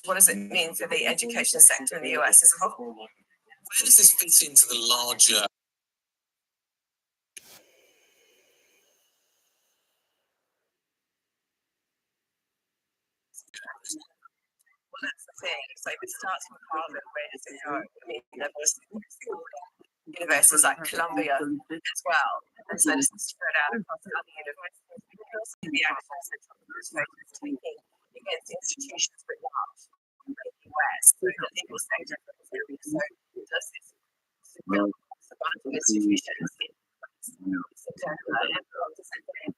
what does it mean for the education sector in the US as a whole? Where does this fit into the larger? Well, that's the thing. So if it starts from Harvard, where does it go? I mean, there's universities like Columbia as well, and so it's spread out across other universities. We can also see the actions that Trump administration is taking against institutions writ large in the US, so the legal sector, for example. So does this support a bunch of institutions in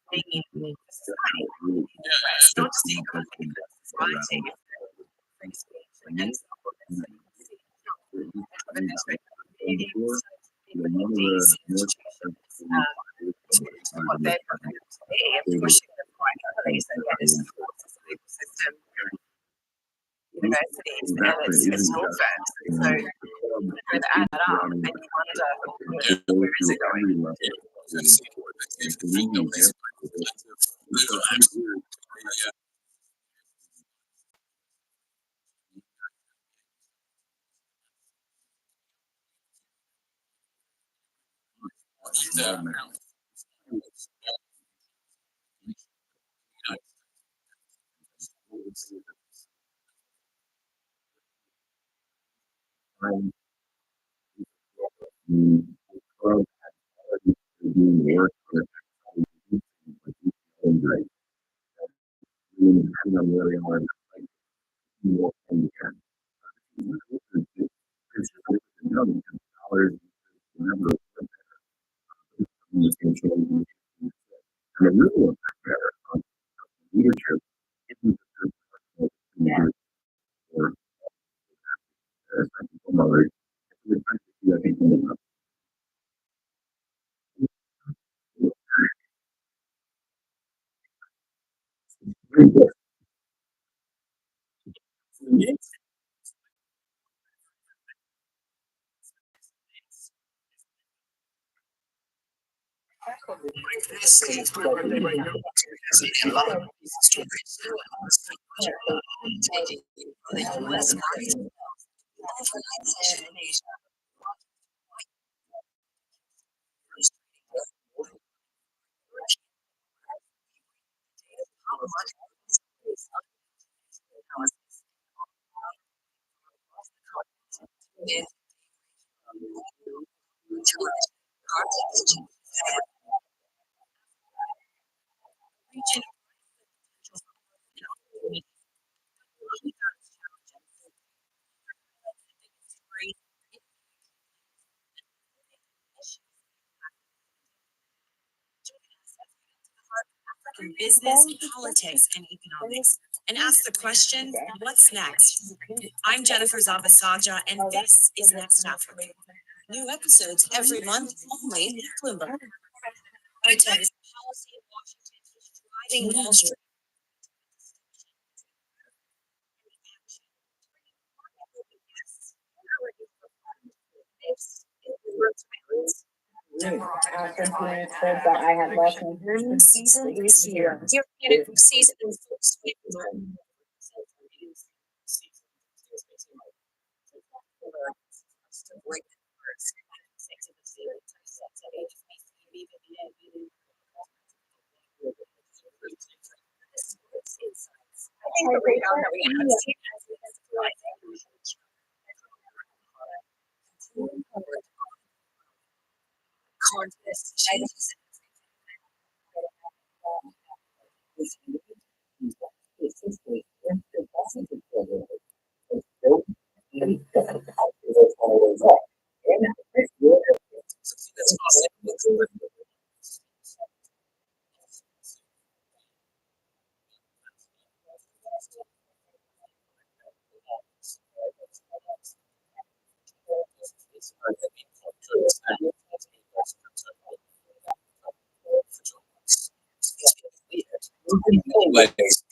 being in society in the US, not just the economy, but society, free speech and so on. These institutions to what they're going to be and pushing them quite heavily. So yeah, it supports the legal system, universities, and it's law firms. So you add that up and you wonder where is it going? Business, politics, and economics, and ask the question, what's next? I'm Jennifer Zabasaja, and this is Next Africa. New episodes every month, only at Bloomberg. Policy in Washington is driving Wall Street. Thank you said that I had lost my hearing this year. Your candidate sees in full swing. I think the radar that we have seen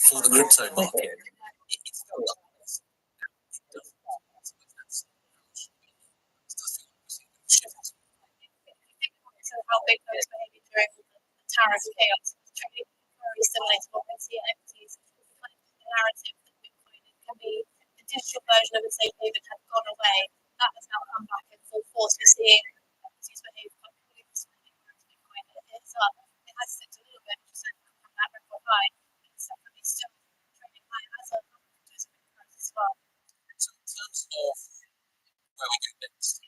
For the crypto market. How Bitcoin is behaving during the tariff chaos, trading very similar to what we see in equities. The kind of narrative that Bitcoin can be a digital version of the safe haven had gone away. That has now come back in full force. We're seeing equities behave quite poorly this morning. Bitcoin it's up. It has slipped a little bit, which is from that record high. But it's definitely still trading high as a as well. So in terms of where we go next,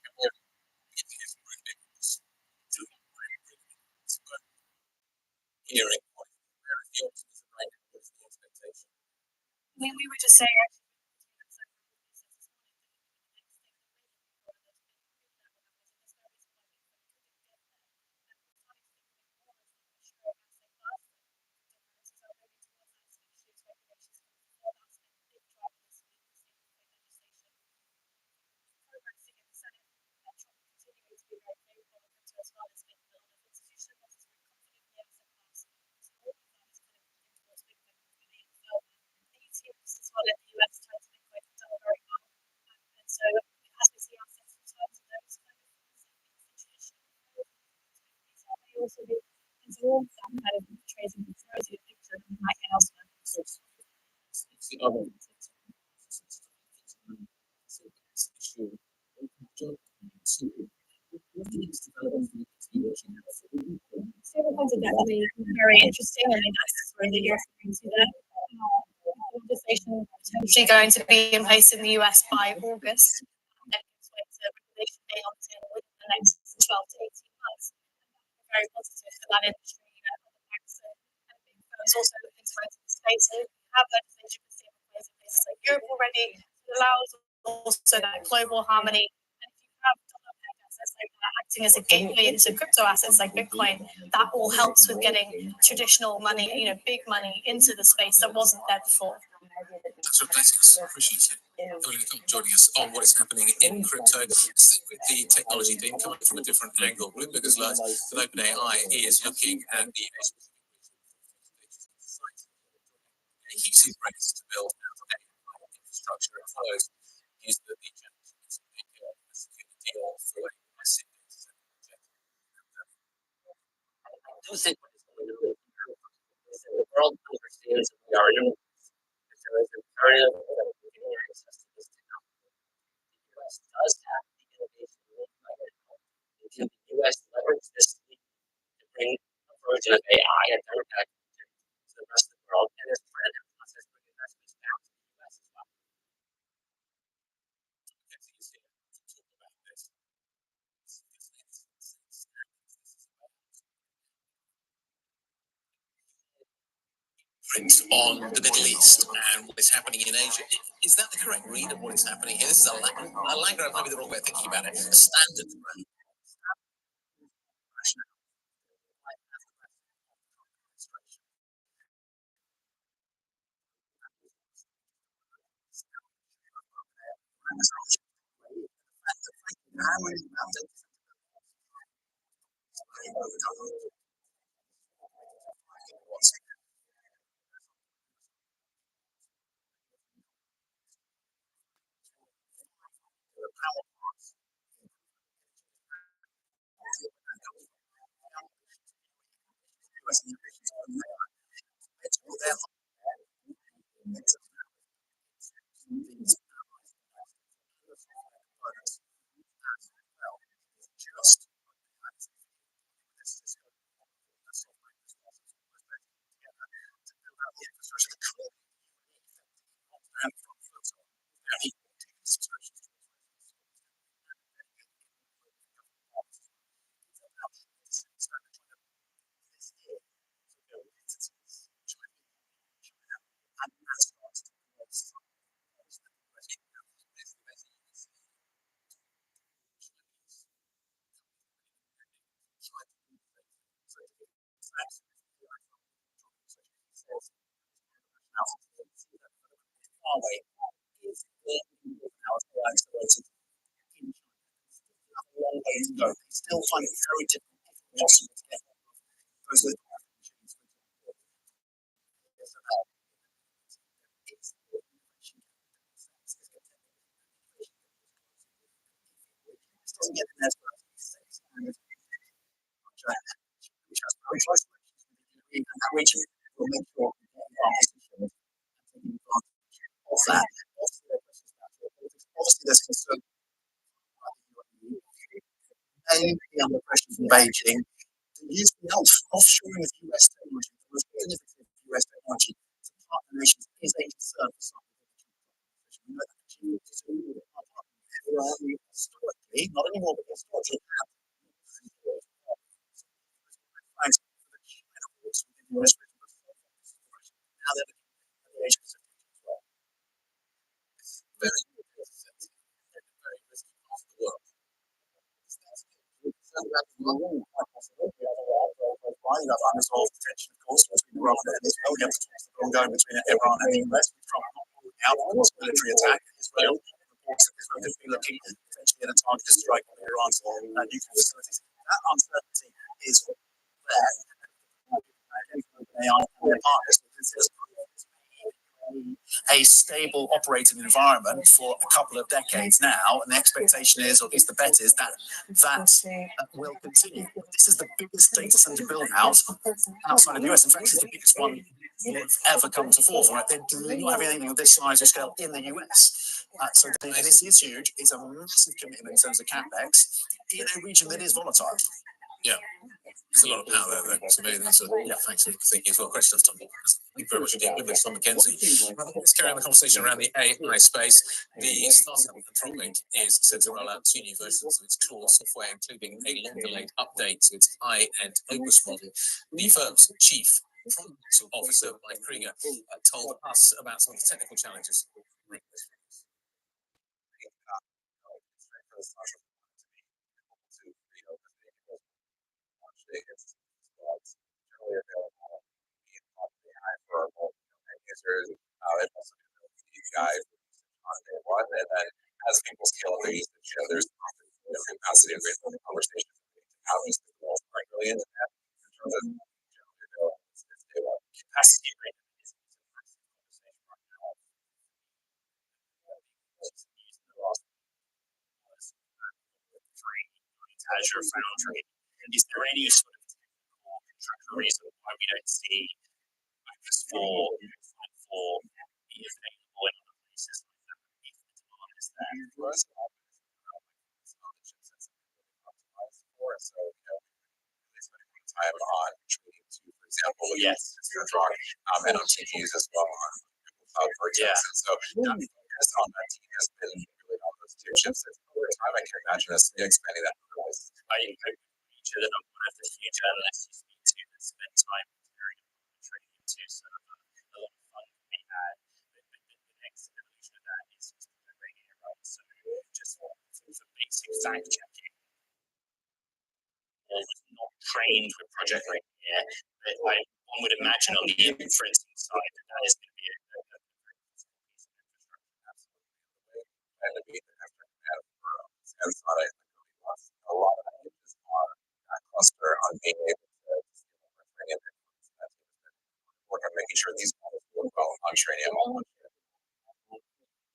hearing where is the optimism right now? What's the expectation? We were just saying The other stablecoins are definitely very interesting. I think that's where the US is going to there. Legislation potentially going to be in place in the US by August. And it's going to regulation day until within the next 12 to 18 months. Very positive for that industry. The banks and big firms also looking to enter the space. So we have legislation for stablecoins in places like Europe already. It allows also that global harmony. And if you have dollar-pegged assets like that acting as a gateway into crypto assets like Bitcoin, that all helps with getting traditional money, big money into the space that wasn't there before. Thanks for updating us. Appreciate it. Evelyn, joining us on what is happening in crypto. Stick with the technology theme, coming from a different angle. Bloomberg has learned that OpenAI is looking at the he sees race to build out AI infrastructure. It follows use the region to make a secure deal through a massive data center project. I do think what is going to do is that the world understands that we are in there is imperative that we're getting access to this technology. The U.S. does have the innovation right now. And can the U.S. leverage this to bring a version of AI and democratic to the rest of the world and is trying to process bring investments down to the U.S. as well? On the Middle East and what is happening in Asia. Is that the correct read of what is happening here? This is a Allegra, maybe the wrong way of thinking about it. Standard. Still find it very difficult to get those doesn't get the network which has very close relations with that region will make sure of that. Also, the questions about Beijing. Use the offshoring of US technology, the most innovative US technology to partner nations is a concern for some. We know that historically, not anymore, but historically, now they're the Asia Pacific as well. Very risky part of the world. Unresolved tension, of course, between Iran and Israel. You have to talk ongoing between Iran and the US. Trump not ruling out a military attack in Israel. Reports that Israel could be looking potentially at a targeted strike on Iran's nuclear facilities. That uncertainty is there. They are their partners. A stable operating environment for a couple of decades now, and the expectation is, or at least the bet is, that will continue. This is the biggest data center build out outside of the US. In fact, it's the biggest one that's ever come to forefront. They do not have anything of this size or scale in the US. So this is huge. It's a massive commitment in terms of capex in a region that is volatile. Yeah. There's a lot of power there, though. So maybe that's thanks for thinking as well. Great stuff, Tom. Thank you very much indeed. With this, Tom Mackenzie. Let's carry on the conversation around the AI space. The startup Anthropic is set to roll out 2 new versions of its Claude software, including a long-delayed update to its high-end Opus model. The firm's chief product officer, Mike Krieger, told us about some of the technical challenges. It's generally available on the AI for our end users. It also develops the API on day one, and then as people scale up their usage, there's capacity of conversations how these people are really into that in terms of generally available it's day one. Capacity rate is a massive conversation right now. Azure Foundry. Is there any sort of technical contractual reason why we don't see Opus 4 be available in other places like that? If the demand is there. For us, it's not the chipsets that we're optimized for. So, really spending time on trading to, for example, it's your drug and on TPUs as well on Google Cloud, for example. And so that focus on that team has been really on those 2 chipsets. Over time, I can imagine us expanding that. I feature that I'm one of the few journalists you speak to that spend time preparing and trading into, so a lot of fun we had. The next evolution of that is just radio, right? So just for basic fact checking. I was not trained with Project Rainier, but one would imagine on the inferencing side that is going to be a very piece of infrastructure. Absolutely. And to be the effort and for sense on it. A lot of that is on that cluster on being able to bring in work on making sure these models work well on training all.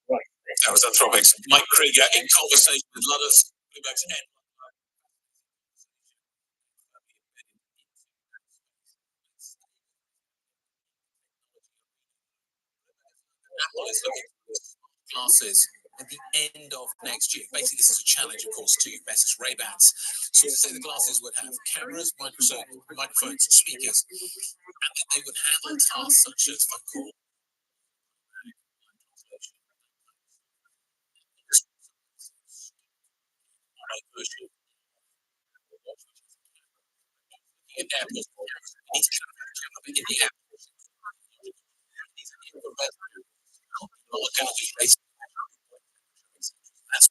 That was Anthropic's Mike Krieger in conversation with Ludders, Bloomberg's head. Apple is looking for glasses at the end of next year. Basically, this is a challenge, of course, to Meta's Ray-Bans. So to say the glasses would have cameras, microphones, and speakers, and that they would handle tasks such as phone call. In airports, you need to have a camera in the airport. That's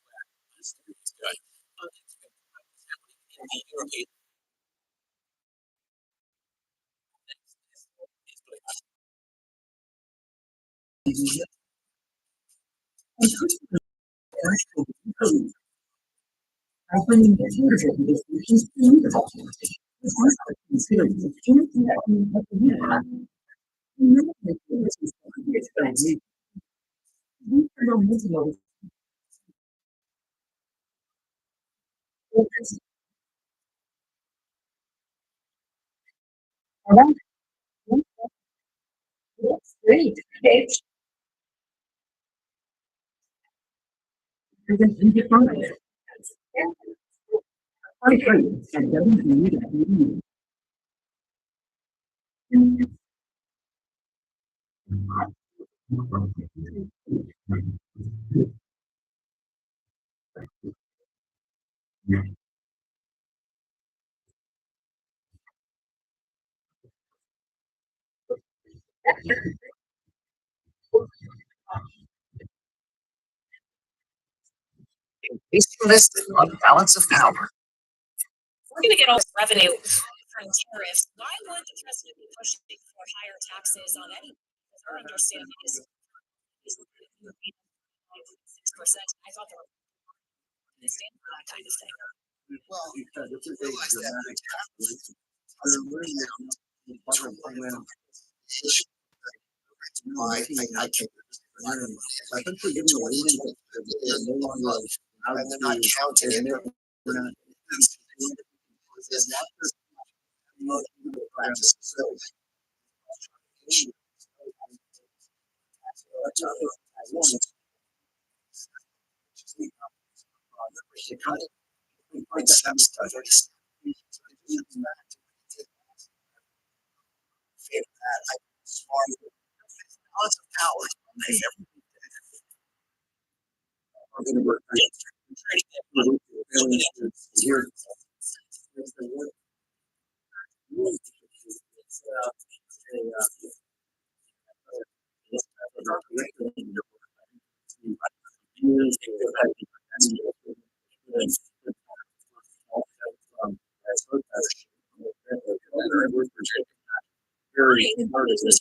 where it's going. In the European That's great. Basing this on balance of power. We're gonna get all this revenue from tariffs. Why would the president be pushing for higher taxes on any? Because our understanding is 6%. I thought they were gonna stand for that kind of thing. Well, if you realize that I can't. I think we get to they're no longer, and they're not counting it. There's not this practice. Lots of power. Very hard as this.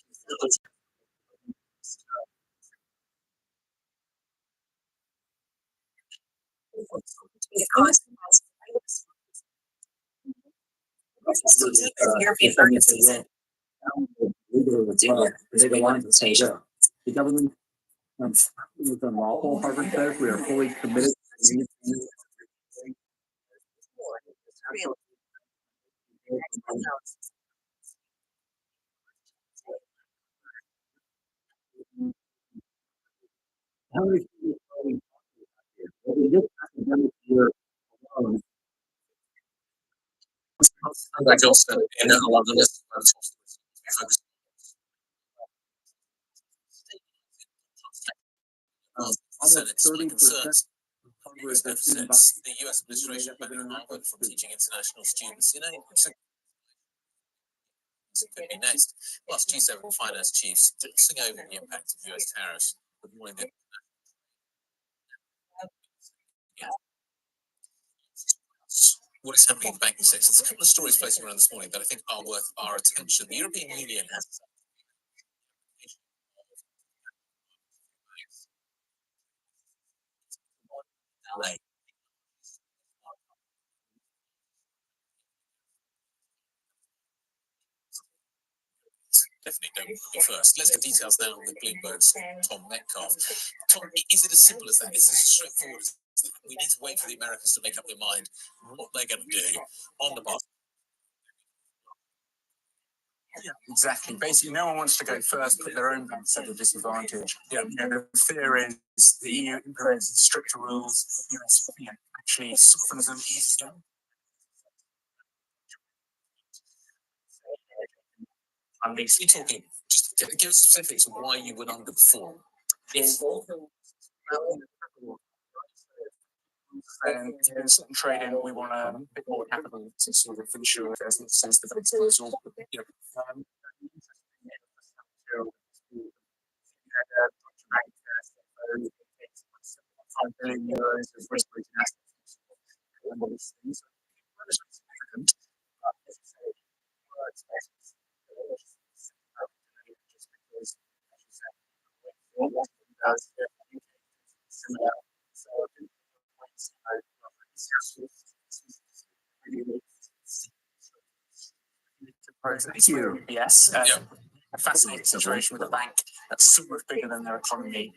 The government with the lawful Harvard says we are fully committed. How many people are we talking about here? This academic year alone. Like also in a lot of this focus Almost 30%. Congress deficits the US administration banning Harvard from teaching international students in any could be next. Plus, G7 finance chiefs discussing over the impact of US tariffs. Good morning. What is happening in the banking sector? There's a couple of stories floating around this morning that I think are worth our attention. The European Union has LA. Definitely don't want to be first. Let's get details now with Bloomberg's Tom Metcalf. Tom, is it as simple as that? Is this as straightforward as that? We need to wait for the Americans to make up their mind what they're going to do on the bus. Yeah, exactly. Basically, no one wants to go first, put their own banks at a disadvantage. Yeah, the fear is the EU implements stricter rules, US actually softens them, eases them. I'm basically talking, just give us specifics of why you would underperform. Yes. And in certain trading, we want a bit more capital to sort of ensure as the banks absorb, €5 billion of risk-weighted assets. And all these things. Yes, a fascinating situation with a bank that's so much bigger than their economy.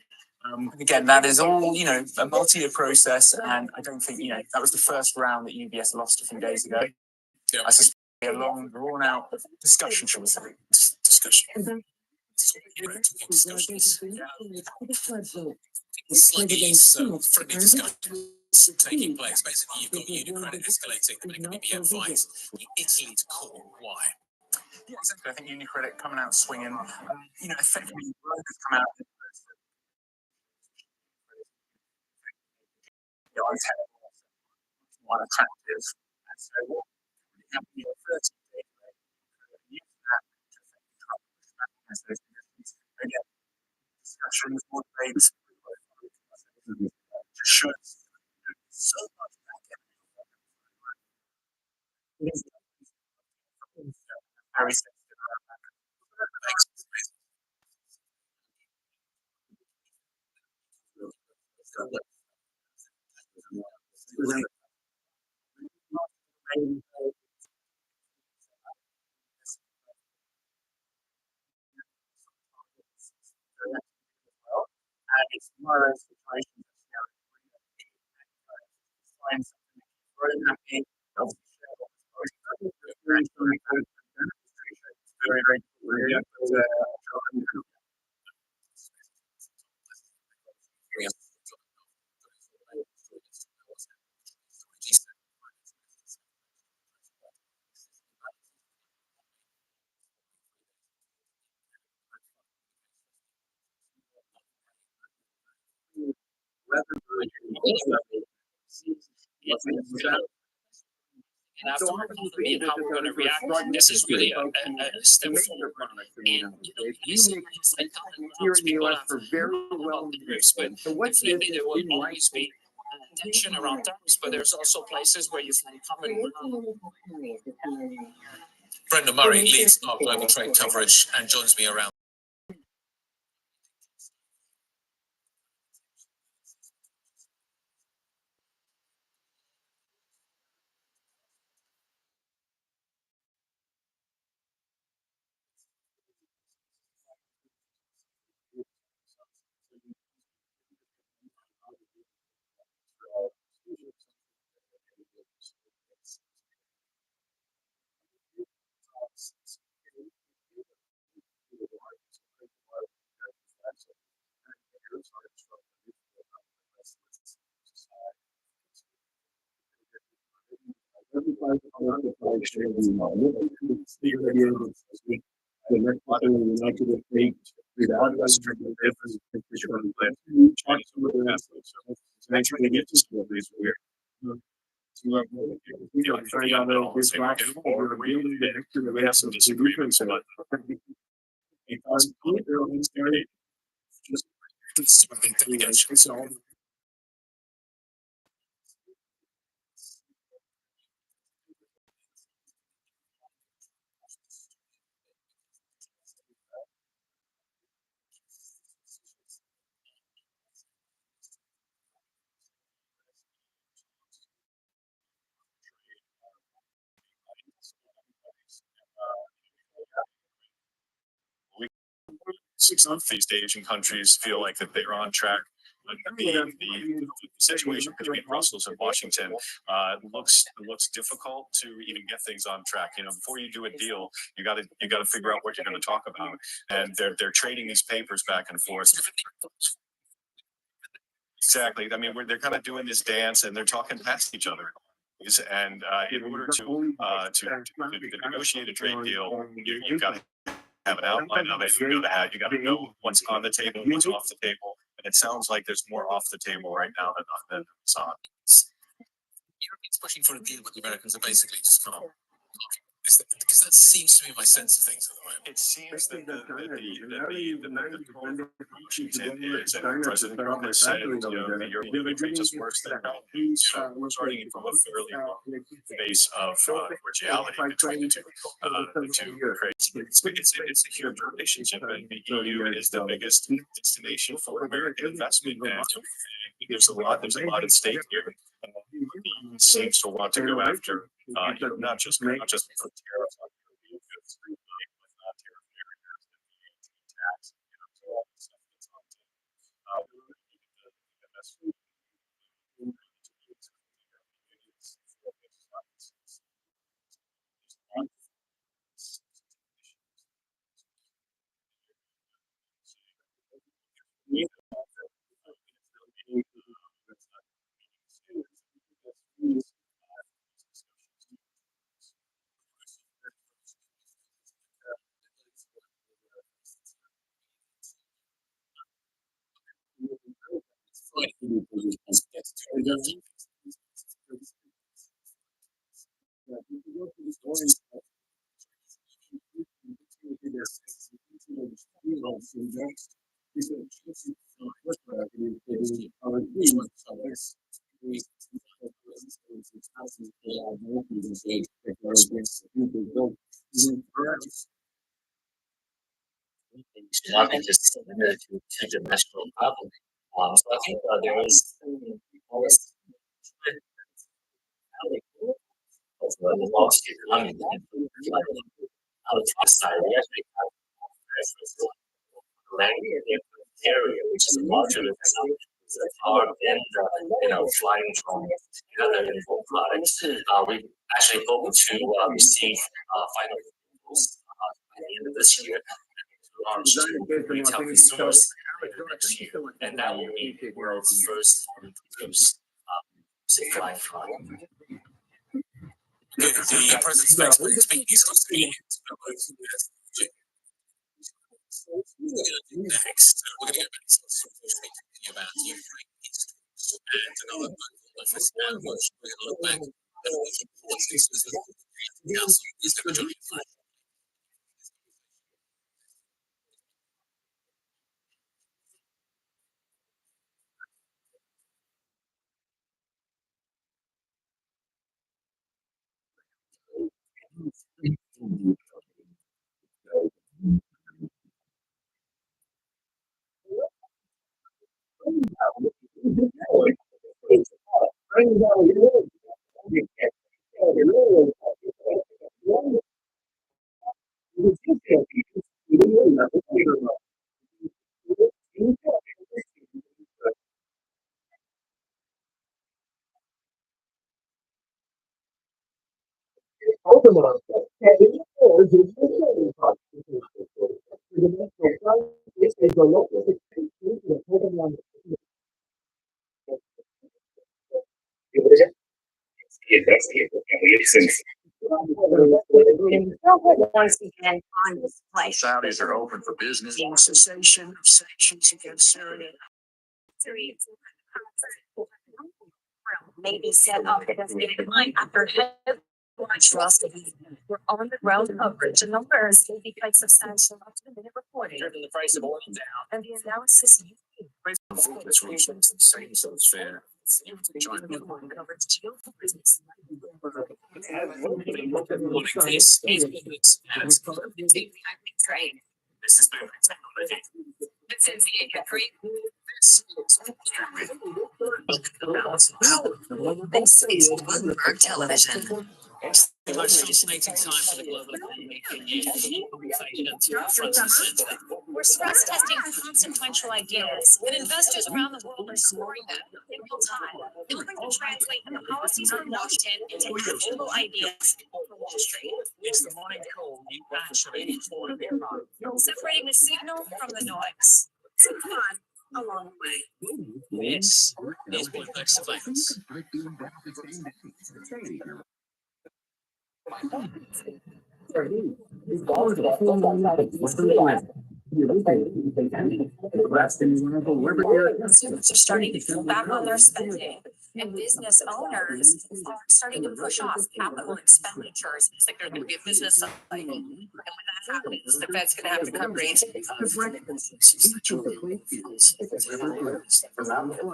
Again, that is all, a multi-year process, and I don't think, that was the first round that UBS lost a few days ago. Yeah. I suspect a long, drawn-out discussion, shall we say? Discussion. Slightly friendly discussion. what's taking place. Basically, you've got UniCredit escalating the Bank of BPM fines in Italy to court. Why? Yeah, exactly. I think UniCredit coming out swinging. Effectively, Rome has come out. More attractive. And so what would happen in the first day, use that to affect the Trump pushback against those conditions. Again, discussions, more debates, just shows so much back very sensitive around that. And it's one of those situations that's find something very happy, very, very And after for me and how we're going to react, this is really a step forward. And it's like people have about the groups, but definitely there will always be tension around tariffs, but there's also places where you find common ground. Brendan Murray leads our global trade coverage and joins me around. We have some disagreements, but some of these Asian countries feel like that they're on track. The situation between Brussels and Washington looks difficult to even get things on track. Before you do a deal, you got to figure out what you're going to talk about, and they're trading these papers back and forth. Exactly. I mean, they're kind of doing this dance, and they're talking past each other. And in order to negotiate a trade deal, you've got to have an outline of it. You got to know what's on the table, what's off the table, and it sounds like there's more off the table right now than it's on. Europeans pushing for a deal with the Americans are basically just kind of because that seems to be my sense of things at the moment. It seems that the Washington is, and President Trump has said, the European Union just worse than we're starting from a fairly low base of cordiality between the two countries. It's a huge relationship, and the EU is the biggest destination for American investment. And there's a lot at stake here. Seems to want to go after not just for tariffs on European goods, but not tariff barriers, tax, all the stuff that's on should not be just limited to two-dimensional problem. So I think there is almost of the lost economy. On the plus side, we actually have land area, which is a larger than our and flying drones and other info products. We actually hope to receive final approvals by the end of this year. Launch to retail consumers next year, and that will be the world's first use flying product. The president's Facebook speaking is speaking next. We're going to go back to speaking about Ukraine and another office and we're going to look back at what this is going to be. Once again on display. Saudis are open for business. The cessation of sanctions against Syria. Maybe set up at a time after trust we're on the ground coverage. The numbers will be quite substantial up to the minute reporting. Driven the price of oil down. And the analysis This region is the same, so it's fair. China. coverage to your business. Trade. This is moving technology. It's in the Creek. This is Bloomberg Television. The most fascinating time for the global economy. We're stress testing consequential ideas when investors around the world are scoring them in real time. They're looking to translate the policies from Washington into actionable ideas for Wall Street. It's the morning call you actually inform everyone. Separating the signal from the noise. Some fun along the way. This is Bloomberg Surveillance. Consumers are starting to cut back on their spending, and business owners are starting to push off capital expenditures. It's like there's going to be a business cycle, and when that happens, the Fed's going to have to cut rates. The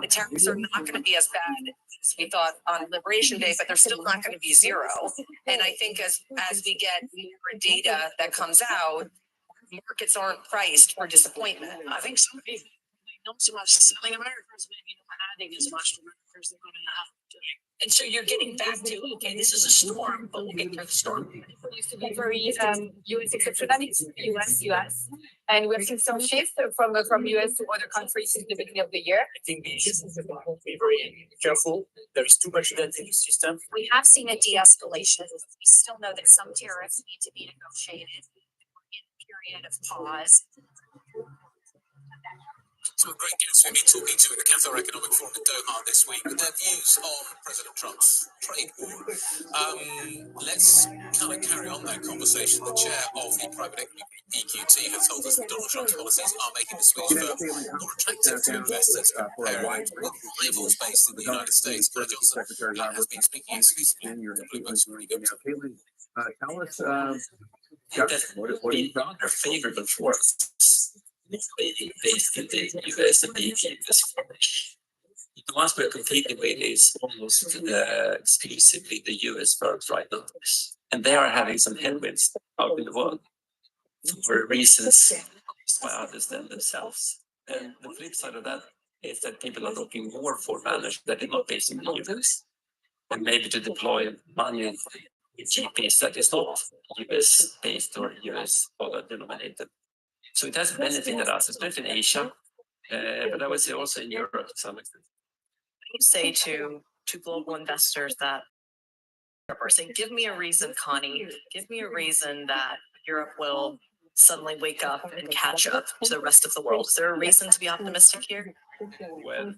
tariffs are not going to be as bad as we thought on Liberation Day, but they're still not going to be zero. And I think as we get more data that comes out, markets aren't priced for disappointment. I think some people not so much selling Americans, maybe not adding as much to Americans they're going to have to. And so you're getting back to, okay, this is a storm, but we'll get through the storm. It used to be very US exceptionality, US. And we've seen some shift from US to other countries since the beginning of the year. I think we should be very careful. There is too much debt in the system. We have seen a de-escalation. We still know that some tariffs need to be negotiated. We're in a period of pause. Some great guests we've been talking to at the Qatar Economic Forum in Doha this week with their views on President Trump's trade war. Let's kind of carry on that conversation. The chair of the private equity EQT has told us that Donald Trump's policies are making the Swedish firm more attractive to investors compared with rivals based in the United States. Claire Johnson has been speaking exclusively to Bloomberg's Pretty Good. Tell us, what is rather favorable for us. Based in the US and the EU. The ones we're competing with is almost exclusively the US firms right now. And they are having some headwinds out in the world for reasons by others than themselves. And the flip side of that is that people are looking more for managers that are not based in the US. And maybe to deploy money in GPs that is not US based or US dollar denominated. So it has benefited us, especially in Asia, but I would say also in Europe to some extent. You say to global investors that are saying, give me a reason, Connie, give me a reason that Europe will suddenly wake up and catch up to the rest of the world. Is there a reason to be optimistic here? Well,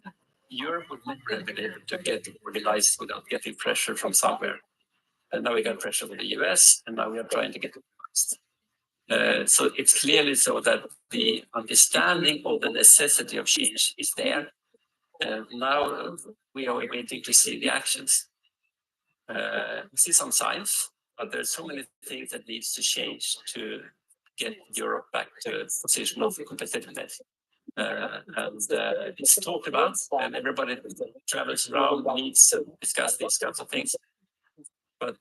Europe would never have been able to get organized without getting pressure from somewhere. And now we got pressure from the US, and now we are trying to get organized. So it's clearly so that the understanding of the necessity of change is there. Now we are waiting to see the actions. We see some signs, but there's so many things that needs to change to get Europe back to a position of competitiveness. It's talked about, and everybody travels around, needs to discuss these kinds of things. But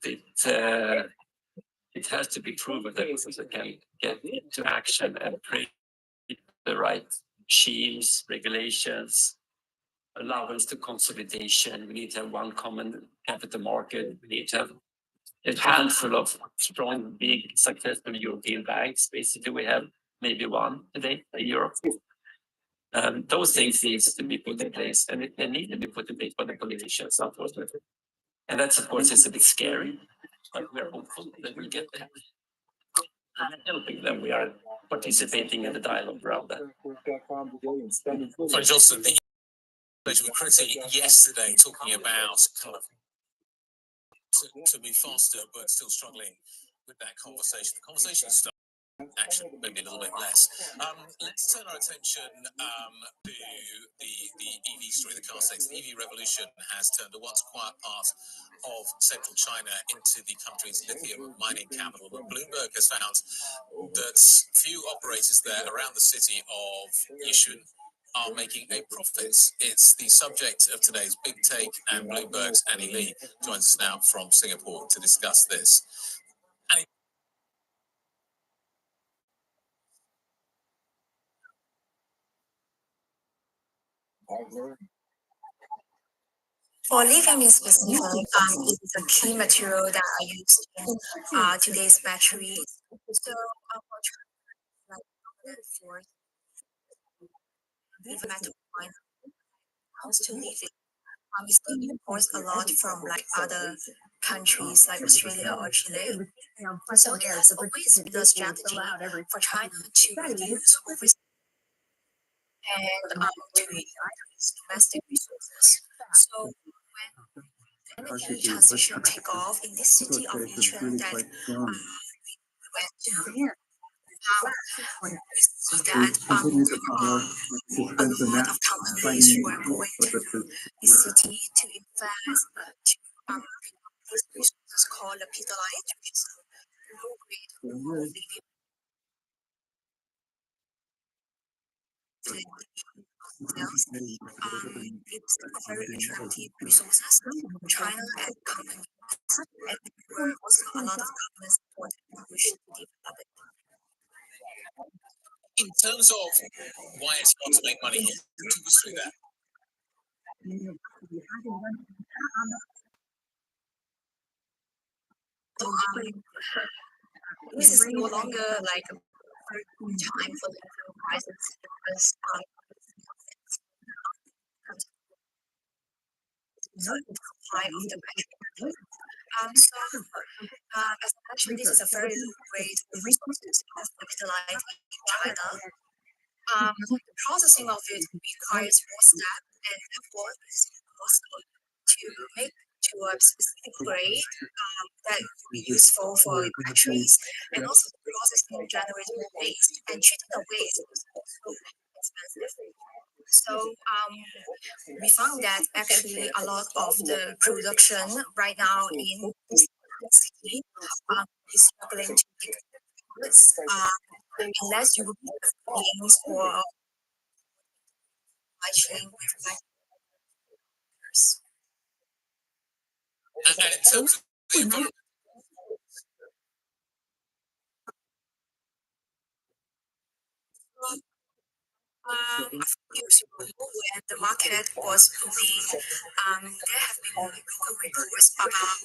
it has to be proven that we can get into action and create the right regimes, regulations, allowance to consolidation. We need to have one common capital market. We need to have a handful of strong, big, successful European banks. Basically, we have maybe one today in Europe. Those things need to be put in place, and they need to be put in place by the politicians, unfortunately. And that's, of course, it's a bit scary, but we're hopeful that we'll get there. And helping them, we are participating in the dialogue around that. Claire Johnson, the with Cressy yesterday talking about kind of to move faster, but still struggling with that conversation. The conversation is starting. Action, maybe a little bit less. Let's turn our attention to the EV story, the car sector. The EV revolution has turned a once quiet part of central China into the country's lithium mining capital. But Bloomberg has found that few operators there around the city of Yishun are making a profit. It's the subject of today's Big Take, and Bloomberg's Annie Lee joins us now from Singapore to discuss this. Annie. For lithium in specific, it is a key material that are used in today's batteries. So, for the metal mine comes to lithium, we still import a lot from like other countries like Australia or Chile. So there's always the strategy for China to reduce risk and to increase domestic resources. So when the energy transition take off in this city of Yishun, that went to that a lot of companies were going to the city to invest to these resources called lepidolite, which is low grade lithium. It's a very attractive resources. China and companies, and there were also a lot of government support and push to develop it. In terms of why it's hard to make money, talk us through that. So, this is no longer like a very good time for the prices because supply of the battery. As I mentioned, this is a very low grade resources of lepidolite in China. the processing of it requires more steps, and therefore it's possible to make to a specific grade that will be useful for batteries, and also the processing generates more waste, and treating the waste is also expensive. So we found that actually a lot of the production right now in this city is struggling to make goods unless you would be paying for chain with factors. And in terms of the environment, A few years ago, when the market was booming, there have been local reports about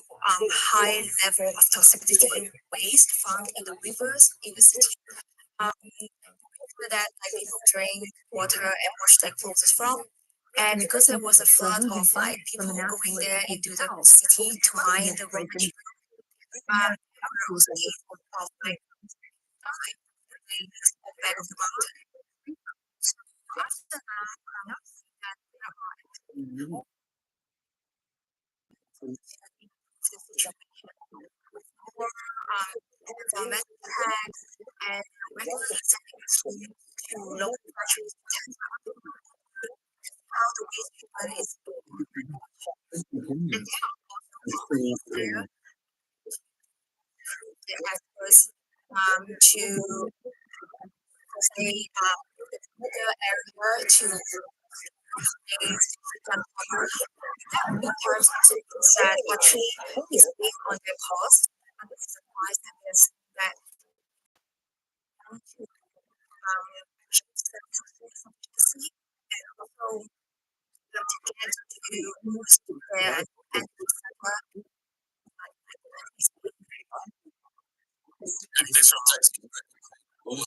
high level of toxicity in waste found in the rivers in the city. That like people drink water and wash their clothes from. And because there was a flood of like people going there into the city to mine the raw material, there was a case of like back of the mountain. After environmental tax and regular incentives to local countries how the waste treatment is and there the efforts to say the area to that actually is based on their cost. I'm surprised that there's that and also to get to use their and this reflects all of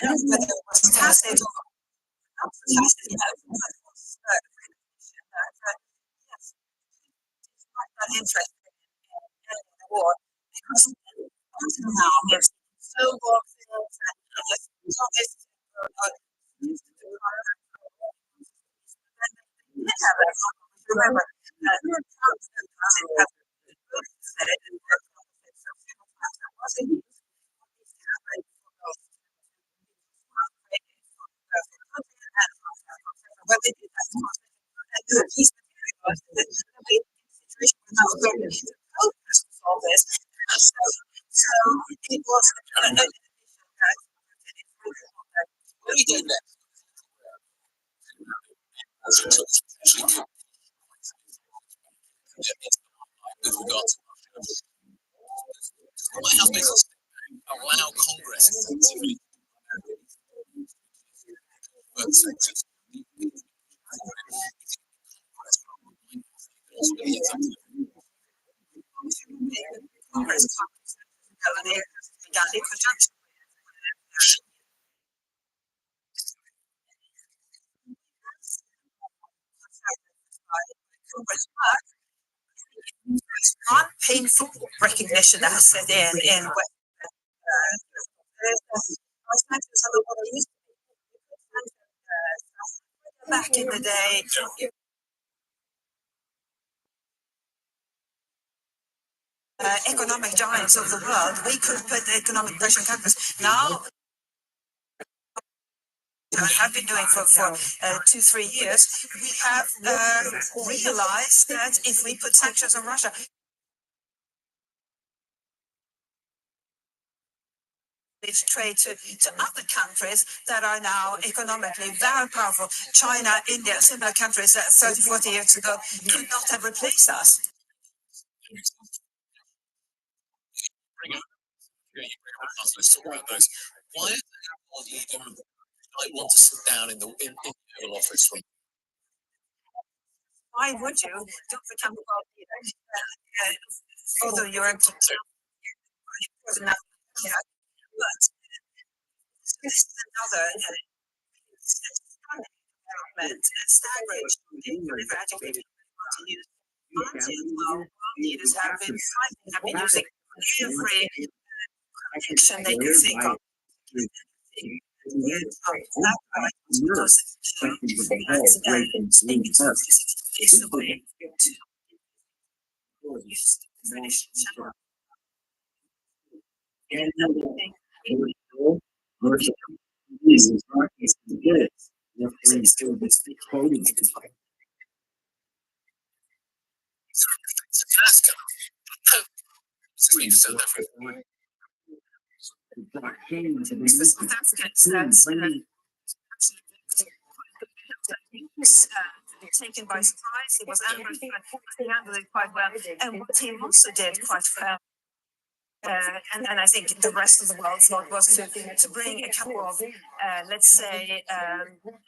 I don't know whether it was tacit or not tacit, yes, it's quite that interesting in the war because until now we have seen slow war films and zombies. Remember, so it was what do we do next? With regards to White House basically allow Congress to not painful recognition that has set in back in the day. Economic giants of the world, we could put the economic pressure on countries. Now, have been doing for 2-3 years, we have realized that if we put sanctions on Russia, trade to other countries that are now economically very powerful. China, India, similar countries that 30, 40 years ago could not have replaced us. Let's talk about those. Why is the leader I want to sit down in the Oval Office? Why would you? Don't become a world leader. Although you're a but this is another stunning development, staggering educated to use. World leaders have been using every connection they could think of. Taken by surprise, he was ambushed, but he handled it quite well. And what he also did quite well, and I think the rest of the world thought, was to bring a couple of, let's say,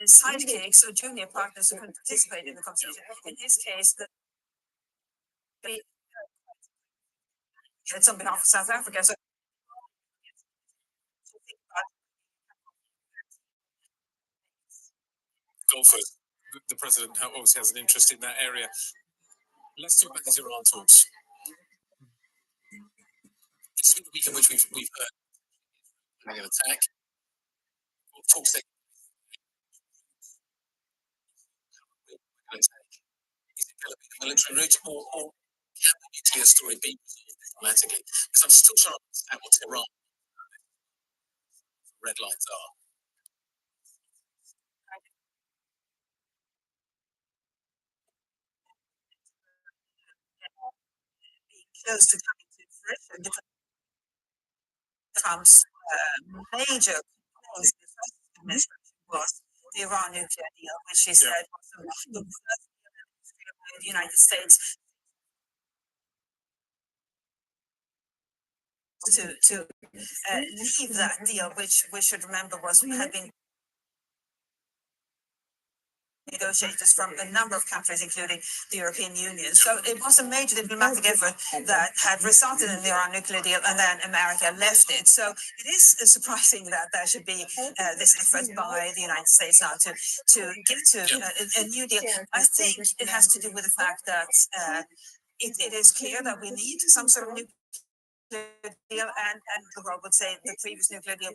sidekicks or junior partners who can participate in the competition. In his case, it's on behalf of South Africa. So golfers. The president obviously has an interest in that area. Let's talk about these Iran talks. This is the week in which we've heard an attack. Talks take. Is it going to be the military route, or can the nuclear story be resolved diplomatically? Because I'm still trying to understand what Iran red lines are. Close to coming to fruition because Trump's major cause in the first administration was the Iran nuclear deal, which he said was the first deal in the United States to leave that deal, which we should remember had been negotiators from a number of countries, including the European Union. So it was a major diplomatic effort that had resulted in the Iran nuclear deal, and then America left it. So it is surprising that there should be this effort by the United States now to get to a new deal. I think it has to do with the fact that it is clear that we need some sort of nuclear deal, and the world would say the previous nuclear deal.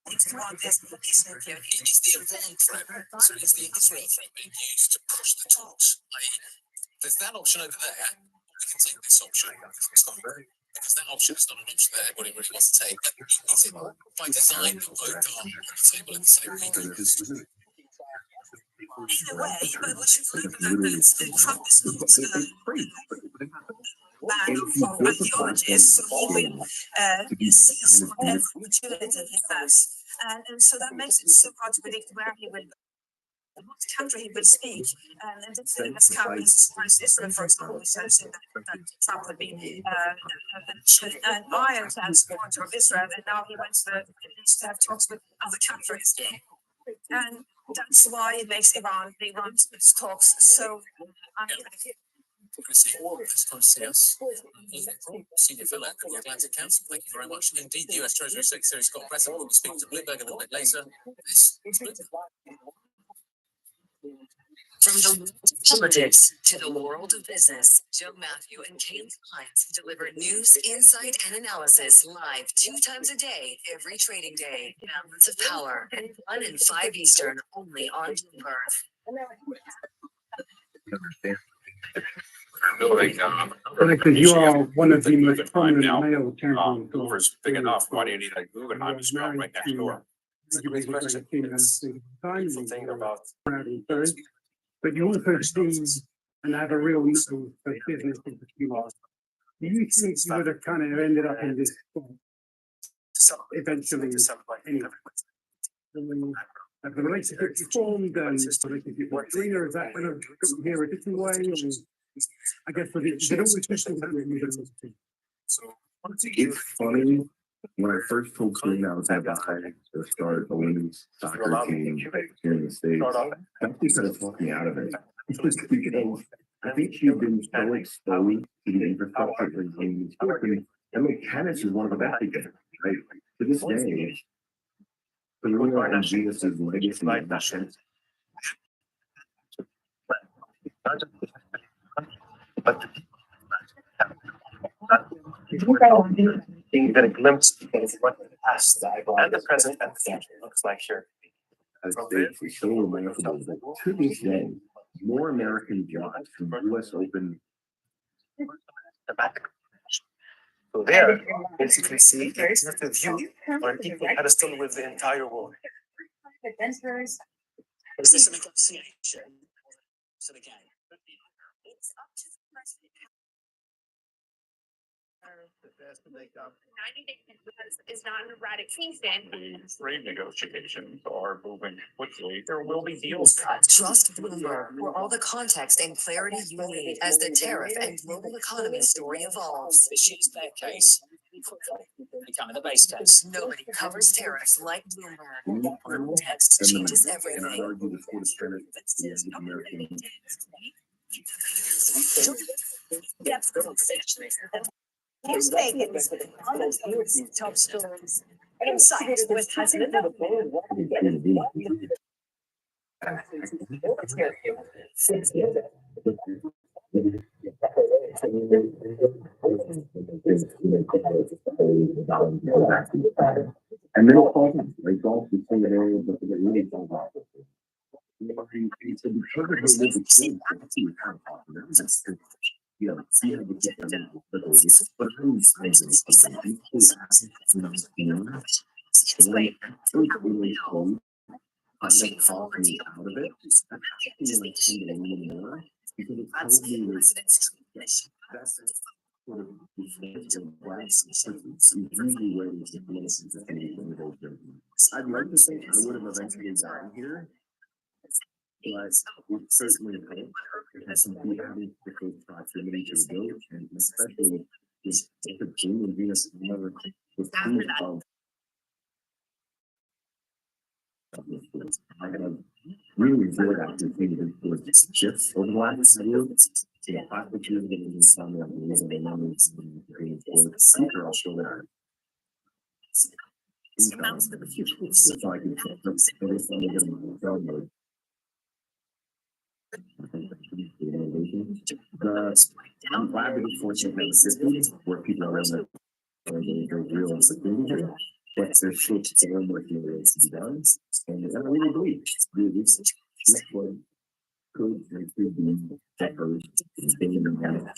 It's nuclear. Is the Iran threat, so is the Israel threat being used to push the talks? There's that option over there, or we can take this option. Because that option is not an option there, what it really wants to take. But is it by design that both are on the table at the same time? In a way, but we should remember that Trump is not man of ideologies, so he will seize whatever opportunity he has. And so that makes it so hard to predict where he will go, what country he will speak. And this thing has come as Israel, for example, which has said that Trump would be an iron supporter of Israel, and now he wants to at least have talks with other countries. And that's why it makes Iran talks so unpredictable. Senior fellow at the Atlantic Council. Thank you very much indeed. The US Treasury Secretary Scott Bessent will be speaking to Bloomberg a little bit later. From the world of politics to the world of business, Joe Matthew and Kayla Hines deliver news, insight, and analysis live 2 times a day, every trading day. Balance of Power at 1 and 5 Eastern, only on Bloomberg. Because you are one of the most prominent male champions. Hoover's big enough. Why do you need a Guggenheim Square right next door? It's a great question. Thinking about. But you also see and have a real nose for business as you are. Do you think you would have kind of ended up in this spot eventually, anyway. The relationship formed and the relationship was cleaner, is that going to hear a different way? Or, I guess, but it always questions that really. It's funny. When I first told Queen I was at the high to start a women's soccer team here in the States, I think kind of talked me out of it. Because I think she's been so exposed to the infrastructure of women's sport. And like tennis is one of the best again, right? To this day, Serena and Venus's legacy is that sense. But you get a glimpse of what the past and the present and the future looks like here. As it's so remarkable that to this day, more American jobs from US Open. So there, basically see the view on an equal pedestal with the entire world. Is this a negotiation? So again, it's up to the president. 90 days is not an eradication. The trade negotiations are moving quickly. There will be deals. Trust Bloomberg for all the context and clarity you need as the tariff and global economy story evolves. This is their case. Becoming the base case. Nobody covers tariffs like Bloomberg. Context changes everything. And I argue the Florida Senate is the American. Here's Vegas, honest news, top stories, insights with President. And then like golf is saying areas that they really don't have. Yeah, see how we get them, but how many times it's like, really cold. I think falling out of it. I'm actually like thinking anymore because it's totally that's sort of it's usually where these influences that I'd like to think I would have eventually gotten here. But we certainly hope that we have the close proximity to the village, and especially with the June and Venus never with proof of I have really enjoyed after thinking towards shifts over the last year. So the plastic years that have been telling me I'm using the numbers and creating for the future, I'll show that. So I can every time I get in the mode. I'm glad to be fortunate in the system where people are in the real insecurity, but there's still so much more to be done. And I really believe this what could and could be efforts in thinking about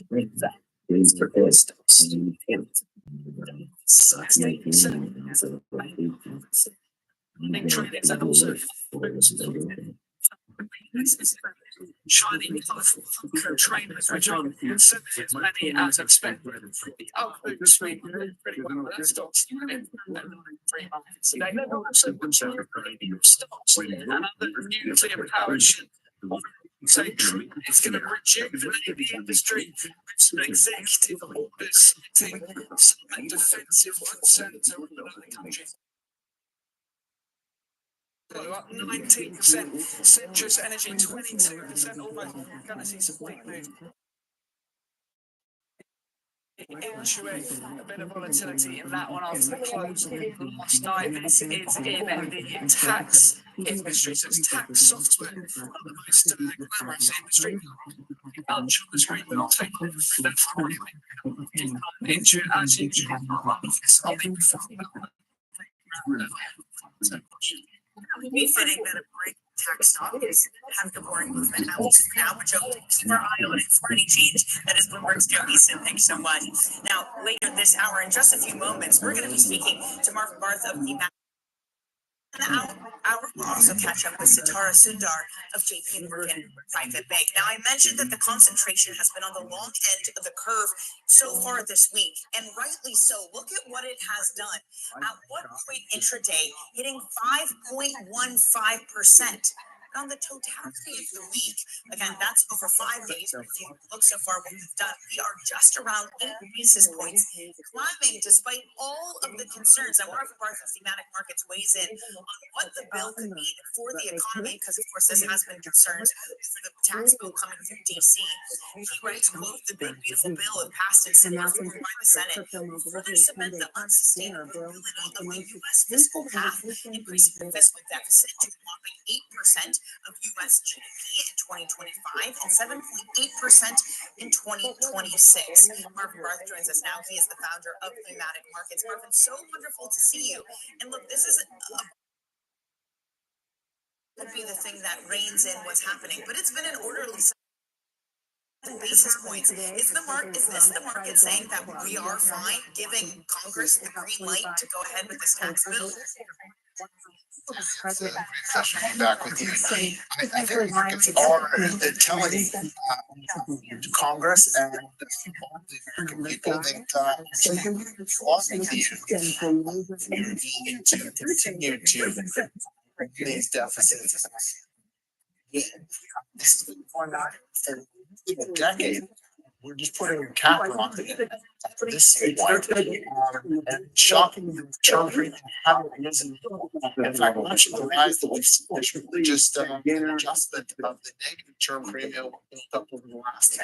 things for this. Shiny, colourful trainers, which are as many as expected. The output speed pretty well. That's stocks in 3 months. They never also stocks and other nuclear power ship. So it's going to rejuvenate the industry with some executive orders setting some defensive ones over the country. Up 19%, Citrus Energy 22%, almost going to see some big move. Intuit, a bit of volatility in that one after the close last night. This is in the tax industry, so it's tax software, one of the most glamorous industry. Culture was great, but I'll take that for you. Intuit, as We think that a break tax dollars have the boring movement now, which will keep our eye on it for any change that is Bloomberg's Joe Easton. Thanks so much. Now, later this hour, in just a few moments, we're going to be speaking to Mark Barth of the hour We'll also catch up with Sitara Sundar of JP Morgan Private Bank. Now, I mentioned that the concentration has been on the long end of the curve so far this week, and rightly so. Look at what it has done. At one point intraday, hitting 5.15%. On the totality of the week, again, that's over 5 days. But if you look so far, what we've done, we are just around 8 basis points, climbing despite all of the concerns. Now, Marvin Barth of Thematic Markets weighs in on what the bill could mean for the economy, because of course this has been concerns for the tax bill coming through DC. He writes, quote, "The big beautiful bill, if passed and sent forward by the Senate, will further cement the unsustainability of the US fiscal path, increasing the fiscal deficit to a whopping 8% of US GDP in 2025 and 7.8% in 2026. Marvin Barth joins us now. He is the founder of Thematic Markets. Marvin, so wonderful to see you. And look, this is could be the thing that reins in what's happening, but it's been an orderly basis points. Is this the market saying that we are fine, giving Congress the green light to go ahead with this tax bill? Back with you. I think markets are telling Congress and the American people that you to continue to bring these deficits. This has been going on for a decade. We're just putting a cap on it. This point, and shocking the term premium haven't risen. In fact, much of the rise that we've seen is really just an adjustment of the negative term premium built up over the last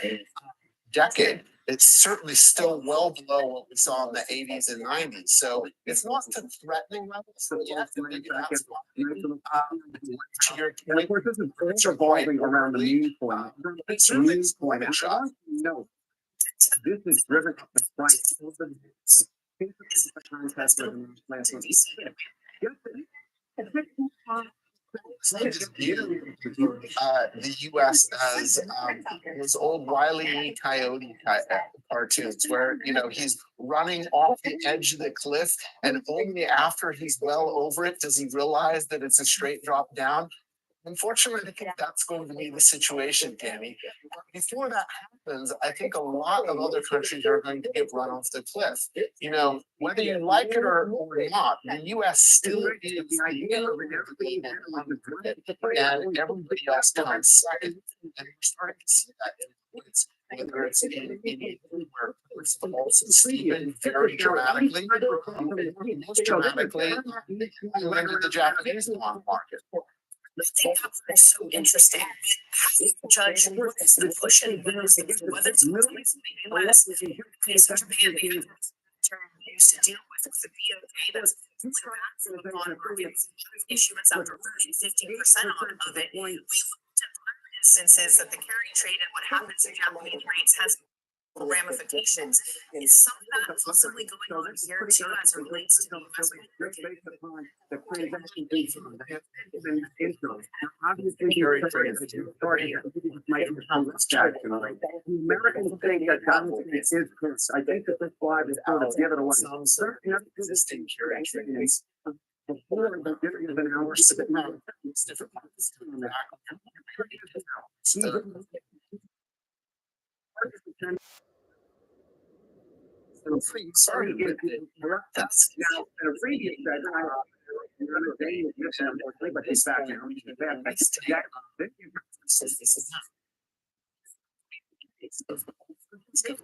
decade. It's certainly still well below what we saw in the 80s and 90s. So it's not to threatening levels yet. Maybe that's why. To your point, it's revolving around the mean point. It's really point of shock. No. This is driven up the price of the contest of the last one. The US as those old Wile E. Coyote cartoons where he's running off the edge of the cliff and only after he's well over it does he realize that it's a straight drop down. Unfortunately, I think that's going to be the situation, Tammy. Before that happens, I think a lot of other countries are going to get run off the cliff. Whether you like it or not, the US still is and everybody else comes second. And we're starting to see that in points, whether it's in where it's also steepened very dramatically, most dramatically, under the Japanese bond market. I think that's so interesting. Judge, what's the push and whether it's the US, Japan, used to deal with the BOK that's on issuance after 50% of it. We looked at instances that the carry trade and what happens in Japanese rates has ramifications. Is some of that possibly going on here too as it relates to the investment? The transaction based on that and income. Obviously, you're starting to might become less jackson. The American thing that Donald is Chris. I think that this slide is out of the other one. Certain existing curations before the giving of an hour sitting around different markets on the sorry, that's now a previous but he's back now.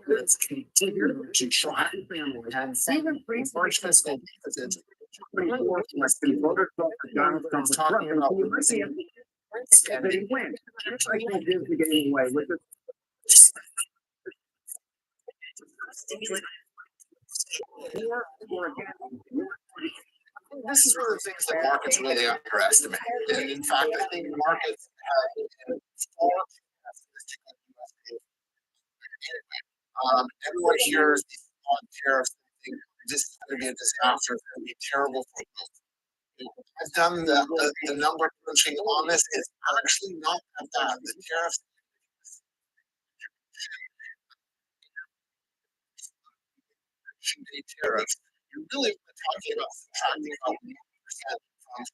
Let's continue to try and even large fiscal deficits. Talking about and they win. Away with it. This is one of the things that markets really underestimate. And in fact, I think markets have everyone hears on tariffs. This is going to be a disaster. It's going to be terrible for them. I've done the number crunching on this. It's actually not that bad. The tariffs. Tariffs. You're really talking about subtracting about 1% from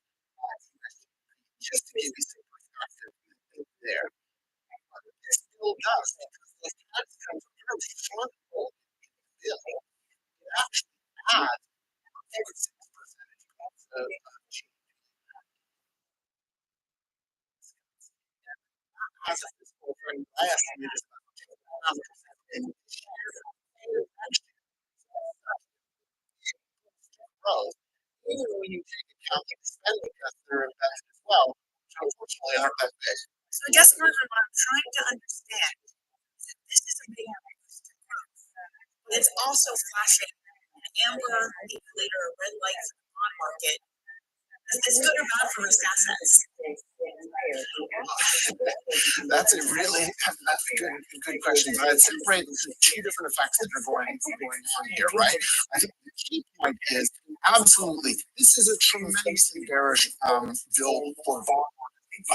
has a fiscal friend, I estimate is about 10%. And growth, even when you take account of the spending cuts that are invested as well, which unfortunately aren't that big. So I guess what I'm trying to understand is that this is a big growth, but it's also flashing an amber indicator, a red light for the bond market. Is this good or bad for risk assets? That's a good question. But I'd separate two different effects that are going on here, right? I think the key point is absolutely this is a tremendously bearish bill for bond market,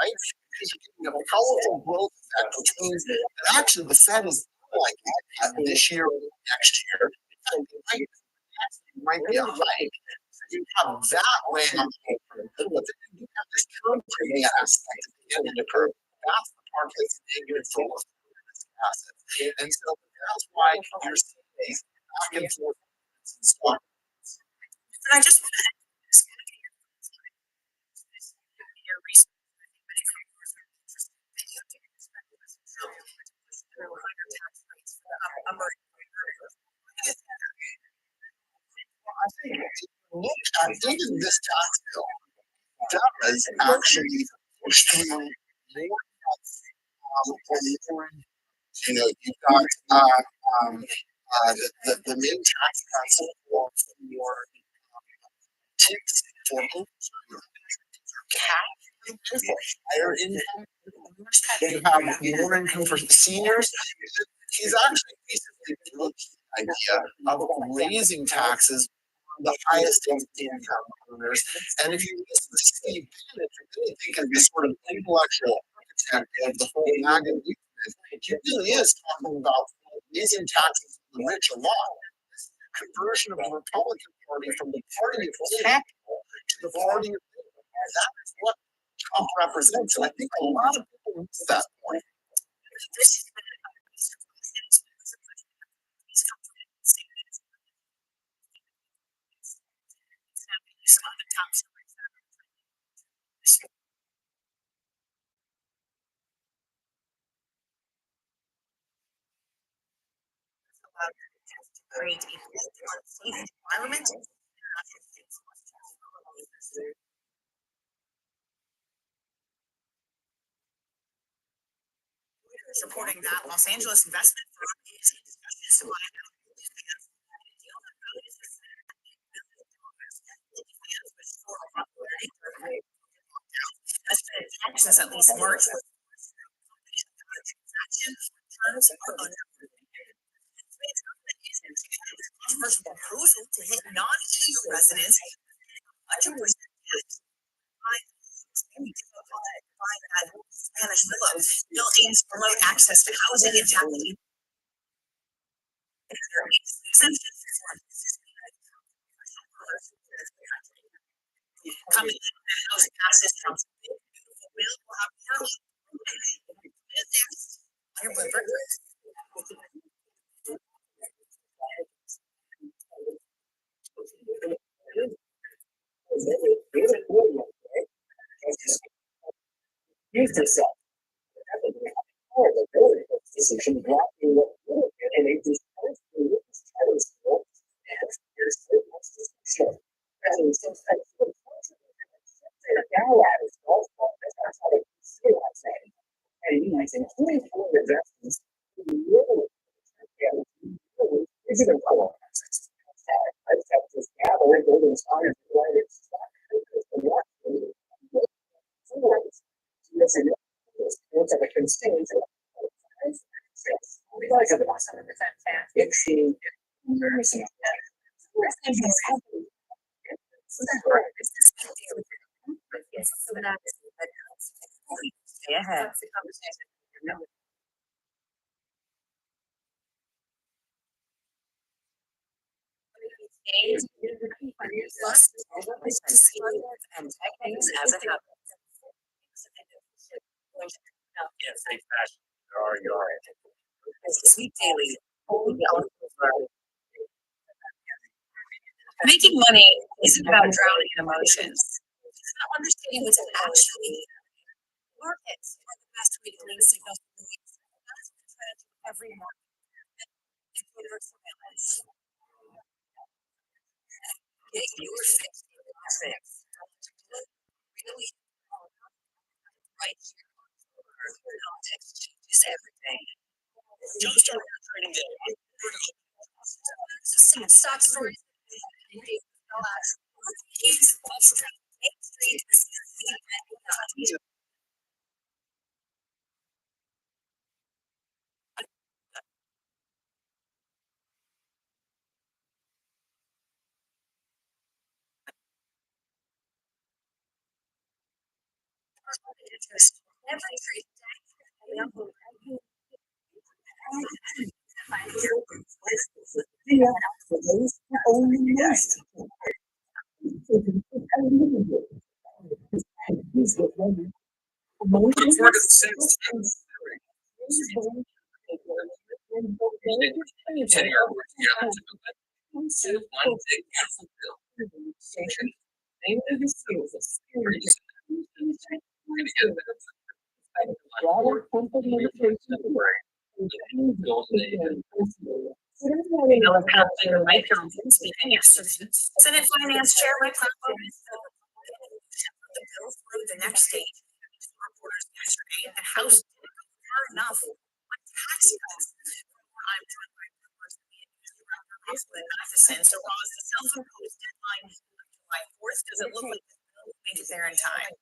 right? Because you're getting a powerful growth effect, which means that actually the Fed is like that this year or next year. It might be a hike. You have that weighing on the curve, but then you have this term premium aspect at the end of the curve. That's the part that's negative for most assets. And so that's why you're seeing these back and forth in stock. But I just want to your research. I think look at even this tax bill does actually push through more cuts for more. You know, you've got the main tax cuts for your tips for cap for higher income. You have more income for seniors. He's actually basically looked at the idea of raising taxes on the highest income earners. And if you listen to Steve Bannon, you really think of this sort of intellectual architect of the whole MAGA movement, he really is talking about raising taxes on the rich a lot. This conversion of the Republican Party from the party of capital to the party of labor. That is what Trump represents. And I think a lot of people miss that point. Create a safe environment. Supporting that Los Angeles investment for discussions to buy since at least March. Terms are under controversial proposal to hit non-EU residents. Spanish bill aims to promote access to housing and taxing. Coming in the House passes Trump's bill will have more. Use yourself. Decision blocking and it is Stay ahead. And techniques as it happens. Yes, safe fashion. There are Sweet daily. Making money isn't about drowning in emotions. It's about understanding what's actually Markets are the best way to link signals to noise. That's what we're trying to do every market. It's universal balance. Get your fix in the fix. Really right here. Context changes everything. Jumpstart your trading day. Stock stories. Every trade Senate Finance Chair Mike Clapper. The bill through the next stage. Reporters yesterday, the House didn't go far enough on tax cuts. I'm joined by members of the industry director, Rosalind Matheson. So, Ross, the self-imposed deadline of July 4th, does it look like the bill will make it there in time?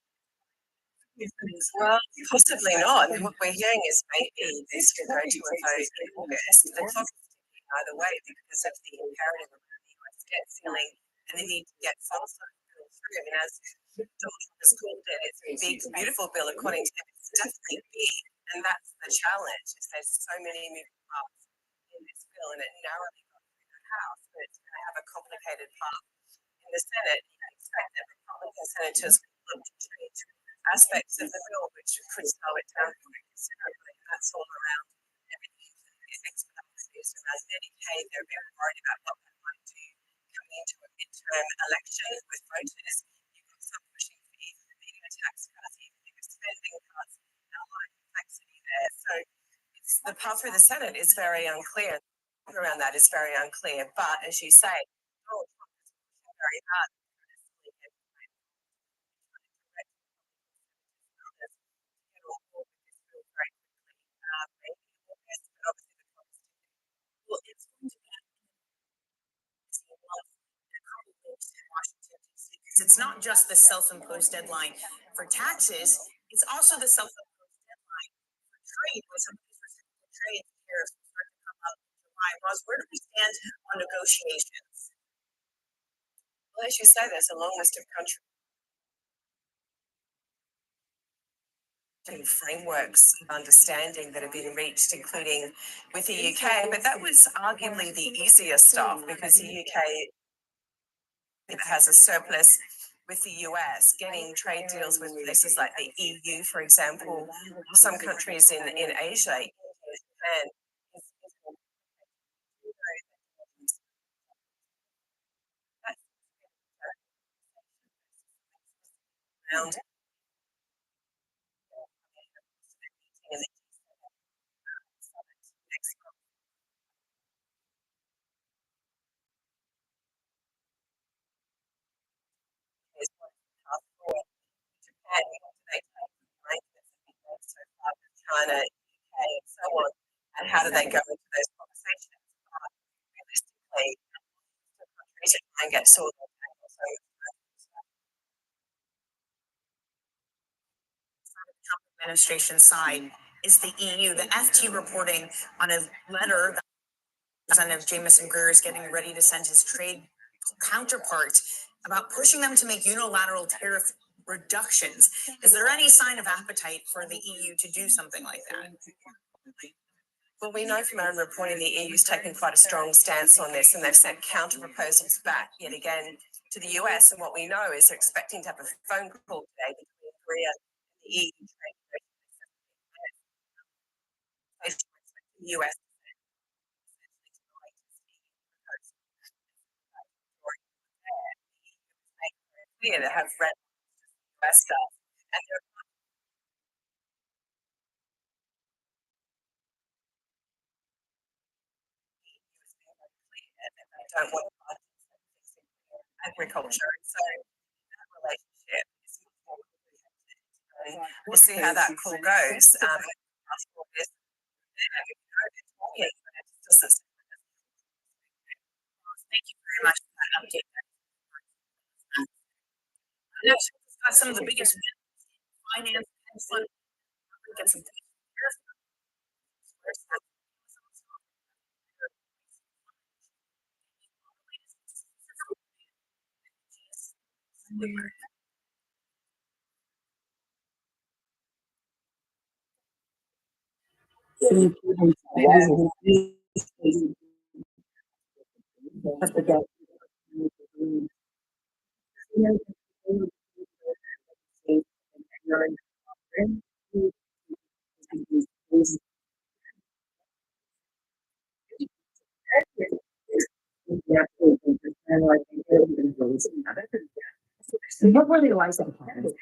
Well, possibly not. I mean, what we're hearing is maybe this could go to a vote in August. The clock is ticking either way because of the imperative around the US debt ceiling and the need to get funds through. I mean, as Donald Trump has called it, it's a big, beautiful bill according to him. It's definitely big, and that's the challenge. Is there's so many moving parts in this bill, and it narrowly got through the House, but it's going to have a complicated path in the Senate. You can expect that Republican senators will look to change aspects of the bill which could slow it down quite considerably. That's all around everything expedited around Medicaid. They're very worried about what that might do coming into a midterm election with voters. You've got some pushing for even bigger tax cuts, even bigger spending cuts, and a high complexity there. So it's the path through the Senate is very unclear. Around that is very unclear. But as you say, Donald Trump is pushing very hard. Well, it's going to be in Washington, D.C. because it's not just the self-imposed deadline for taxes, it's also the self-imposed deadline for trade. When some of these reciprocal trade tariffs start to come up in July. Ross, where do we stand on negotiations? Well, as you say, there's a long list of countries. Frameworks of understanding that have been reached, including with the UK, but that was arguably the easier stuff because the UK has a surplus with the US, getting trade deals with places like the EU, for example, some countries in Asia, Japan. Around China, UK, and so on, and how do they go into those conversations? Realistically, countries can get sorted out. Administration side is the EU. The FT reporting on a letter that Representative Jameson Greer is getting ready to send his trade counterpart about pushing them to make unilateral tariff reductions. Is there any sign of appetite for the EU to do something like that? Well, we know from our own reporting the EU's taken quite a strong stance on this, and they've sent counter proposals back yet again to the US. And what we know is they're expecting to have a phone call today between Korea and the EU trade. The US clear to have read US stuff, and they're don't want agriculture. And so that relationship is much more complicated. We'll see how that call goes. Thank you very much for that update. Let's discuss some of the biggest finance and fund. Get some What were the license plans?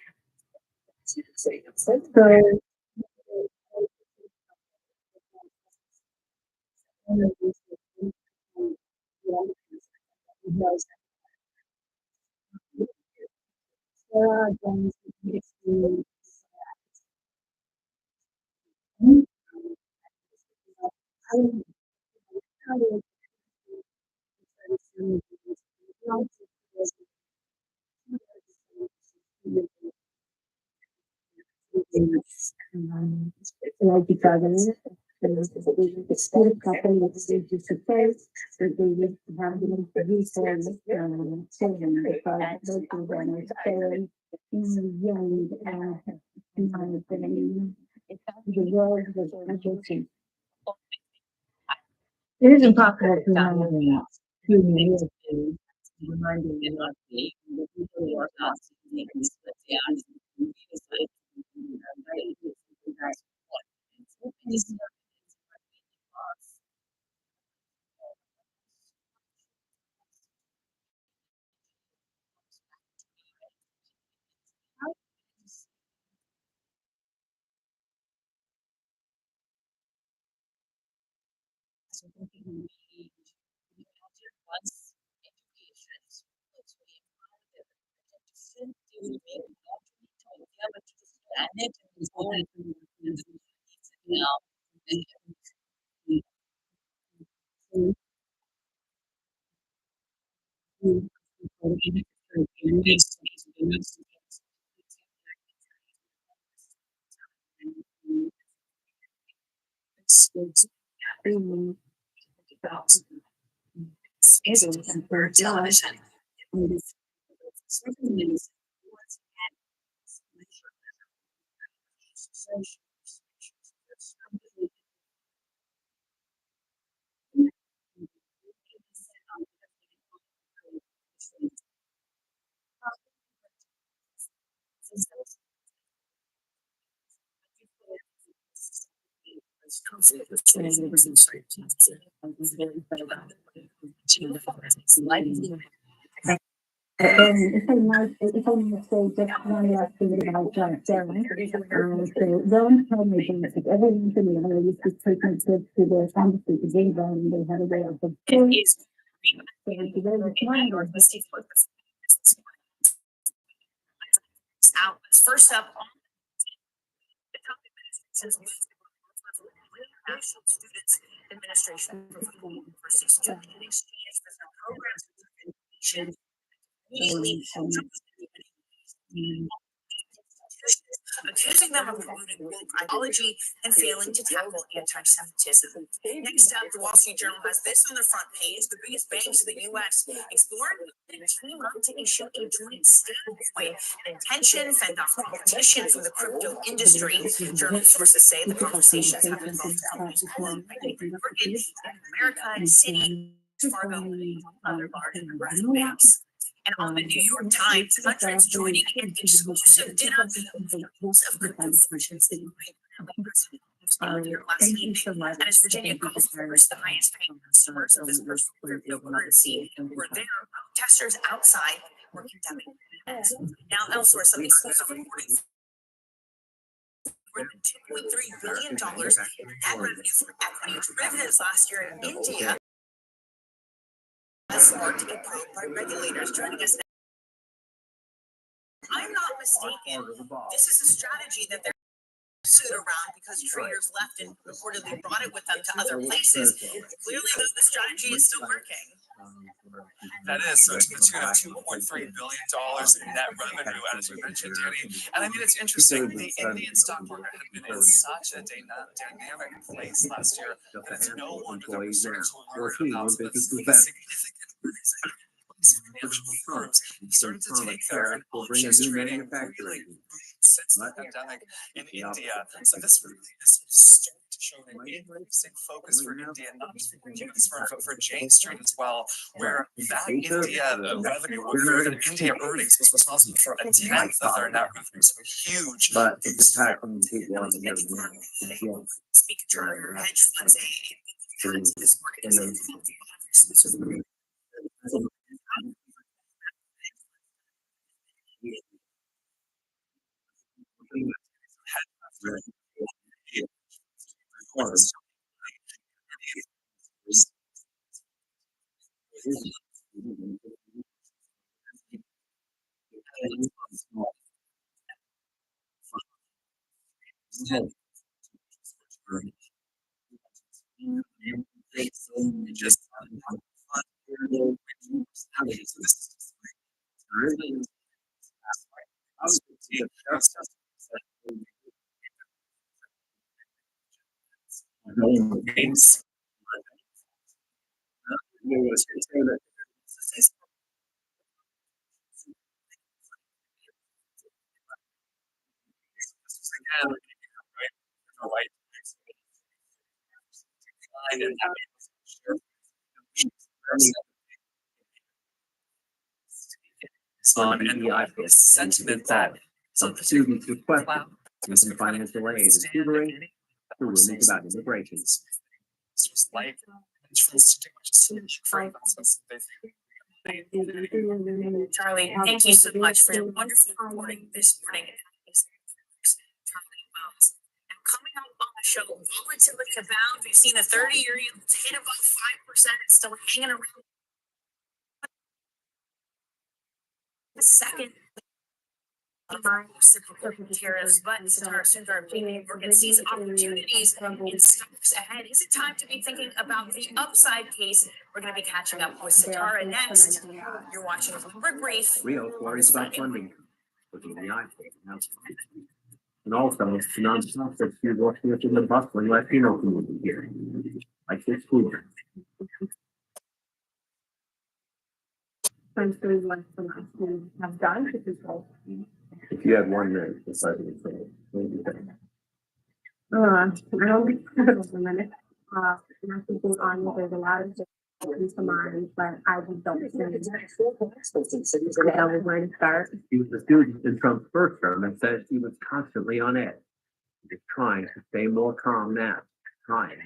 Like because the school couple was just a place that they used to have the producers children because those were very young in my opinion. The world was interesting. It is impossible to know human beings reminding me of the people who are not for television. If I might say just one last thing about John Sterling. So don't tell me things like everyone to me, I used to take my kids to the pharmacy to game and they had a way of the First up, the topic says National Students Administration for student exchange for some programs immediately accusing them of promoting woke ideology and failing to tackle anti-Semitism. Next up, the Wall Street Journal has this on the front page: the biggest banks in the U.S. explored and team up to issue a joint stablecoin, an intention fend off competition from the crypto industry. German sources say the conversations have involved companies Morgan, America, Citi, Fargo, and other large banks. And on the New York Times, hundreds joining an exclusive dinner of crypto fortunes here last evening. And as Virginia Gulf Farmers, the highest paying customers of this cryptocurrency, were there. Protesters outside were condemning it. Now elsewhere, some exclusive reporting. More than $2.3 billion in net revenue from equity derivatives last year in India. smart to get probed by regulators. Joining us now. I'm not mistaken. This is a strategy that they're sued around because traders left and reportedly brought it with them to other places. Clearly, the strategy is still working. That is, so to the tune of $2.3 billion in net revenue, as we mentioned, Danny. And I mean, it's interesting, the Indian stock market had been in such a dynamic place last year that it's no wonder that we're starting to learn about the significant financial firms started to take their options trading really since the pandemic in India. So this really is starting to show an increasing focus for India, not just for India's firm, but for Jane Street as well, where that India revenue or the India earnings was responsible for a tenth of their net revenue. So huge. But it's back on the people on the Speak to your hedge funds. This market is and the sentiment that some students request some financial aid and tutoring. The room is about immigrations. like Charlie, thank you so much for your wonderful reporting this morning. And coming up on the show, volatility abound. We've seen a 30-year yield hit above 5%. It's still hanging around. The second tariffs, but Satara Sundar Morgan sees opportunities in stocks ahead. Is it time to be thinking about the upside case? We're going to be catching up with Satara next. You're watching Bloomberg Brief. Rio worries about funding. Looking at the iPhone. And also, it's nonstop that you're working within the bustling Latino community here. Like this food. Have done, this is all. If you had 1 minute, decided to say, I don't think it's a minute. I think on there's a lot of things to mind, but I just don't think that was where to start. he was a student in Trump's first term and says he was constantly on edge. He's trying to stay more calm now, trying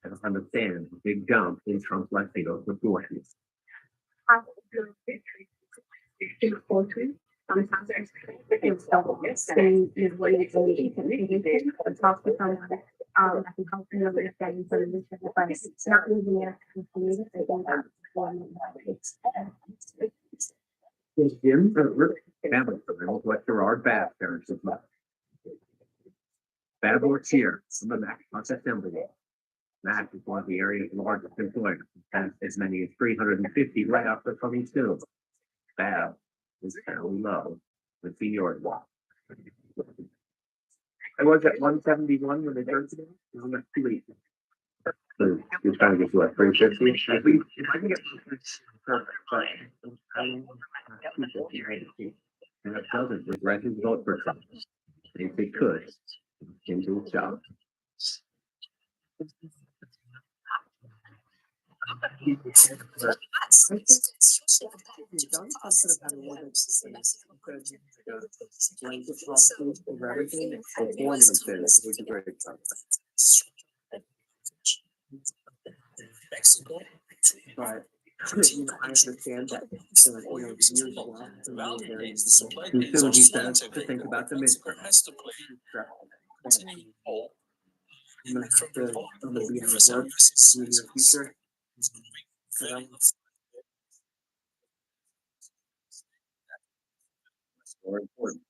to understand the big jump in Trump's Latino proportions. Sometimes there's is what it's and talk to someone I can help you understand solution, but it's not easy Jim, family friend, what Gerard Bass parents of mine. Bad works here, some of that, not assembly. That is one of the area's largest employers, has as many as 350 layoffs are coming soon. Bad is fairly low, the seniority. I was at 171 when they turned to me. It was like 280. So you're trying to get to like 350. If I can get perfect, and it doesn't regret his vote for Trump. If they could, into a job. But I understand that. So, years ago, he says to think about the midterm. I'm gonna have to be in the future. more important.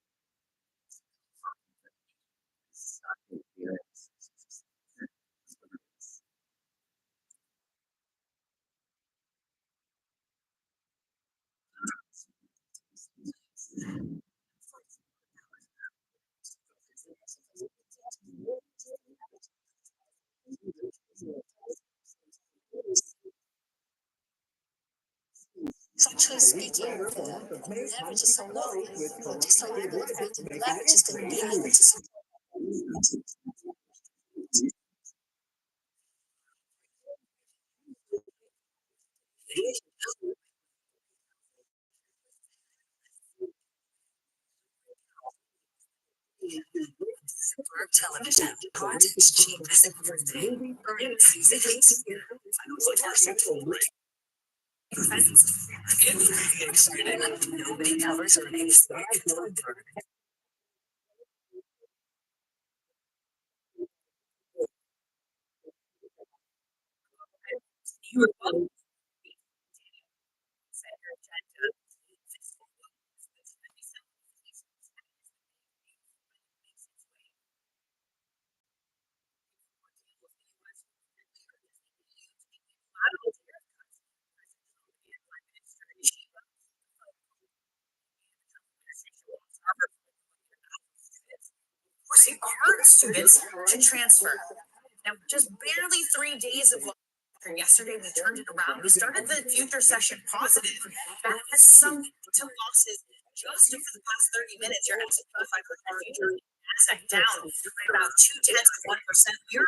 Actually speaking, leverage is so low, just a little bit of leverage is going to be able to television, content, cheap, nobody covers or makes forcing our students to transfer. Now, just barely 3 days of yesterday, we turned it around. We started the future session positive. That has sunk to losses just over the past 30 minutes. Your S&P 500 future asset down by about 0.2%. Your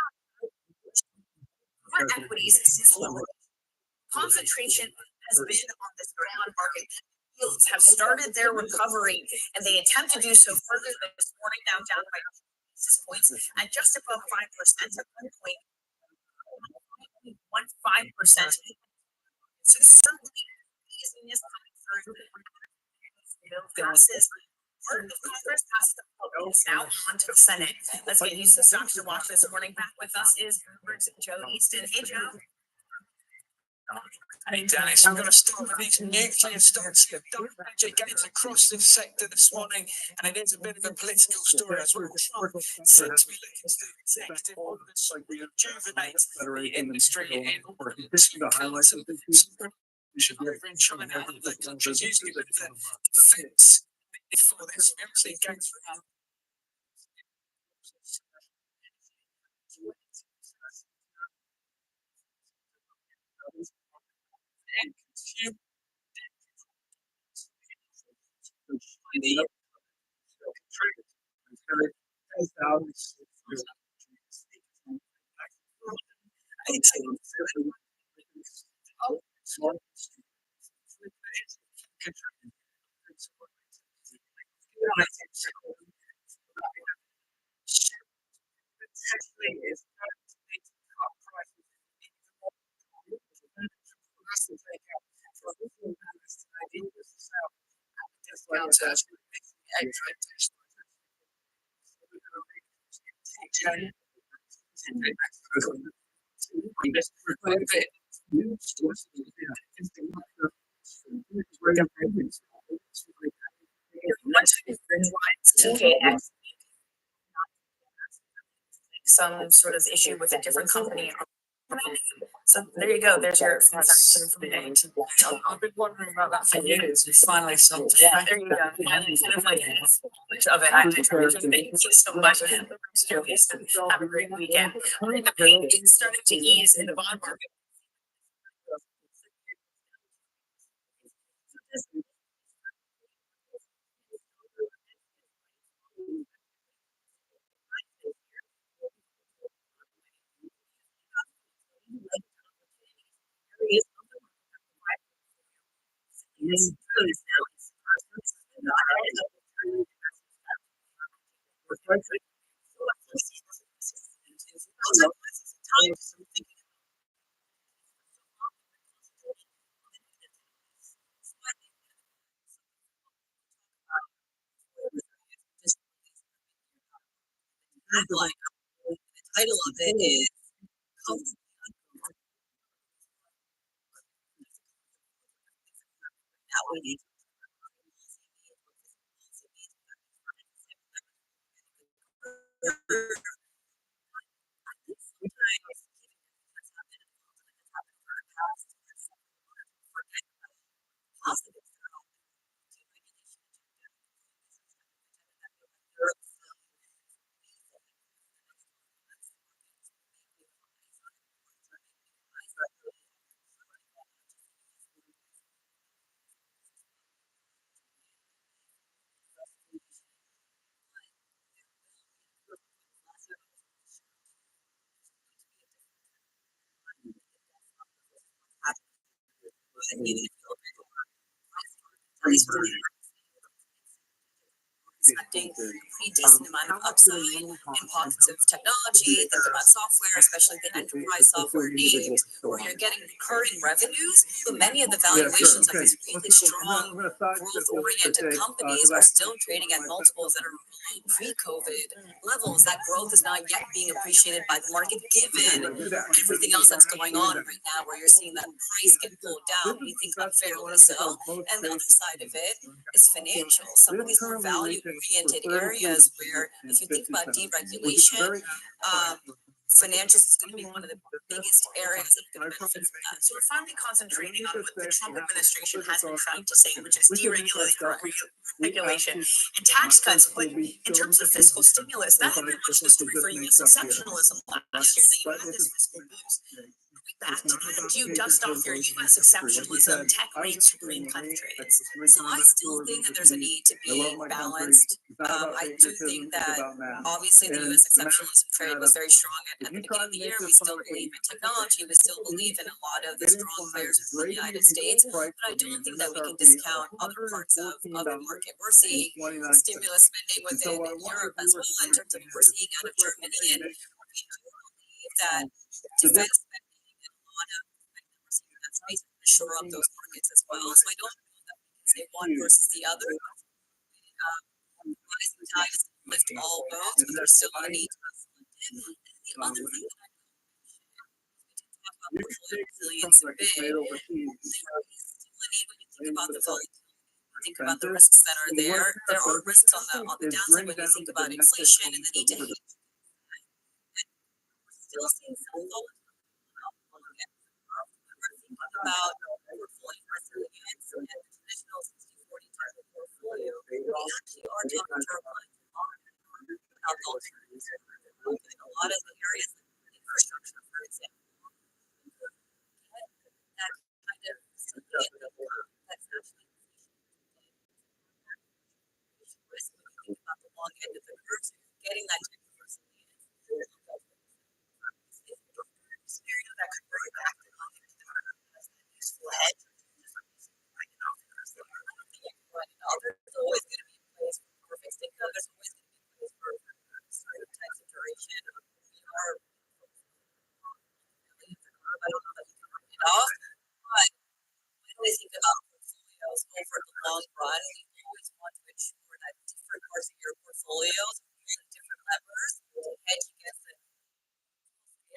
equities since lower concentration has been on this bond market. Yields have started their recovery, and they attempt to do so further this morning, now down by basis points at just above 5% at 1.15%. So certainly easing is coming through. Gases. Part of Congress passed the bill. It's now on to the Senate. Let's get used to stocks to watch this morning. Back with us is Bloomberg's Joe Easton. Hey, Joe. Hey Dennis, I'm going to start with these nuclear stocks. The double digit gains across this sector this morning, and it is a bit of a political story as well. Trump seems to be looking to executive orders to rejuvenate the industry in order to highlight some over in China and other countries using a bit of a defense for this. We actually going through some sort of issue with a different company. So there you go. There's your transaction for the day. I've been wondering about that for years. It's finally something. Yeah, there you go. Finally, kind of like much of it. Thank you so much. Joe Easton. Have a great weekend. The pain is starting to ease in the bond market. The title of it is expecting a pretty decent amount of upside in pockets of technology. Think about software, especially the enterprise software names, where you're getting recurring revenues. But many of the valuations of these really strong, growth-oriented companies are still trading at multiples that are below pre-COVID levels. That growth is not yet being appreciated by the market, given everything else that's going on right now, where you're seeing that price get pulled down. When you think about fairly so, and the other side of it is financial. Some of these more value-oriented areas where, if you think about deregulation, financials is going to be one of the biggest areas that are going to benefit from that. So we're finally concentrating on what the Trump administration has been trying to say, which is deregulation and tax cuts. But in terms of fiscal stimulus, that had been much the story for U.S. exceptionalism last year. That you had this fiscal boost. Back to that, do you dust off your U.S. exceptionalism, tech rates, green countries? So I still think that there's a need to be balanced. I do think that obviously the U.S. exceptionalism trade was very strong at the beginning of the year. We still believe in technology. We still believe in a lot of the strong players in the United States. But I don't think that we can discount other parts of the market. We're seeing stimulus spending within Europe as well, in terms of what we're seeing out of Germany. And we do believe that defense spending and a lot of that space to shore up those markets as well. So I don't know that we can say one versus the other. Rising tides lift all boats, but there's still a need to be selected. The other thing that I talk about portfolio resilience and big, there is still a need when you think about the volatility, think about the risks that are there. There are risks on the downside when you think about inflation and the need to hedge. And we're still seeing some volatility. About portfolio resilience and the traditional 60-40 type of portfolio, we actually are talking turbulence about alternatives. A lot of the areas like infrastructure, for example, that kind of that's actually risk when you think about the long end of the curve. So you're getting that type of resilience. Scenario that could bring back the long end of the curve. Hedge. There's always going to be a place for fixed income. There's always going to be a place for certain types of duration. We are I don't know that we can write it off, but when we think about portfolios over the long run, we always want to ensure that different parts of your portfolios have different levers to hedge against the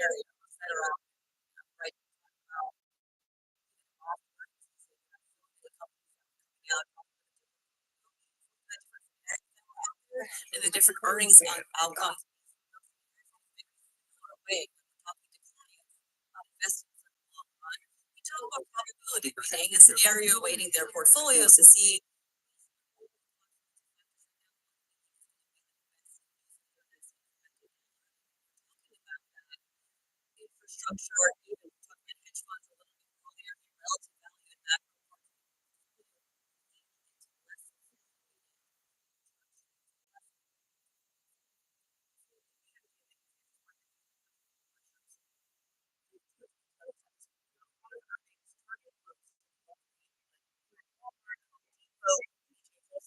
areas that are right now. And the different earnings outcomes. We talk about probability weighting, a scenario weighting their portfolios to see infrastructure or even hedge funds a little bit earlier, relative value in that.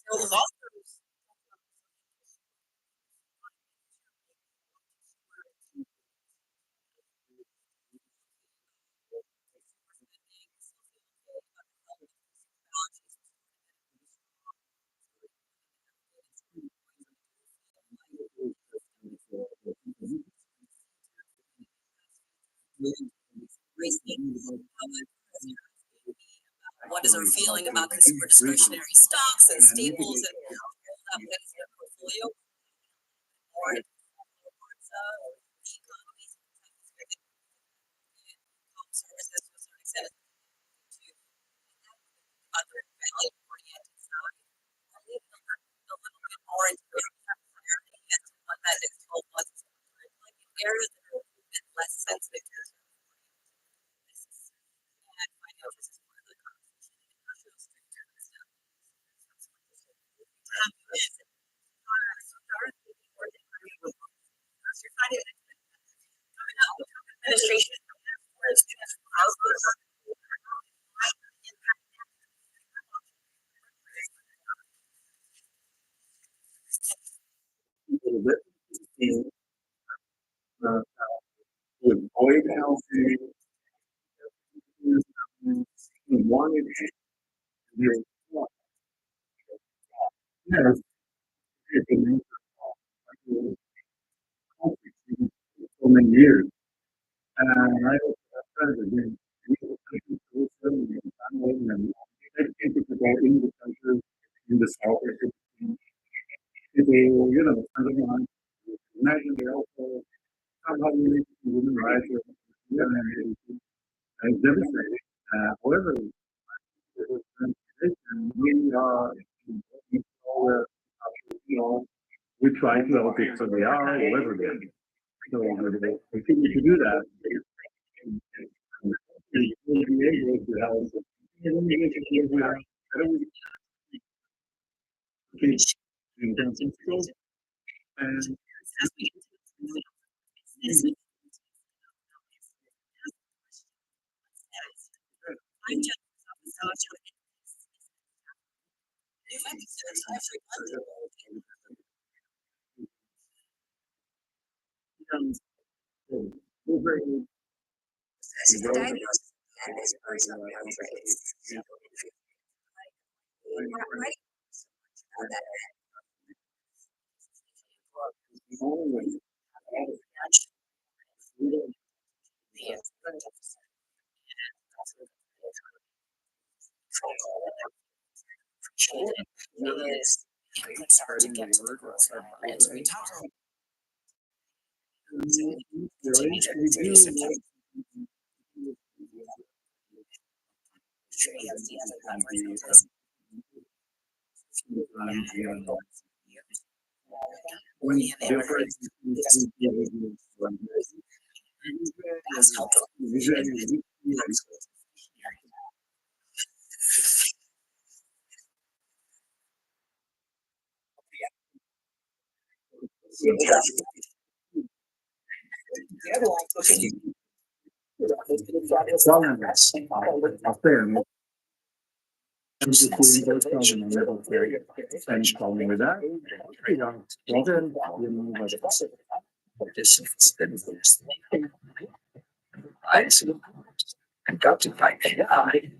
So the law firms what is our feeling about consumer discretionary stocks and staples and that is their portfolio or parts of the economy, services to a certain extent to other value oriented side, or maybe a little bit more into clarity as to what that is 12 months like in areas that are a bit less sensitive to and financials is one of the conversations bit. To avoid housing, he wanted to be yes, it's been so many years. And I was president. And I think it's about in the country, in the south, people, you know, underline. Imagine they also somehow relate to human rights. Yeah, and it's devastating. However, we are, we all, you know, we try to help it so they are, whatever they are. So we continue to do that. We'll be able to help. And I'm Jennifer Zabasaja. New episodes every Monday. Diagnosis and this person boundaries. We're not ready for that. It's hard to get to the growth hormones. We talk about And got to fight AI.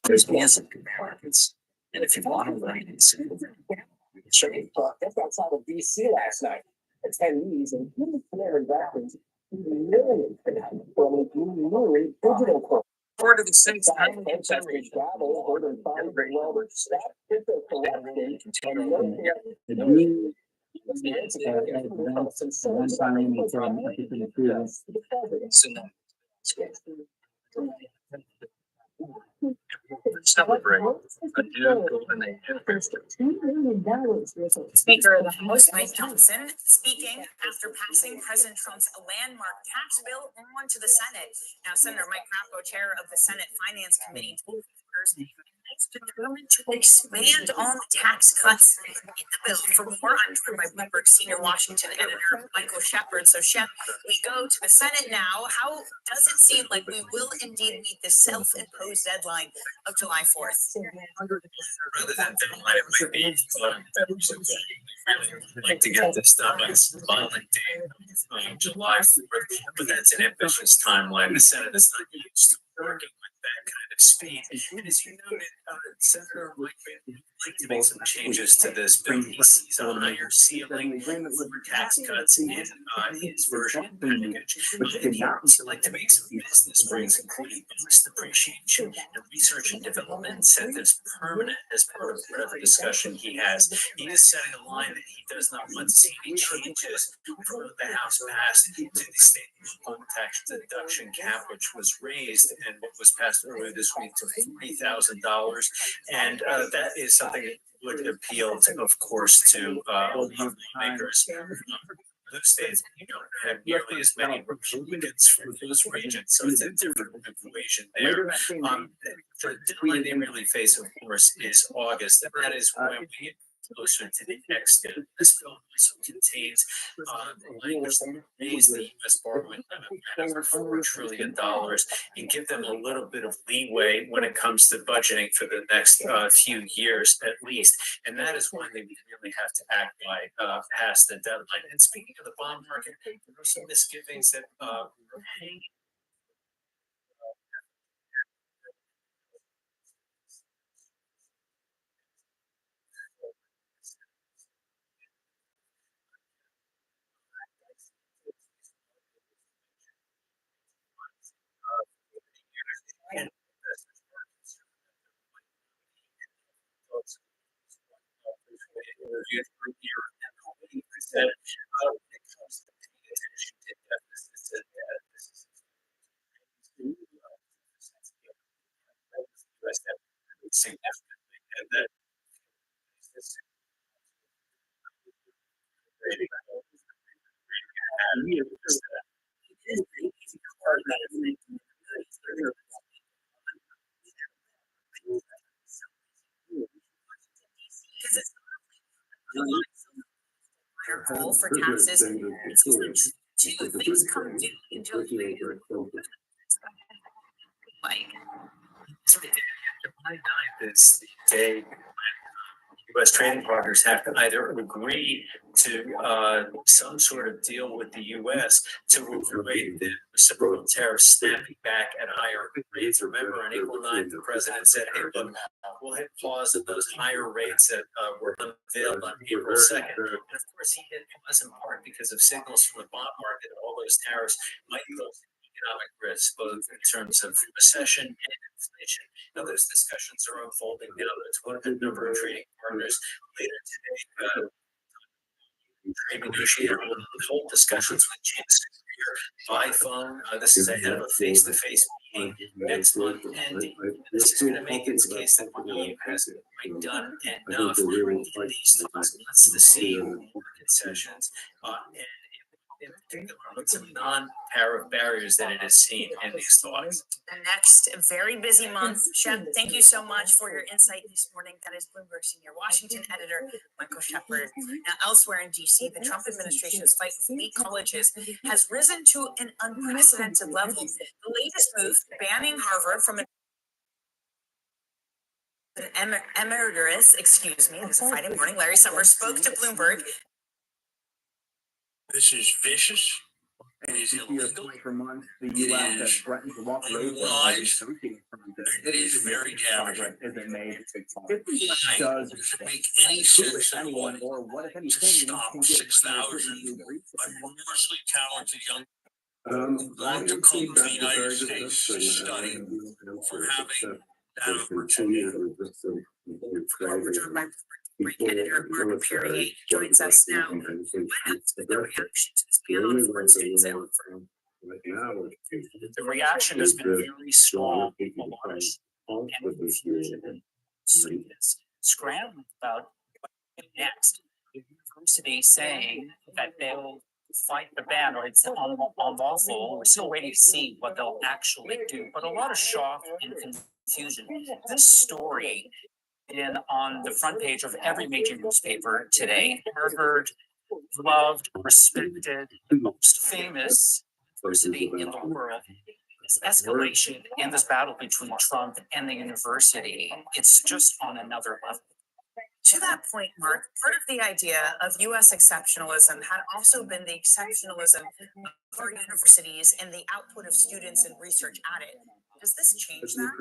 There's music components. And if you want to learn it, show you. That's outside of DC last night. Attendees and flared backwards. Millions from digital part of the Saints travel more than 5 well staff Celebrate a new golden age. Speaker of the House, Mike Johnson, speaking after passing President Trump's landmark tax bill on to the Senate. Now, Senator Mike Crapo, chair of the Senate Finance Committee, told voters he's determined to expand on the tax cuts in the bill. For more, I'm joined by Bloomberg senior Washington editor Michael Shepard. So, Shep, we go to the Senate now. How does it seem like we will indeed meet the self-imposed deadline of July 4th? Rather than deadline, it might be really like to get this done by this violent day of July 4th, but that's an ambitious timeline. The Senate is not used to working with that kind of speed. And as you noted, Senator Mike would like to make some changes to this bill. He sees a higher ceiling for tax cuts in his version of the package. And he would also like to make some business breaks, including bonus depreciation and research and development incentives permanent as part of whatever discussion he has. He is setting a line that he does not want to see any changes from the House passed to the state home tax deduction cap, which was raised and what was passed earlier this week to $3,000. And that is something that would appeal to, of course, to lawmakers. Those states, you don't have nearly as many Republicans from those regions, so it's a different equation there. The deadline they really face, of course, is August, and that is when we get closer to the exit. This bill also contains contains language that raise the US borrowing limit of $4 trillion and give them a little bit of leeway when it comes to budgeting for the next few years at least. And that is when they really have to act by past the deadline. And speaking of the bond market, there are some misgivings that remain. And interviewed for a year and nobody said when it comes to paying attention to deficits and debt, this is US debt significantly, and that this Because it's higher goal for taxes. Two things come due in July. Like, July 9th is the day when US trading partners have to either agree to some sort of deal with the US to avoid the reciprocal tariffs snapping back at higher rates. Remember, on April 9th, the president said, hey, look, we'll hit pause at those higher rates that were unveiled on April 2nd. And of course, he hit pause in part because of signals from the bond market that all those tariffs might pose economic risk, both in terms of recession and inflation. Now, those discussions are unfolding now. There's one of the number of trading partners later today. Trade negotiator will hold discussions with James Greer by phone. This is ahead of a face-to-face meeting next month, and this is going to make its case that the EU hasn't quite done enough in these months to see more concessions. And in particular, with some non-tariff barriers that it has seen in these talks. the next very busy month. Shep, thank you so much for your insight this morning. That is Bloomberg Senior Washington Editor Michael Shepard. Now, elsewhere in DC, the Trump administration's fight with elite colleges has risen to an unprecedented level. The latest move, banning Harvard from an emeritus, excuse me, it was a Friday morning. Larry Summers spoke to Bloomberg. This is vicious. It is illegal. For months, the It US has is threatened to walk away unwise. from It is very damaging. Isn't made. Why Does does it make any sense at all or what if to anything stop 6,000 enormously talented young who want to come to the United States to study from having that opportunity? Great editor Mark Perrier joins us now. What has been the reaction to this ban on foreign students at Harvard? The reaction has been very strong, alarmist, and confusion and students scrambling about what next. The university saying that they'll fight the ban or it's unlawful. We're still waiting to see what they'll actually do, but a lot of shock and confusion. This story in on the front page of every major newspaper today. Harvard, loved, respected, the most famous university in the world. This escalation in this battle between Trump and the university, it's just on another level. To that point, Mark, part of the idea of US exceptionalism had also been the exceptionalism of our universities and the output of students and research at it. Does this change that?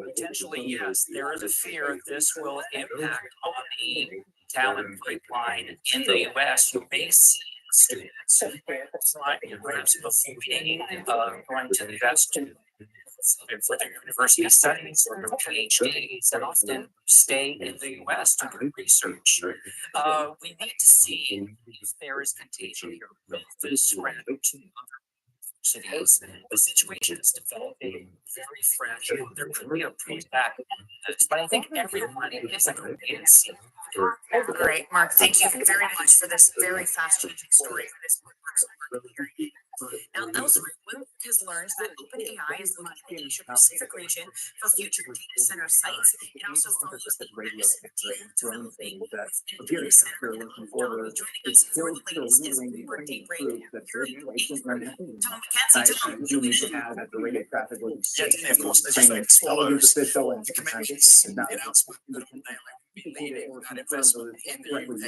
Potentially, yes. There is a fear this will impact on the talent pipeline in the US. You may see students perhaps avoiding going to university for their university studies or their PhDs and often stay in the US to do research. We need to see if there is contagion here. Will this spread to other cities? The situation is developing very fragile. There could be a pushback, but I think everyone is like a wait and see. Great, Mark. Thank you very much for this very fast changing story for this Now, elsewhere, Bloomberg has learned that OpenAI is looking at the Asia Pacific region for future data center sites. It also follows the US deal developing with a data center. Joining us for the latest is Bloomberg Daybreak Europe. Tom McKenzie. Yeah, of course, as you say, swallows the commitments in the announcement that OpenAI will be leading that investment in the UAE with a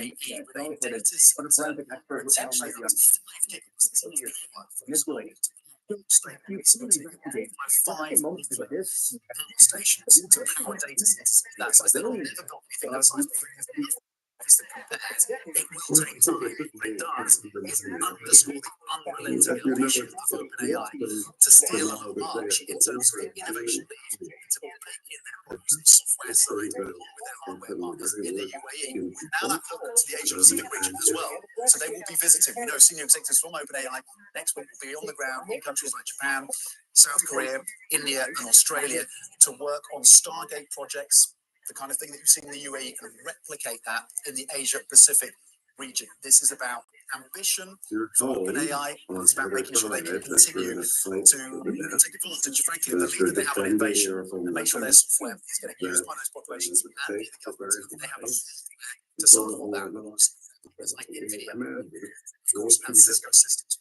data center potentially up to 5 gigawatts. Five stations to power data centers. That's like they've never got anything that size before. It will take time, but it does. It's underscore the unrelenting ambition of OpenAI to still march in terms of innovation lead, to making their software side with their hardware partners in the UAE. Now that covers the Asia Pacific region as well. So they will be visiting. We know senior executives from OpenAI next week will be on the ground in countries like Japan, South Korea, India, and Australia to work on Stargate projects, the kind of thing that you see in the UAE, and replicate that in the Asia Pacific region. This is about ambition for OpenAI. It's about making sure they can continue to take advantage, frankly, of the lead that they have on innovation and make sure their software is getting used by those populations and the companies they have to support that. Like NVIDIA, of course, and Cisco Systems.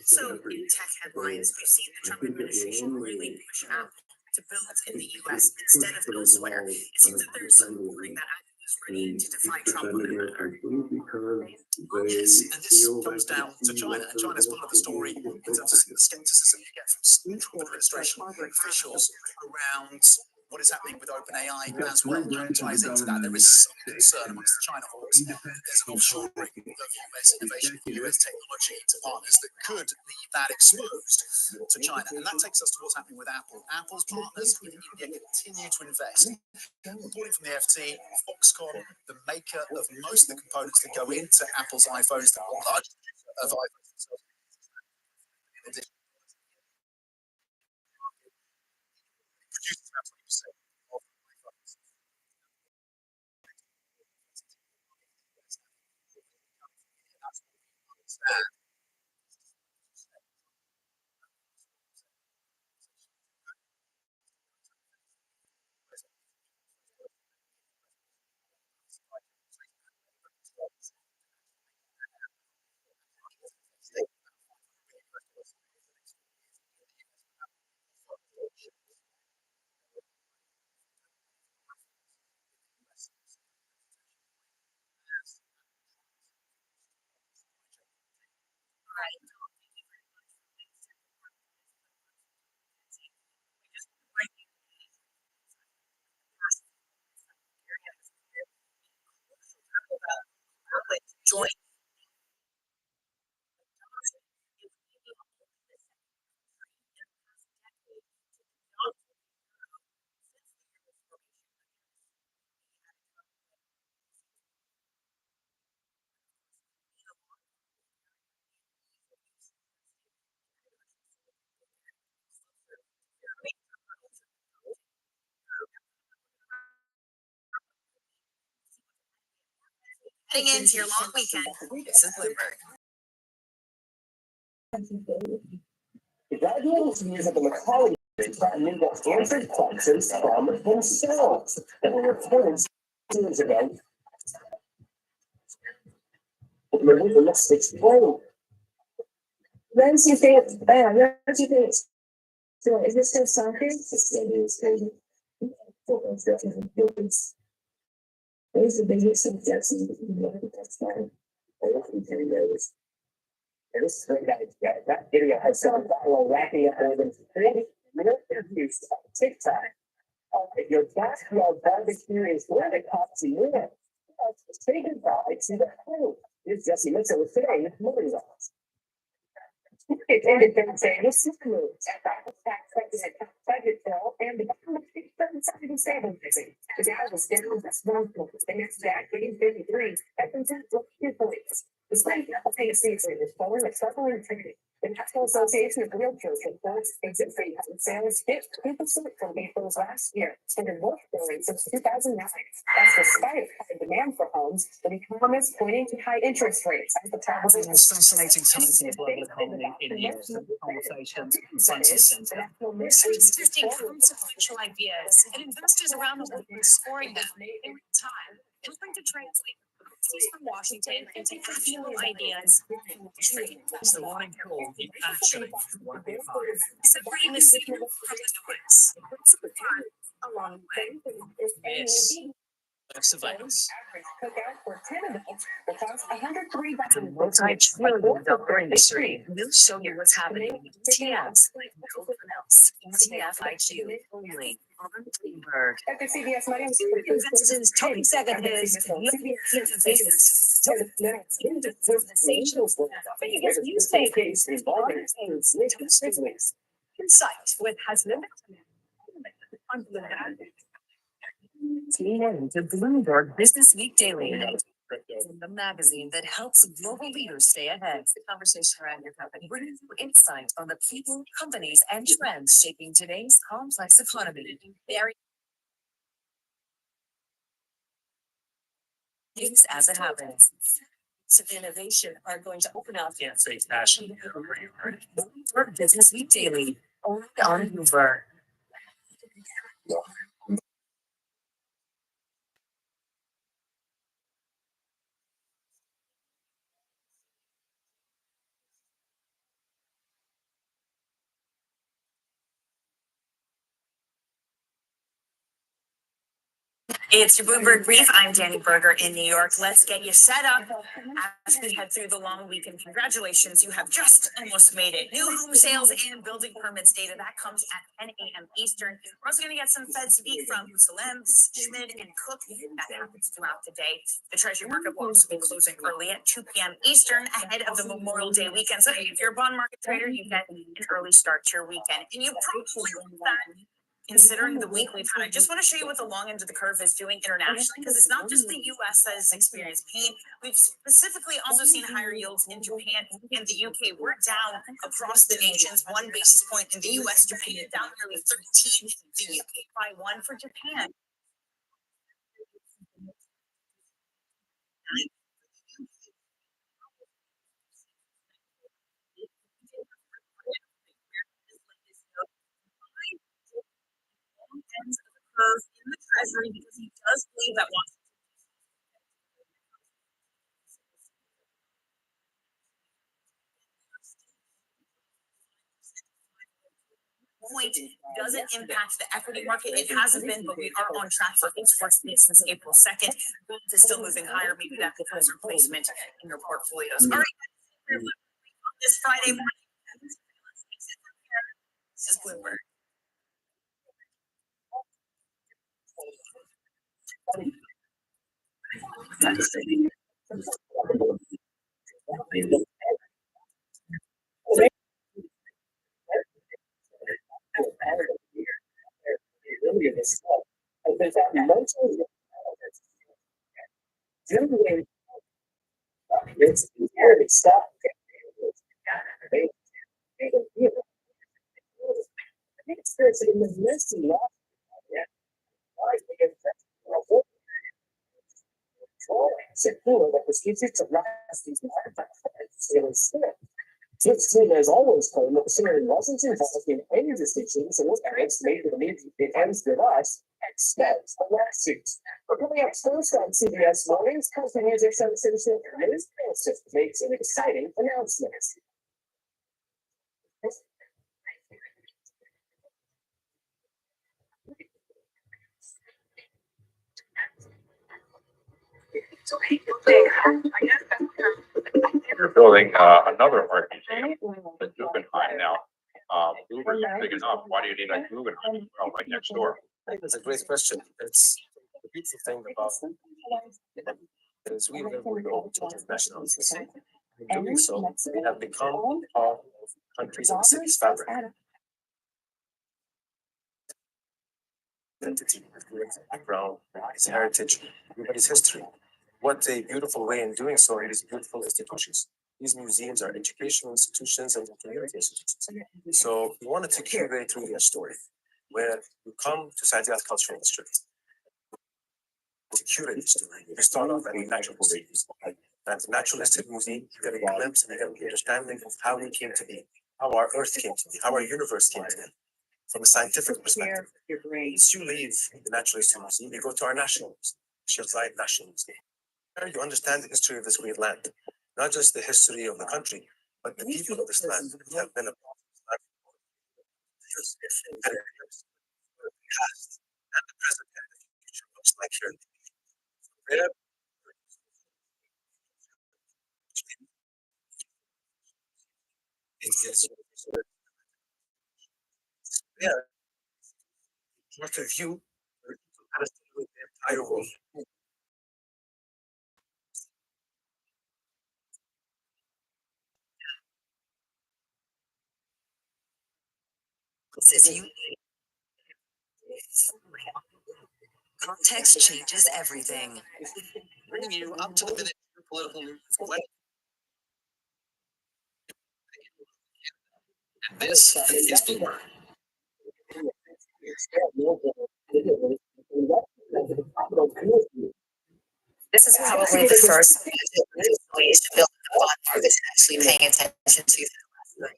So in tech headlines, we've seen the Trump administration really push Apple to build in the US instead of elsewhere. It seems that there's some wording that Apple is ready to defy Trump on the matter. Yes, and this comes down to China, and China's part of the story in terms of the skepticism you get from the Trump administration officials around what is happening with OpenAI as well. Ties into that. There is some concern amongst the China hawks. There's an offshoring of US innovation, US technology to partners that could leave that exposed to China. And that takes us to what's happening with Apple. Apple's partners in India continue to invest. Reporting from the FT, Foxconn, the maker of most of the components that go into Apple's iPhones, the largest of iPhones. In addition, produces about 20% of iPhones. That's what we understand. Join. Heading into your long weekend, this is Bloomberg. Graduates of the Macaulay got new answered questions from themselves that were reported years ago. Let's explain. Nancy thinks, Nancy thinks, so is this still soccer? Those are the biggest suggestions. That's fine. I don't think any of those. This that video has some wacky interviews on TikTok. Your basketball barbecue is where the cops are in. Say goodbye to the home. This Jesse Mitchell was saying it's moving on. It ended them saying this is the move. And the the guy was down that's one point. The next back, 53. That comes in 2 points. Despite Apple Pay season is falling at trouble and trading. The National Association of Realtors reports existing home sales dipped 2% from April last year and in both periods since 2009. That's despite high demand for homes, but economists pointing to high interest rates as the problem. It's fascinating times in the global economy in years of conversations, consensus center. Research testing consequential ideas, and investors around the world are scoring them in real time, helping to translate policies from Washington into actionable ideas. It's the morning call, the action, 105. Separating the signal from the noise. Along the way. Yes. Surveillance. Cookout for 10 adults will cost $103. The multi-trillion-dollar industry. We'll show you what's happening in ETFs like no one else. ETF IQ only on Bloomberg. At the CBS Money Investors, Tony Seconders, innovators, sensations, biggest newspapers, insight with Haslam on Bloomberg. Tune in to Bloomberg Business Week Daily, the magazine that helps global leaders stay ahead. The conversation around your company, bringing you insight on the people, companies, and trends shaping today's complex economy. Things as it happens. Of innovation are going to open up. Can't say passion. Bloomberg Business Week Daily, only on Bloomberg. It's your Bloomberg Brief. I'm Danny Berger in New York. Let's get you set up as we head through the long weekend. Congratulations, you have just almost made it. New home sales and building permits data, that comes at 10 a.m. Eastern. We're also going to get some Fed speak from Salem, Schmidt, and Cook. That happens throughout the day. The Treasury market will also be closing early at 2 p.m. Eastern ahead of the Memorial Day weekend. So if you're a bond market trader, you get an early start to your weekend. And you probably want that. Considering the week we've had, I just want to show you what the long end of the curve is doing internationally, because it's not just the US that has experienced pain. We've specifically also seen higher yields in Japan and the UK. We're down across the nations, 1 basis point in the US, Japan down nearly 13, the UK by 1 for Japan. Ends of the curve in the Treasury because he does believe that Washington point doesn't impact the equity market. It hasn't been, but we are on track for its worst day since April 2nd. Gold is still moving higher. Maybe that becomes replacement in your portfolios. All right, this Friday morning. This is Bloomberg. This team has always claimed that the Senate wasn't involved in any decisions and was made the meeting it ends with us expect the lawsuits. But coming up first on CBS Mornings, country music sensation Liz Francis makes an exciting announcement. You're building another RPG at Guggenheim now. Uber's big enough. Why do you need a Guggenheim right next door? I think that's a great question. It's the beautiful thing about is we live with all international institutions. In doing so, we have become part of countries and cities fabric. Identity, background, his heritage, everybody's history. What a beautiful way in doing so, it is beautiful institutions. these museums are educational institutions and community institutions. So we wanted to curate really a story where you come to Saadiyat Cultural District to curate the story. You start off at a naturalistic museum, you get a glimpse and you get an understanding of how we came to be, how our earth came to be, how our universe came to be. From a scientific perspective, once you leave the naturalistic museum, you go to our national museum, Sheikh Zayed National Museum. There you understand the history of this great land, not just the history of the country, but the people of this land who have been a part of this land for years, the past and the present and the future looks like here. There, yeah, point of view with the entire world. If you context changes everything. Bringing you up to the minute political news. And this is Bloomberg. This is probably the first ways to build a bond for this actually paying attention to that.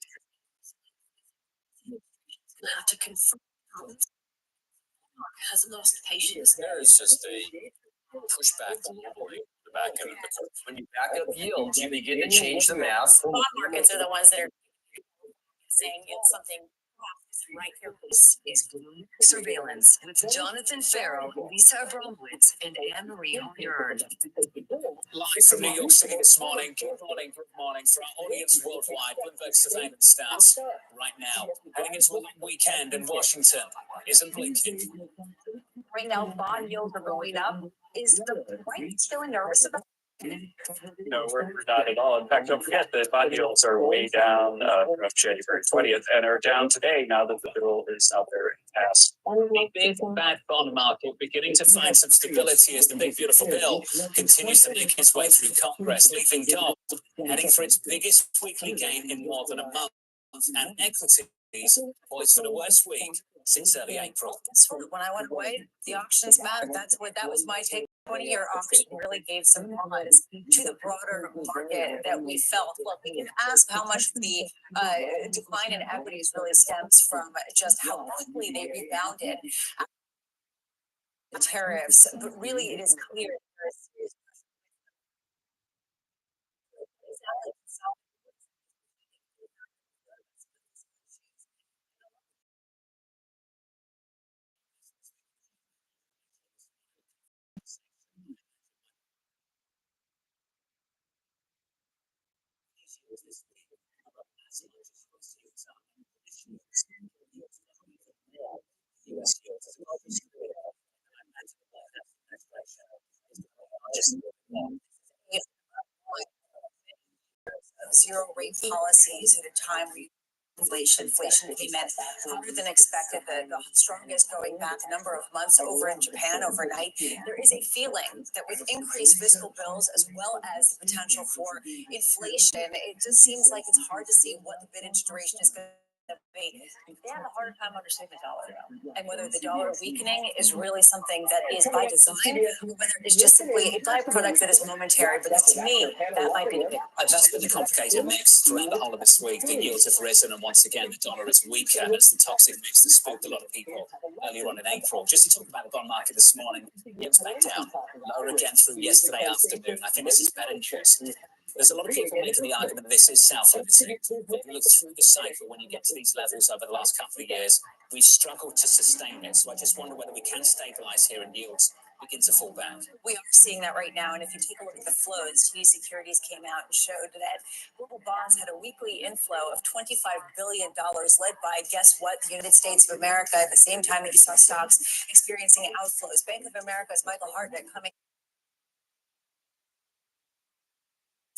Have to confront has lost patience. There is just a pushback to the back end of the curve. When you back up yields, you begin to change the math. Bond markets are the ones that are saying it's something right here. Surveillance with Jonathan Farrell, Lisa Abromowitz, and Anne-Marie Honnard. Live from New York City this morning. Good morning for our audience worldwide. Bloomberg surveillance stats right now. Heading into a long weekend in Washington isn't blinking. Right now, bond yields are going up. Is the market still nervous about? No, we're not at all. In fact, don't forget that bond yields are way down from January 20th and are down today now that the bill is out there and passed. The big bad bond market beginning to find some stability as the big beautiful bill continues to make its way through Congress, leaving gold heading for its biggest weekly gain in more than a month, and equities poised for the worst week since early April. When I went away, the auctions mattered. That was my take. 20-year auction really gave some pause to the broader market that we felt. Look, we can ask how much the decline in equities really stems from just how quickly they rebounded tariffs, but really it is clear there is serious zero rate policies at a time where inflation came in harder than expected, the strongest going back a number of months over in Japan overnight. There is a feeling that with increased fiscal bills as well as the potential for inflation, it just seems like it's hard to see what the vintage duration is going to be. They have a hard time understanding the dollar and whether the dollar weakening is really something that is by design or whether it's just simply a byproduct that is momentary. But to me, that might be the big That's been the complicated mix throughout the whole of this week. The yields have risen, and once again, the dollar is weaker as the toxic mix that spooked a lot of people earlier on in April. Just to talk about the bond market this morning, yields back down, lower again through yesterday afternoon. I think this is bad interest. There's a lot of people making the argument that this is self-limiting. If you look through the cycle, when you get to these levels over the last couple of years, we've struggled to sustain it. So I just wonder whether we can stabilize here and yields begin to fall back. We are seeing that right now. And if you take a look at the flows, TD Securities came out and showed that global bonds had a weekly inflow of $25 billion led by, guess what, the United States of America at the same time that you saw stocks experiencing outflows. Bank of America's Michael Hartnett coming.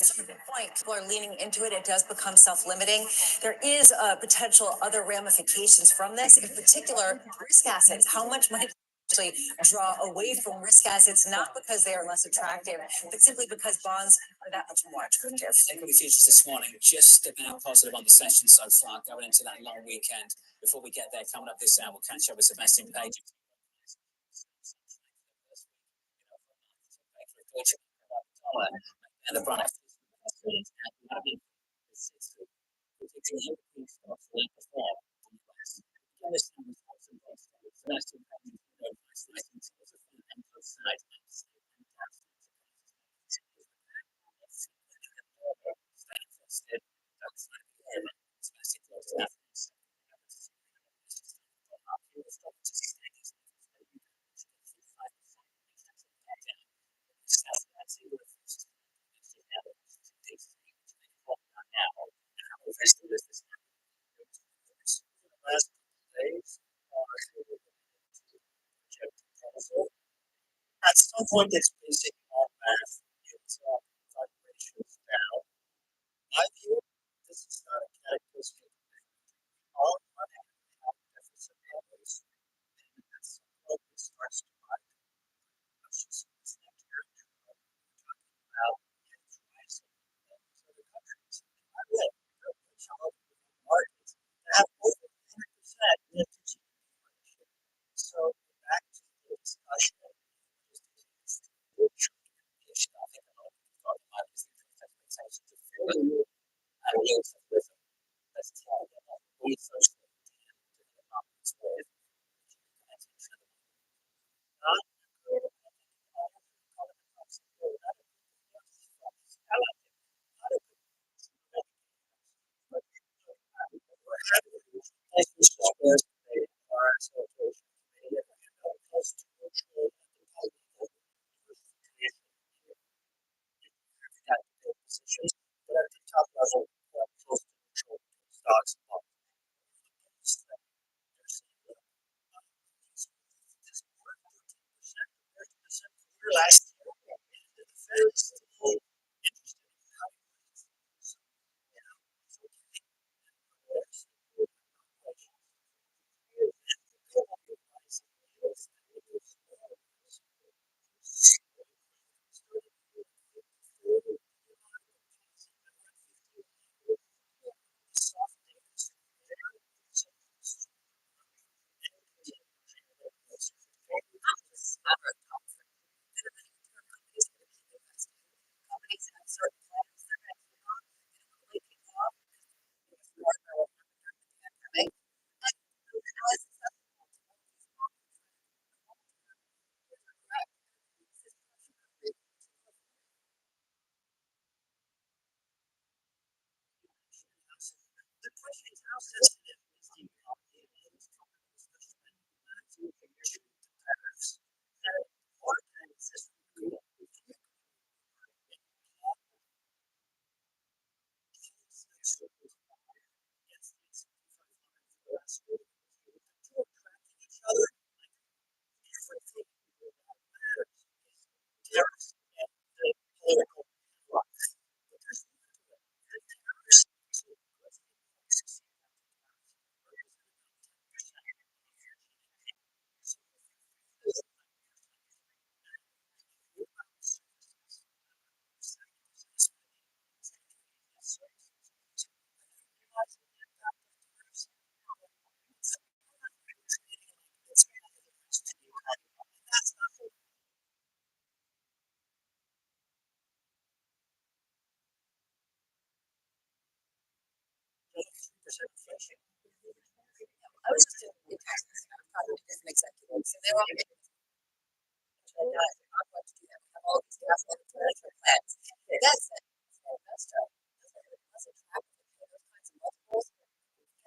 Point, people are leaning into it. It does become self-limiting. There is potential other ramifications from this, in particular risk assets. How much money draw away from risk assets, not because they are less attractive, but simply because bonds are that much more attractive. Equity futures this morning, just about positive on the session so far, going into that long weekend. Before we get there, coming up this hour, we'll catch up with Sebastian Page. And the product. At some point, it's basic all math. It's valuations down. My view, this is not a cataclysmic thing. All money have deficit levels, and at some point, it starts to rise. Let's just this next year, we're talking about its rising in other countries. I will. Some of the markets have over 100% net to GDP ratio. So back to the discussion. Positions that are at the top level, close to neutral stocks. Last year, the Fed is still interested in how the question is how sensitive is the economy and these companies to tariffs that are kind of system. Tariffs and the political bloc. I was just in Texas, as an executive, so they were all getting and I'm going to do that. We have all these asset management plans. That's it. That's true. That's attractive. Those kinds of multiples.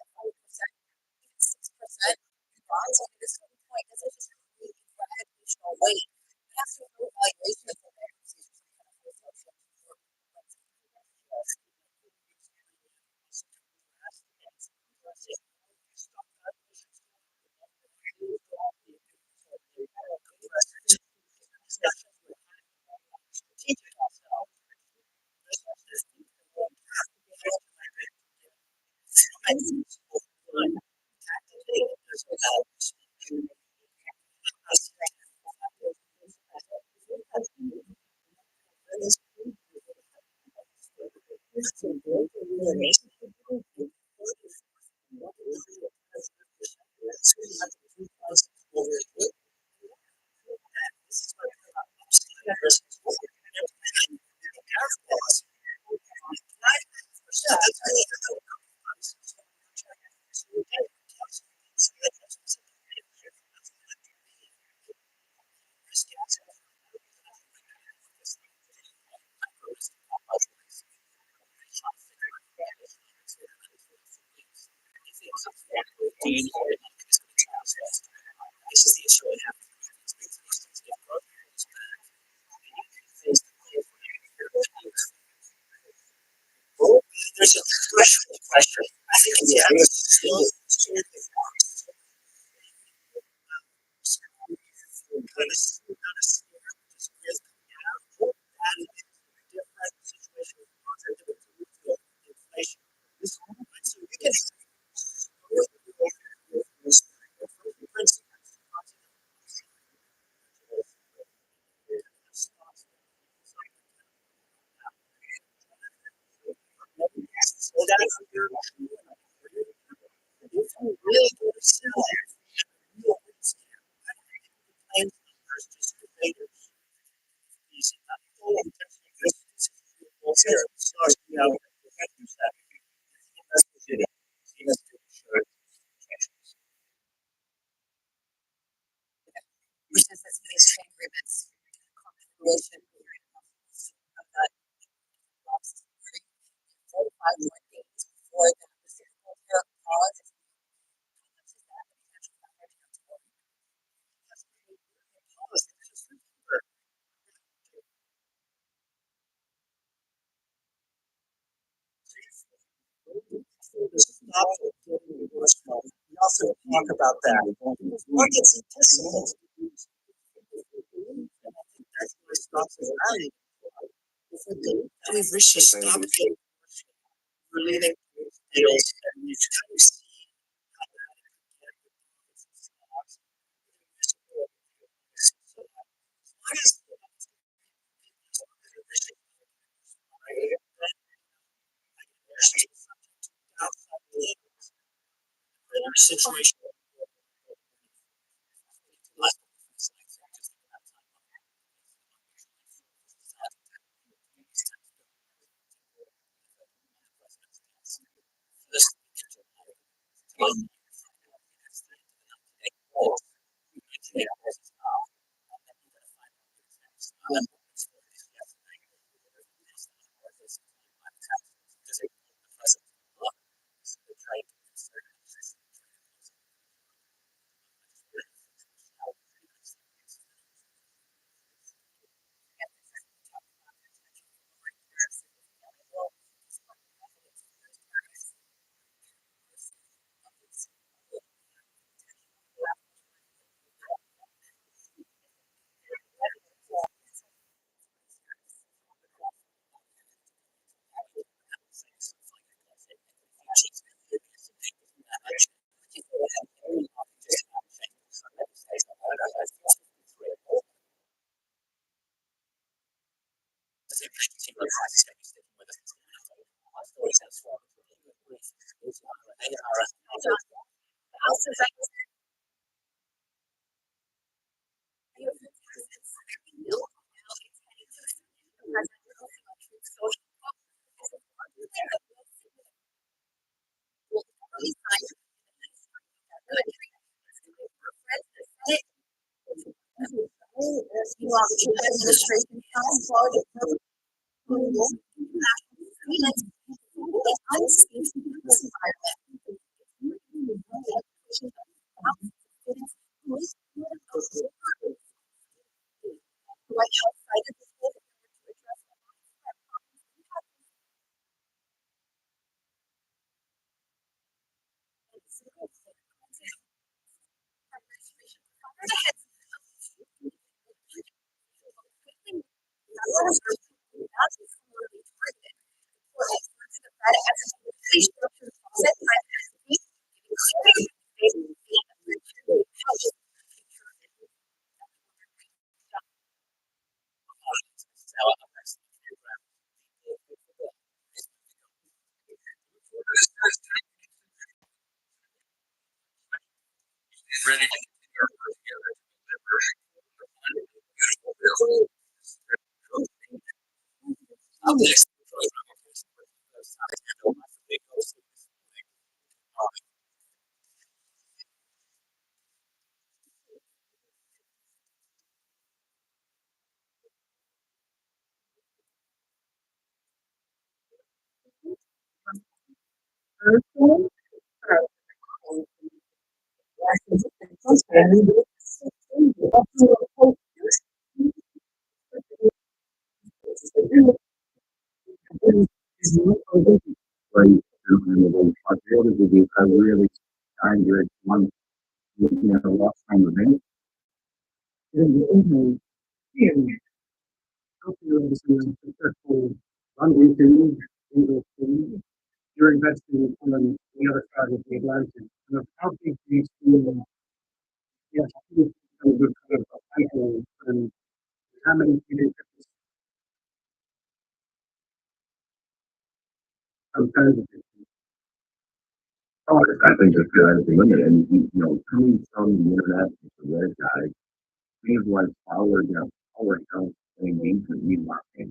5%, even 6%. Bonds at this point, because it's just really for additional weight. It has to be evaluation of the bankruptcies or some kind of social This is the issue I have. There's a threshold question. I think it's resistance to these trade agreements. Confirmation of that 45 more days before the reciprocal tariff pause. We also talk about that. Markets anticipate. That's where stocks are valued. We've reached a stop. We're leaving deals and you kind of see how that situation. Up next. I really enjoyed one looking at a lot from the bank. You're investing on the other side of the Atlantic. How big do you see? Yes, a good kind of cycle, and how many people sometimes I think that's good as a limit. And coming from the internet as a red guy, things like power health and engagement mean nothing.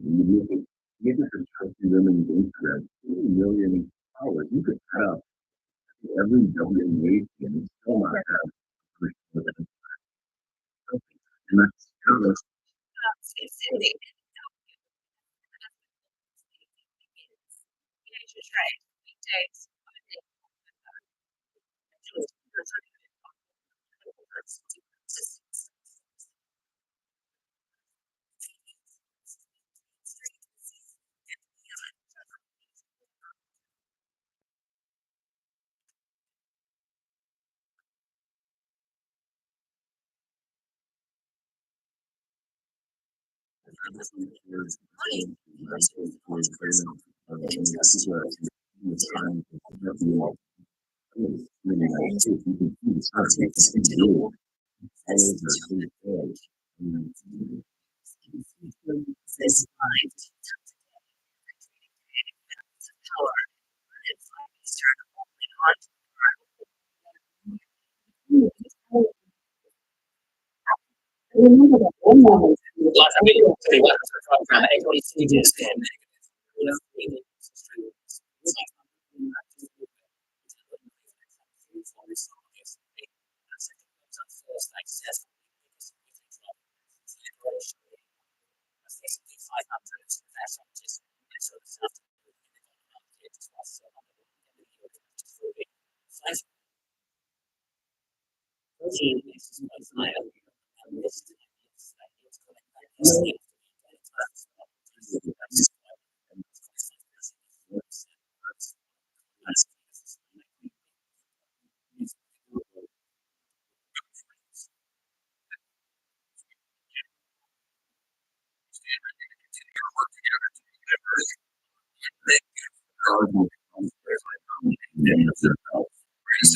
You look at trusting them in Instagram, 2 million followers. You could have every WNBA team and still not have and that's kind of It's Cindy. Weekdays.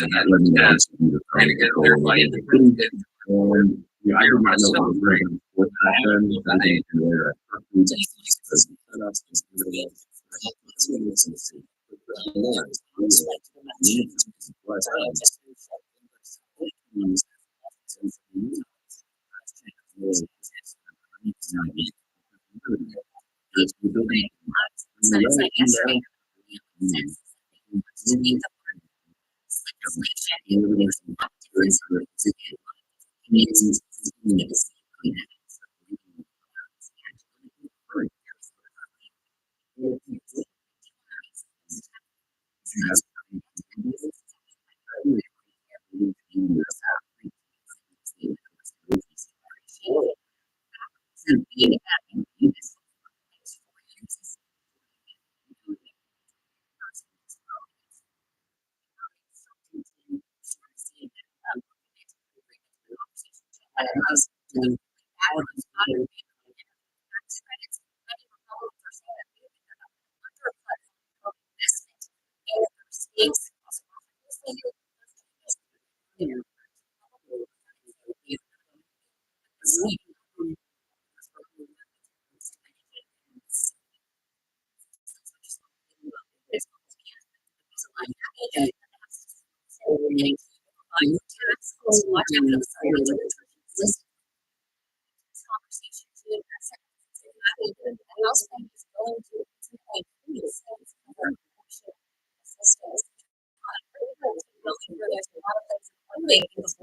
and I let me ask you to try to get over my independence. Yeah, I do not know what happened. I think there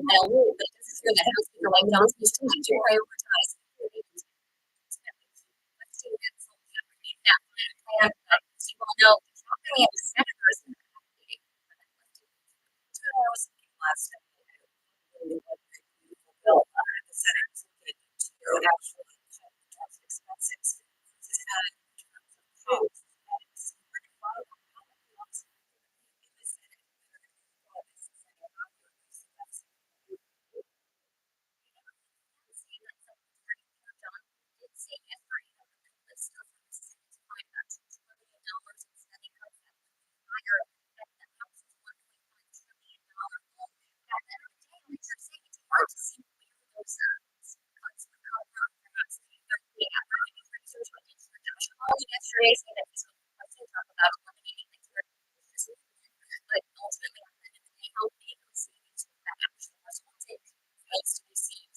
but this is where the House Speaker like Johnson is trying to prioritize. Let's do that. So we have to keep that plan. As you all know, how many of the senators in the House last bill the Senate to actually tax expenses. This is added in terms of costs. Hard to see those cuts would come from perhaps yesterday saying that he's going to talk about eliminating the but ultimately they help make those savings with that actual resulted needs to be seen.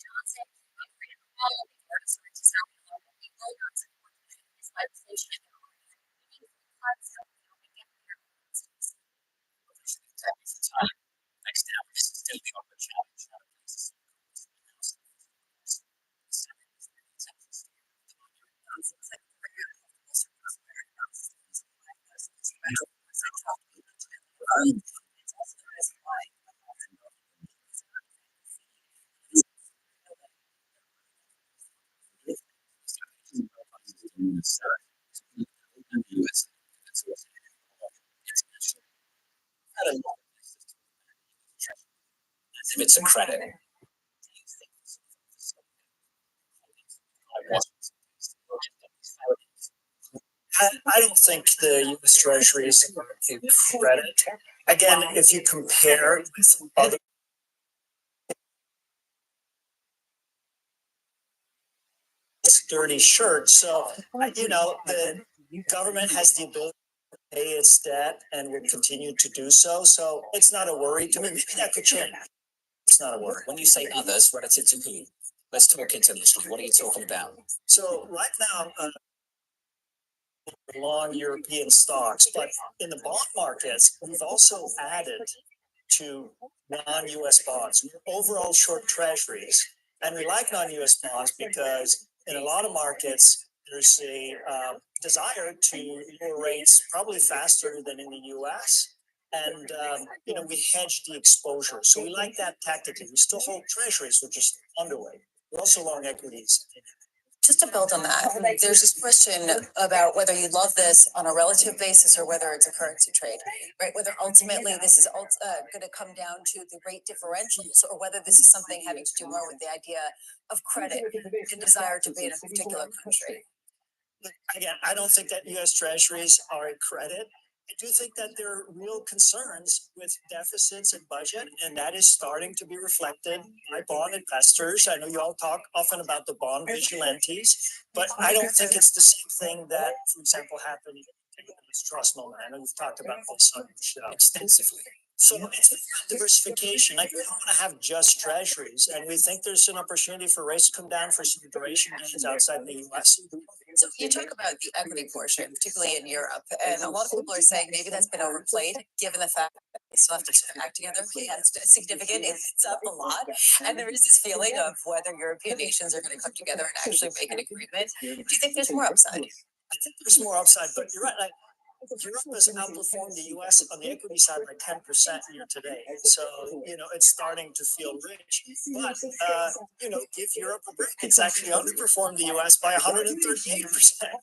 Johnson and Randall Paul, they've already started to sound that they will not support this legislation if they're already meaningful cuts. So we don't get there. Next now, this is still the upper challenge. If it's a credit. I don't think the US Treasury is going to credit. Again, if you compare with other dirty shirt, so the government has the ability to pay its debt and will continue to do so. So it's not a worry to me. Maybe that could change. It's not a worry. When you say others, relative to who? Let's talk internationally. What are you talking about? So right now, long European stocks, but in the bond markets, we've also added to non-US bonds. We're overall short treasuries, and we like non-US bonds because in a lot of markets, there's a desire to lower rates probably faster than in the US. And, we hedge the exposure. So we like that tactically. We still hold treasuries, which is underway. We're also long equities. Just to build on that, there's this question about whether you love this on a relative basis or whether it's a currency trade, right? Whether ultimately this is going to come down to the rate differentials or whether this is something having to do more with the idea of credit, the desire to be in a particular country. Again, I don't think that US Treasuries are a credit. I do think that there are real concerns with deficits and budget, and that is starting to be reflected by bond investors. I know you all talk often about the bond vigilantes, but I don't think it's the same thing that, for example, happened in this trust moment. I know we've talked about this on the show extensively. So it's diversification. Like we don't want to have just treasuries, and we think there's an opportunity for rates to come down for some duration gains outside the US. So you talk about the equity portion, particularly in Europe, and a lot of people are saying maybe that's been overplayed, given the fact that they still have to come back together. Yeah, it's significant. It's up a lot, and there is this feeling of whether European nations are going to come together and actually make an agreement. Do you think there's more upside? I think there's more upside, but you're right. Europe has outperformed the US on the equity side by 10% year to date. So, it's starting to feel rich. But, give Europe a break. It's actually underperformed the US by 138%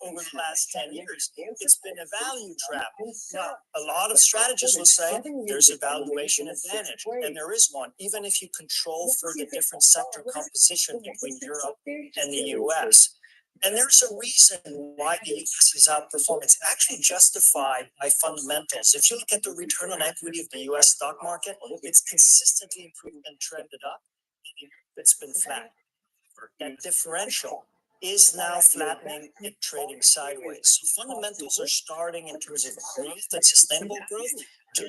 over the last 10 years. It's been a value trap. Now, a lot of strategists will say there's a valuation advantage, and there is one, even if you control for the different sector composition between Europe and the US. And there's a reason why the US is outperforming. It's actually justified by fundamentals. If you look at the return on equity of the US stock market, it's consistently improved and trended up. It's been flat. That differential is now flattening and trading sideways. So fundamentals are starting in terms of growth and sustainable growth to add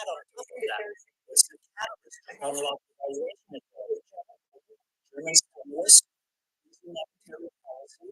on top of that. It's the catalyst to unlock the valuation. German stimulus, monetary policy.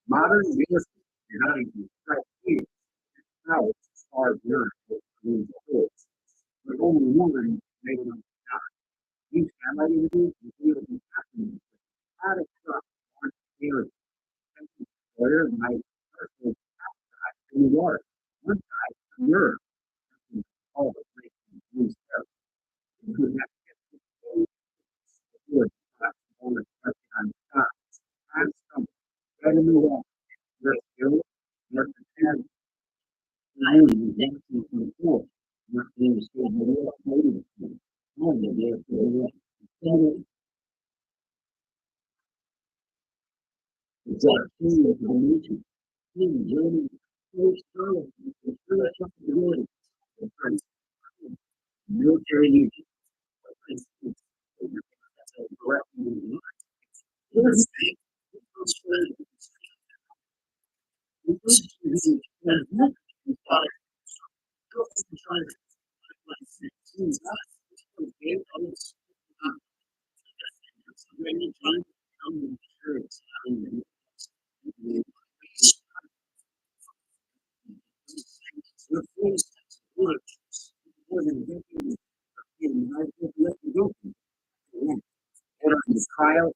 Modern business is not even how it's hard work. But only one made it on top. You can't even do it happening. How to trust one theory. Where my personal in the water. One side, Europe, all the places use stuff. You would have to get the good on the top. I'm some better than that. You're still, you're prepared. I am exactly from the floor. Not being still, but you're maybe. Only there for the it's like king of the nation. King, Germany, first time, the first of the world. The first military unit. That's a direct movement. First thing, Kyle,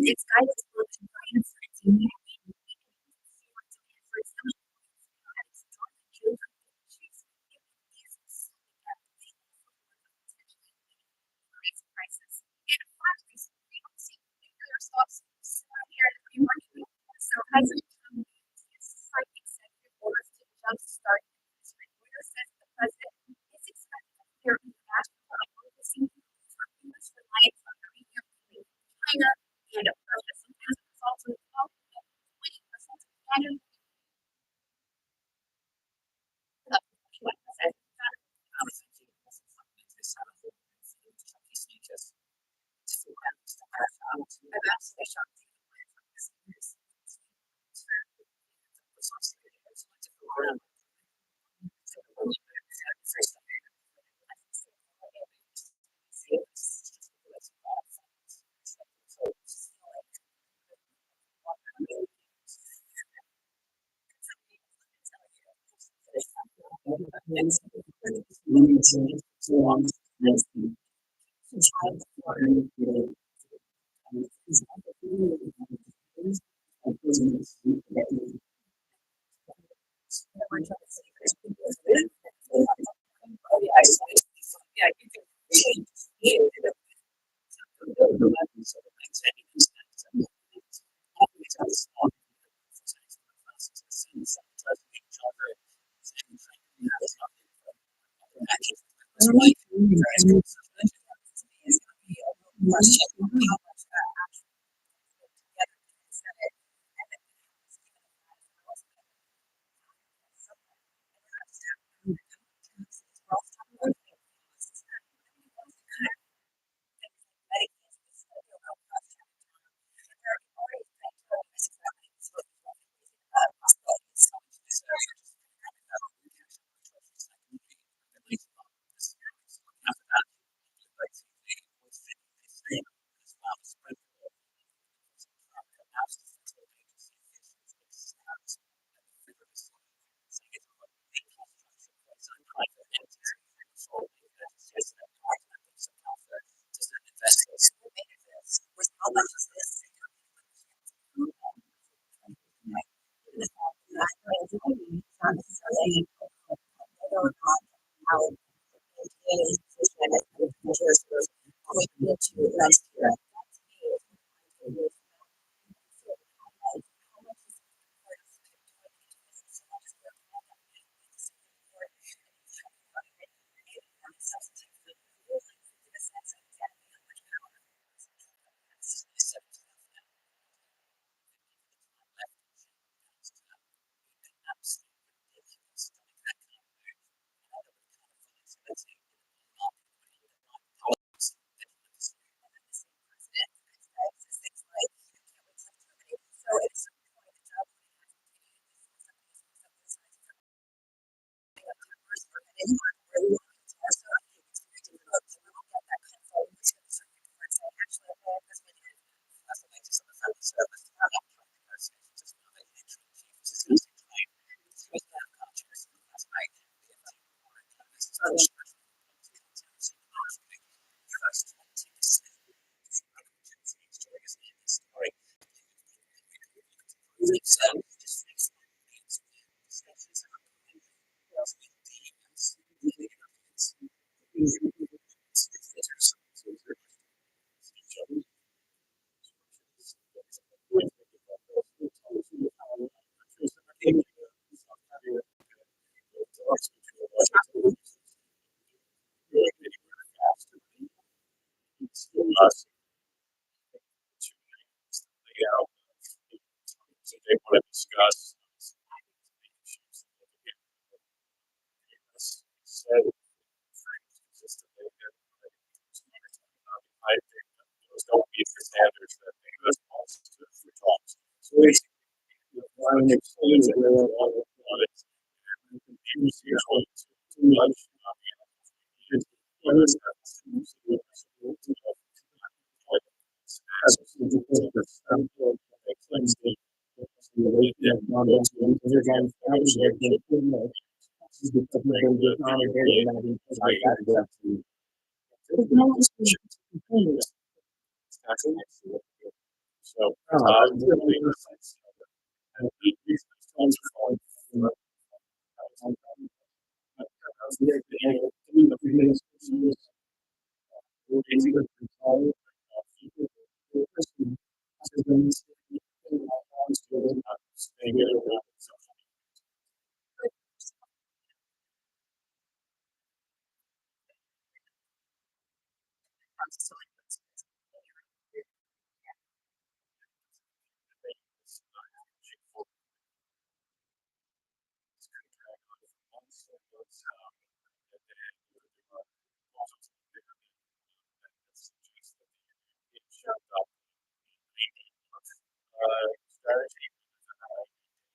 It's guidance They want to discuss said consistently that I think those don't meet the standards that the US wants to for jobs. So basically, one excludes all of it. And continues usually too much.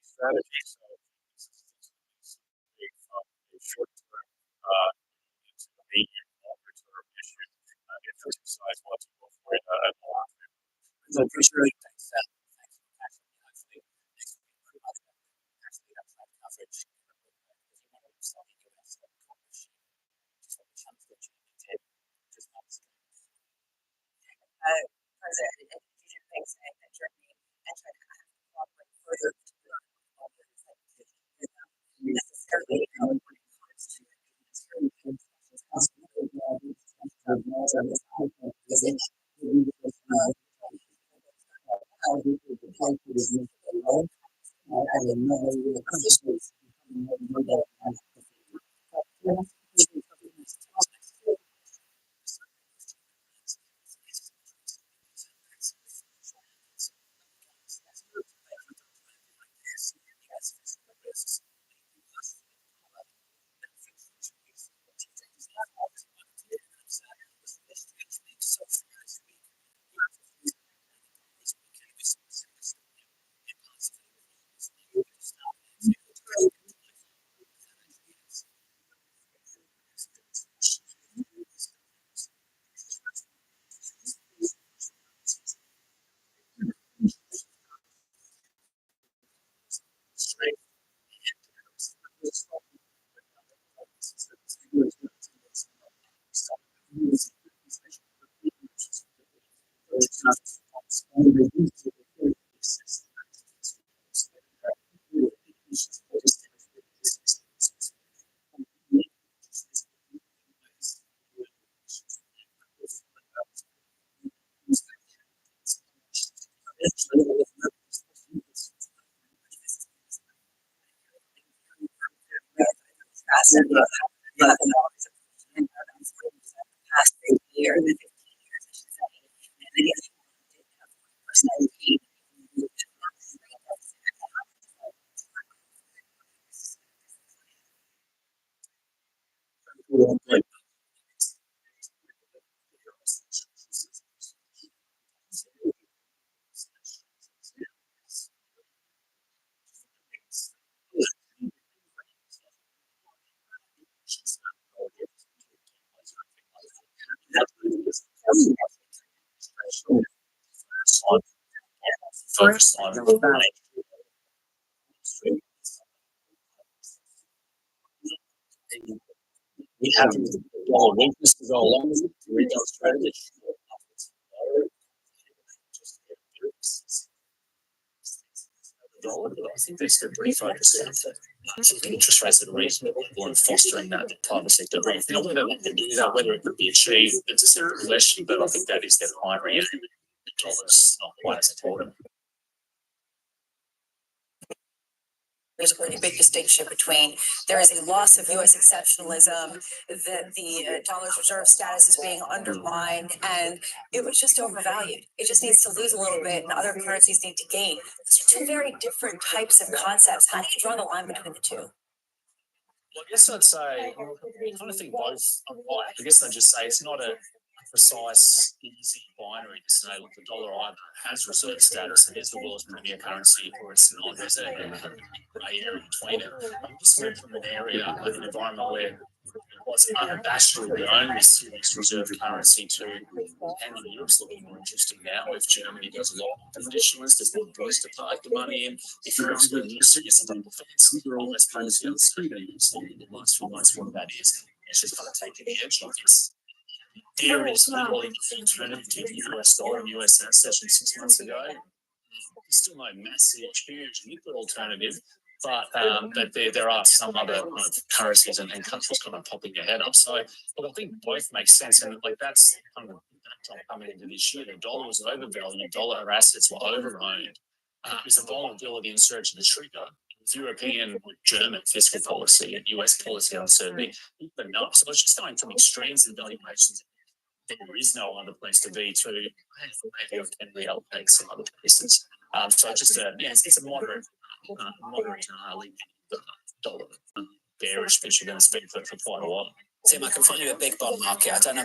Strategy. So short term, medium, longer term issue. If this decides what to go for it, so appreciate thanks. President, you should think saying that Germany and China have to cooperate further necessarily when it comes to past year, the 15 years, I should say. And then if you did have 1% you would First on the back. We have all weaknesses all along the retail strategy. I think they said 35%. Interest rates are reasonable and fostering that private sector growth. Now, whether they can do that, whether it could be achieved, it's a separate question, but I think that is their primary aim. The dollar's not quite as important. There's a pretty big distinction between there is a loss of U.S. exceptionalism, that the dollar's reserve status is being undermined, and it was just overvalued. It just needs to lose a little bit, and other currencies need to gain. These are two very different types of concepts. How do you draw the line between the two? Well, I guess I'd say, I kind of think both are right. I guess I'd just say it's not a precise, easy binary to say, look, the dollar either has reserve status and is the world's premier currency, or it's not. There's a grey area between it. I'm just moved from an area, an environment where what's unabashedly the only serious reserve currency to and Europe's looking more interesting now. If Germany does a lot of issuance, there's more dollars to park the money in. If Europe's going to use serious on defence, all less policy uncertainty, months what that is. It's just kind of taking the edge off. There is literally an alternative to the US dollar and US session 6 months ago. There's still no massive, huge liquid alternative, but there are some other kind of currencies and countries kind of popping their head up. So look, I think both make sense, and like that's kind of coming into this year. The dollar was overvalued, dollar assets were overowned. There's a vulnerability in search of the trigger. European or German fiscal policy and US policy uncertainty, but no. So it's just going from extremes in valuations. There is no other place to be to maybe reallocate some other places. So just it's a moderate dollar bearish picture going to speak for quite a while. Tim, I can find you a big bond market. I don't know.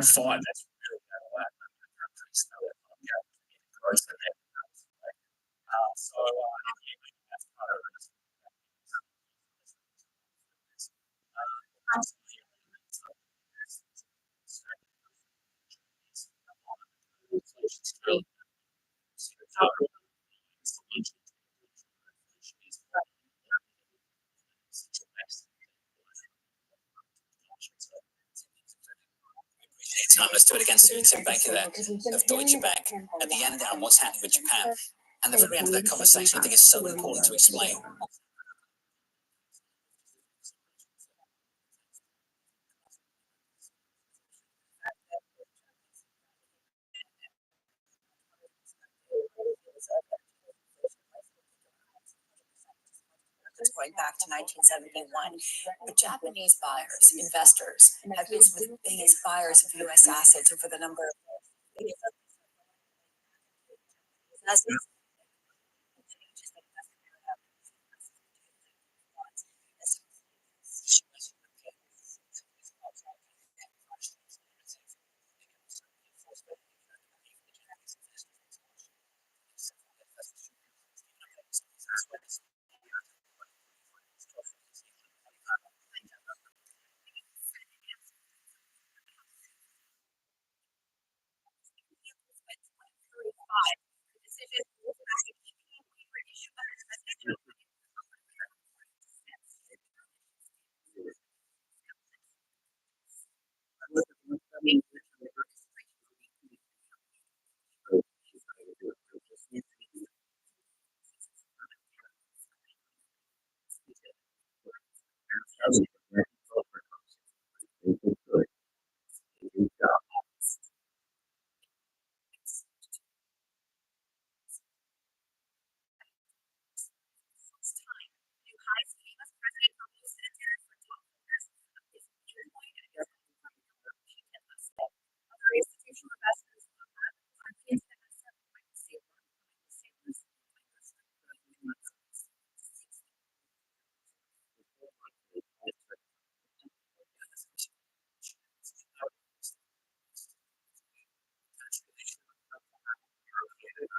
Fine. Time. Let's do it again soon. Tim Baker there of Deutsche Bank. At the end there, what's happening with Japan? And the very end of that conversation, I think is so important to explain. Going back to 1971, but Japanese buyers, investors, have been some of the biggest buyers of U.S. assets over the number of assets.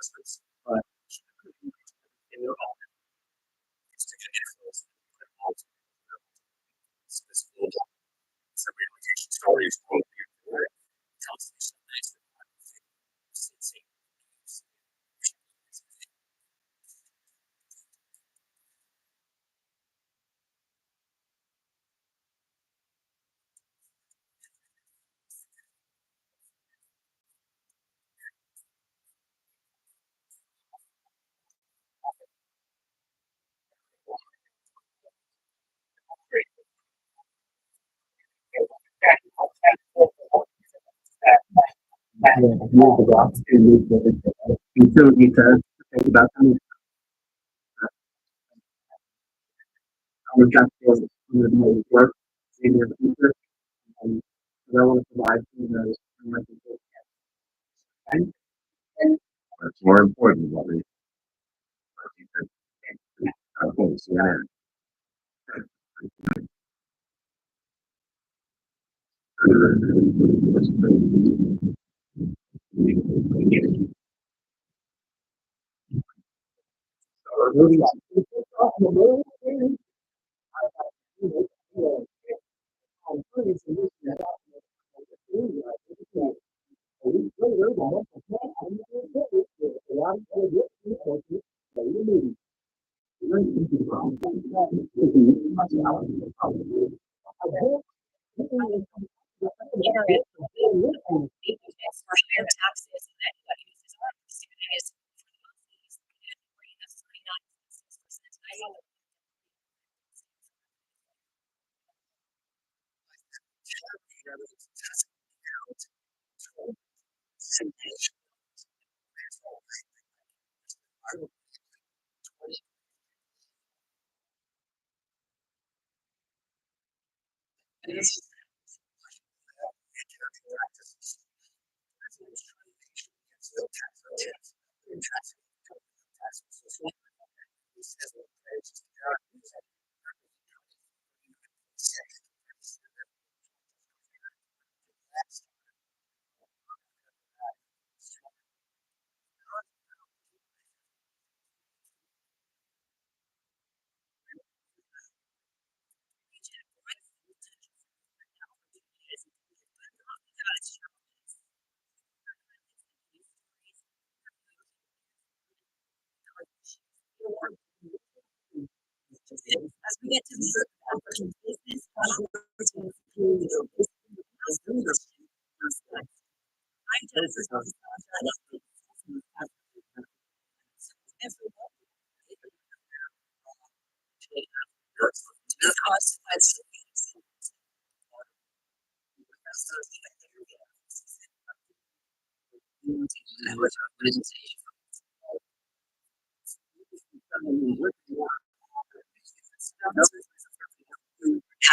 investments, but in their own, it's to get influence. Some relocation stories will be tells us some nice. Utility to think about them. We've got to work in the future. I want to provide some of those. That's more important, Bobby. Okay, so yeah. For higher taxes and that uses our opportunities for the Maldives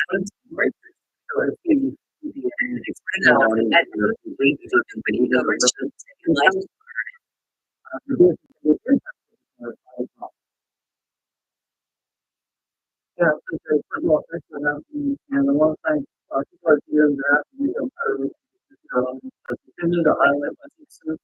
and rate of 39.6%. I know that as we get to the business Yeah, first of all, thanks for having me, and I want to thank people at the end that have to continue to highlight my success.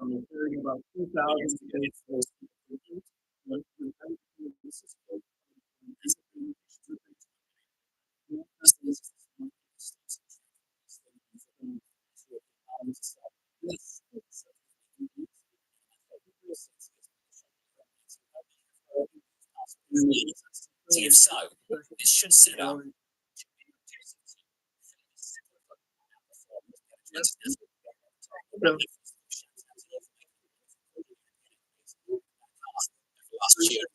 I'm hearing about 2,000 If so, it should set up. Last year,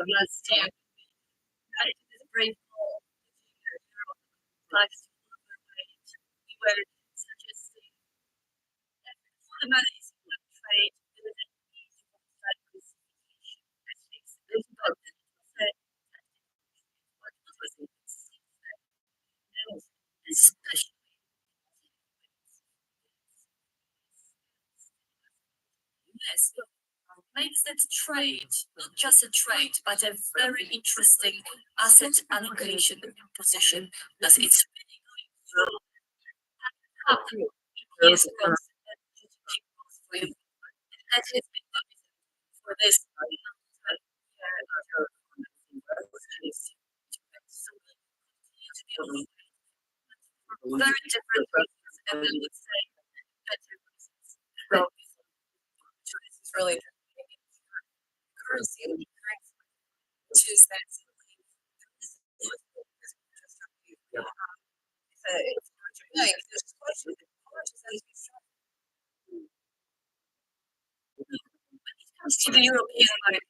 last year. I did a brave call. We were suggesting that fundamentally trade with an easy diversification. I think it's important to say what was it, especially yes, makes that trade not just a trade, but a very interesting asset allocation position as it's really going through. Years ago, for you. That is for this. Very different reasons, and we would say better reasons. So, this is really currency, choose that. Comes to the European market,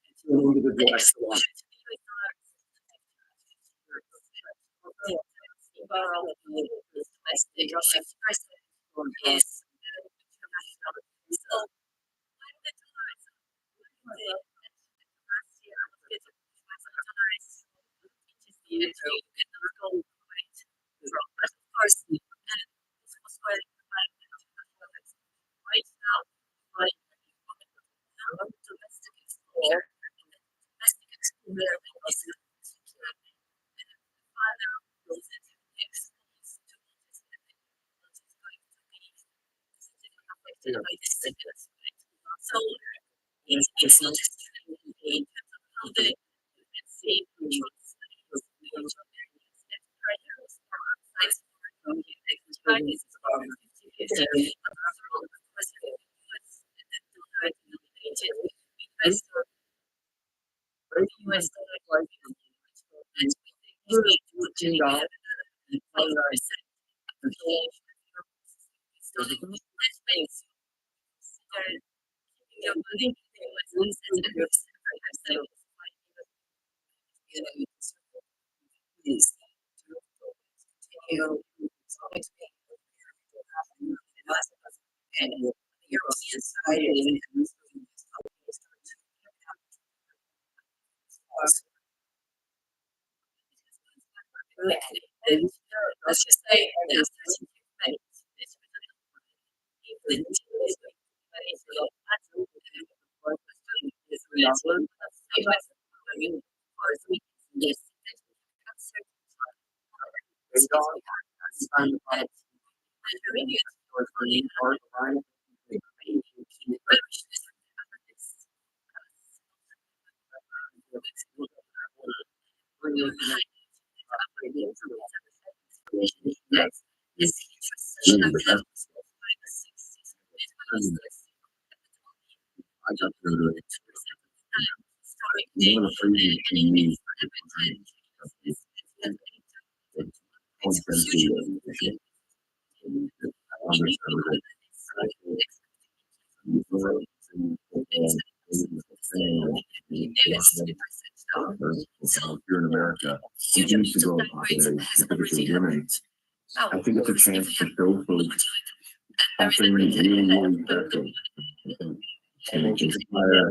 is so it's not just how they see and the European side let's just say I got to go to one of the things you need. Here in America, you used to go on holidays because you're women. I think it's a chance to show folks how things really, really special. And inspire.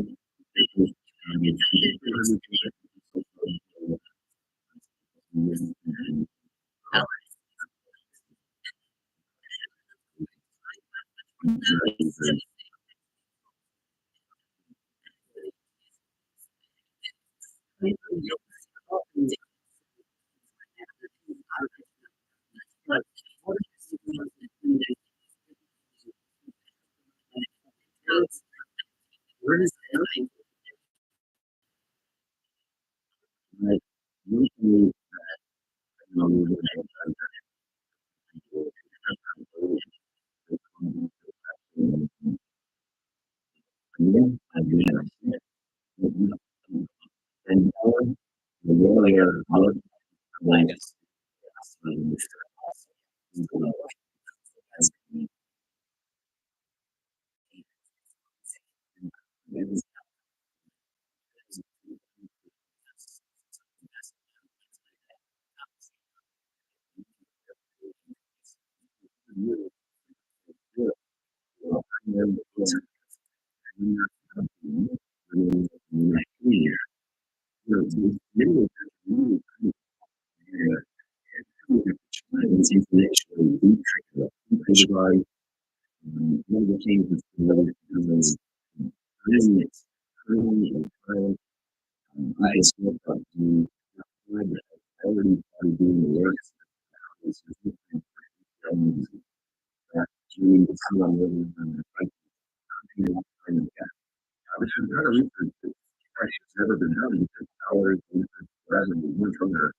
It's information. One of the things that's really I still got to already started doing the work. It's doing the time I'm living in which is kind of research that has never been done because ours rather than one from there.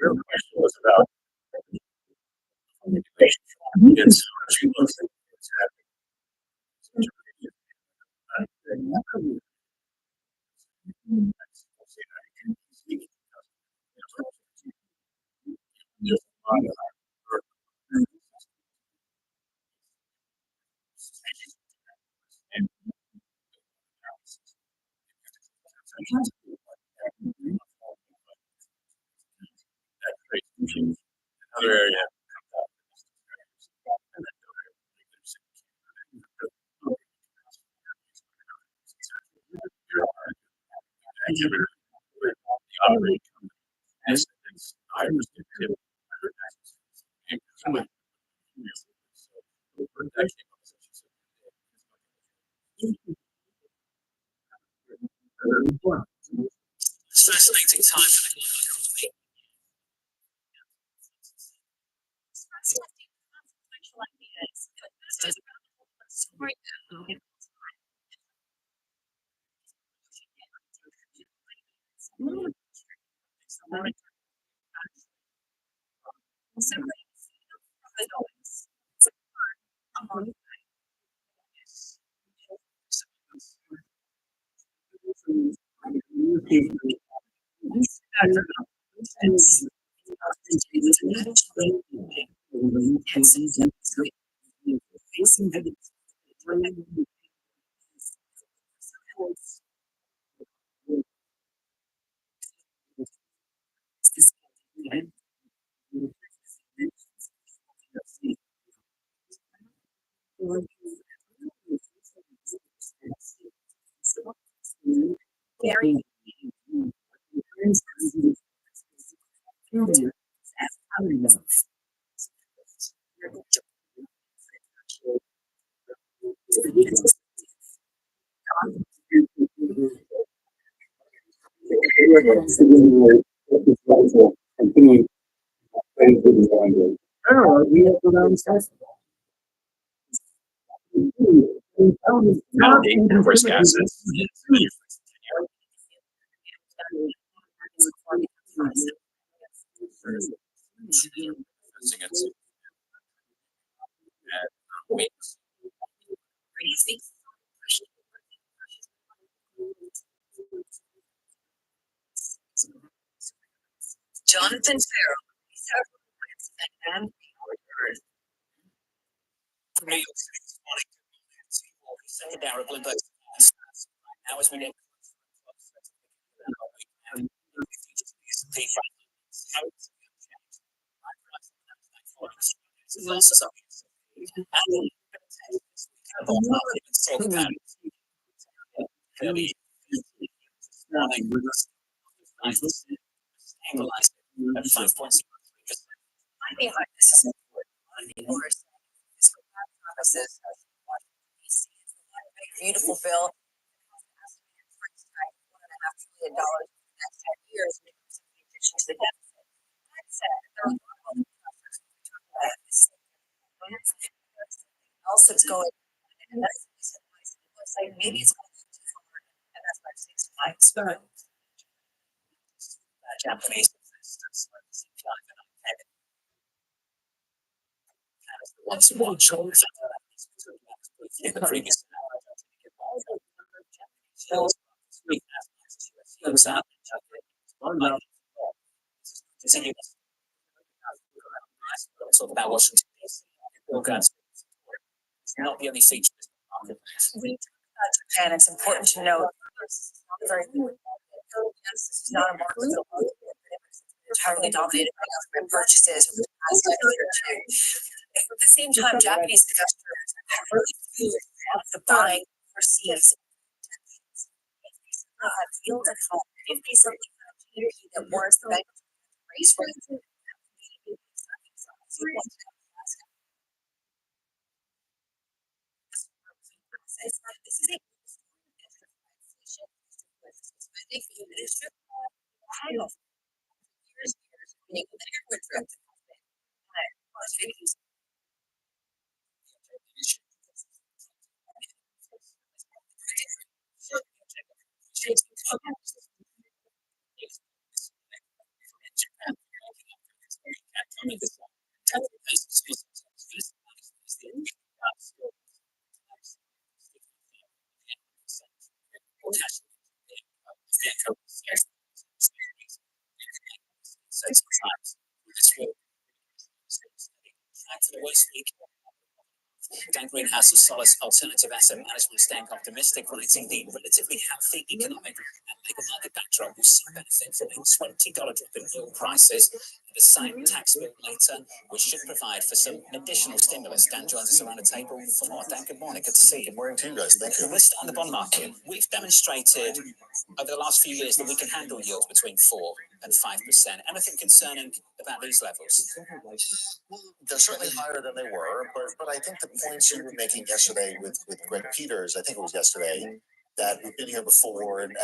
Your question was about it's she looks at what's happening. There's a lot of another area. Fascinating time for the economy. Risk assets. Jonathan Farrell. And New York City this morning. Second Bloomberg. Now as we get I think like this is important. Beautiful bill. $1.5 trillion in the next 10 years. The deficit. That said, there are a lot of other factors else that's going. And that's the reason why it looks like maybe it's going too far, and that's why I'm saying Japanese. Once one shows in the previous talk about Washington DC. It's not the only feature. When you talk about Japan, it's important to note this is not a very liquid market. Yes, this is not a market that entirely dominated by government purchases over the past decade or two. At the same time, Japanese investors have really fueled the buying overseas. Yield at home, if they simply have a GDP that warrants the bank raise rates. This is a Dan Greenhouse of Solace Alternative Asset Management staying optimistic, writing the relatively healthy economic and labor market backdrop will see benefit from a $20 drop in oil prices and the same tax bill later, which should provide for some additional stimulus. Dan joins us around the table for more. Dan, good morning. Good to see you. Good morning to you guys. Thank you. Let's start on the bond market. We've demonstrated over the last few years that we can handle yields between 4 and 5%. Anything concerning about these levels? They're certainly higher than they were, but I think the points you were making yesterday with Greg Peters, I think it was yesterday, that we've been here before and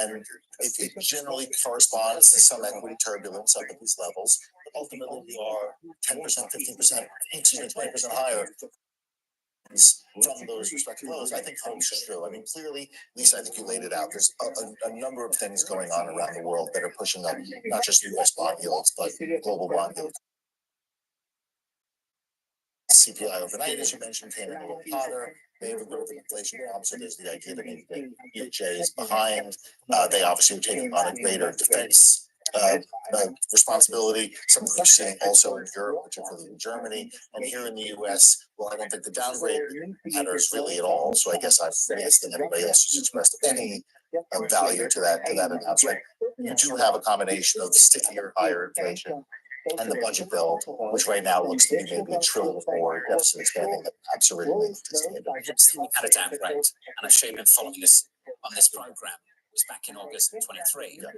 it generally corresponds to some equity turbulence up at these levels. But ultimately, we are 10%, 15%, 20% higher from those respective lows. I think holds true. I mean, clearly, Lisa, I think you laid it out. There's a number of things going on around the world that are pushing up not just U.S. bond yields, but global bond yields. CPI overnight, as you mentioned, came in a little hotter. They have a bit of an inflation problem, so there's the idea that maybe the BOJ is behind. They obviously are taking on a greater defense responsibility, something we're seeing also in Europe, particularly in Germany, and here in the US. Well, I don't think the downgrade matters really at all. So I guess I've missed and everybody else has expressed any value to that announcement. You do have a combination of stickier, higher inflation and the budget bill, which right now looks to be maybe $1 trillion more deficit expanding than perhaps originally anticipated. We had a downgrade, and I'm sure you've been following this on this program. It was back in August 23. Yeah.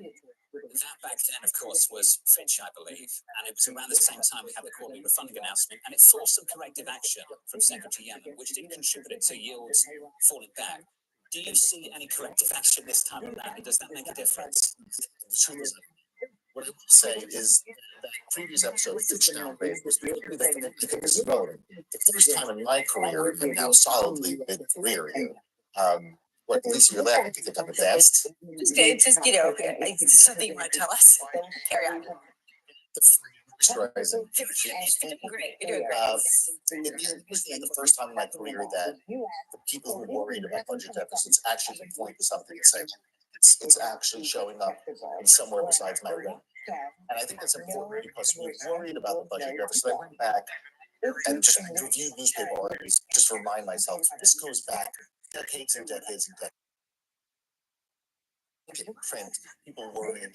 That back then, of course, was Fitch, I believe, and it was around the same time we had the quarterly refunding announcement, and it forced some corrective action from Secretary Yellen, which did contribute to yields falling back. Do you see any corrective action this time around? Does that make a difference? What I will say is that previous episode, Fitch downgrade, was really I think this is relevant. The first time in my career, and now solidly mid-career here, what, Lisa, you're laughing, you think I'm advanced? Just, you know, something you want to tell us. Carry on. Moisturizing. You're doing great. You're doing great. It was the first time in my career that the people who worried about budget deficits actually can point to something and say, it's actually showing up in somewhere besides my room. And I think that's important because we're worried about the budget deficit. I went back and just reviewed newspaper articles just to remind myself, this goes back decades and decades and decades. In print, people worrying in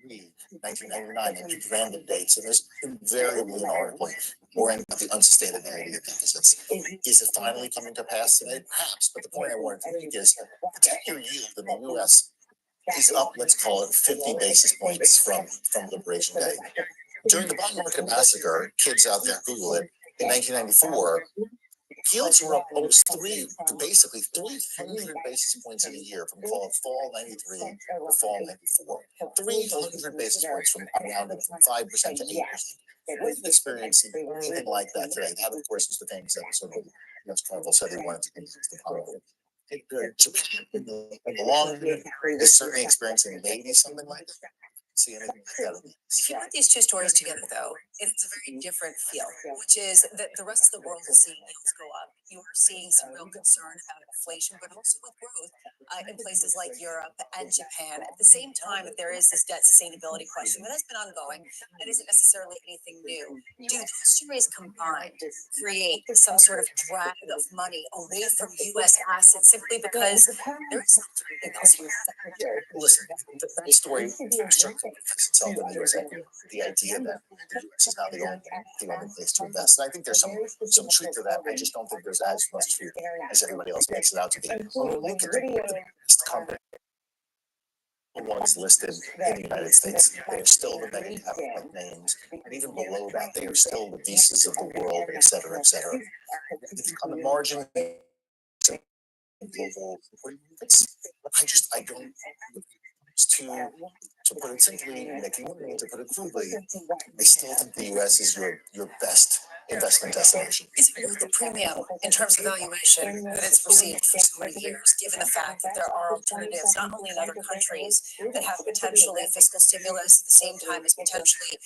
1983, 1999, and keep random dates, and there's invariably an article worrying about the unsustainability of deficits. Is it finally coming to pass today? Perhaps, but the point I wanted to make is the 10-year yield in the U.S. is up, let's call it 50 basis points from Liberation Day. During the bond market massacre, kids out there, Google it, in 1994, yields were up almost basically 300 basis points in a year from fall 93 to fall 94. 300 basis points from rounded from 5% to 8%. We're experiencing anything like that today. That, of course, is the things that sort of, Carnival said he wanted to increase the power. Japan in the long run is certainly experiencing maybe something like that. See anything like that. If you put these two stories together, though, it's a very different feel, which is that the rest of the world is seeing yields go up. You are seeing some real concern about inflation, but also with growth in places like Europe and Japan. At the same time, there is this debt sustainability question that has been ongoing and isn't necessarily anything new. Do those stories combined create some sort of drag of money away from U.S. assets simply because there is nothing else here? Listen, the story certainly itself in the USA. The idea that the US is now the only place to invest. And I think there's some truth to that. I just don't think there's as much truth as everybody else makes it out to be. When we look at the best company, the ones listed in the United States, they are still the mega cap names. And even below that, they are still the Visas of the world, et cetera, et cetera. On the margin, global, I don't, to put it simply, making money, to put it crudely, I still think the US is your best investment destination. Is it worth the premium in terms of valuation that it's received for so many years, given the fact that there are alternatives, not only in other countries that have potentially fiscal stimulus at the same time as potentially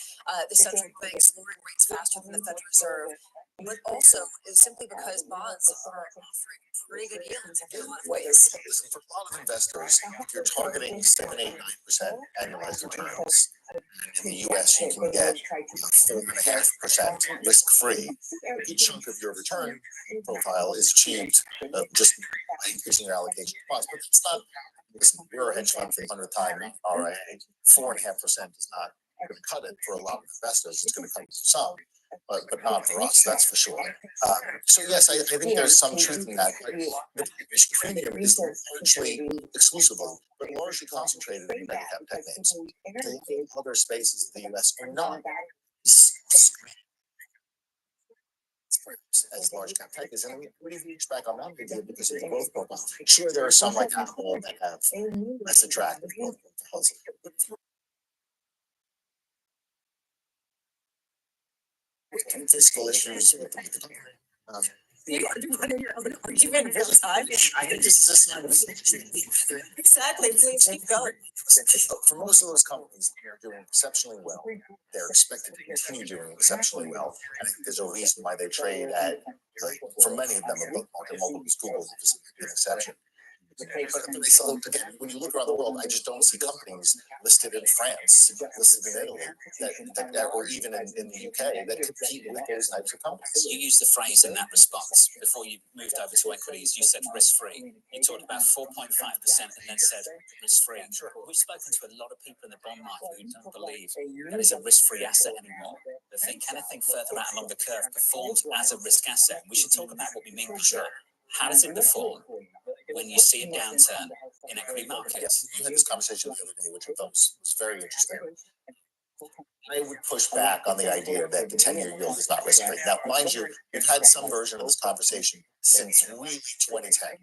the central banks lowering rates faster than the Federal Reserve, but also is simply because bonds are offering pretty good yields in a lot of ways. Listen, for a lot of investors, if you're targeting 7, 8, 9% annualized returns, in the US you can get 4.5% risk-free. A good chunk of your return profile is achieved just by increasing your allocation to bonds. But it's not, listen, you're a hedge fund for the 100th time RIA. 4.5% is not going to cut it for a lot of investors. It's going to cut it for some. But not for us, that's for sure. So yes, I think there's some truth in that. But the premium is largely exclusively, but largely concentrated in mega cap tech names. The other spaces of the US are not as large cap tech is. And we need to reach back on that idea because of the growth profile. Sure, there are some like Apple that have less attractive growth profiles. Fiscal issues with You are doing your own argument in real time. I think this is a sign of Exactly, please keep going. For most of those companies, they're doing exceptionally well. They're expected to continue doing exceptionally well. And I think there's a reason why they trade at, like, for many of them, above market multiples. Google is an exception. But so again, when you look around the world, I just don't see companies listed in France, listed in Italy, that or even in the UK that compete with those types of companies. You used the phrase in that response before you moved over to equities. You said risk-free. You talked about 4.5% and then said risk-free. We've spoken to a lot of people in the bond market who don't believe that it's a risk-free asset anymore. They think anything further out along the curve performs as a risk asset. We should talk about what we mean by that. How does it perform when you see a downturn in equity markets? We had this conversation the other day, which I thought was very interesting. I would push back on the idea that the 10-year yield is not risk-free. Now, mind you, we've had some version of this conversation since really 2010.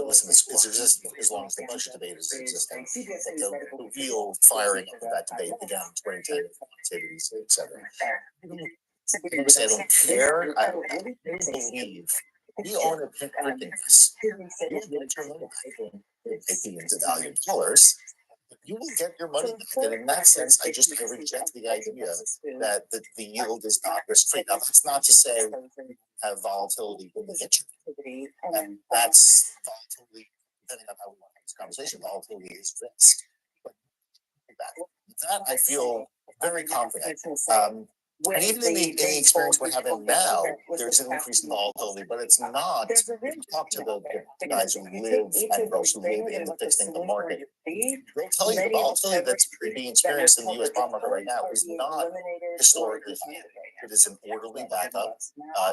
Listen, it's existed as long as the budget debate is existing. The real firing of that debate began in 2010, activities, et cetera. I don't care. I believe we own a printing press. You will get your money back. It billions of value in dollars. You will get your money back. And in that sense, I reject the idea that the yield is not risk-free. Now, that's not to say have volatility will hit you. And that's volatility, depending on how we want to have this conversation, volatility is risk. But with that, I feel very confident. And even in the experience we're having now, there's an increase in volatility, but it's not. If you talk to the guys who live and those who live in the fixed income market, they'll tell you the volatility that's being experienced in the US bond market right now is not historically high. It is an orderly backup.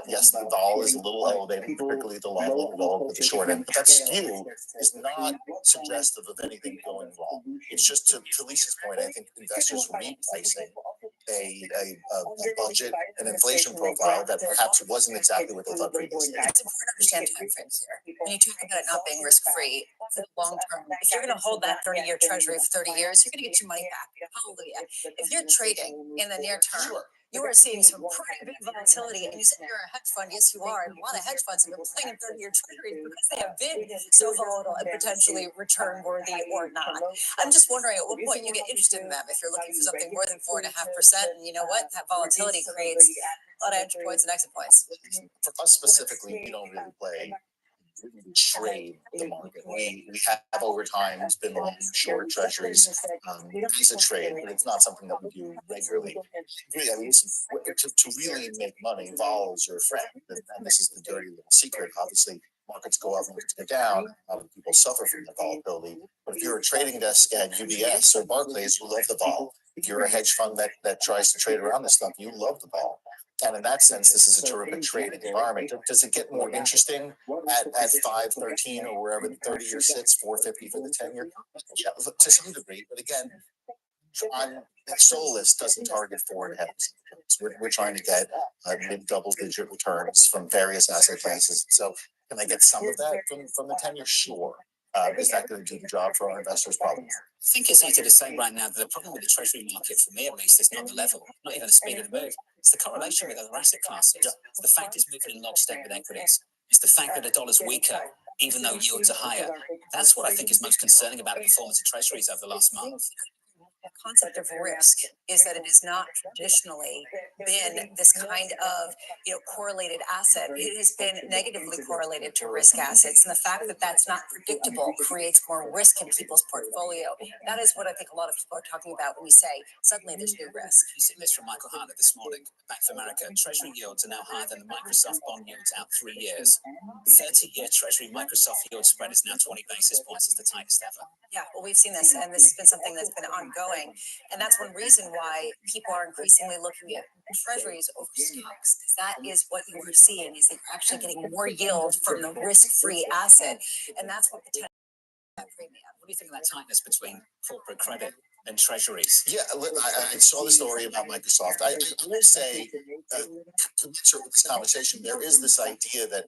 Yes, the vol is a little elevated, particularly the long end of the short end, but that skew is not suggestive of anything going wrong. It's just to Lisa's point, I think investors repricing a budget, an inflation profile that perhaps wasn't exactly what they thought previously. It's important to understand timeframes here. When you talk about it not being risk-free for the long term, if you're going to hold that 30-year treasury for 30 years, you're going to get your money back. Hallelujah. If you're trading in the near term, you are seeing some pretty big volatility, and you said you're a hedge fund. Yes, you are. And a lot of hedge funds have been playing in 30-year treasuries because they have been so volatile and potentially return worthy or not. I'm just wondering at what point you get interested in them if you're looking for something more than 4.5%. And you know what? That volatility creates a lot of entry points and exit points. For us specifically, we don't really play. We trade the market. We have over time been long short treasuries as a trade, but it's not something that we do regularly. Really, I mean, to really make money, vol is your friend, and this is the dirty little secret. Obviously, markets go up, markets go down. A lot of people suffer from the volatility. But if you're a trading desk at UBS or Barclays, you love the vol. If you're a hedge fund that tries to trade around this stuff, you love the vol. And in that sense, this is a terrific trading environment. Does it get more interesting at 5.13 or wherever the 30-year sits, 4.50 for the 10-year? Yeah, to some degree. But again, Solis doesn't target 4.5%. We're trying to get mid double-digit returns from various asset classes. So can I get some of that from the 10-year? Sure. Is that going to do the job for our investors? Probably. I think it's easy to say right now that the problem with the treasury market, for me at least, is not the level, not even the speed of the move. It's the correlation with other asset classes. It's the fact it's moving in lockstep with equities. It's the fact that the dollar's weaker, even though yields are higher. That's what I think is most concerning about the performance of treasuries over the last month. The concept of risk is that it has not traditionally been this kind of, correlated asset. It has been negatively correlated to risk assets. And the fact that that's not predictable creates more risk in people's portfolio. That is what I think a lot of people are talking about when we say suddenly there's new risk. You've seen this from Michael Harner this morning, Bank of America. Treasury yields are now higher than the Microsoft bond yields out 3 years. 30-year Treasury Microsoft yield spread is now 20 basis points. It's the tightest ever. Yeah, well, we've seen this, and this has been something that's been ongoing. And that's one reason why people are increasingly looking at treasuries over stocks. That is what you are seeing, is that you're actually getting more yield from the risk-free asset. And that's what the premium. What do you think of that tightness between corporate credit and treasuries? Yeah, I saw the story about Microsoft. I will say, commensurate with this conversation, there is this idea that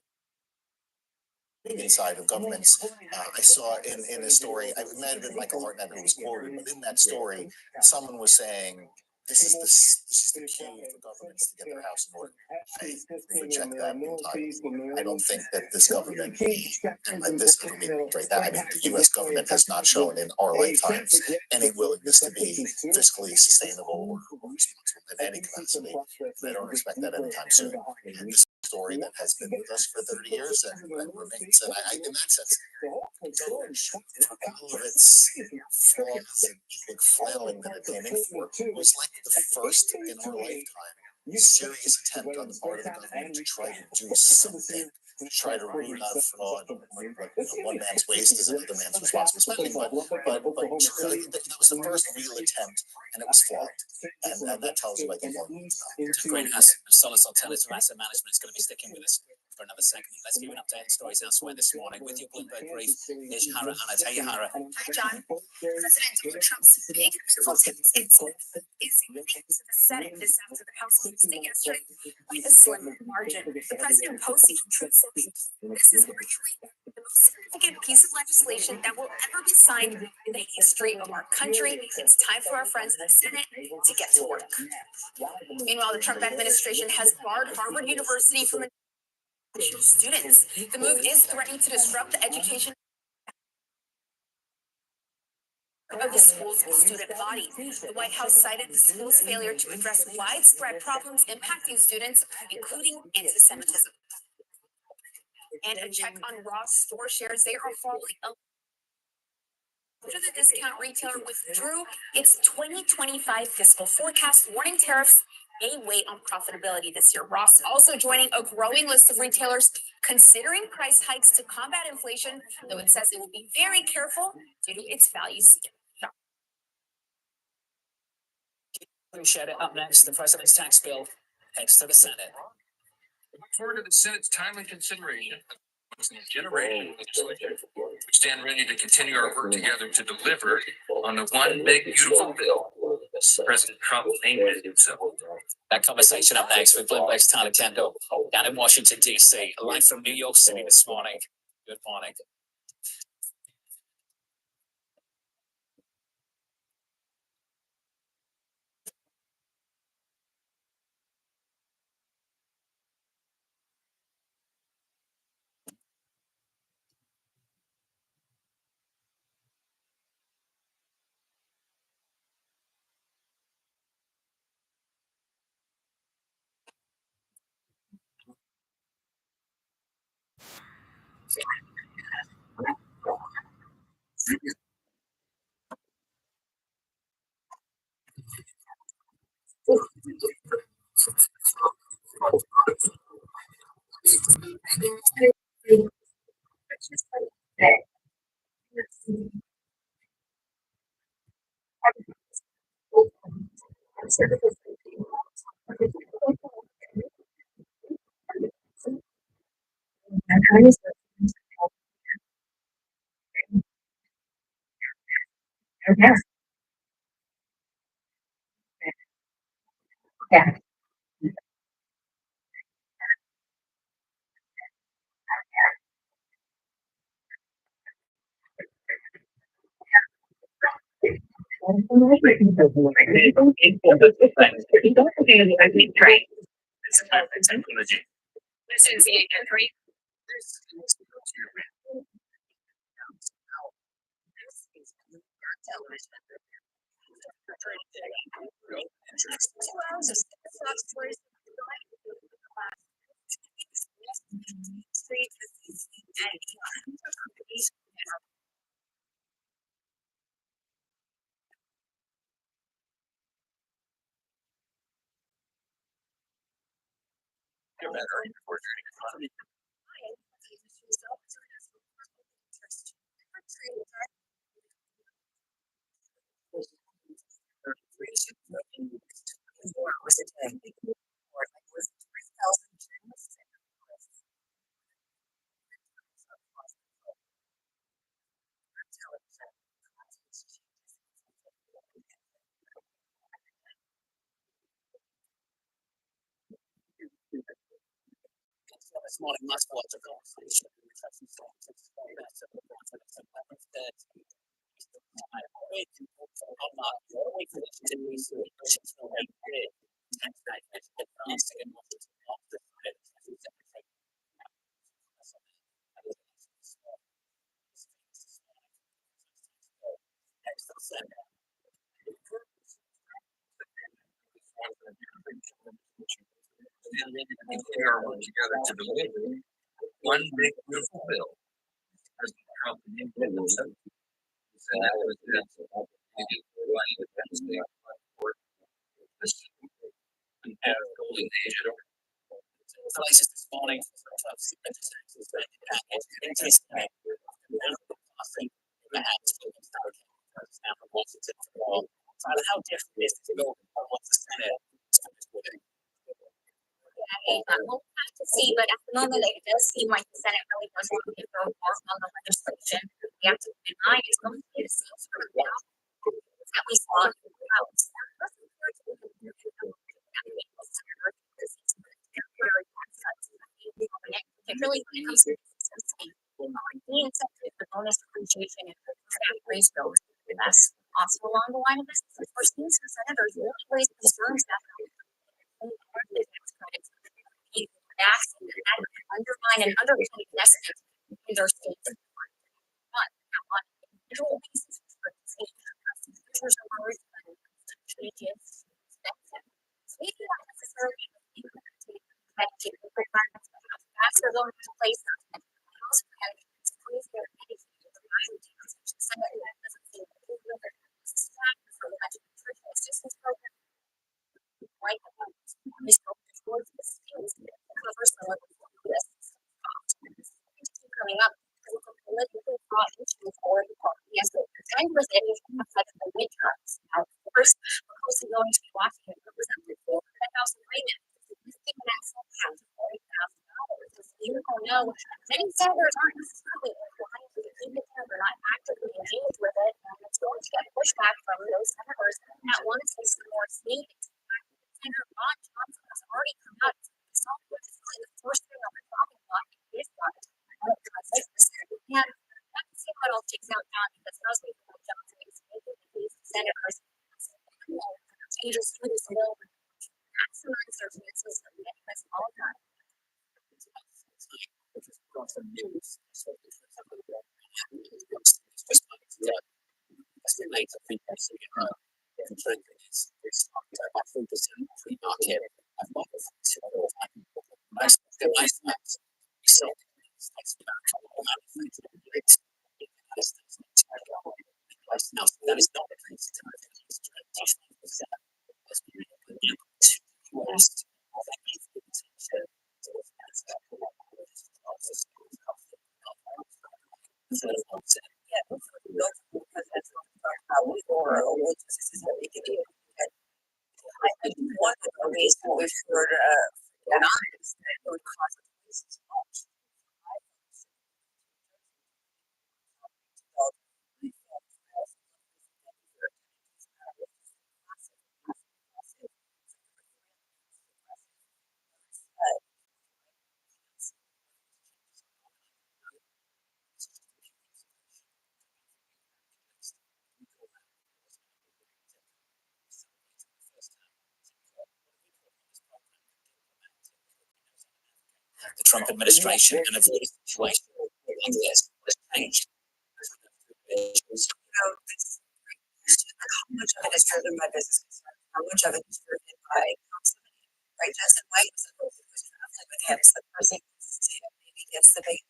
inside of governments, I saw in a story, it might have been Michael Hartnett who was quoted, but in that story, someone was saying, this is the cue for governments to get their house in order. I reject that entirely. I don't think that this government, and this I don't mean right now, I mean the U.S. government has not shown in our lifetimes any willingness to be fiscally sustainable or responsible in any capacity. I don't expect that anytime soon. And this story that has been with us for 30 years and remains, and I in that sense, all of its flaws and big flailing that it came in for was like the first in our lifetime serious attempt on the part of the government to try to do something, to try to root out fraud. One man's waste is another man's responsible spending, but that was the first real attempt, and it was flawed, and that tells you, I think, Greenhouse, Solis Alternative Asset Management is going to be sticking with us for another segment. Let's give you an update on stories elsewhere this morning with your Bloomberg brief. Here's Hara Anand. Hey, Hara. Hi, John. President Donald Trump's big is moving to the Senate this after the House state yesterday by a slim margin. The president posted on Truth Social, this is arguably the most significant piece of legislation that will ever be signed in the history of our country. It's time for our friends in the Senate to get to work. Meanwhile, the Trump administration has barred Harvard University from students. The move is threatening to disrupt the education of the school's student body. The White House cited the school's failure to address widespread problems impacting students, including anti-Semitism. And a check on Ross store shares, they are falling after the discount retailer withdrew its 2025 fiscal forecast, warning tariffs may weigh on profitability this year. Ross also joining a growing list of retailers considering price hikes to combat inflation, though it says it will be very careful due to its values. Appreciate it. Up next, the president's tax bill heads to the Senate. Forward to the Senate's timely consideration of the generation legislation. We stand ready to continue our work together to deliver on the one big beautiful bill President Trump named it himself. That conversation up next with Bloomberg's Tyler Kendall down in Washington, D.C., live from New York City this morning. Good morning. Yeah. This is the entry. You're better before journey. This morning, must watch a conversation. And then they are working together to deliver one big beautiful bill. As the company themselves. And that was it. Golden age. Places this morning. How different is this building? What's the Senate? We'll have to see, but at the moment, it does seem like the Senate really does want to get more on the legislation. We have to keep in mind, it's going to be the same sort of balance that we saw in the House. Particularly when it comes to the incentive, the bonus appreciation, and the raise bills. That's also along the line of this. We're seeing some senators really raise concerns that undermine and undermine investment in their states. On individual basis, features of ours changes. Maybe not necessarily that's the going to place coming up politically fraught issues for the party. Yes, Congress is the midterms. Now, first, we're closely going to be watching it represented for the House agreement. Significant national tax of $40,000. As you all know, many senators aren't necessarily inclined to keep it there. They're not actively engaged with it, and it's going to get pushback from those senators that want to see some more savings. Senator Ron Johnson has already come out and said it's really the first thing on the chopping block in his budget. And let's see what all takes out, John, because mostly Johnson is making these senators changes to this bill maximize their chances of getting this all done. One of the ways that we've heard, is that it would cause places the Trump administration and avoid a situation like this has changed. How much of it is driven by business concerns? How much of it is driven by proximity? Right, Justin White was supposed to traveling with him, so the person maybe gets the big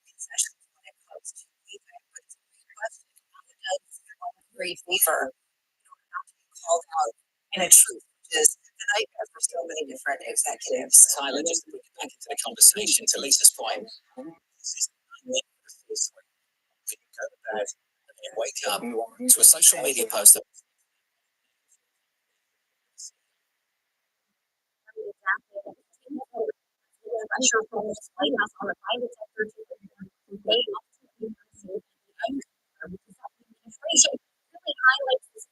concessions when it comes to leaving. But it's a great question. How does great favor not to be called out in a truth, which is the nightmare for so many different executives? Tyler, just to bring it back into the conversation, to Lisa's point, you wake up to a social media post that I'm sure from the White House on the private sector to they inflation really highlights this.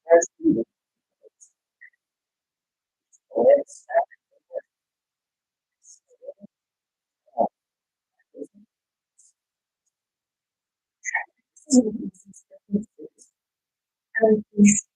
That's Investors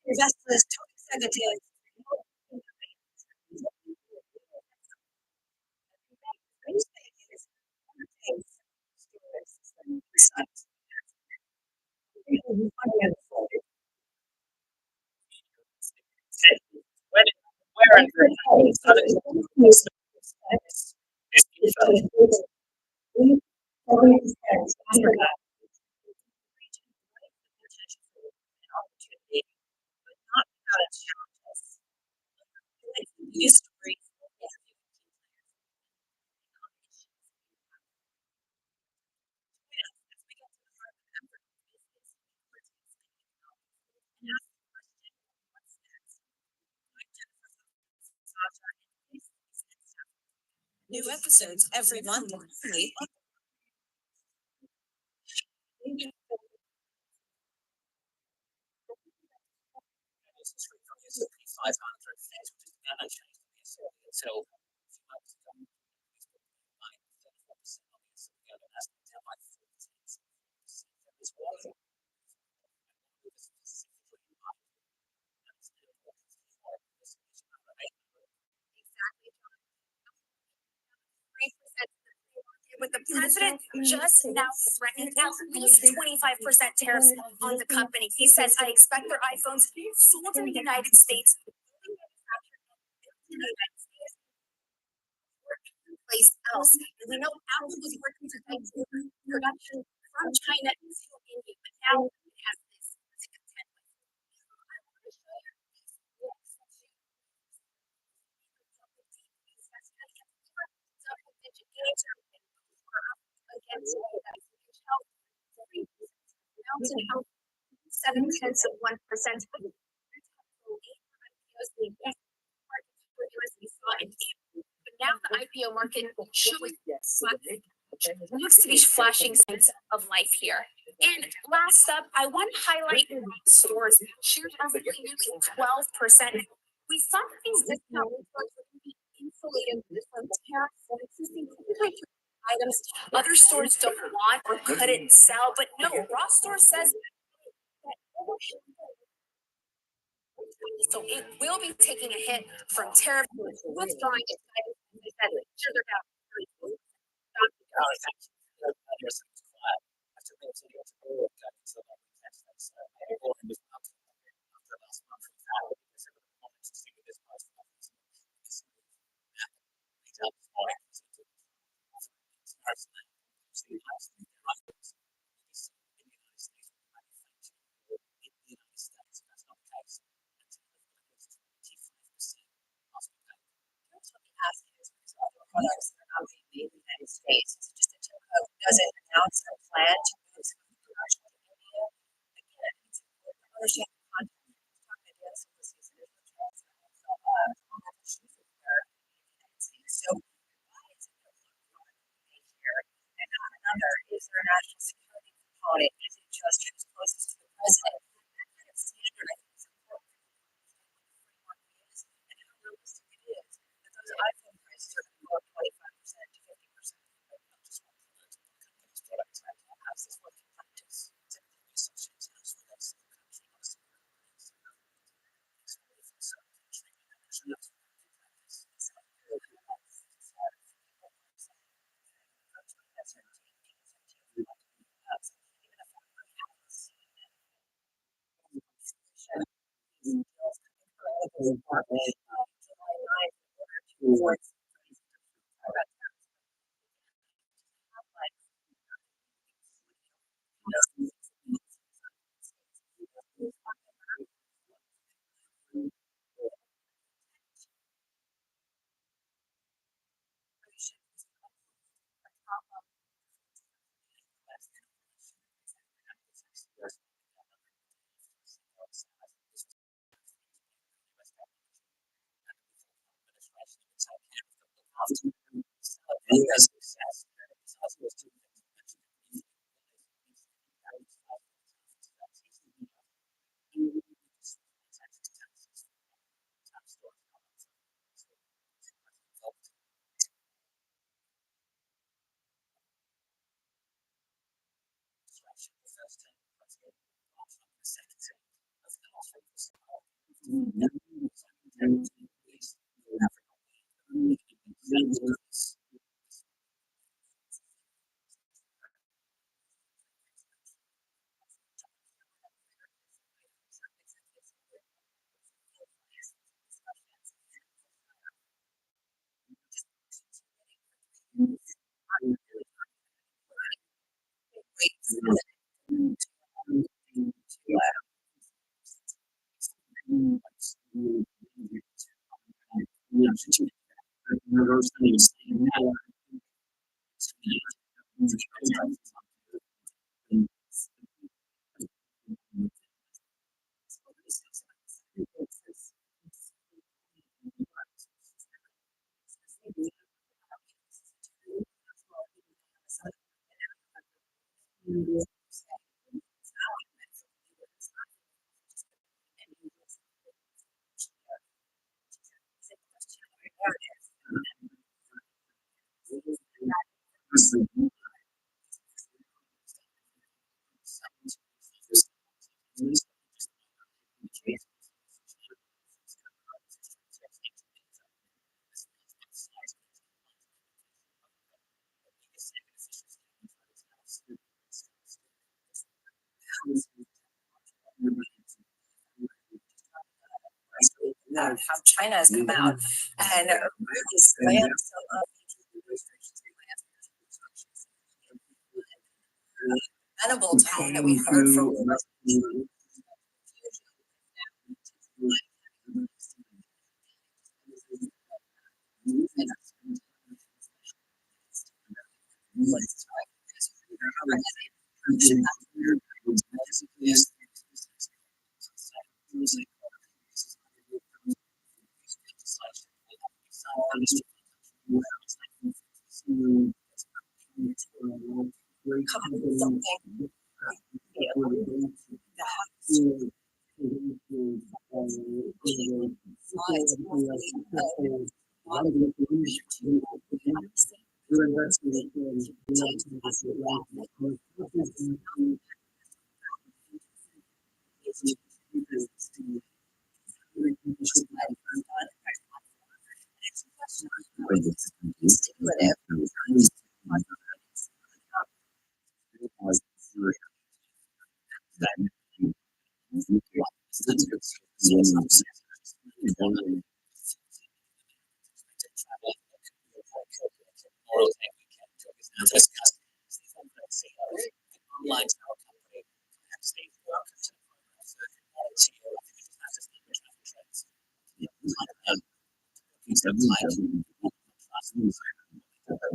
executives. New episodes every month. With the president just now threatening at least 25% tariffs on the company. He says, I expect their iPhones sold in the United States. Place else. And we know Apple was working to take production from China to India, but now it has this to contend with. I want to show you double-digit gains against Mountain Health, 0.7%. But now the IPO market showing looks to be flashing signs of life here. And last up, I want to highlight stores. Shares are nearly 12%. We saw that these discount stores would be insulated from tariffs and existing items other stores don't want or couldn't sell. But no, Ross Store says that so it will be taking a hit from tariff withdrawing its guidance. They said sugar down. products that are not being made in the United States. It's just a doesn't announce a plan to move some of the production to India. Again, it's important to understand the context. We're talking about simplicity of trends. So why is it that one product made here and not another? Is there a national security component? Is it just who's closest to the president? That kind of standard, I think, is important and how realistic it is that those iPhone prices are going to go up 25% to 50%. Not just one product, company's products. How's this working practice? Typically, associates house with us, the country wants to work with us. How China has come out and really slammed some of the restrictions amenable tone that we heard from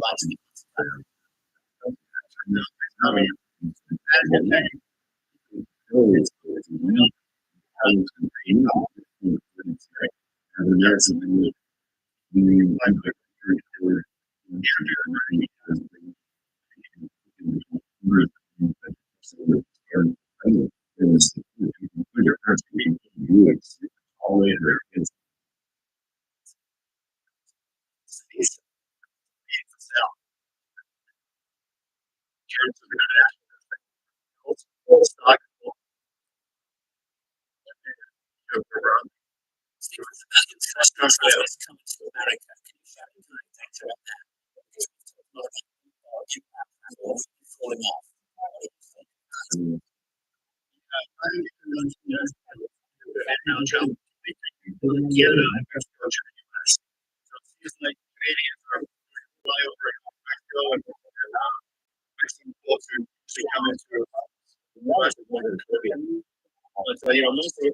So,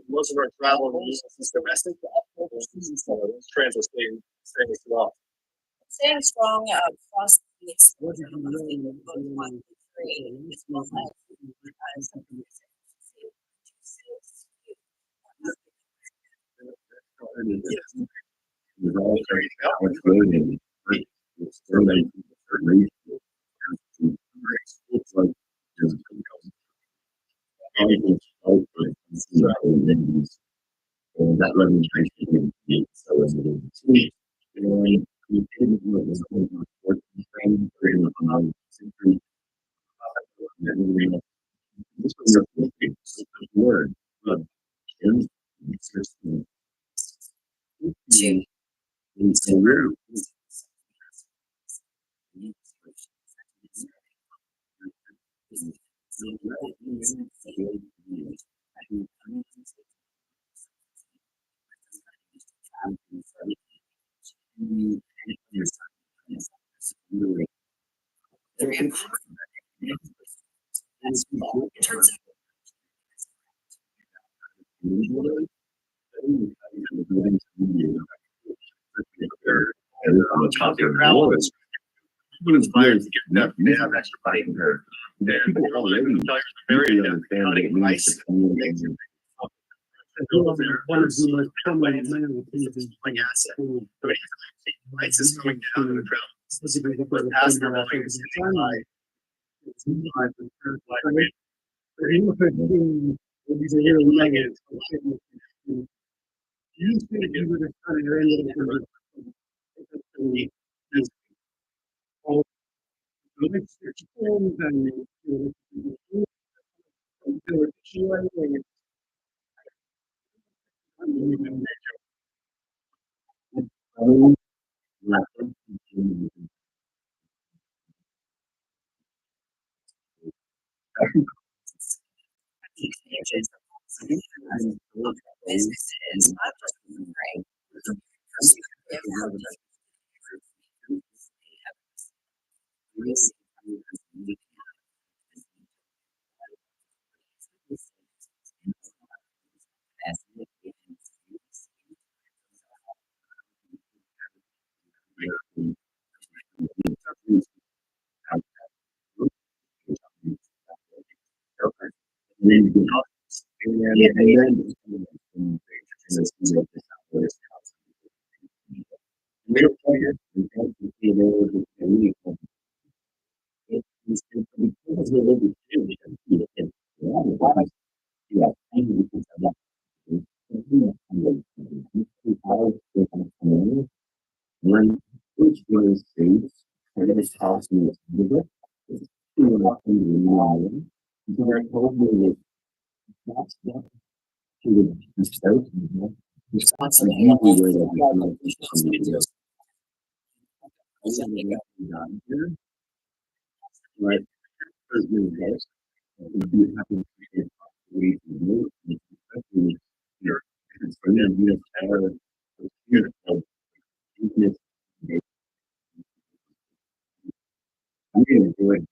most of our travel is domestic. Transit staying strong. Staying strong across the both one and three, as well as With all much voting, it's still like it's like that registration so and we didn't know it was going to report thing during the 19th century. This was a word of But it's fine to get enough. They have extra body here. People already very understand what it means to communicate. One of the most common asset. Lights is going down in the ground. Passenger volume is getting high. It's high for third flight. But even if it's a little negative, you just need to do it at your end of the When each one states and this house is bigger, it's up in the line. They're totally that's not to the state. Wisconsin right. First many days. Would be happy to get way to move, especially here. It's for them, you know, here. I'm going to do it.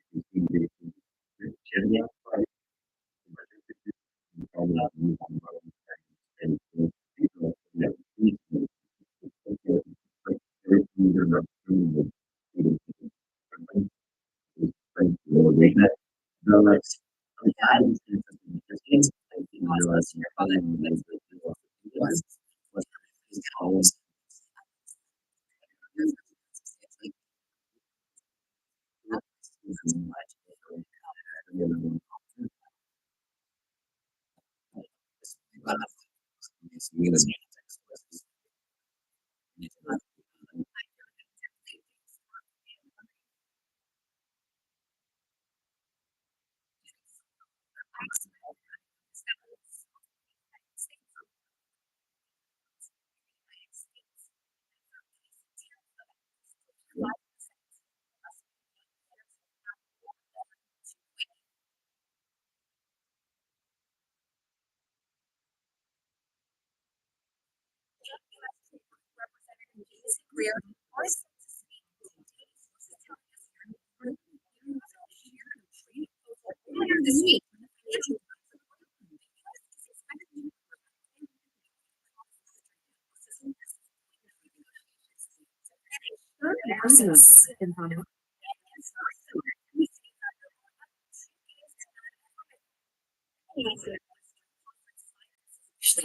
This week.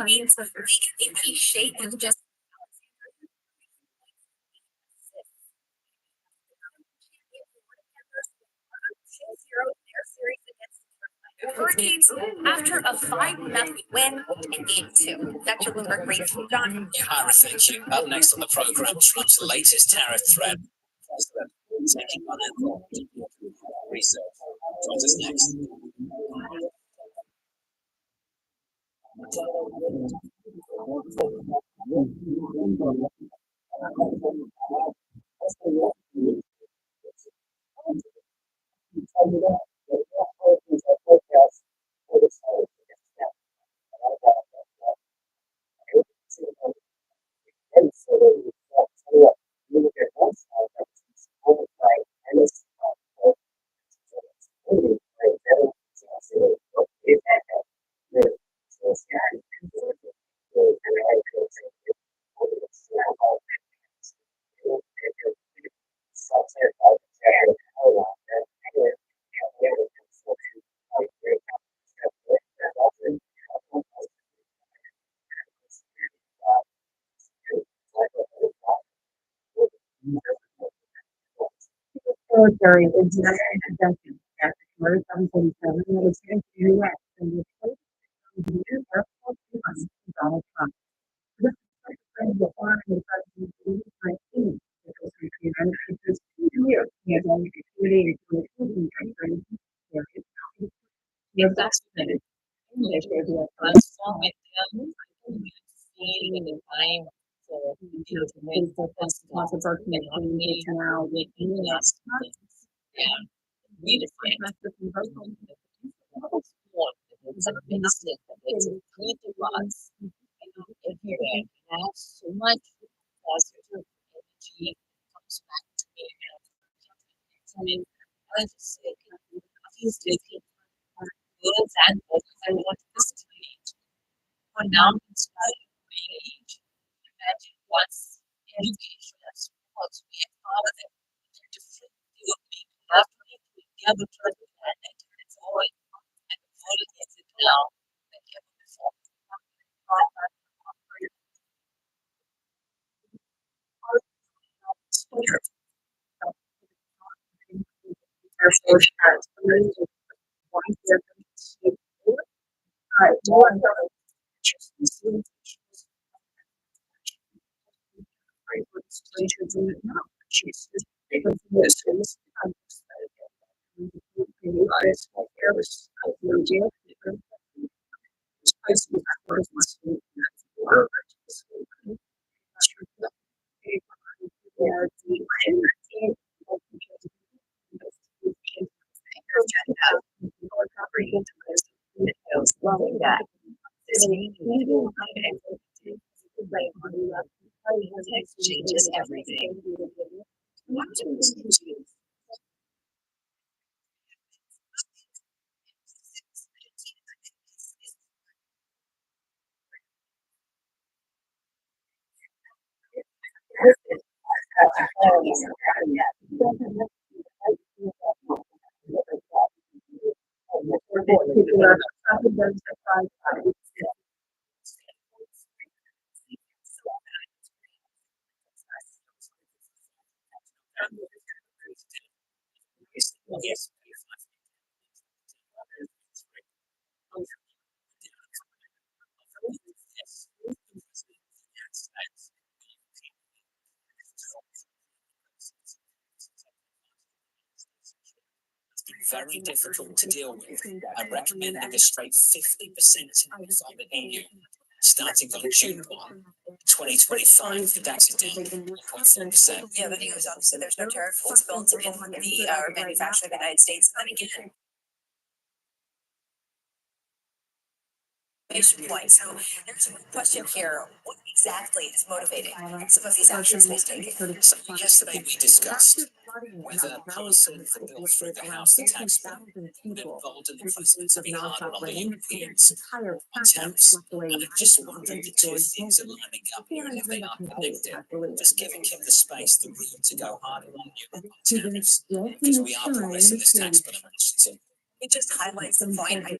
Means that we shape and just Hurricanes after a 5-0 win in game 2. Dr. Bloomberg brief. John. Hara, thank you. Up next on the programme, Trump's latest tariff threat. Taking on research. Joins us next. Military is not intervention after Commerce 747 that was sent to the U.S. and replaced the new Air Force One with Donald Trump. This is the foreign president in 2019, which was represented for just 2 years. He has only recruited to a food country. He has estimated English as a transform it down seeing in the time for now with us. Yeah, we define it's a business it's three demands everywhere. I have so much positive energy comes back to me. I mean, I just say, please take it. Words and words I want this to read. For now, inspiring age. Imagine what's education as sports. We empower them with a different view of being lovely to India, but try to add it to its own. And the world gets it now than ever before. Changes everything. Yes. Very difficult to deal with. I'm recommending a straight 50% increase on the EU, starting on June 1, 2025. The tax is down 1.4%. Yeah, the news obviously there's no tariff. It's built in the manufactured in the United States. And again, point. So there's a question here. What exactly is motivating some of these actions he's taking? So yesterday we discussed whether passing the bill through the House, the tax bill, would involve in the president to be harder on the Europeans on tariffs. And I just wondered if the two things are lining up here and if they are connected, just giving him the space, the room to go harder on Europe on tariffs, because we are progressing this tax bill in Washington. It just highlights the point.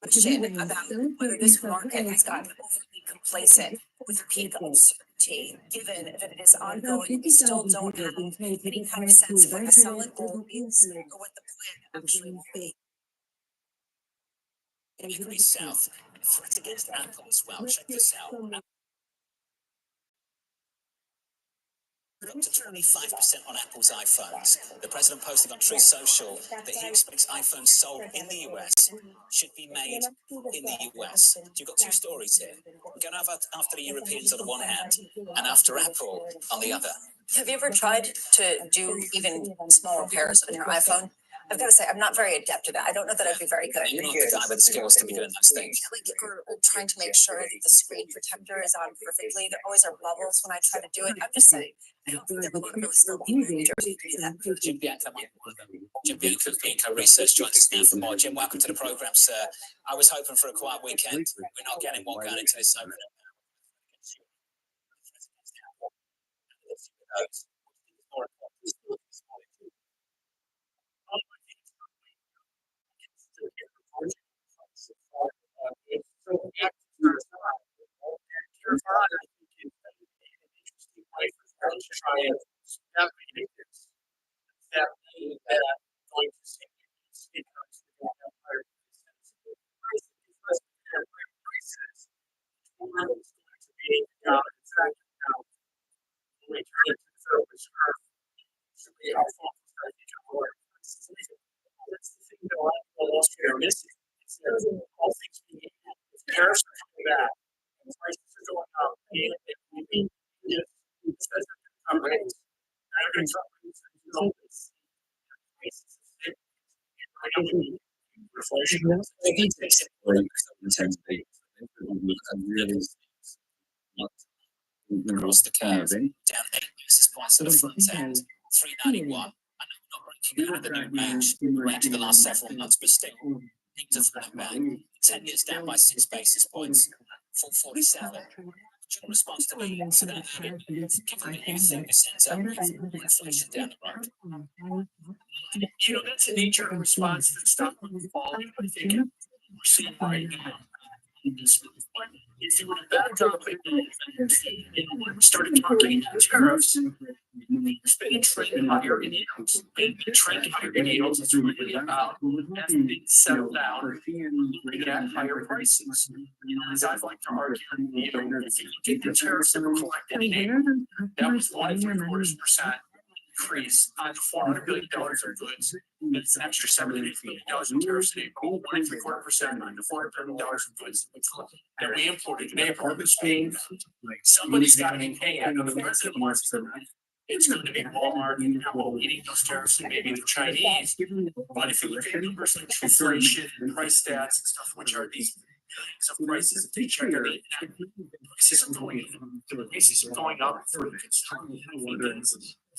Question about whether this market has gotten overly complacent with peak uncertainty, given that it is ongoing. We still don't have any kind of sense of what the solid goal is or what the plan actually will be. Increase South, threat against Apple as well. Check this out. Up to 25% on Apple's iPhones. The president posted on Truth Social that he expects iPhones sold in the US should be made in the US. You've got two stories here. We're going to have after the Europeans on the one hand and after Apple on the other. Have you ever tried to do even small repairs on your iPhone? I've got to say, I'm not very adept at that. I don't know that I'd be very good. You're not the guy with the skills to be doing those things. Like, or trying to make sure that the screen protector is on perfectly. There always are bubbles when I try to do it. I'm just saying, I don't think that would really still be easier to do that. Jim Bianco, Jim Bianco, Bianco Research joins us now for more. Jim, welcome to the program, sir. I was hoping for a quiet weekend. We're not getting one going into this opening. Across the curve, down 8 basis points to the front end, 391. I know we're not breaking out of the new range of the last several months, but still, things are falling back. 10 years down by 6 basis points, 447. Your response to me to that, given that you think the centre inflation down the road? You know, that's a knee-jerk response to the stock market falling. I think we're seeing right now. If you would have backed up and started talking tariffs, it's been trending higher in yields. Been trending higher in yields. It's really about as things settle down, we get higher prices. You know, as I'd like to argue, you know, if you take the tariffs that were collected in April, that was 1.75% increase on $400 billion of goods. It's an extra $78 billion in tariffs in April, 1.75% on the $400 billion of goods that we imported in April. Which means somebody's got to be paying. I know the president wants to. It's going to be Walmart and Apple eating those tariffs, and maybe the Chinese. But if you look at numbers like inflation and price stats and stuff, which are these of prices, if they check their prices are going up. The prices are going up for the construction.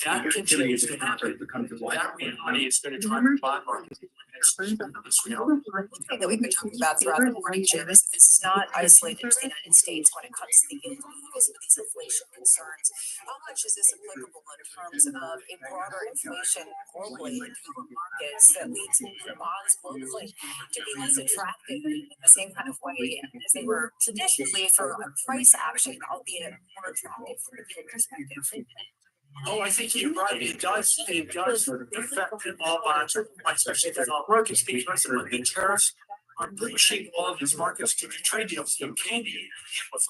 That continues to happen. That reality is going to drive the bond market. One thing that we've been talking about throughout the morning, Jim, is this is not isolated to the United States when it comes to the yield because of these inflation concerns. How much is this applicable in terms of a broader inflation globally in global markets that leads bonds globally to be less attractive in the same kind of way as they were traditionally for a price action, albeit more attractive from a yield perspective? Oh, I think you're right. It does affect all bonds, especially if they're not working, because of the tariffs are pushing all of these markets to do trade deals. You can be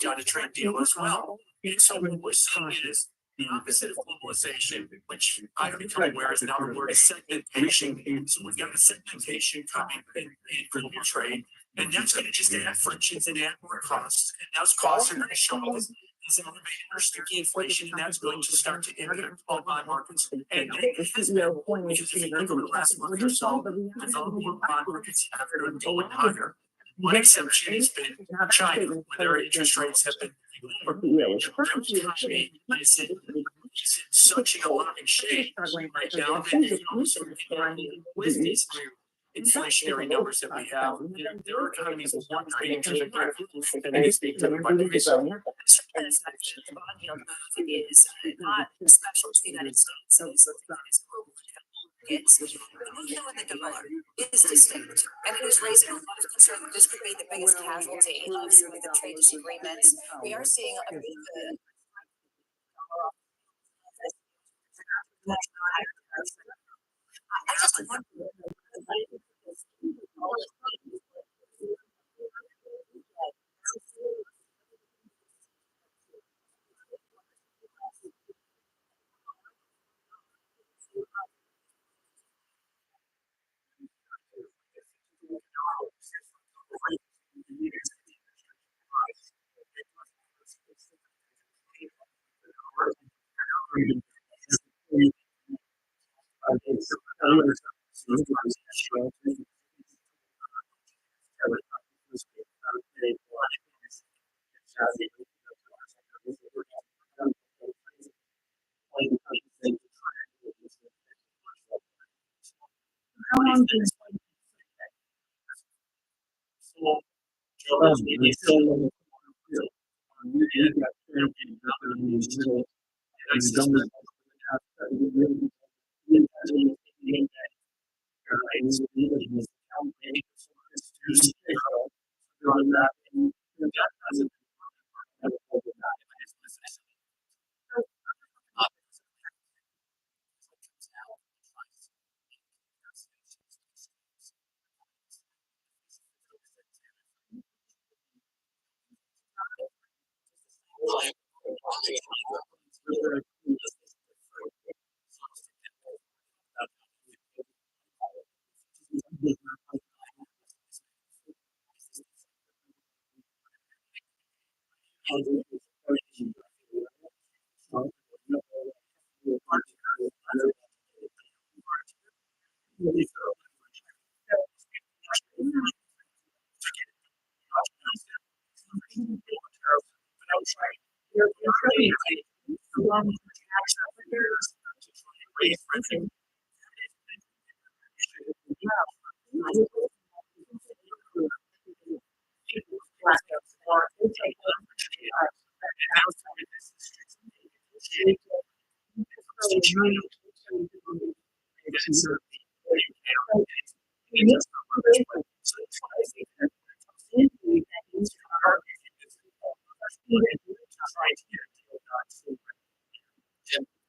got a trade deal as well. And so what we're seeing is the opposite of globalization, which I've become aware is now the word is segmentation. So we've got a segmentation coming in global trade, and that's going to just add frictions and add more costs. And those costs are going to show up as elevated or sticky inflation, and that's going to start to impact all bond markets. And it has no point because if you look over the last month or so, developing bond markets have been going higher. One exception has been China, where their interest rates have been is in such an alarming shape right now that also with these inflationary numbers that we have, their economies is one trading to the ground, and it's being driven by the reason. Is not special to the United States, so it's global. It's the movement with the dollar is distinct, and it is raising a lot of concern that this could be the biggest casualty of some of the trade disagreements. We are seeing a bit of I just wonder.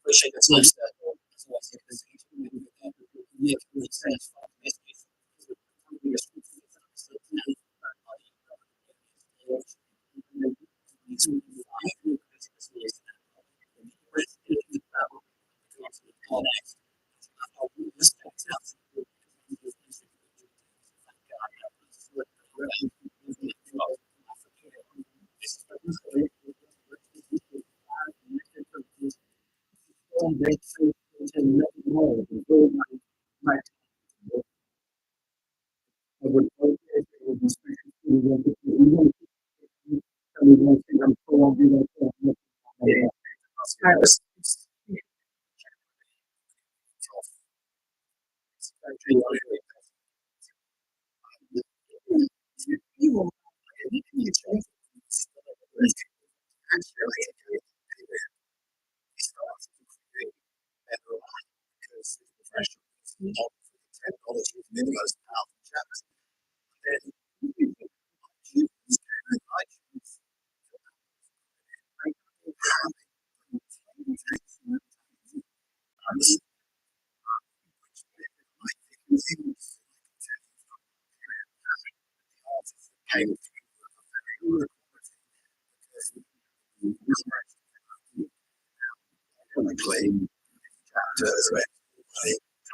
Appreciate the time that Technology is the most powerful chapter.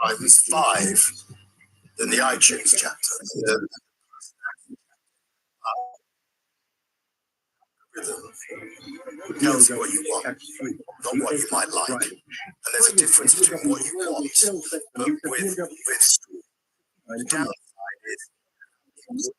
Times 5 than the iTunes chapter. Tells you what you want, not what you might like. And there's a difference between what you want, but with the downside is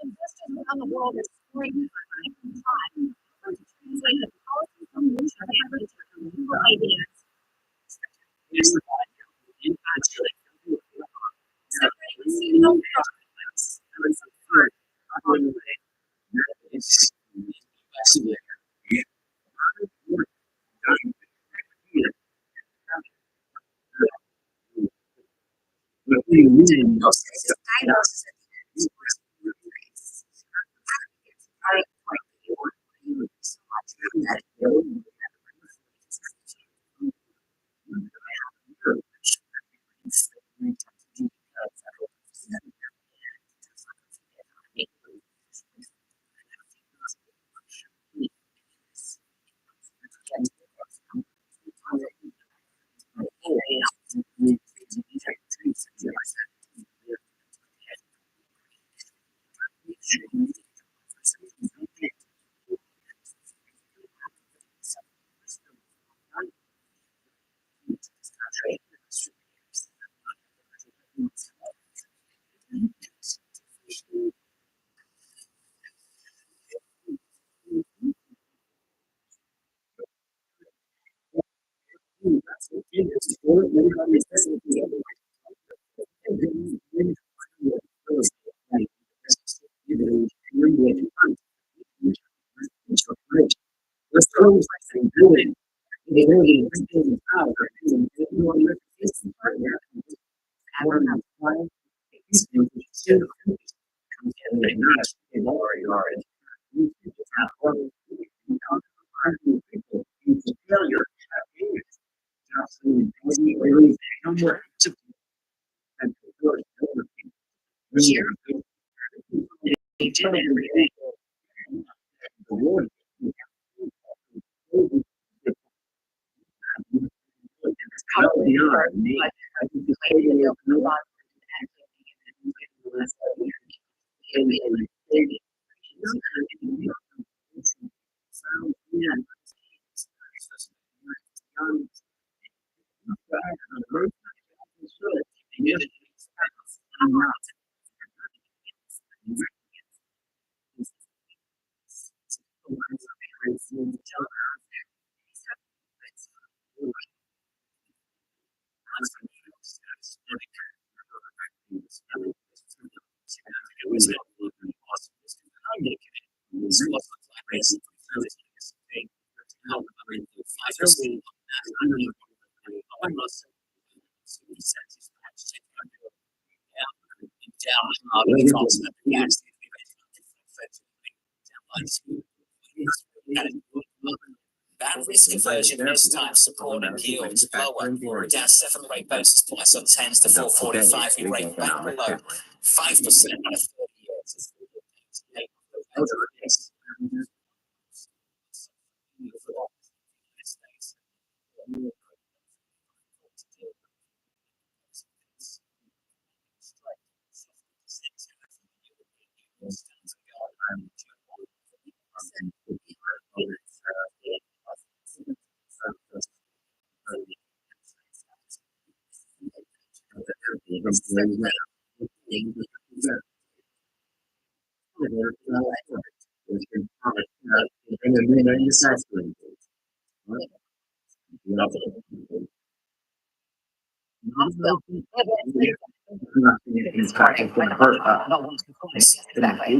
Investors around the world are scoring time to translate the policy from which they have legal ideas. Separating the signal from That risk aversion mismatch support and yield lower. We're down 7 or 8 basis points on 10s to 445. We rate back below 5% on a 30 years. Exactly.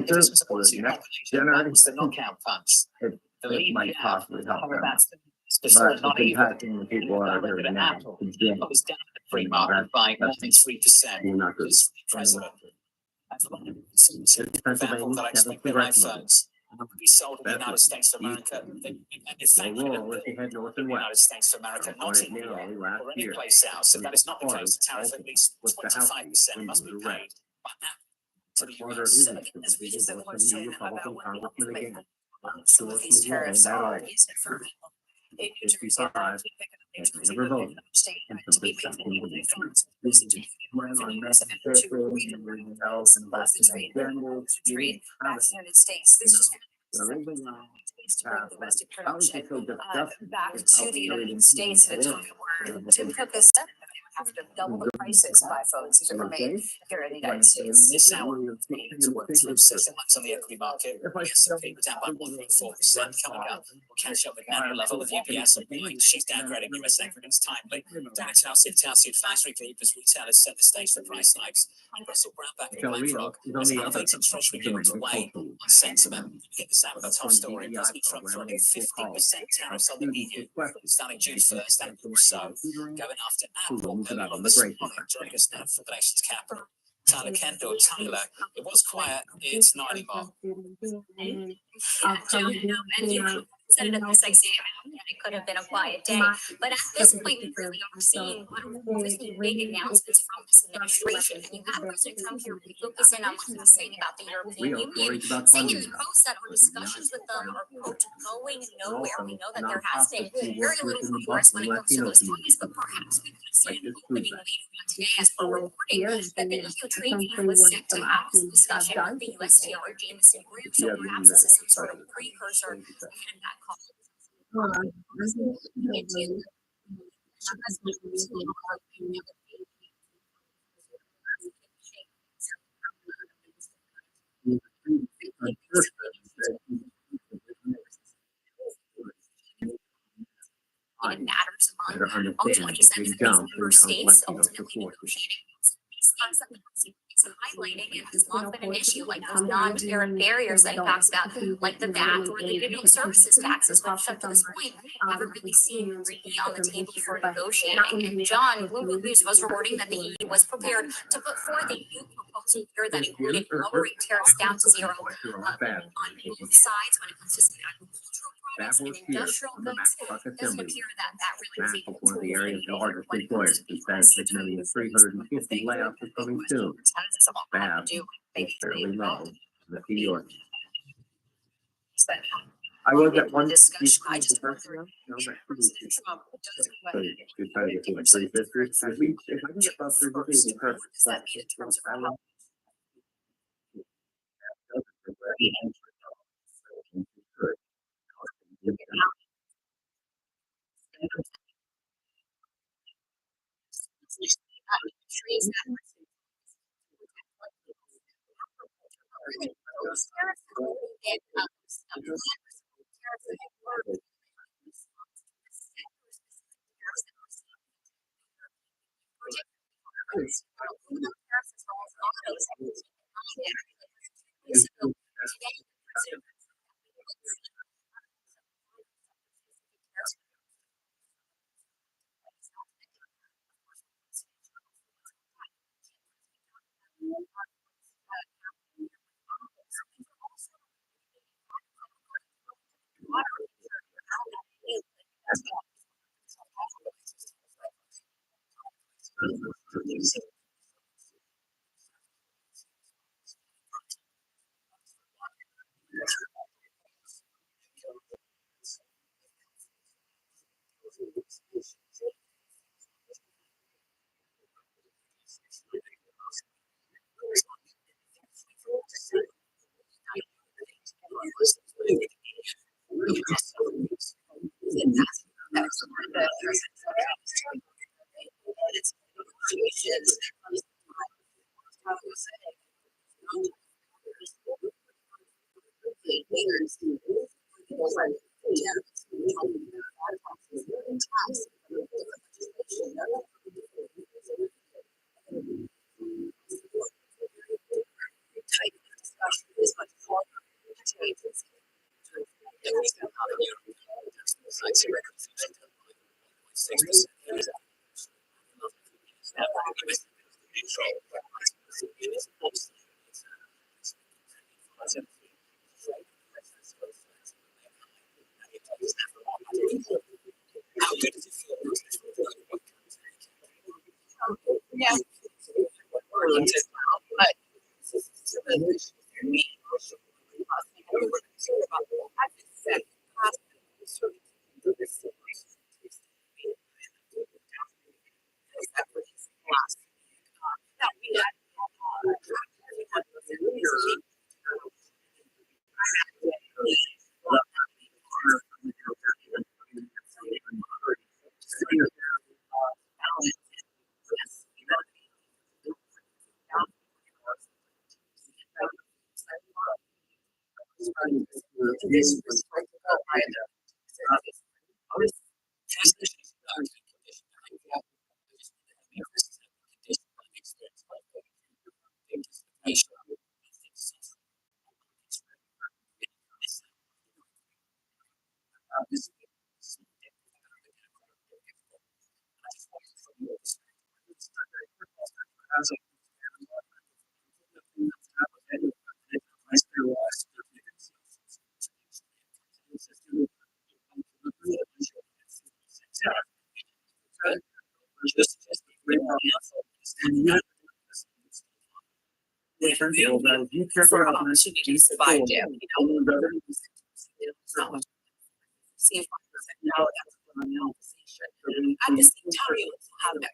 This was about to that was the knockout punch. The lead might jab, possibly help however, them. that's But not the even. impacting the people out there now. Apple was down in the free market by more than 3%. We're not good. This president. And for example, that I expect their iPhones to be sold in the United States of America. And it's They will if you head north the and United west. States of America, On not it in New York nearly last or any year. place else. If that is not the case, the tariff at least With the House 25% must be paid by to the Order US. isn't. Again, this region is a question about Republican what congressman again. some of these tariffs are. Is it for people in New Jersey? Fifty-five. New Jersey, Never voted. state to be making the difference. Trade back to the United States. This is to bring domestic production back to the United States at a time where Tim Cook has said that they would have to double the prices of iPhones if it were made here in the United States. This hour, it's worth through 6 months on the equity market. The S&P was down by 1.4%. Coming up, we'll catch up with Manuel Level of UBS and Boeing. She's downgrading US equities timely. Down at Telsey Advisory Group as retailers set the stage for price hikes. Russell Brownback and BlackRock as elevated treasury yields weigh on sentiment. Get this out with a top story. President Trump threatening 50% tariffs on the EU starting June 1st, and also going after Apple earlier on this morning. Joining us now for the nation's capital, Tyler Kendall. Tyler, it was quiet, it's not anymore. Said it at the sexy amount, and it could have been a quiet day. But at this point, we really are seeing 150 big announcements from this administration. And you have President Trump here really focus in on what he's saying about the European Union, saying in the post that our discussions with them are, quote, going nowhere. We know that there has been very little progress when it comes to those talks, but perhaps we could see an opening later on today as we're reporting that the EU trade team was set to have this discussion with the USTR Jameson Group. So perhaps this is some sort of precursor ahead of that call. It matters among all 27 member states ultimately negotiating these concepts and highlighting it has long been an issue, like those non-tariff barriers that he talks about, like the VAT or the digital services taxes, which up to this point haven't really seen really on the table for negotiating. And John, Bloomberg News was reporting that the EU was prepared to put forth a new proposal here that included lowering tariffs down to zero on both sides when it comes to agricultural products and industrial goods. It doesn't appear that that really was able to One of the area's largest employers is that it's nearly 350 layoffs are coming soon. Fab is fairly low in New York. I was at one discussion. I just wonder if President Trump does you try to get to like 350. If I can get about 350, what does that mean in terms of how trees that really those tariffs have really been Yeah. For opportunities to buy gym, see if now that's a conversation. At the same time, you also have that.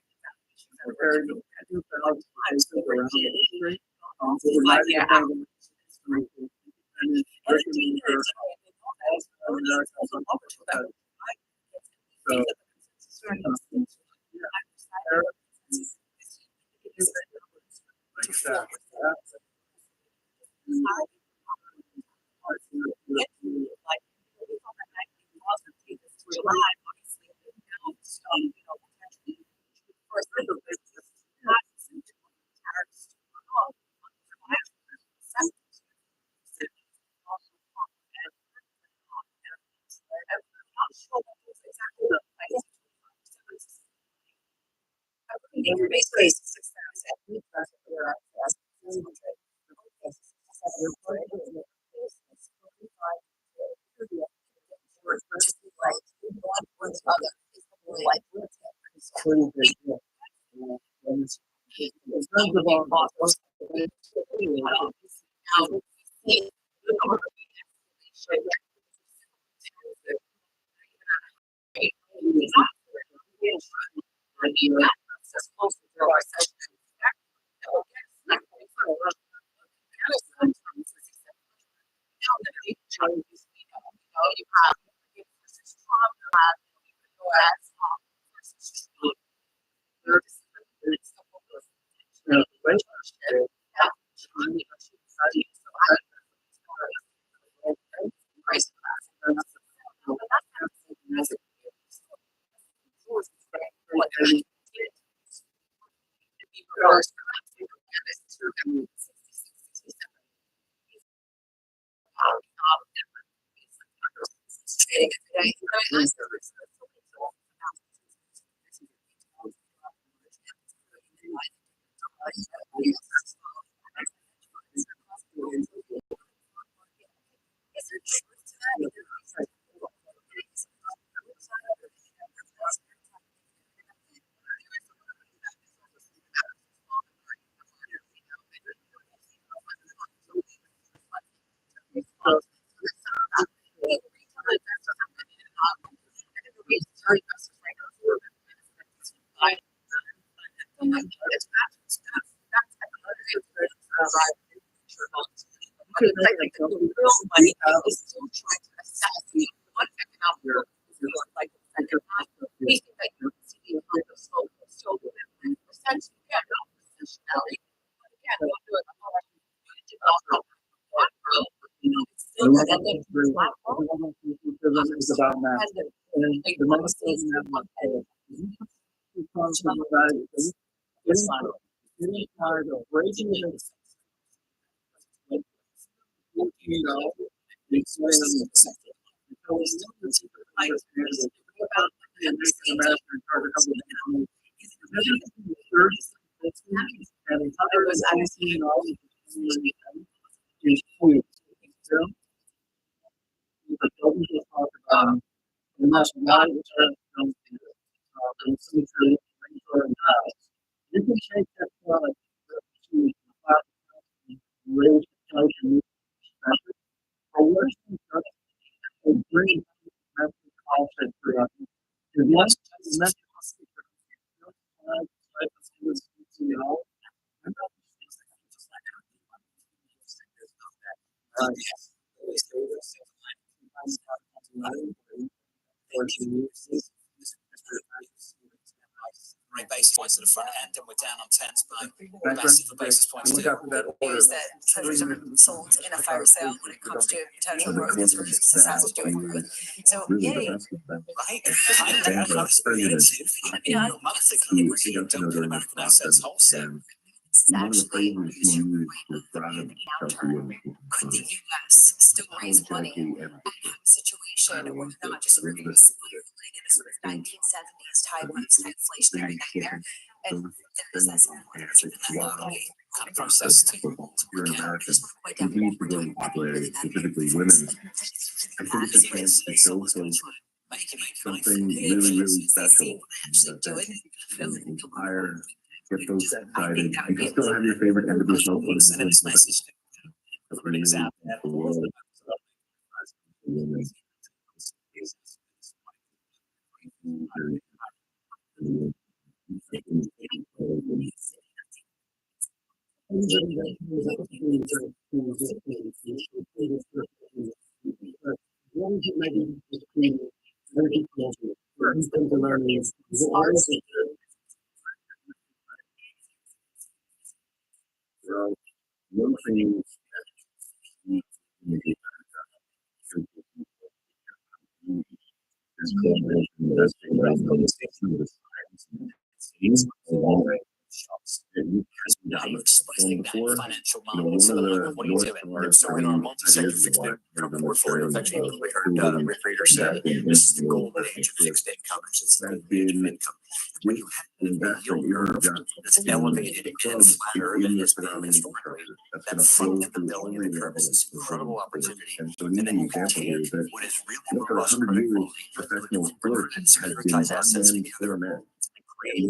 About that. And the most of them comes from any kind of raging, Unless God is you can take that product to raise the culture or worse than that, bring that concept throughout. And once Right basis points at the front end, and we're down on tens by massive basis points too. Is that treasuries are sold in a fire sale when it comes to potential growth, because this has to do with growth. So, yay. Right? Kind of creative. Yeah, monthly don't put American assets wholesale. Actually, Could the US still raise money and have a situation where not just really spiraling in a sort of 1970s Taiwan inflationary nightmare, and there is that Kind of process to You're an American. Continues to grow in popularity, specifically women. I think it's a chance to show folks something really special. That inspire, get those excited. You can still have your favorite individual. Send this message. Everybody's out there. The world. One thing Financial models. What are you doing? So in our multi-sector fixed income portfolio, it's actually we heard Rick Reader said this is the golden age of fixed income. It's the golden age of income. When you have a yield curve that's elevated and flatter than it's been historically, that fundamentality of the curve is this incredible opportunity. And then you can take what is really robust credit quality and securitize assets together and create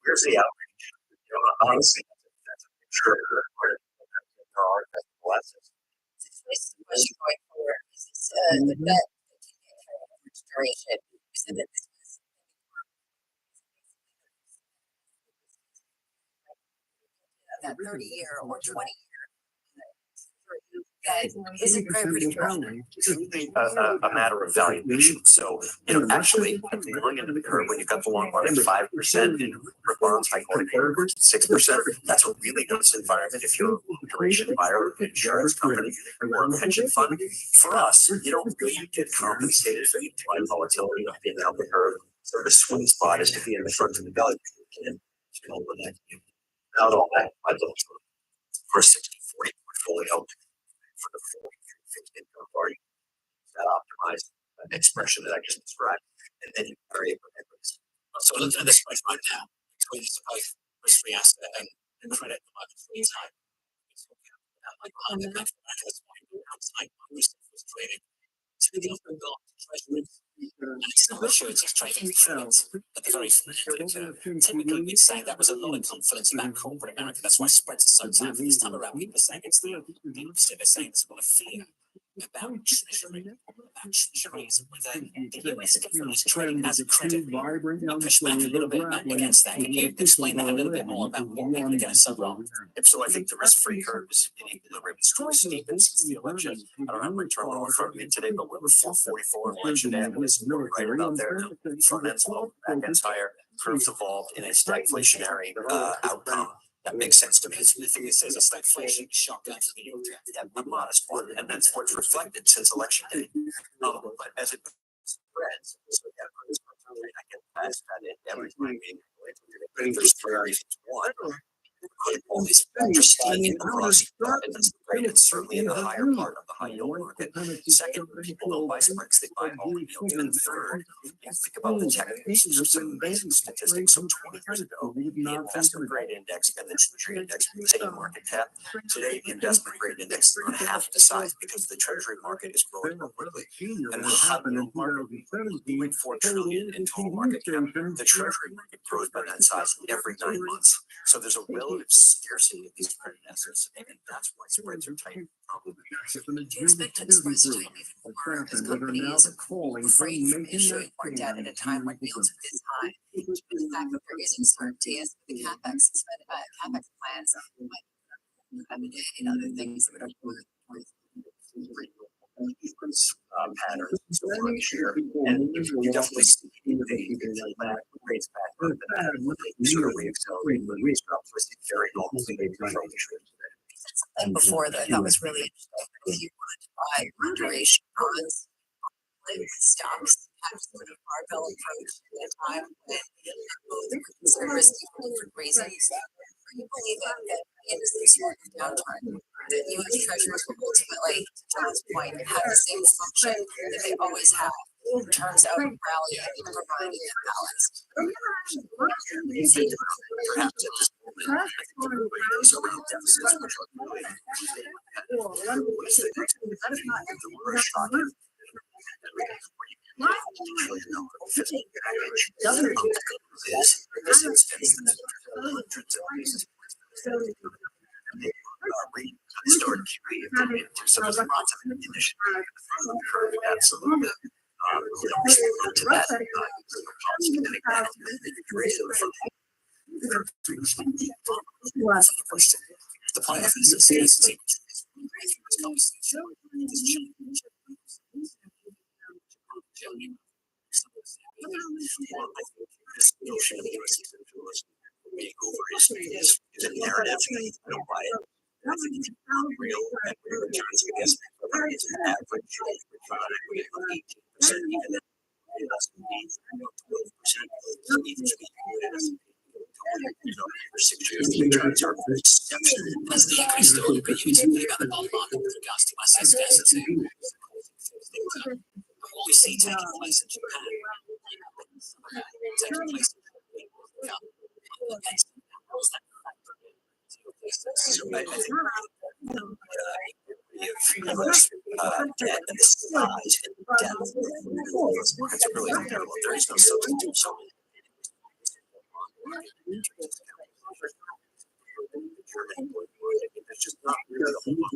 Here's the outreach. Honestly, that's a sure. This was going forward. This is the bet duration. You said that this was that 30-year or 20-year. That isn't very predictable. It's really a matter of valuation. So, actually, if you look into the curve, when you've got the long part at 5% in bonds, high quality curve, 6%, that's a really nice environment. If you're a duration buyer, an insurance company, or a pension fund, for us, you don't really get compensated for the implied volatility of being out the curve. So the sweet spot is to be in the front of the value. Without all that, I look for a 60-40 portfolio for the 40 fixed income party. That optimized expression that I just described, and then you vary it with equities. So look at this place right now, between both risk-free asset and credit for my free time. Like behind the back that's why outside my research was trading. So the other got treasuries and it's not maturities trading trades at the very front end of the curve. Typically we'd say that was a lot of confidence about corporate America. That's why spreads are so tough. This time around people are saying it's the opposite. They're saying there's a lot of fear about treasuries, whether the US government is trading as a credit. I push back a little bit against that. Can you explain that a little bit more about what we're getting so wrong? So I think the risk-free curve is in equilibrium. It's really steepened since the election. I don't have my terminal in front of me today, but we're 444 election day. It's right about there. Front end's low, back end's higher. Curves evolved in a stagflationary outcome. That makes sense to me. The thing is, there's a stagflation shock down to the yield. A modest one, and that's what's reflected since election day. But as it spreads, so I get past that in every meeting. There's three reasons. One, all these factors staying across and that's great. It's certainly in the higher part of the high yield market. Second, people don't buy spreads, they buy all the yield. And third, you think about the technicals, there's some amazing statistics. So 20 years ago, the investment grade index and the treasury index were the same market cap. Today, the investment grade index is about half the size because the treasury market is growing more quickly. And the high yield market, 1.4 trillion in total market cap. The treasury market grows by that size every 9 months. So there's a relative scarcity of these credit assets, and that's why spreads are tight. Do you expect spreads to tighten even more as companies refrain from issuing more debt at a time when yields are this high? The fact that there is uncertainty as to the capex plans, and other things that are patterns this year, and you definitely see the back rates back up and sort of re-accelerate when we dropped was very normal thing from and before that was really interesting. If you wanted to buy long duration bonds, like stocks, have sort of barbell approach at a time when both were considered risky for different reasons. You believe that in this sort of downturn, the U.S. Treasuries will ultimately, to John's point, have the same function that they always have in terms of rallying and providing a balance. Perhaps at this moment, I think those around deficits, which are really shocking. This instance, hundreds of basis points. And they started to some of the initiative from the curve, absolutely. To that, the point of this is scarcity. This notion of being over is a narrative. I don't buy it. I think it's real equity returns, I guess, is an average return on equity of 18%, even if it doesn't mean 12%. Even if for 6 years, the returns are exceptional. As the increase still would be using about the bond market with regards to asset scarcity. What we see taking place in Japan, taking place so I think debt and the size and depth of those markets are really incredible. There is no substitute. So it's just not really a whole lot.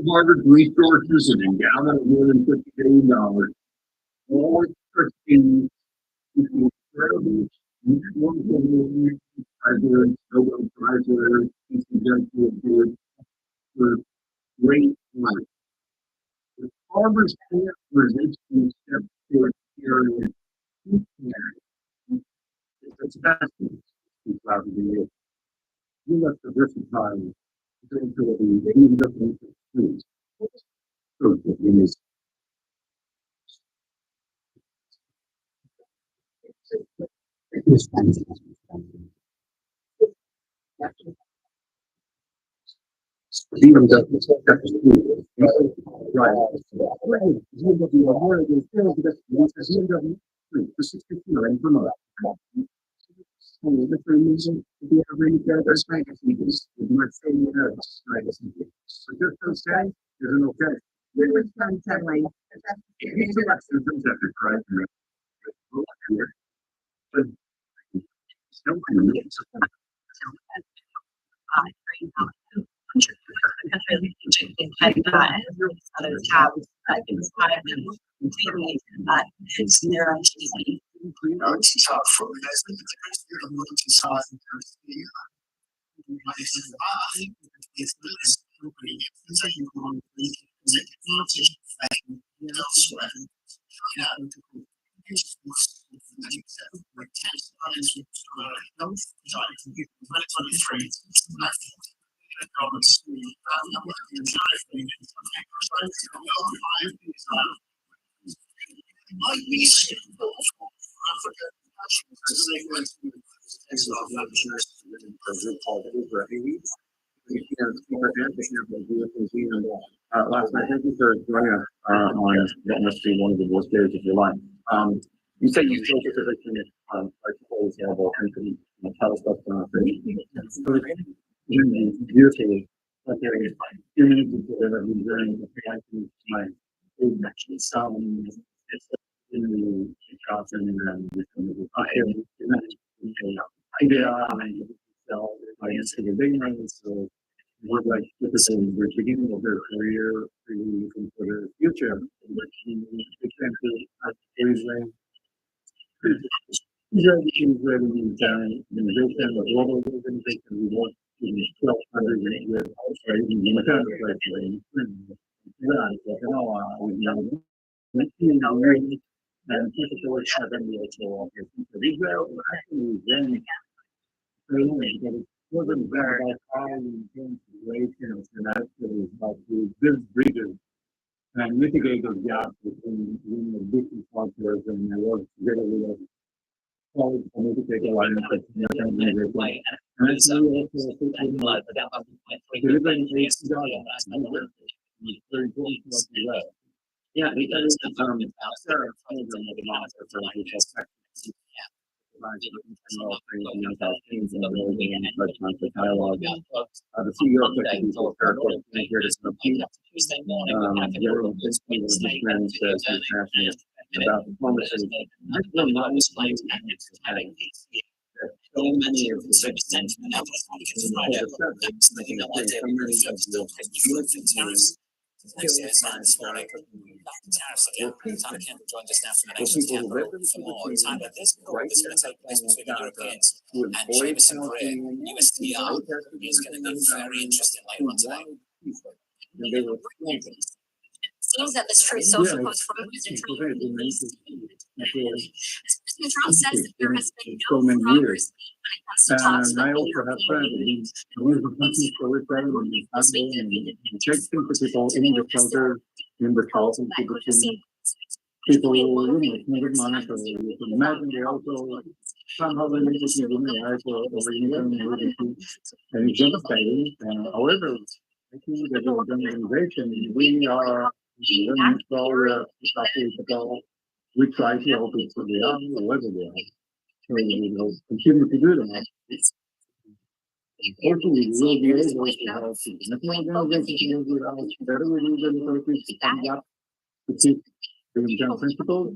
Harvard resources and endowment of more than $50 billion. All trustees, incredible, wonderful presidents, Nobel Prize winners, for great life. The farmers can't resist these steps toward hearing it's fascinating. You left the versatile into the even different foods. So it is. Even the Last night, thank you for joining us on what must be one of the worst days of your life. You say you feel specifically articles available and can tell us what's going on. Beautifully, hearing 2 minutes into the interview during the reaction to my in the Wisconsin audience to the big ones, so we're like this is the beginning of their career, looking for their future. She's ready down organization, the global organization, we want to be 1,200 years outside in the mechanical factory. And people have been able to Israel actually then but it wasn't very high relations and actually about to build bridges and mitigate those gaps between the different cultures and work together with college and mitigate a lot of and it's really also delivering very important to us as well. Yeah, because Sarah told them that the monitor for like dialogue. The CEO of the here to compete. General Biscuit says he's passionate about diplomacy. So many of the tariffs again. Tyler Campbell joined us now from the Nations Capital for more. Tyler, this call that's going to take place between the Europeans and Jameson Greer, USTR, is going to be very interesting later on today. Seems that this true social post from President Trump. President Trump says that there has been no progress when it comes to talks And I with also have friends who use the country for referendum and checking for people in the shelter, in the house, and people people, you know, good money. So you can imagine they also somehow they make it even over income and it's devastating. However, I think that as an organization, we are we try to help it so they are, wherever they are. So we will continue to do that. Hopefully, we will be able to help significant organizations will be able to better review the resources to stand up to keep the general principles.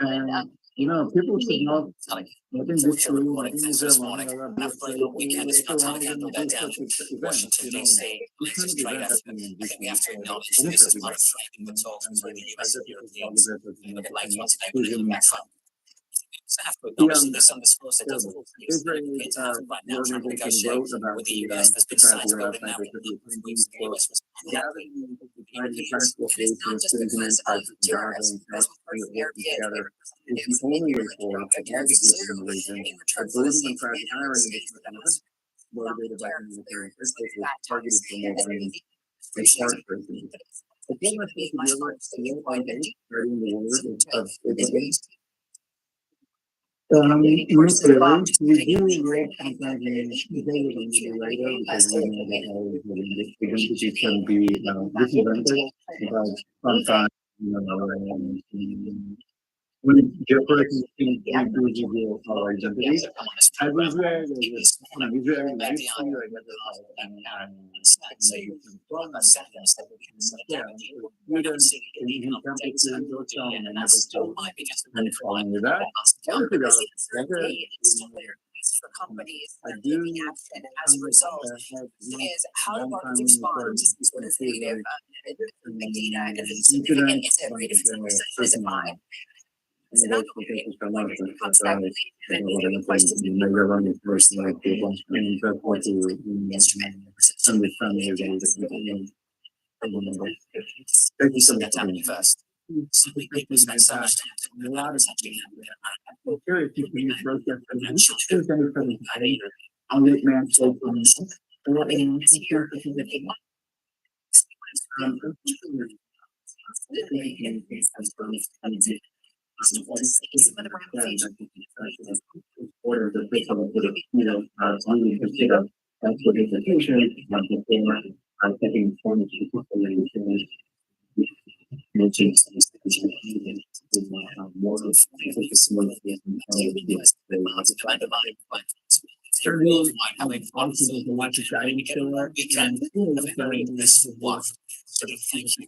And, you know, people should not, I think this Recording things this morning. And have a great long weekend. It's not time to handle that down in Washington, D.C. Latest trade effort. I think we have to acknowledge that this is not threatening the talks between the US and Europeans. And look at later on today when they come back from. So have to acknowledge that this underscores that doesn't Europeans have right now trying to negotiate with the US. There's been sides building now with the US was unhappy with the Europeans. It's not just because of terrorism, as we heard from Europeans. It's the only way forward to get the region. In return for the same Motivated by military targeted for more money and start breaking. The thing I think the other spreading the word of we do work sometimes in radio because we know that the entities can be disadvantaged about sometimes, you know, when jeopardizing our identity. I was very for companies taking action as a result is how do markets respond to some sort of negative data and if it's significant, is it rate of 10%, is it fine? It's not it comes back to the question Thank you so much for having first. So we spend so much time a lot of actually I'm curious if you can broke that for me. I'll make man so order the big you know, only consider transportation, I'm thinking form certainly having functions and watch a guiding killer, we can this work. So thank you.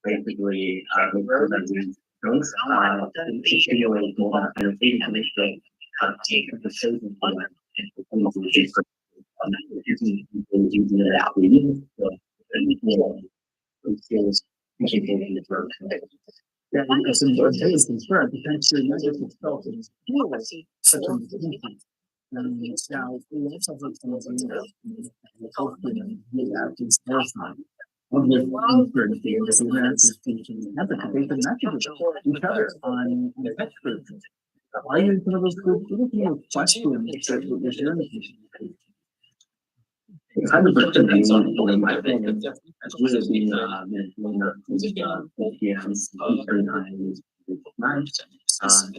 Basically, yeah, because in those days, concerned, potentially negative itself is such a and now we also have some hopefully these time. One of the uncertainty is the Americans teaching empathy, they messages each other on the text group. Are you in some of those groups? You know, questions that you're sharing. I have a question that's on my thing. As well as being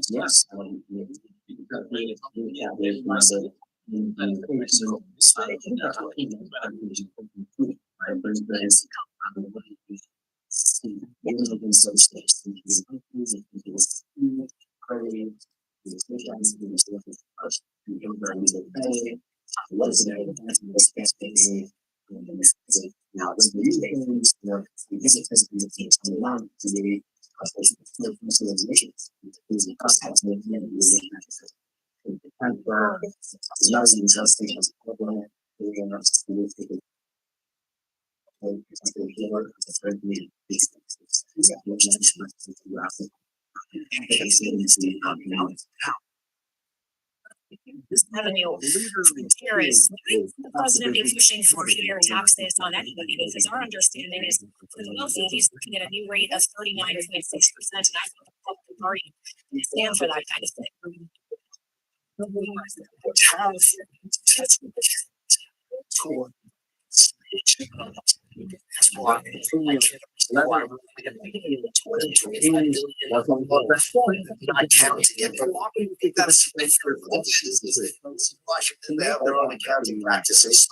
yes. This revenue carries the president be pushing for here taxes on anybody, because our understanding is for the wealthy, he's looking at a new rate of 39.6%, and I think the Republican Party can stand for that kind of thing. Washington, they have their own accounting practices.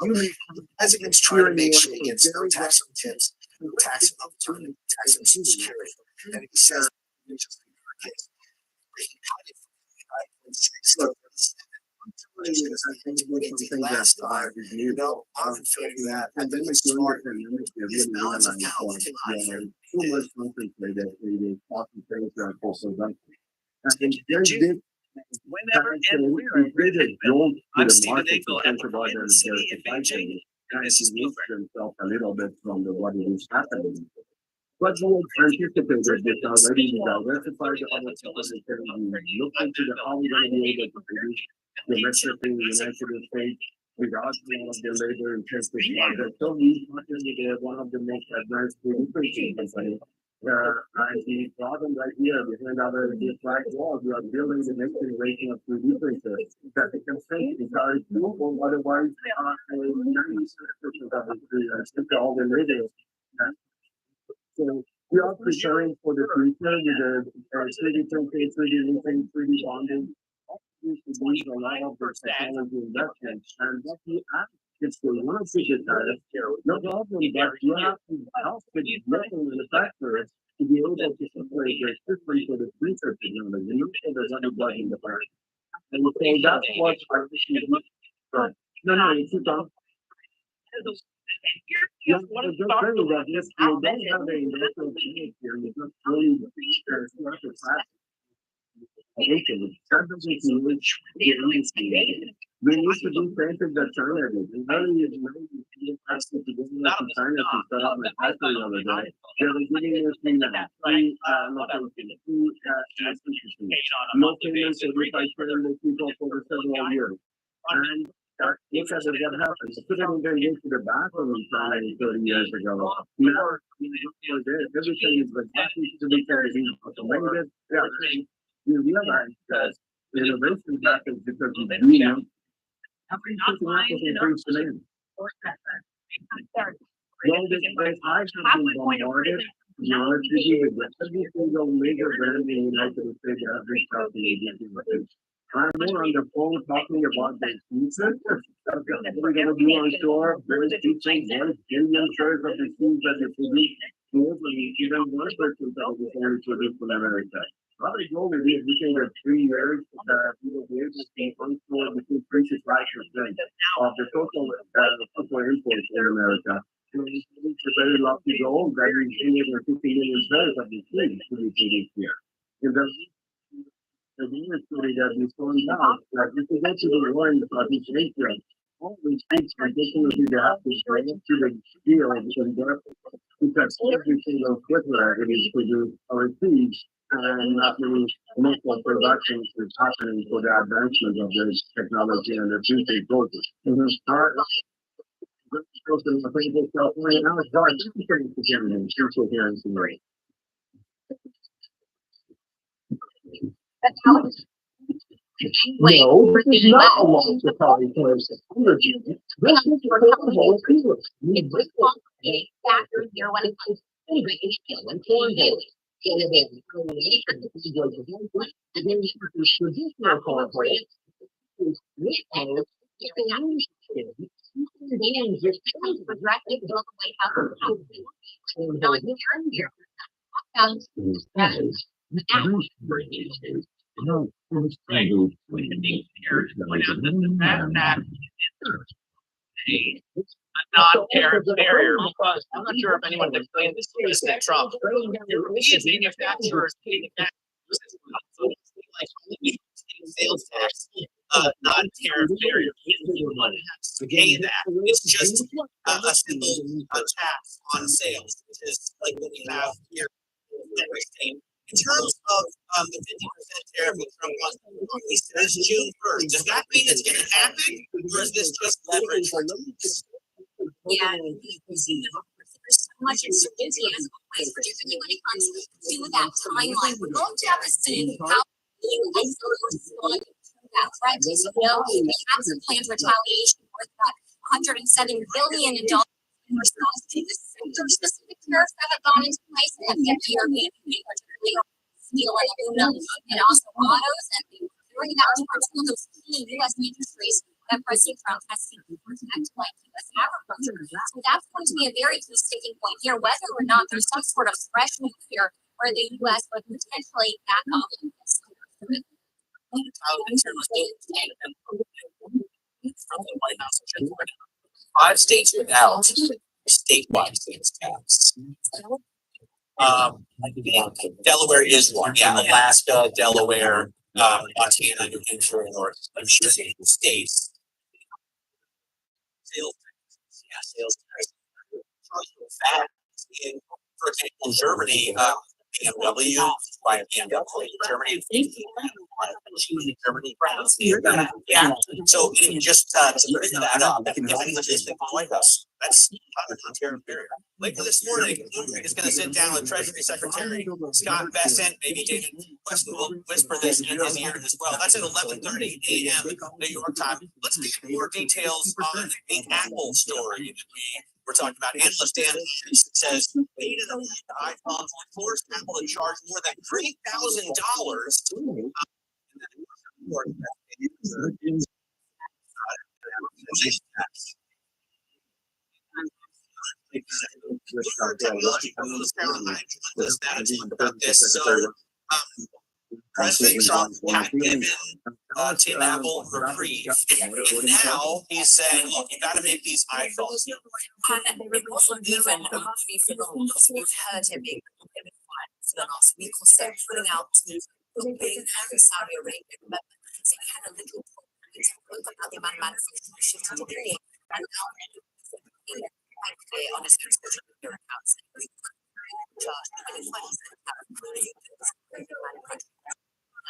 President's trying to make sure he gets no tax on tips, no tax on alternative tax on social security. And he says, last time, you know, I'm afraid of that. And then we start this balance of power in life. Whenever and wherever it has been. I'm Stephen Engel at the Twin City in Beijing. And this is himself a little bit from what is happening. But we anticipated this already. We diversified the other policies. We looked into the how we're going to be able to produce domestically in the United States without all of the labor intensive projects. So we partnered with one of the most advanced producing companies. And the problem right here behind our flag wall, we are building the next generation of producers that they can think entirely doable, otherwise all the labor. So we are preparing for the future with the 3D printing, 3D roofing, 3D bonding. A lot of the technology investments, and what we ask is to one of the no problem, but you have to help with local manufacturers to be able to separate their systems for the future technology. You know, there's anybody in the past. And so that's what our issue is. No, you keep on. Yeah, just saying that yes, you don't have an industrial change here, you just really that doesn't mean which we need to do something that's alternative. And how do you ask them to go to China to set up a factory over there? They're giving us no payments every 5 people for several years. And look at what happens. Put it in there into the bathroom in China 30 years ago. Now, everything is exactly to be carried in automated. You realize that innovation happens because you do know. Well, I have been bombarded. You know, every single major brand in the United States has reached out to me. I'm more on the phone talking about the season. We're going to do on store, very teaching, very genuine shares of the things that they produce. Even one person that was only produced in America. Probably go with it within the 3 years that we will be able to see on store between 3 to 5% of the total imports in America. It's a very lofty goal that we bring over 50 million pairs of these things to be produced here. And the industry that we found out that if you go to the war in Southeast Asia, all these things traditionally they have to go to the field and because every single footwear it is produced overseas and not many local productions is happening for the advancement of this technology and the future growth. All right. No, this is not a multi-party person. This is for the whole people. This factor here when it comes to immigration and foreign daily. Traditional corporate non-tariff non-tariff barrier, because I'm not sure if anyone's explained this to President Trump. European manufacturers pay the tax. Like sales tax, non-tariff barrier. Anyone has to pay that. It's just a simple tax on sales, which is like what we have here in every state. In terms of the 50% tariff that Trump wants to put on, he says June 1st. Does that mean it's going to happen, or is this just leverage? Yeah, there's so much enthusiasm, particularly when it comes to that timeline. We're going to have to see how the US respond to that threat. As you know, we have some planned retaliation worth about $107 billion in response to the sector-specific tariffs that have gone into place and have hit the European Union, particularly on steel and aluminum, and also autos, and bringing that towards some of those key U.S. industries that President Trump has seen protect, like U.S. agriculture. So that's going to be a very key sticking point here, whether or not there's some sort of threshold here where the U.S. would potentially back off on this. From the White House, 5 states without statewide sales tax. Delaware is one. Yeah, Alaska, Delaware, Montana, New Hampshire, and North states. Sales tax. Yeah, sales tax. That in, for example, Germany, BMW, by BMW, Germany, Germany, France. Yeah. So just to bring that up, if any logistic White House, that's Ontario barrier. Later this morning, Bloomberg is going to sit down with Treasury Secretary Scott Bessent. Maybe David Weston will whisper this in his ear as well. That's at 11:30 a.m. New York time. Let's get more details on the Apple story that we were talking about. Analyst Dan says, paid in the iPhone forced Apple to charge more than $3,000. About this. So, President Trump had given Tim Apple reprieve, and now he's saying, "Look, you got to make these iPhones." And it wasn't even a monthly phenomenon, because we've heard him being for the last week or so, putting out big and Saudi Arabia. Remember, so he had a little problem about the amount of manufacturing shifted to India, and now quite clear on his social media accounts. Charged 25%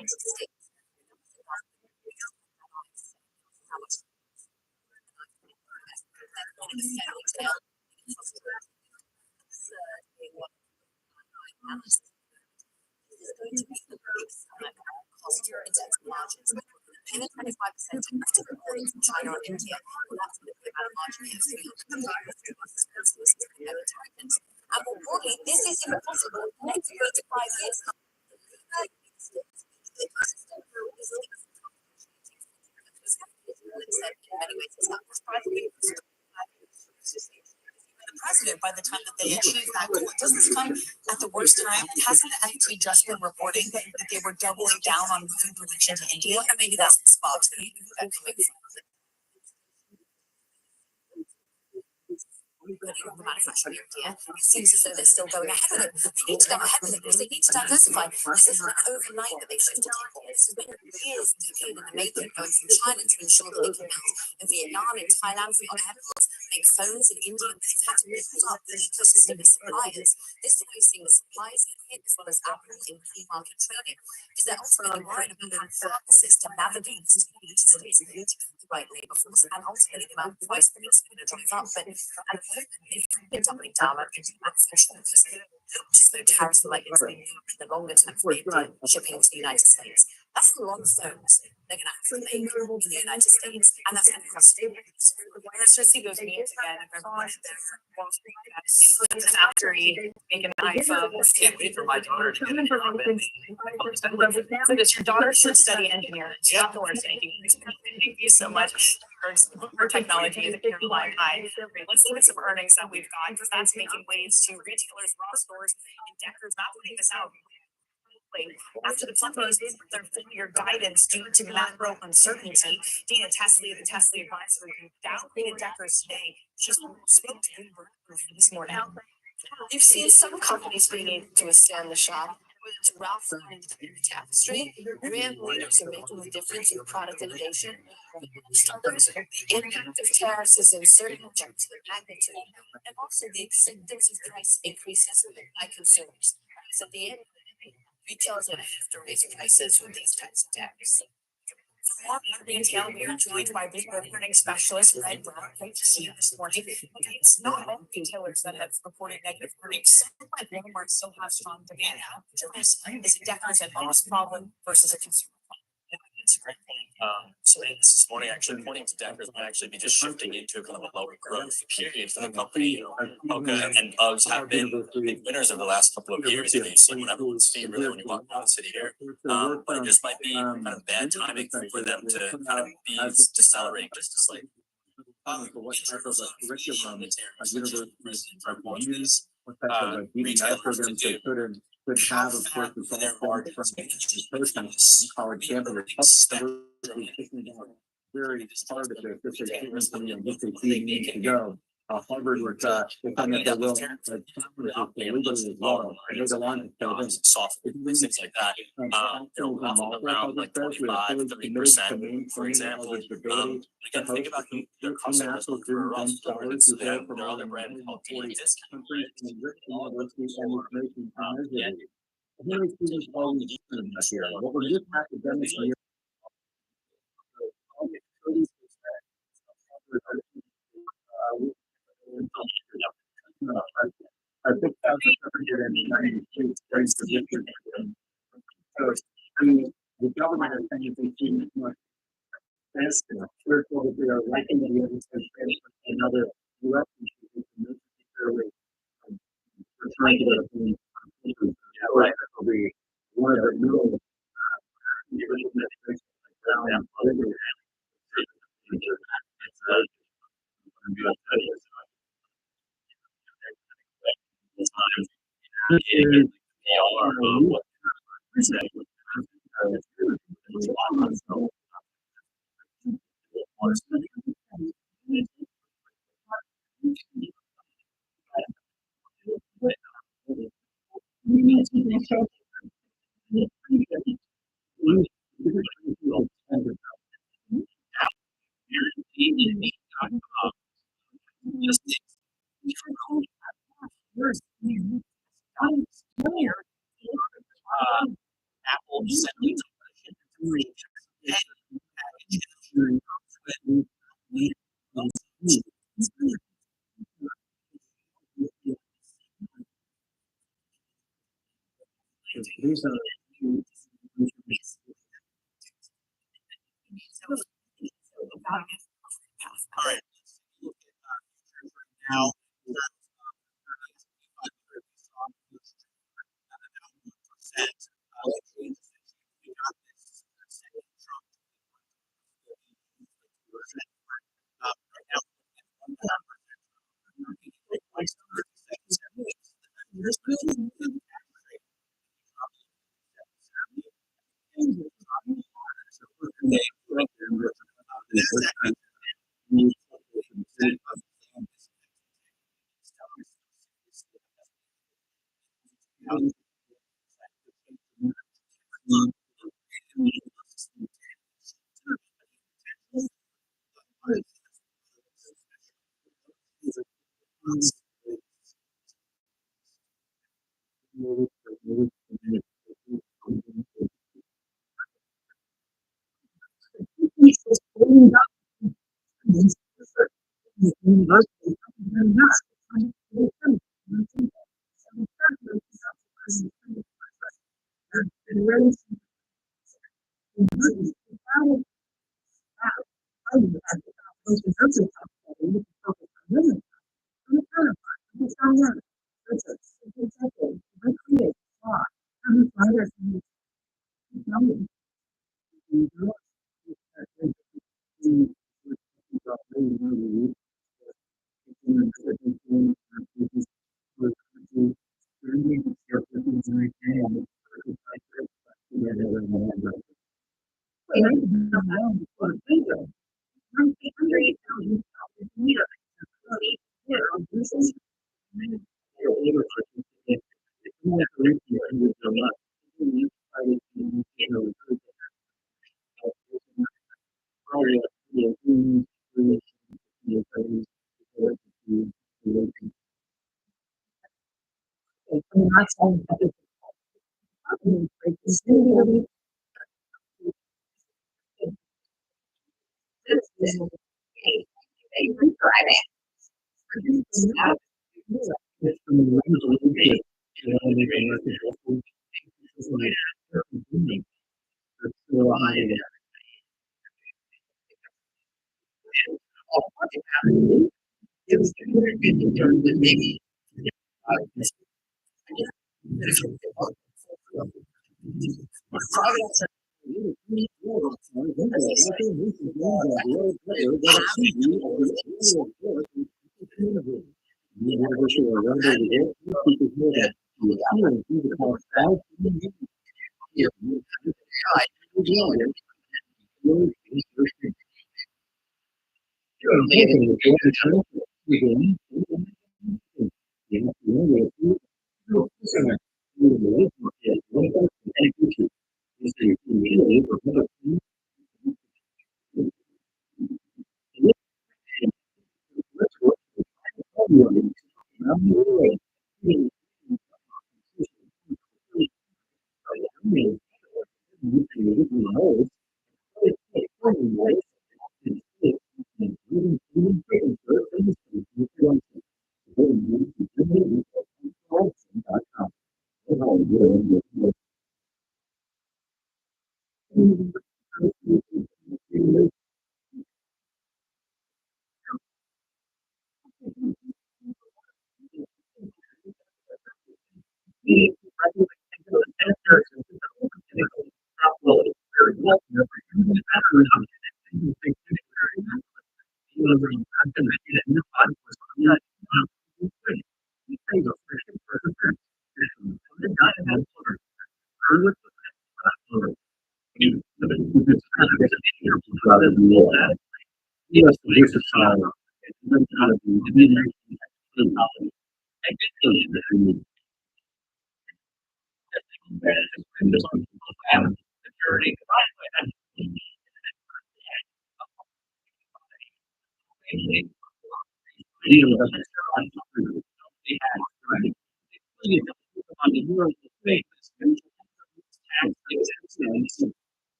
United States. And 25% from China or India. That's the amount of margin. And more broadly, this is impossible. Next 3 to 5 years. The president, by the time that they achieve that goal, doesn't this come at the worst time? Hasn't the NT just been reporting that they were doubling down on moving production to India? And maybe that's the spot to be coming from. The manufacturing India, it seems as though they're still going ahead with it. They need to go ahead with it because they need to diversify. This isn't overnight that they've shifted to India. This has been years, decade in the making, going from China to ensure that they can build in Vietnam, in Thailand, for airports, make phones in India. They've had to build up the ecosystem of suppliers. This is how you're seeing the supplies hit, as well as Apple in free market trading, because they're ultimately worried about how hard this is to navigate to the right labor force, and ultimately the amount of price that it's going to drive up. But they're doubling down on manufacturing, just though tariffs are likely to be in the longer term for shipping to the United States. That's a lot of phones they're gonna have to make in the United States, and that's gonna cost billions. Let's just see those memes again. If everyone Wall Street guys in the factory making iPhones. Can't wait for my daughter to get a job. So does your daughter should study engineering? She's not the worst engineering. Thank you so much. Her technology is a pure line high. Let's look at some earnings that we've got, because that's making waves to retailers, raw stores, and Deckers not putting this out. After the companies their full-year guidance due to macro uncertainty, Dina Tesley, the Tesley advisor, downgraded Deckers today. She spoke to Bloomberg this morning. You've seen some companies being able to withstand the shock, whether it's Ralph Lauren and Tapestry. Brand leaders are making a difference in product innovation. Most others, the impact of tariffs is uncertain in terms of the magnitude, and also the acceptance of price increases by consumers. So at the end, retailers will have to raise prices with these types of tariffs. For more on retail, we are joined by Bloomberg earnings specialist Red Brown. Great to see you this morning. Okay, it's not all retailers that have reported negative earnings. Some like Walmart still have strong demand. How much of this is a Deckers and Boss problem versus a consumer problem? Yeah, that's a great point. So this morning, actually pointing to Deckers might actually be just shifting into kind of a lower growth period for the company. Hoka and Uggs have been big winners over the last couple of years. You've seen what everyone's seen really when you walk around the city here. But it just might be kind of bad timing for them to kind of be decelerating just as like. In terms of retailers to do. Could have, of course, the their margins. college very hard at this, if they can't come in, if they need to go. Harvard was, they found that they will, legally as well. There's a line of soft things like that. Around like 25-30%, for example. Again, think about who their customers look for a rough store. So they have their other brand called D Discount. What we're just academics here. I think that was 792 raised the district. So the government is saying they see much faster. We're told that they are likely to be able to another US issue fairly return to the right. That will be one of the middle Apple all right. Now,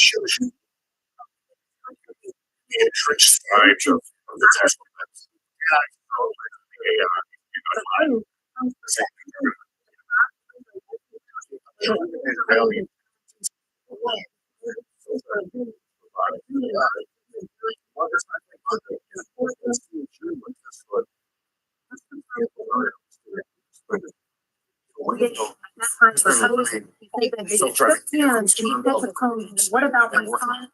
shows you the entrenched sides of the test plans. What about my son?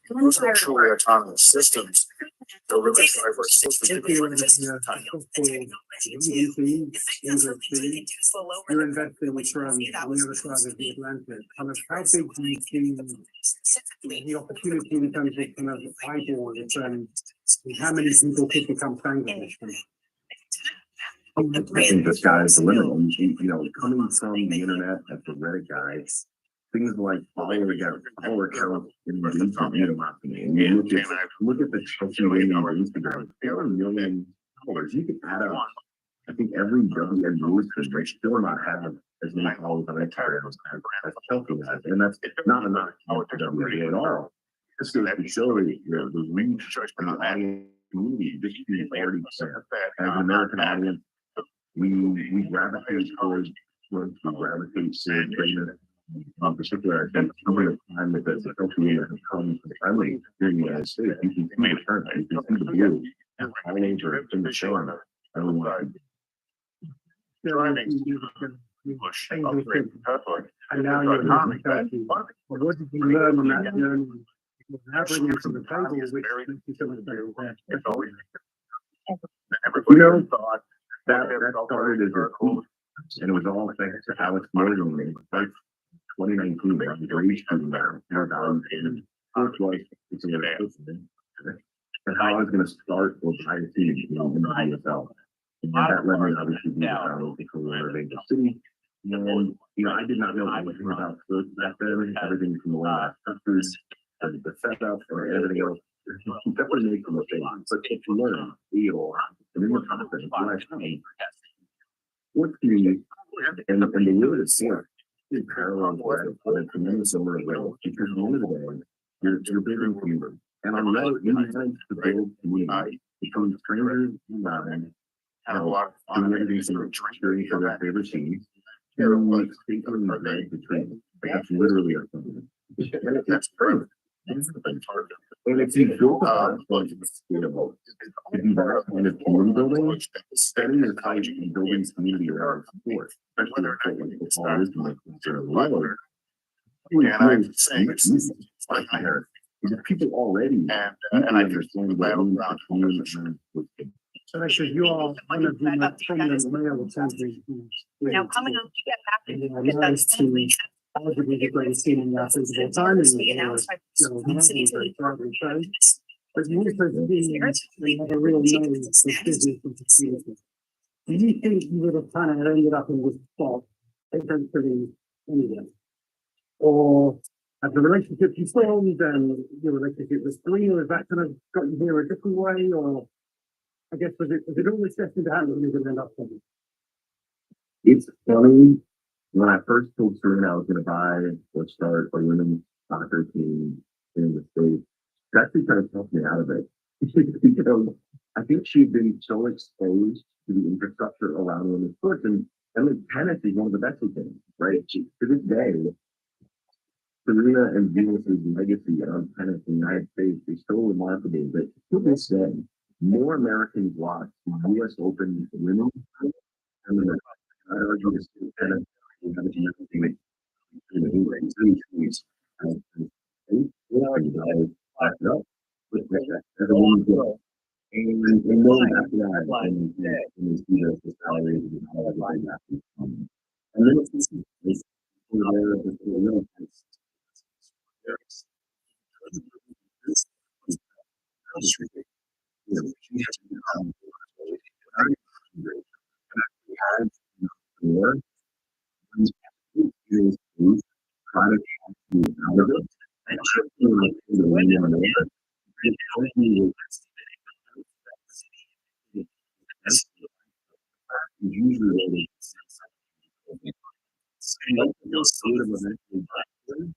Those are truly autonomous systems. They're really diverse. You're investing which are on the other side of the Atlantic. Kind of how big do you see the opportunity in terms of kind of eyeball and how many people could become Bangladesh? I think the sky's the limit. You know, coming from the internet at the Reddit guys, things like follower count in the engagement mean a lot to me. And you look at the social media on Instagram, there are million followers. You can add up. I think every WN news they still not have as many followers on Instagram as Chelsea has, and that's not enough to WNBA at all. This goes to show the reach of the audience community. This is already there. As an American audience, we gravitate towards greatness. In particular, I think over the time that the social media has come friendly here in the United States, you can see the turn, you can see the blue, all over in the show. And now you're not Turkey. What did you learn on that journey? Now bringing it to the table, which makes you so much better. You know, that started as a tweet, and it was all thanks to Alex Morgan. Like 2019, I was reached from there. And how I was going to start was IC, in the ISL. And that led me obviously to the career of Angel City. And, I did not know anything about sports back then. Everything from the last countries, the setup, or everything else. Definitely make some mistakes, but if you learn, feel, and then the confidence, what's the and the will is here in parallel with a tremendous number of levels, because at the end of the day, you're building community. And on the other, you manage to build community, become strangers and have a lot of fun, everything from cheering for their favorite teams. Like thinking in the day between, that's literally a thing. And that's true. And if you build a sustainable, if you are kind of community building, spending your time in building community around sport, especially if it's all is like lower. And I'm saying it's like here, because people already and I understand what around community. So actually, you are one of the most prominent male countries. Now, coming on to get back to arguably the greatest team in the athletes of all time. But you also they have a real nose for business and security. Do you think you would have kind of ended up in this spot eventually anyway? Or have the relationship you formed and your relationship with Serena, has that kind of got you here a different way? Or I guess was it always destined to happen you're going to end up something? It's funny. When I first told Serena I was going to buy or start a women's soccer team in the States, that actually kind of helped me out of it. Because I think she'd been so exposed to the infrastructure around women's sports, and like tennis is one of the best things, right? To this day, Serena and Venus's legacy on tennis in the United States is so remarkable that to this day, more Americans watch the U.S. Open women's and I argue this tennis. usually you'll see them eventually back there.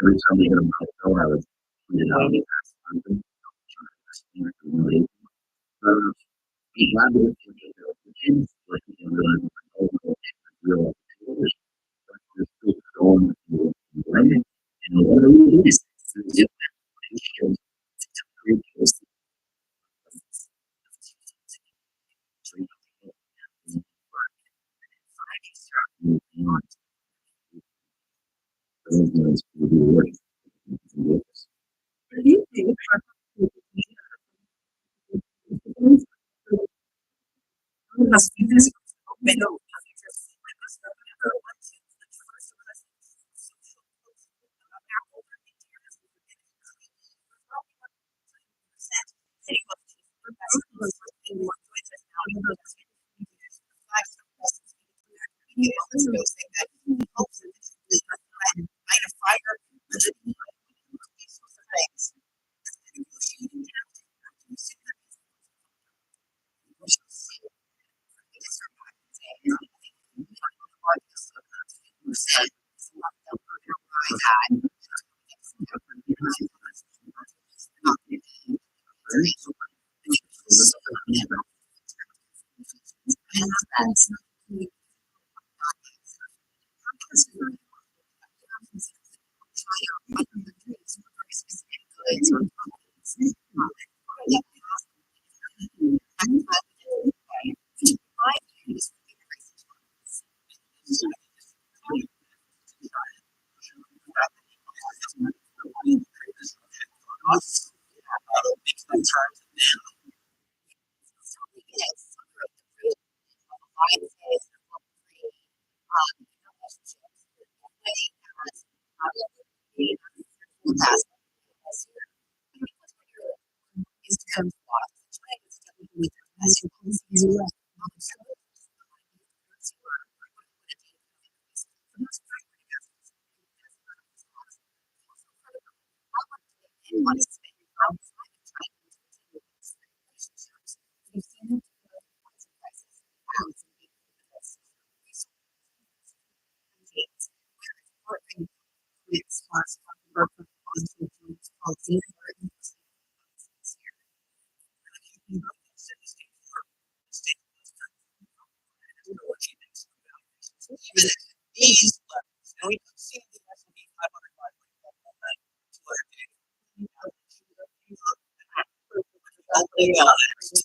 Every time they get a mouthful, I would put it out of something. I'm glad that the kids like to learn real going and what it is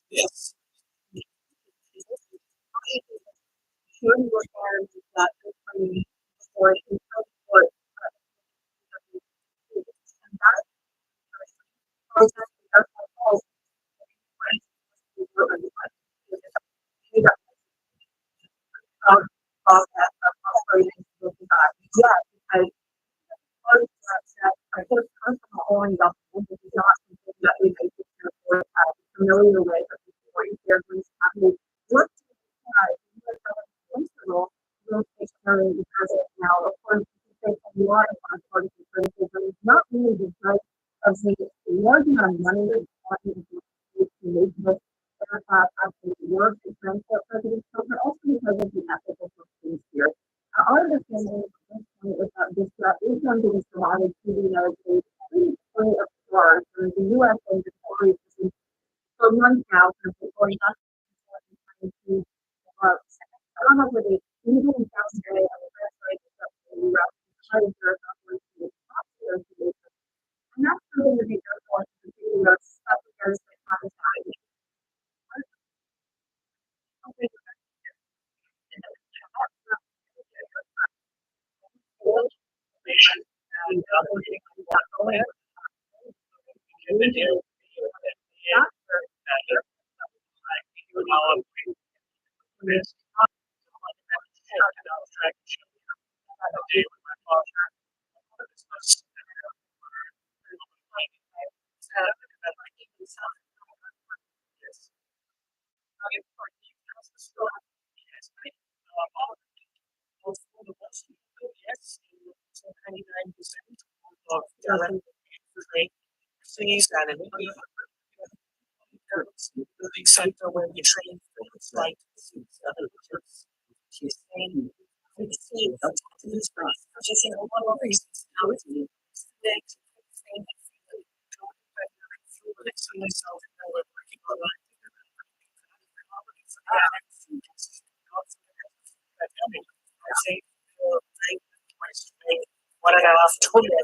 Yes. Familiar with before you hear what's happening. What now, of course, there's a lot of partisan criticism, not really because of the large amount of money that's talking to make this actually work to transport President Trump, but also because of the ethical questions here. Our understanding at this point is that this is going to be provided to the United States pretty free of charge. And the U.S. inventory for months now, since going back to I don't know whether they even found today on the website and that's something to be careful of, particularly stuff because they have a time. So you said it. The center where you train for it's like she's saying it's just one of the reasons now it's next thing myself and we're working on what I got off Twitter.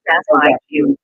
That's why you.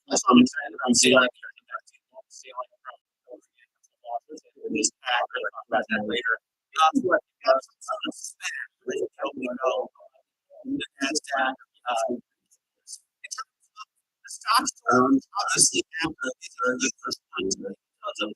That's what I'm excited about. See, like, about that later. The stocks honestly these are the first ones because of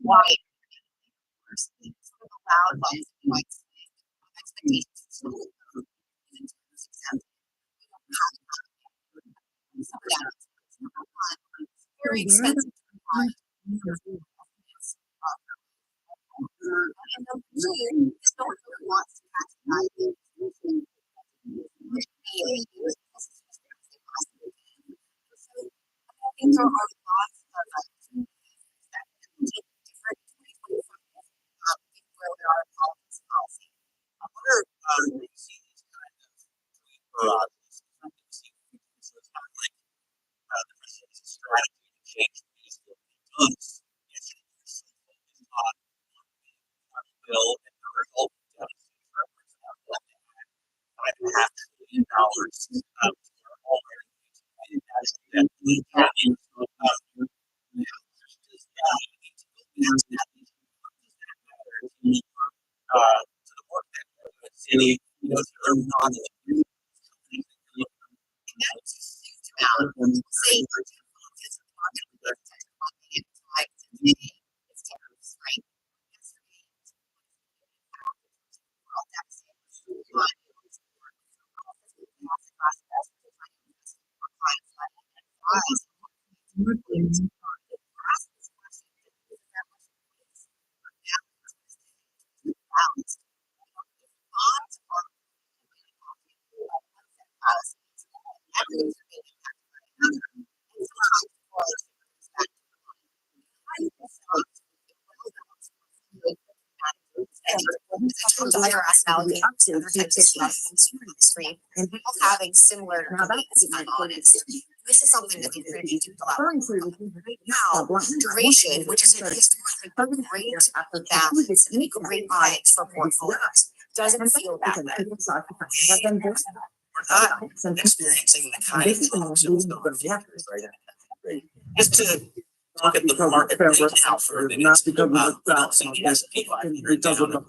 Why? Allowed like expectations. Very expensive. And the blue is no one really wants to patronize it. I think there are lots of different where we are policy. I wonder if you see these kind of garages. So it's not like the president's strategy to change the piece of does. Yesterday, there's not one bill and the result deficit represents $5.5 trillion for all that to the work that city, are not say other rationality to other types of stuff industry and people having similar debates on it. This is something that we really do a lot. Right now, duration, which is a historically great balance and a great bias for portfolios, doesn't feel that way. we're not experiencing the kind of talks that was going factors, right? Just to look at the market right now for a minute, balancing the S&P 500 down more than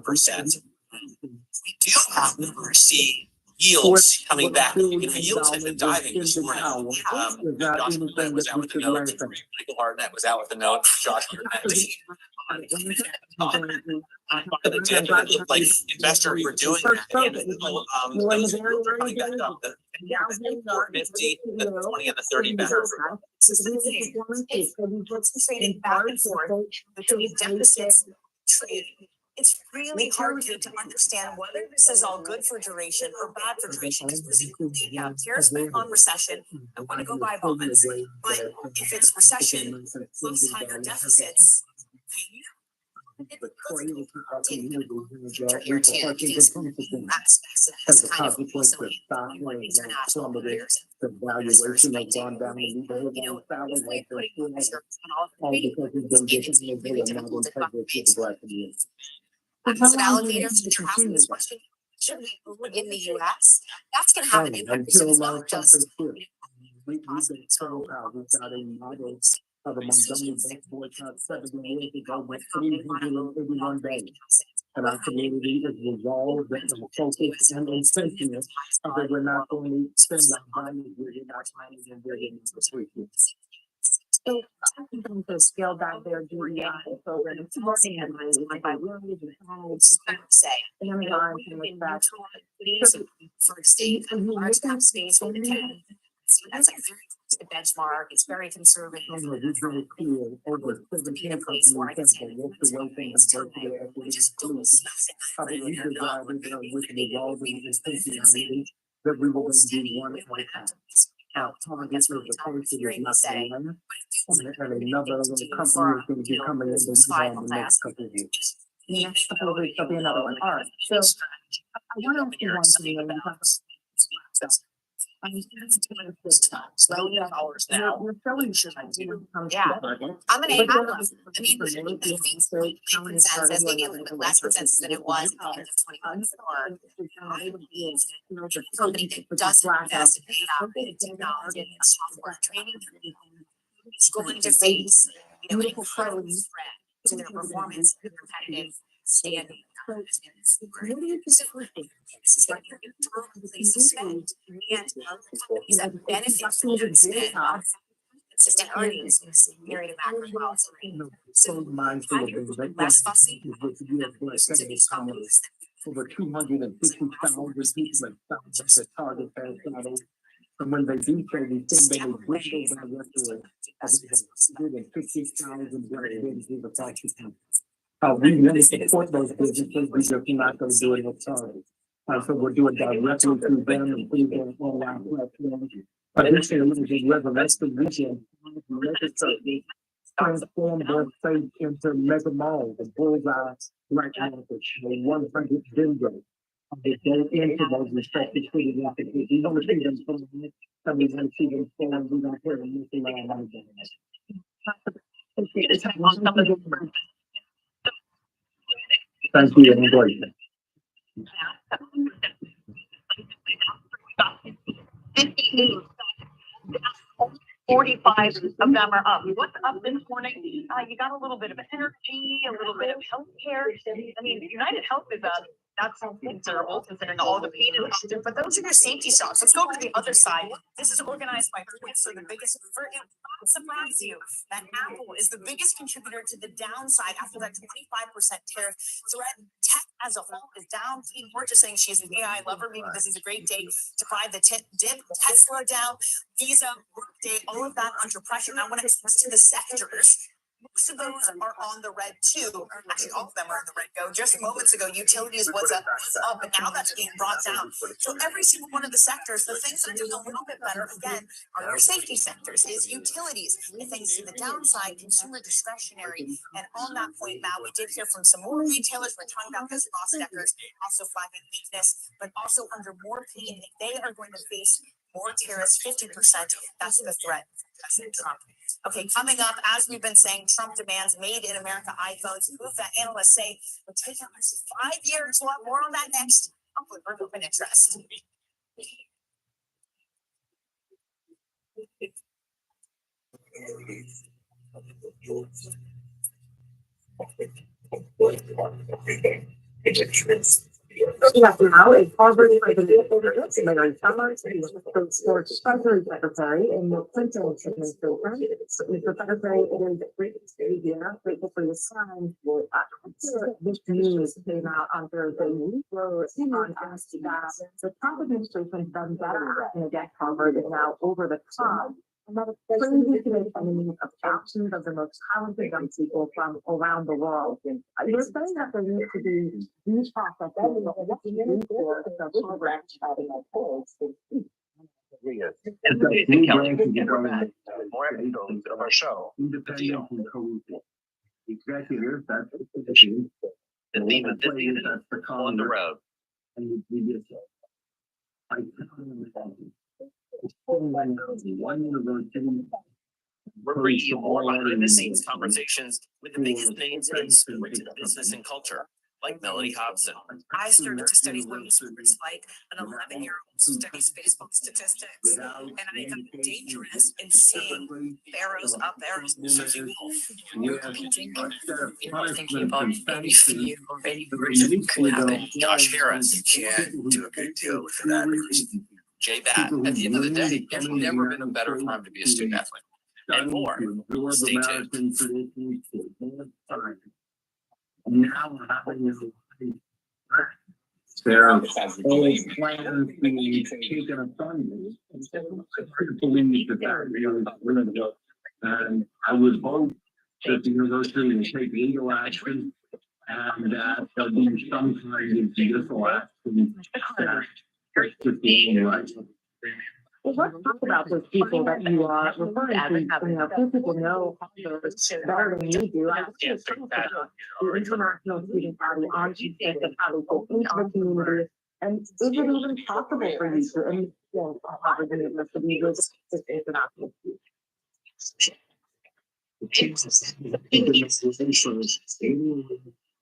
1%. We do, however, see yields coming back. Yields have been diving this morning. Josh Burnett was out with the note. Michael Hartnett was out with the note. Josh Burnett. The tip, and it looked like investors were doing that. And those yields are coming back up. The 450, the 20 and the 30 better. It's trading back and forth between deficits, trade. It's really hard to understand whether this is all good for duration or bad for duration. Because we're seeing here's on recession. I want to go buy bonds. But if it's recession, those higher deficits, Here too, these aspects has kind of international players. The valuation has gone down. Asset allocators, which are asking this question, should we own in the US? That's going to have an impact. So it's not just we've got a model of a Montgomery Bank boycott 7 years ago with 381 days. And our community is resolved and focused and intentional that we're not going to spend our money, we're not planning and we're in this week. So I'm going to scale back their DEI program. It's more than like I really say, for state large cap space with the 10. So that's like very close to benchmark. It's very conservative. It's very clear over in a place where I can say we just don't smash it. That we will do one at a time. That's really tough hearing me say. And another company is going to be coming in the next couple of years. The next couple of weeks, there'll be another one. All right. So I want to ask you one thing. I mean, that's doing this time. So $1,000 now. We're selling Should I do? Yeah. I'm an A But level. I mean, the consensus, maybe a little bit less consensus than it was at the end of 2024. I would be a company that doesn't invest in AI, technology, and software training. It's going to face, an incredible threat to their performance and competitive standing. This is going to be a durable place to spend, and companies that benefit from that spend consistent earnings in this period of macro volatility. So I think less fussy to these companies. Over 250,000 people have found that the target has not opened. And when they do so, they think they will dwindle directly as 150,000 businesses across the country. We really support those businesses, we just not going to do it with target. So we're doing directly through them and through their online platforms. But this year, it was a resurrection weekend. Transform their faith into mega malls, the bullseye right now, the 100 windows. They go into those respective cities. We don't see them from the and we don't see them from we don't hear them missing around. Thank you, everybody. 45 of them are up. What's up this morning? You got a little bit of energy, a little bit of healthcare. I mean, United Health is up. That's considerable considering all the pain and stuff. But those are your safety stocks. Let's go over to the other side. This is organized by points. So the biggest, it won't surprise you that Apple is the biggest contributor to the downside after that 25% tariff threat. Tech as a whole is down. We're just saying she's an AI lover. Maybe this is a great day to buy the dip. Tesla down, Visa, Workday, all of that under pressure. Now, when it comes to the sectors, most of those are on the red too. Actually, all of them are in the red. Go just moments ago, utilities was up, and now that's being brought down. So every single one of the sectors, the things that are doing a little bit better again are your safety sectors, is utilities. The things to the downside, consumer discretionary. And on that point, Matt, we did hear from some more retailers. We're talking about this loss deckers also flagging weakness, but also under more pain. They are going to face more tariffs, 50%. That's the threat, President Trump. Okay, coming up, as we've been saying, Trump demands made in America iPhones. Move that analysts say would take us 5 years. We'll have more on that next. Hopefully, we're open interest. Now, a Harvard Mary Summers, sports Treasury Secretary in the Clinton administration. Mr. Secretary, it is great to see you. Grateful for your time. This news came out on Thursday. We were on asked that the Trump administration has done better in a debt Harvard is now over the top. Crazy to make enemies of thousands of the most talented young people from around the world. You're saying that there needs to be these processes for the program having a pulse. And what do you think, Kelly? We're back. More episodes of our show. The deal. Executive, that's the position. And leave it on the road. And we did so. We're bringing you more behind-the-scenes conversations with the biggest names in sports, business, and culture, like Melody Hobson. I started to study women's sports like an 11-year-old studies Facebook statistics, and I got dangerous in seeing Barrows up there as Susie Wolf. You're thinking about any fee or any reason could happen. Josh Harris. You can't do a good deal with that. Jay Batt. At the end of the day, it's never been a better time to be a student athlete. And more. Stay tuned. Now there are plans to be taken upon me. And I would hope that the university will take legal action and that there'll be some kind of judicial action. Well, let's talk about those people that you are referring to. Few people know better than you do. I actually talked about the International Student Body on campus of how they go into the community And is it even possible for you to, and, to be this international?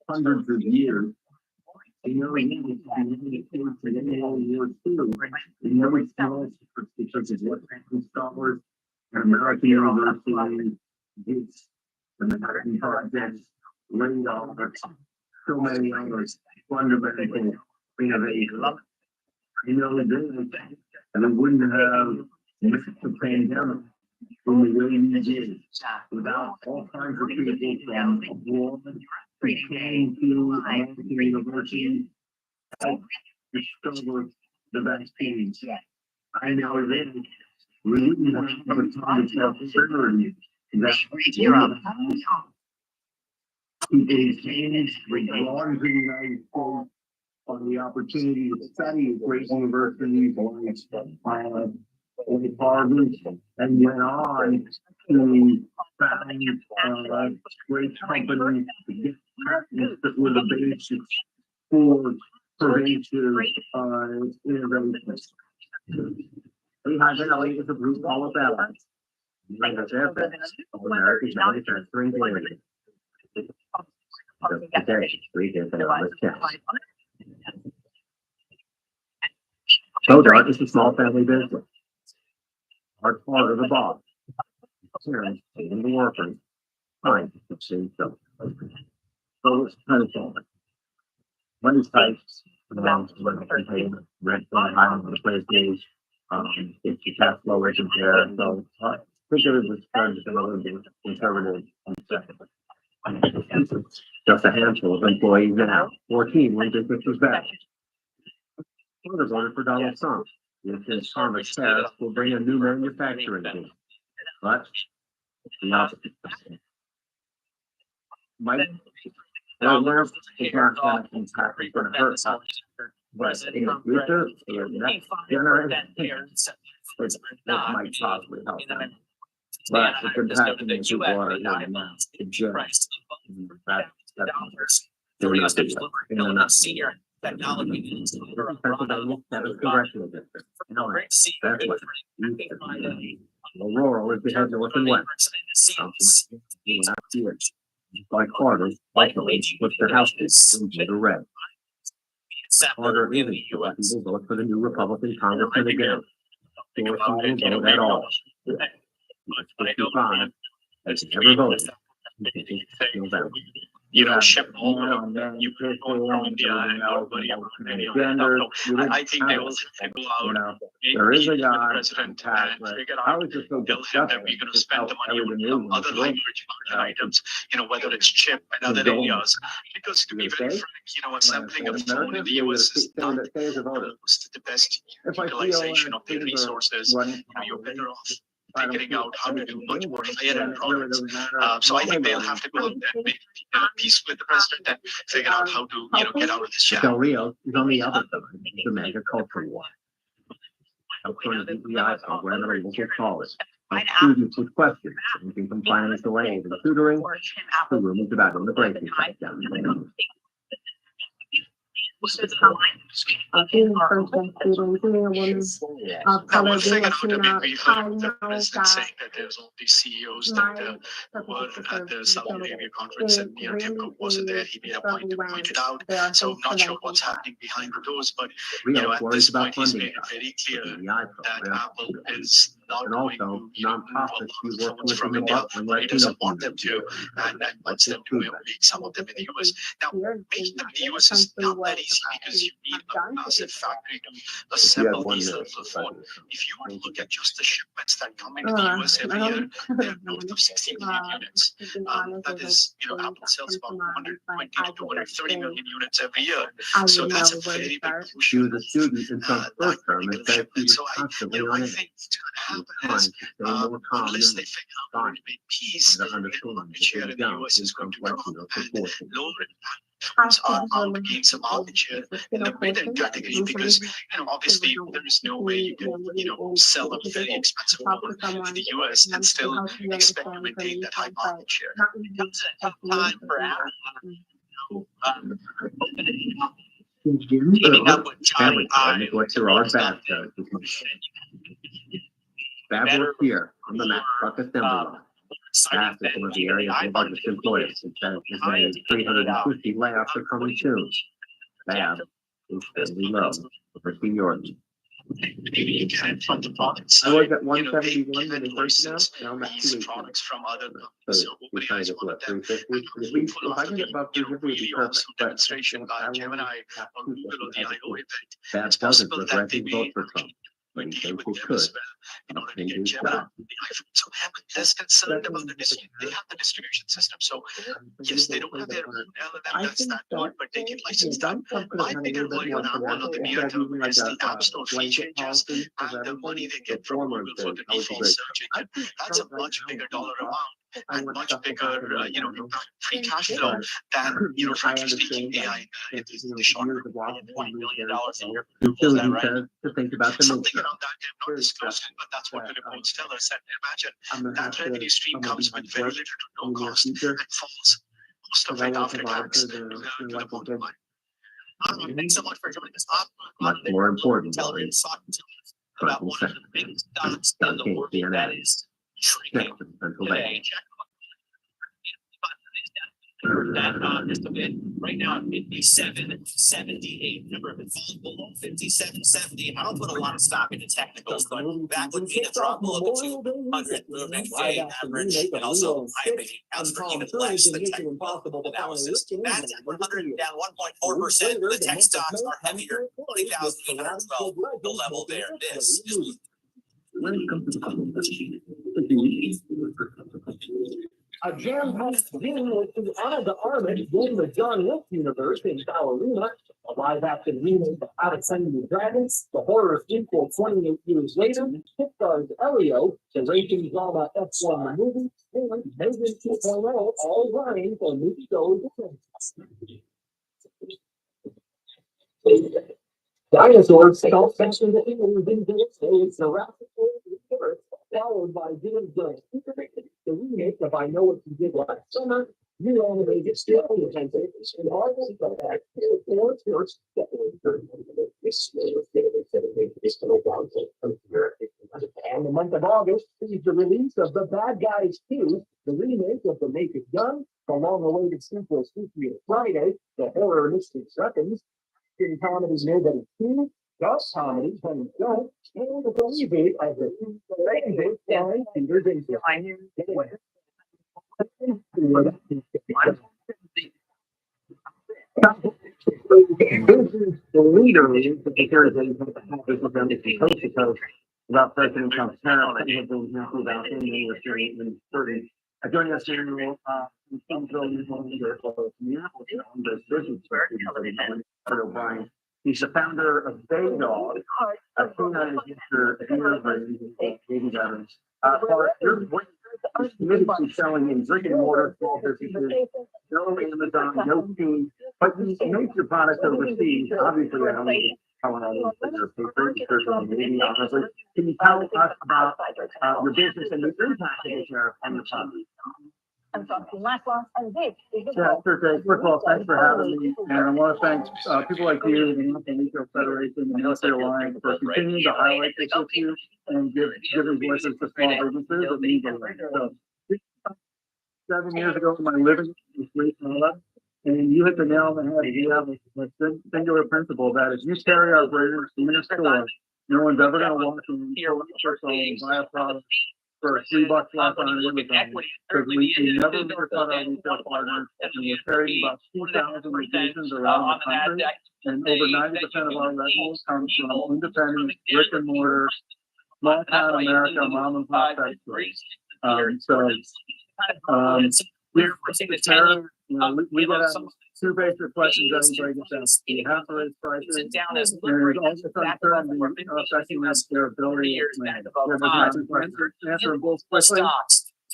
Hundreds of years. You know, because of what scholars and American universities, it's the Manhattan Project, radar, so many others, fundamental innovation. You know, and it wouldn't have missed the pandemic in the way we did without all kinds of people from abroad who came to American universities to discover the vaccines. I know that we wouldn't have the time to tell certainty that people changed regardless of the United States on the opportunity to study at great universities like Harvard, and went on to found great companies to get patents that were the basis for pervasive innovation. Lehigh Valley is a group all about America's manufacturing area. Codart is a small family business. Our part of the boss. Parents and the workers. Fine, see, so it's kind of fun. Money types, rent on the place is, it's the cash flow rate there, so think of it as kind of a little bit conservative and second. Just a handful of employees now, 14 when business was back. Voters voted for Donald Trump. If his Congress passed, will bring a new manufacturing base. But the opposite. Mike, dollars is not going to impact, it's going to hurt us. But in the future, the next generation, it might possibly help them. But it's impacting the people are now to judge. They're not doing senior technology. That was congressional district. That's what. Aurora is the head north and west. Like Carter, with their house in the red. Carter is the U.S. Will vote for the new Republican Congressman again. Dorsey will vote at all. Much 55 has never voted. You know, ship home, you could go from India and everybody around Romania. I think they will go out, there is a guy, president, and figure out, tell him that we're going to spend the money on other language items, you know, whether it's chip and other areas. Because to be very frank, you know, assembling a phone in the US is not the best utilization of the resources. You know, you're better off figuring out how to do much more higher-end products. So I think they'll have to go and make peace with the president and figure out how to, you know, get out of this jam. Del Rio is on the other side, the mega culture war. According to the DEI program, or we'll call it. Students with questions, anything from financial aid and tutoring, to rooms about immigration. Now, one thing I know we heard the president saying that there's all these CEOs that were at the Saudi Arabia conference, and you know, Tim Cook wasn't there. He made a point to point it out. So I'm not sure what's happening behind the doors, but you know, at this point, he's made it very clear that Apple is not going to nonprofits from India. He doesn't want them to, and wants them to make some of them in the US. Now, making them in the US is not that easy because you need a massive factory to assemble these little phones. If you were to look at just the shipments that come into the US every year, they're north of 60 million units. That is, you know, Apple sells about 120 to 230 million units every year. So that's a very big portion. The students in some first term, and so you know, I think what's going to happen is unless they figure out how to make peace, the market share in the US is going to drop, and lower are gain some market share in the mid-end category because, you know, obviously there is no way you can, you know, sell a very expensive phone in the US and still expect to maintain that high market share. It comes at a tough time for Apple. Teaming up with Johnny Family, what's your own bad Bad work here on the map, truck assembly line. That is one of the areas of largest employers. In fact, 350 layoffs are coming soon. Bad is fairly low for seniority. Maybe you can fund the products. I was at 171 when they first announced, now I'm at these 280. products from other companies. So So we nobody trying has to one of get them. 350. If I can get above 350, would be Really perfect. awesome But demonstration by Gemini on Google on the I/O event. that It's doesn't possible that they regret vote may for Trump. When deal they with could, them as well in order to get Gemini on the iPhone. So I'm less concerned about the distribution. They have the distribution system. So yes, they don't have their own LLM. That's that good, but they can license that. My bigger worry on that one on the near term is the App Store fee changes and the money they get from Google for the default search engine. That's a much bigger dollar amount and much bigger, free cash flow than, frankly speaking, AI in the short term. $20 million a year. Is that right? To think about the Something around that, they've not disclosed it, but that's what the reports tell us. And imagine that revenue stream comes with very little to no cost and falls most of it after tax to the bottom line. Thanks so much for joining us. much more important. Intelligence about one of the biggest stocks in the world that is shrinking today. That just a bit right now at 57.78. Remember, if it falls below 57.70, I don't put a lot of stock into technicals, but that would be the drop below the 200 moving day average, and also high opinion counts for even less than technical analysis. That's at 100 down 1.4%. The tech stocks are heavier, 20,812. The level there. This is a jam-packed game with the Anna de Armas in the John Wick universe in Ballerina, a live-action remake of How to Train Your Dragon, the horror sequel 28 years later, Pixar's Elio, the racing drama F1 movie, and Megan 2.0, all running for movie-go Dinosaurs self-mentioned that it was in it's the rapid universe, followed by Jim's the remake of I Know What You Did Last Summer, new animated still and all of that. And the month of August sees the release of The Bad Guys 2, the remake of The Naked Gun, the long-awaited sequel Spooky Friday, the horror mystery seconds, in comedies Nobody 2, Ghost comedies When You Don't, and the reboot of the Rainbow starring Peter Dinklage. This is the leader because they have them coast to coast about President Trump's parents that have been happy about him and were certain. Joining us here in O'Brien. He's the founder of Bay Dog, a canine baby veterans. You're committed to selling in brick and mortar small businesses, no Amazon, no team, but you make your products overseas. Obviously, I don't know how your paper, maybe honestly. Can you tell us about your business and the impact of the tariff on your products? I'm talking Maxwell and Vic. Yeah, first of all, thanks for having me. And I want to thank people like you, the National Retail Federation, the Military Alliance, for continuing to highlight this issue and giving voices to small businesses that need them. So, 7 years ago, my living was great, and you hit the nail on the head. We have a singular principle that if you carry our brands in a store, no one's ever going to walk in and buy a product for $3 less on Amazon, because we never cut our retail partners, and we're carrying about 2,000 locations around the country, and over 90% of our revenues comes from independent, brick and mortar, small town America, mom and pop factories. We're the terror. We got two basic questions everybody gets asked. You have to raise prices, and there's also uncertainty affecting their ability to answer both quickly.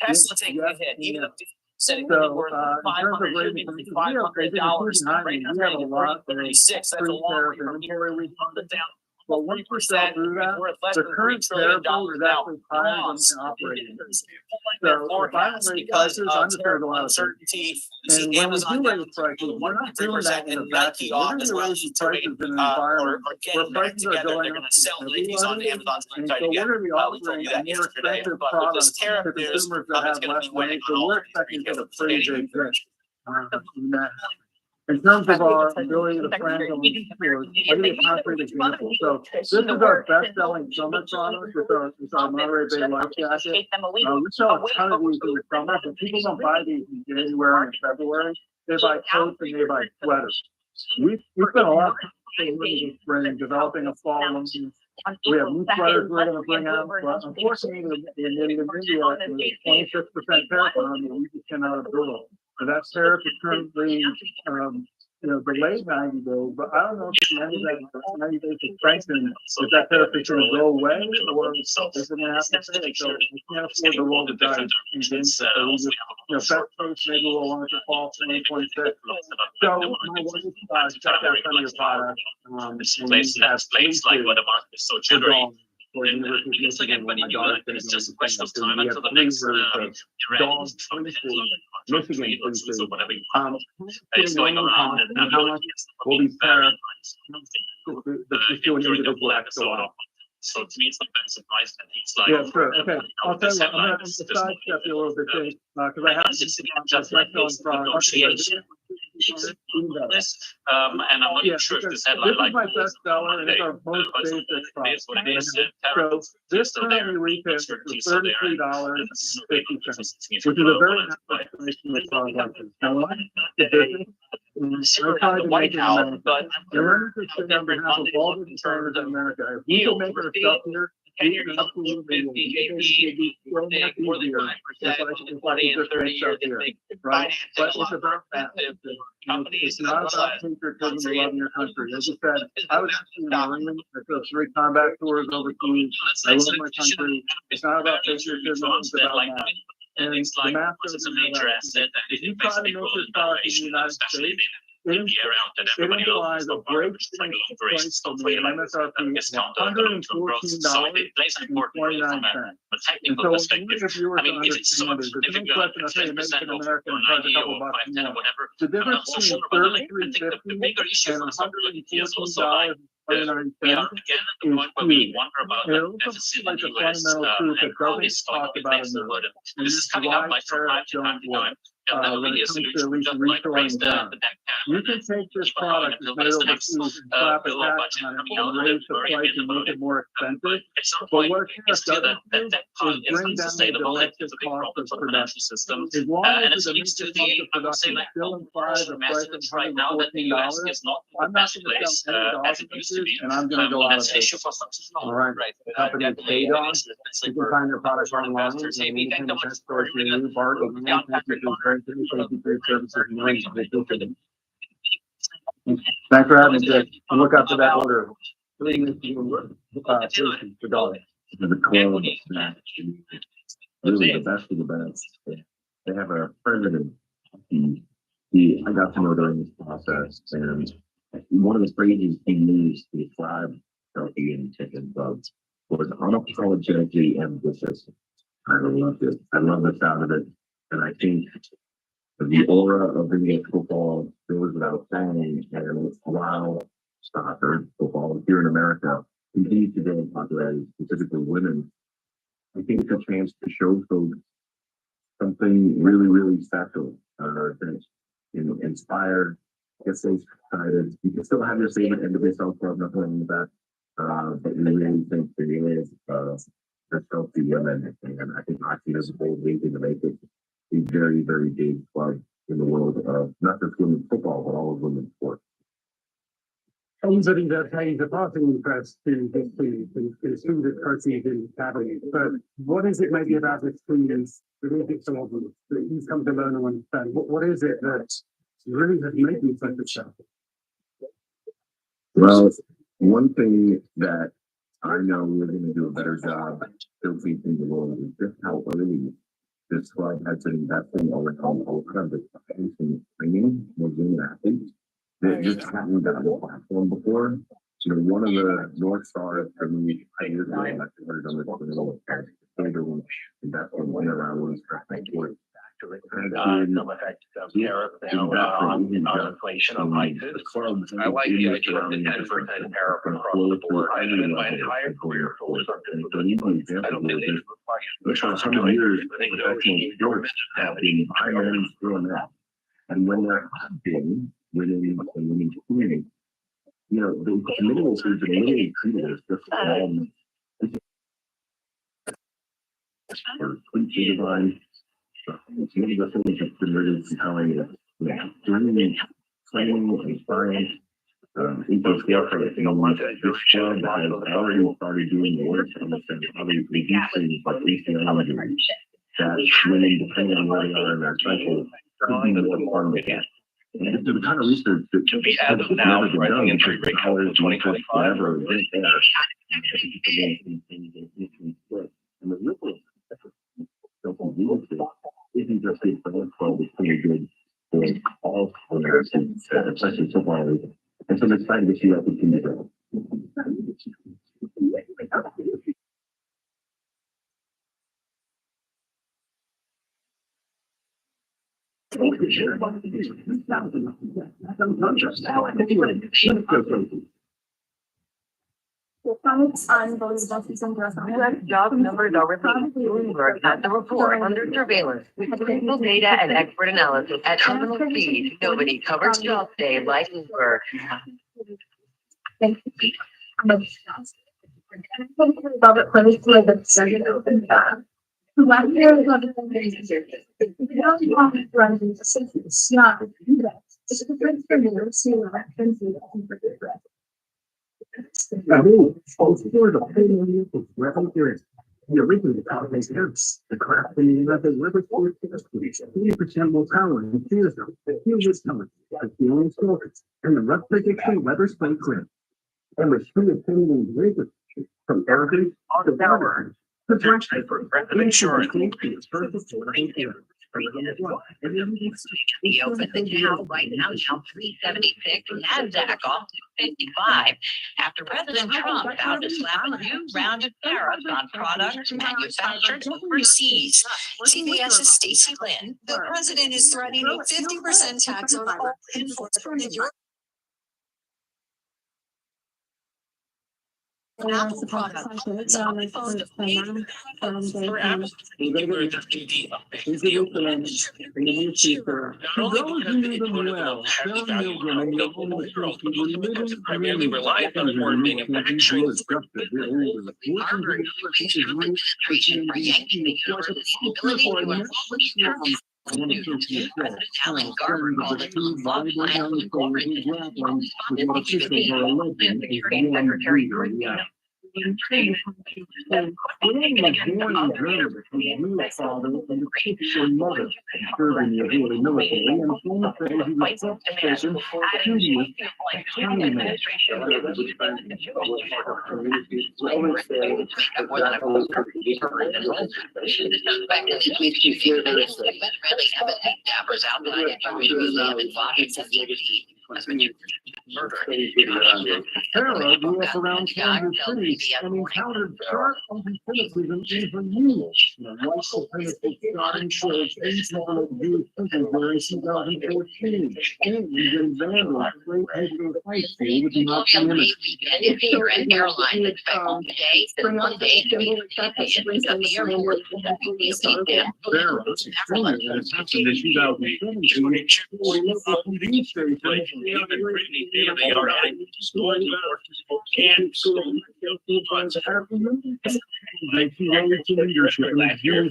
Tesla taking a hit, even if setting the worth $500 right now. Right now, $36. That's a long way from here. We pump it down But once we sell through that, the current variable is actually higher than the operating. So if I raise prices, I'm just gonna go out of uncertainty. and when we do raise prices, we're not doing that in a vacuum. We're gonna raise prices in an environment where prices are going up for everybody. And so we're gonna be offering a more expensive product to consumers that have less money. So we're expecting to get a pretty big hit. In that. In terms of our ability to plan going forward, I'll give you a concrete example. So this is our best-selling summer product with our Monterey Bay Life Jacket. We sell a ton of these in the summer, but people don't buy these in January and February. They buy coats and they buy sweaters. We spent a lot of time this spring developing a fall line. We have new sweaters we're gonna bring out, but unfortunately, in India, there's 26% tariff on them, and we just cannot absorb. So that tariff is currently, delayed 90 days, but I don't know if at the end of that 90 days is strengthened, if that tariff is gonna go away, or is it gonna have to stay? So we can't afford to roll the dice. And then, so we just, best case, maybe we'll launch a fall 2026. So my wife, checked out some of your products. This place like where the market is so jittery. It's again when you do that, it's just a question of time until the next Michigan places or whatever is going around and how much will be tariffed. So to me, it's not that surprised that he's like, yeah, sure. Okay, I'll tell you, I'm gonna sidestep you a little bit, because I have just like this negotiation. And I'm not sure if this headline like my best seller and it's our most basic product. So this currently retails for $33.50, which is a very nice price for the product. Now, the White House, but on behalf of all the designers in America, if we can make our stuff here, we can absolutely more than 5%, 20 and 30 years, right? But it's about that. It's not about patriotism and loving your country. As you said, I was actually in the Marine. I took 3 combat tours overseas. I love my country. It's not about patriotism. It's about that. And the master is a major asset. If you try to make this product in the United States, it implies a great price from the MSRP $114.29. But technical perspective, I mean, is it so much difficult? 10% of 90 or 510 or whatever. I'm not so sure about that. I think the bigger issue for some is also like we are again at the point where we wonder about the deficit in the US and how this is going to replace the word. This is coming up like from time to time. And that really is a solution, just like raise the debt cap. You can take this product and made overseas and slap a tax on it and raise the price and make it more expensive. But what it's doesn't do is bring down the domestic cost of production. As long as the domestic cost of production still implies a price of $114, I'm not going to sell any dog pieces and I'm going to go out of business. All right. The company is paid on. You can find their products online. And you can test stores in the new park. Thanks for having me, Jake. And look out for that order. For dollars. The quality snatch. Really the best of the best. They have a president. I got to know during this process, and one of the phrases he used to describe turkey and chicken bugs was unapologetically ambitious. I loved it. I love the sound of it. And I think the aura of Indian football goes without saying, and while soccer football here in America continues to gain in popularity, specifically women, I think it's a chance to show folks something really, really special. That's inspired, gets them excited. You can still have your favorite individual club, nothing wrong with that. But we really think there is there's healthy women, and I think hockey is a bold reason to make it a very, very big club in the world of not just women's football, but all of women's sports. Everybody that pays a passing press to this food that proceeds in cabinet. But what is it maybe about this food that he's come to learn and understand? What is it that really has made you such a chef? Well, one thing that I know we're going to do a better job showcasing the world is just how early this club has been investing around all kinds of science and training for women athletes that just haven't gotten a platform before. So one of the North Stars for me, I years ago, I heard on the Silver Reach investment went around was perfect. Some effect of tariff, on inflation on prices. I like the idea of the 10% tariff across the board. I did my entire career for something. I don't think they require For some years, government have been hiring doing that. And when they're acting within the community, you know, the middle is the limited treated as just for complete design. Some of the things have been really compelling is, you know, training and science. Eco-scale for it, you know, this job has already started doing the work on this and probably reducing like ACL that women, depending on where they are in their cycle, could be the part of it. And the kind of research that to be as of now, rising entry rate for 2025. Forever is there. And the ripple isn't just the example, it's pretty good for all Americans, especially so far. And so I'm excited to see that continue to grow. U.S. job numbers are released. Bloomberg has the report under surveillance with critical data and expert analysis at terminal speed. Nobody covers job day like Bloomberg. Robert Clemens was a surgeon open last year was not it's a difference for me to see that and see that for good breath. The original cause hurts. The craft in the method liver 80% more power in theism. The huge stomach, the feeling stories, and the rough prediction weather spring clear. And with three opinions razor from Arabic to Bauer. Potentially for insurance. The open the Dow right now down 376, NASDAQ off to 55 after President Trump vowed to slap a new round of tariffs on products manufactured overseas. CBS's Stacey Lynn. The president is threatening a 50% tax on all imports from the Europe. Apple products. Primarily relies on foreign manufacturing. President Alan Garber called it a love plan with Secretary Sarah grew up around Kansas City and encountered sharp anti-Semitism even years. The white supremacist starting shows internal Jewish people during 2014. And even vandals straight into the high school with Nazi images. If you're an airline expect today, then Monday to be of the airport. Sarah, extremely has happened in 2017. These stations They are adding schools and schools. They see leadership in the Jewish prison field.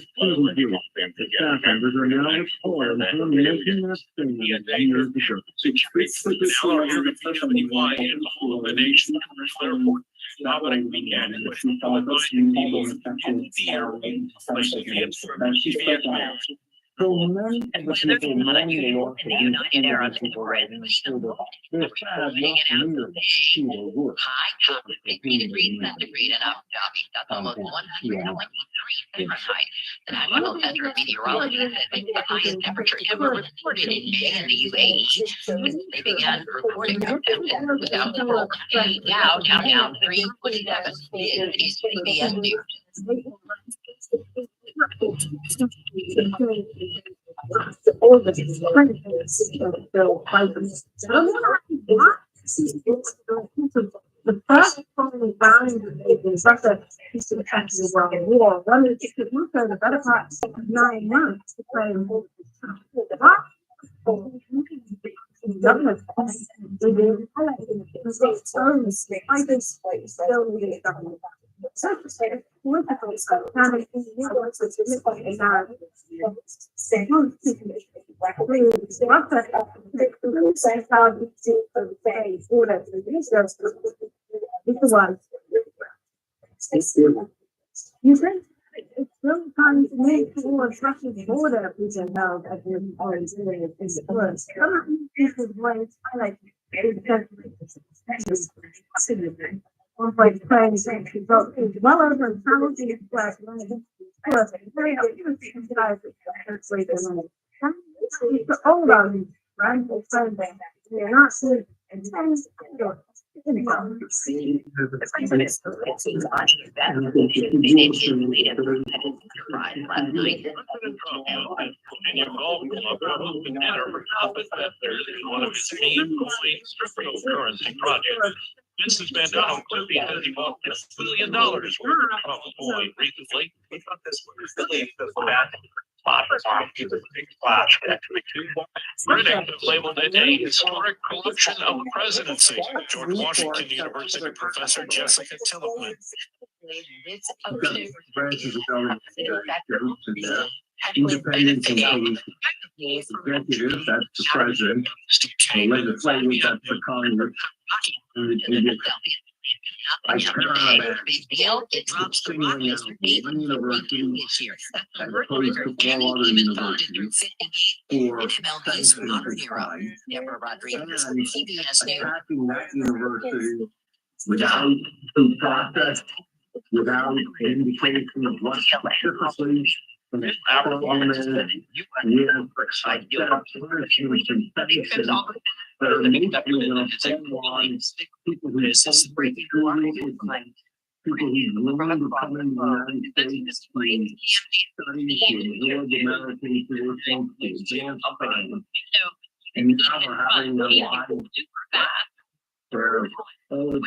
The staff members are now exploring how making that thing years ago. Now are here to why in the whole of the nation. Therefore, not what I began with. So many of the people knowing the Lord in the United Arab Emirates, high top of 50 degrees centigrade in Abu Dhabi. That's almost 100 Fahrenheit. The National Center of Meteorology said it's the highest temperature ever recorded in May in the UAE. They began recording them without the cold. Now countdown 3:27. Is CBS News. All the the first foreign boundary is like a piece of the country world war. One of the better part of 9 months to play in the government. You think it's really time to make towards Russia's border, which I know that we're always doing it is worse. Some of these people's ways I like because one point friends result is well over 1,000 black women. Very all of them, right? They're not good and This has been done on Clippy says he bought $1 billion worth of Trump coin recently. We thought this was really Critics labeled it a historic collection of the presidency. George Washington University professor Jessica Tillman. Branches of government, groups and independent and executive, that's the president. Legislative, that's the Congress. I it drops the rockets from 8 this year. opposed to all other universities for MLB's modern era. Deborah Rodriguez, CBS News. attacking that university without due process, without indication of what specifically from the government with set up punishments and sentences that are immediately going to penalize people who celebrate truly, people who learn to come in the United States to study, to absorb American traditions, to advance science. And now we're having their lives where all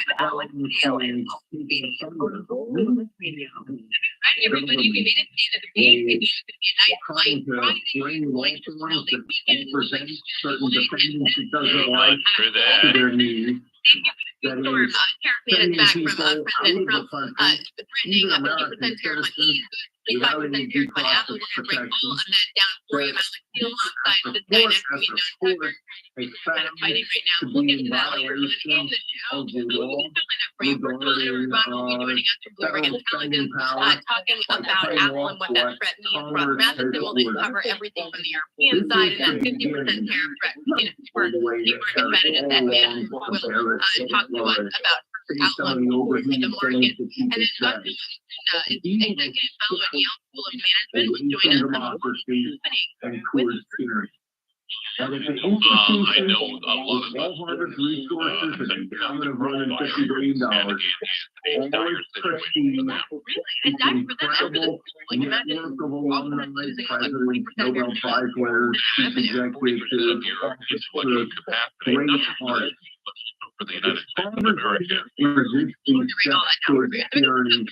Everybody, we made it see that the being could be a nice light Friday night building weekend present certain defendants it doesn't like to their needs. That is, President Trump, threatening a 50% tariff on EU goods, 25% tariff on Apple. We're going to break all of that down for you. I'm going to steal alongside this guy next to me, John Tucker. Kind of fighting right now. We'll get to that later on in the show. We'll be filling that for you. We're totally everybody will be joining us from Bloomberg Intelligence, talking about Apple and what that threat means for us. Rather than we'll cover everything from the European side and that 50% tariff threat. We're competitive that man will talk to us about outlook in the market. And then Dr. Executive Fellow at Yale School of Management was joining us on I know a lot of Harvard resources and endowment of more than $50 billion. Always prestige, incredible network of alumni, presidents, Nobel Prize winners, chief executives, great artists. For the United States of America. Resisting towards tyranny.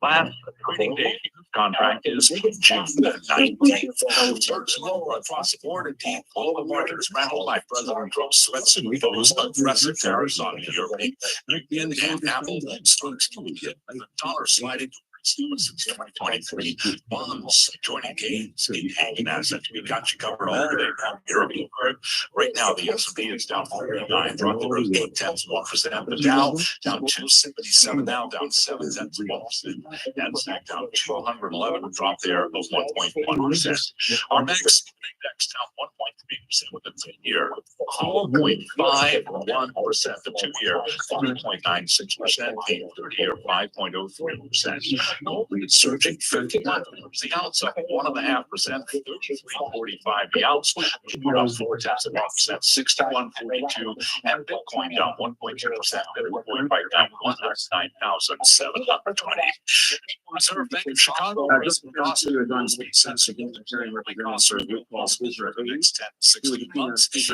Last trading day contract is June 19th. Starts lower across the board and deep. Global markets rattled by President Trump's threats and vetoes of aggressive tariffs on Europe. And Apple stocks to hit. The dollar slided since 2023. Bonds joining gains in hanging assets. We got you covered all day. European group. Right now, the S&P is down 49, dropped over 0.8%. The Dow down 277 now, down 0.7%. Nasdaq down 211, drop there of 1.1%. Our max index down 1.3% with the 10-year, 0.51%, the 2-year, 5.96%, the 30-year, 5.03%. Gold is surging 51 the ounce, up 1.5%, 33.45 the ounce. We're up 0.4%, 61.42, and Bitcoin down 1.2%. Bitcoin right down 109,720. Reserve Bank of Chicago raising costs of cents again, comparing where costs are with costs over the next 10 to 16 months. He's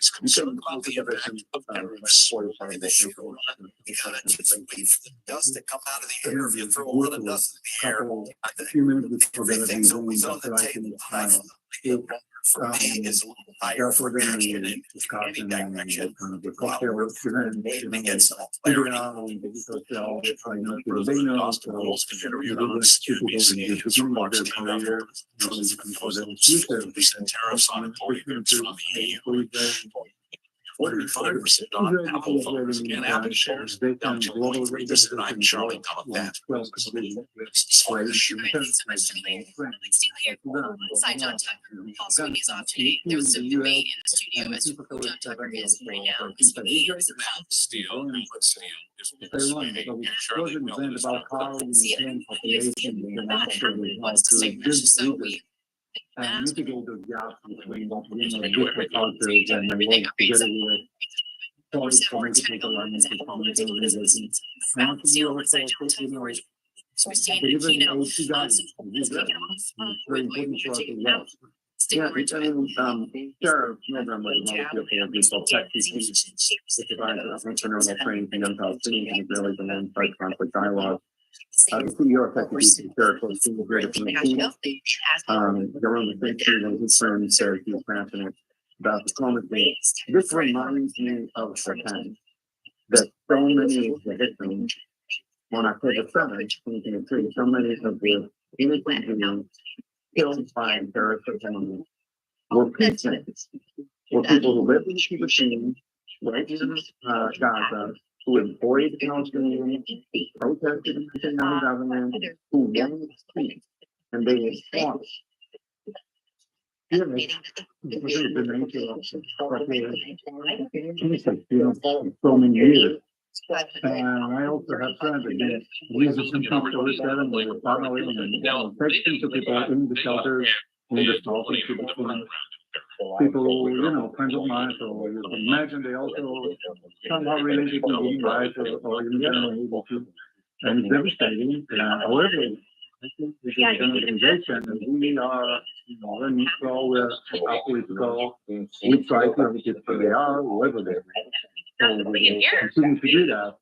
concerned about the impact of tariffs. Dust that come out of the air, if you throw a lot of dust in the air, everything's always on the table. For me, is a little higher for reaction in any direction. Maybe get some clarity. Hospitals, securities, remarks tariffs on imported goods from the EU. 45% on Apple phones. Again, Apple shares down 2.3%. I'm Charlie Pellet. Side John Tucker, Paul Sweeney is off today. There was some debate in the studio as to who John Tucker is right now. Sweeney is about Steel and steel is persuading Charlie Miller is not wants to say much, so we mitigate those gaps between different cultures and work together with political alignment with communities. Now, so we're seeing the keynote taken off very important for us as well. Yeah, it's sure, November, training for young Palestinians and Israelis and then fight conflict dialogue. The CEO of Technical Territory, Senior Greater from the team, Government Thinking and concerned Syracuse passionate about diplomacy. This reminds me of Japan, that so many of the victims on October 7th, 2023, so many of the innocent beings killed by terrorist attacks were peacemakers, were people who lived in Shibuya, right in Gaza, who employed the Palestinians, protested in the government, who wanted peace, and they were fought. So many years. And I also have friends again. We have some stories that we were following and texting to people in the shelters, in the stalking to people, friends of mine. So you can imagine they also somehow related to human rights or in general able to. And it's devastating. However, I think this is an organization and we are, when we go where athletes go, we try to advocate for they are, whoever they are. So we continue to do that.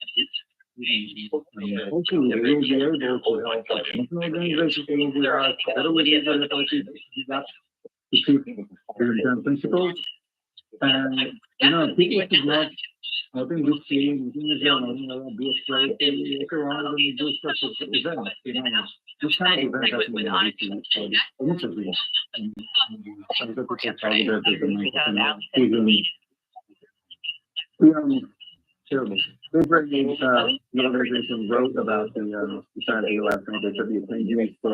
Hopefully they will be able to help organizations will be better with these that to keep the principles. And people should not, I think this team, be afraid to look around and do such events, this kind of event has been interview. Terrible. They bring in the organization wrote about the China last night. They should be a thing. So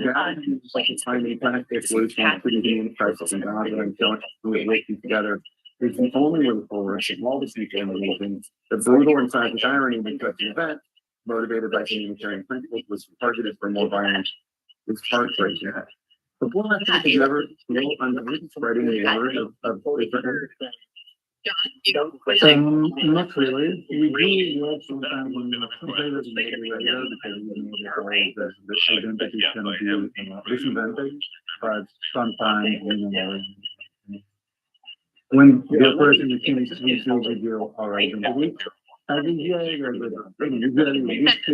that is such a tiny practice where it's not putting the crisis in Gaza and showing working together. It's the only way forward. All the people in the region. The brutal and tragic irony because the event, motivated by humanitarian principles, was targeted for more violence. It's heartbreaking. But what I think is ever spreading the word of different. Not really. We do work sometimes on the because the identity can be disadvantaged, but sometimes when the person is finished with your identity, I think usually we used to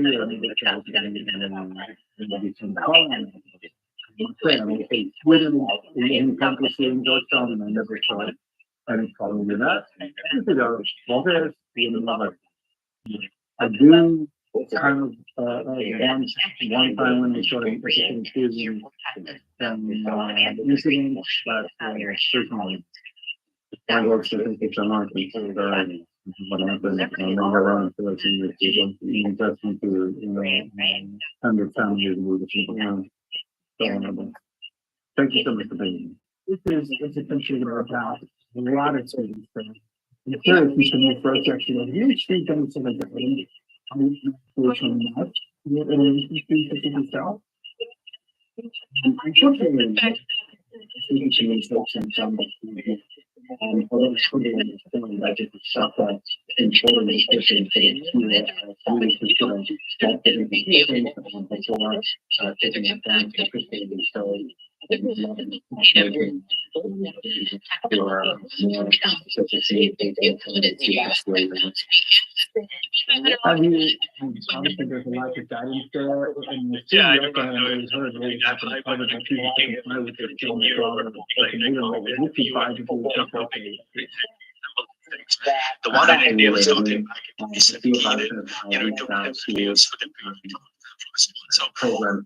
in countries in Georgetown and I never saw it. any problem with that. I do kind of one time when we sort of confusing incidents, but certainly I work with it's an art what happened around to investment to understand the so thank you so much for being here. This is a contributor about a lot of students. The third piece of the project is a huge thing coming to the Obviously, there's a lot of guidance there, and the Yeah, I student don't know. is heard really happen. I would actually comply with their children. The one in India was talking back in 2017, you know, it took them years for them to so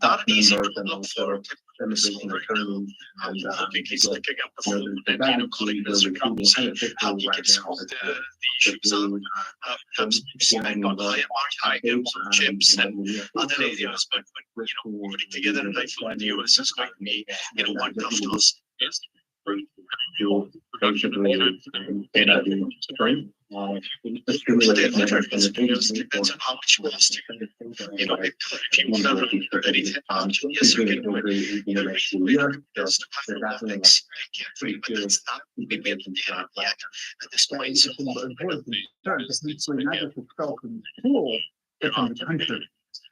not an easy problem for he's picking up the phone and you know calling Mr. Trump saying how he can solve the issues on spend on high chips and other areas, but you know putting together an iPhone in the US is going to be you know one tough task. Yes. Production depends on how much cost you know if you want to run very thin yes you can do it there's a couple of things I can't read but it's not maybe at yet at this point so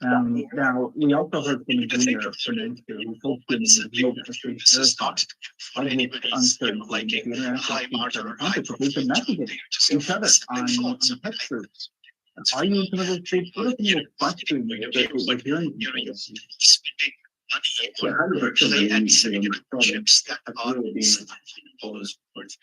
now we also heard from the junior who hopes this is not for anybody liking high margin or high profit each other on tech groups. Are you in some of those states? What are the questions that we're hearing? Money and chips that are those words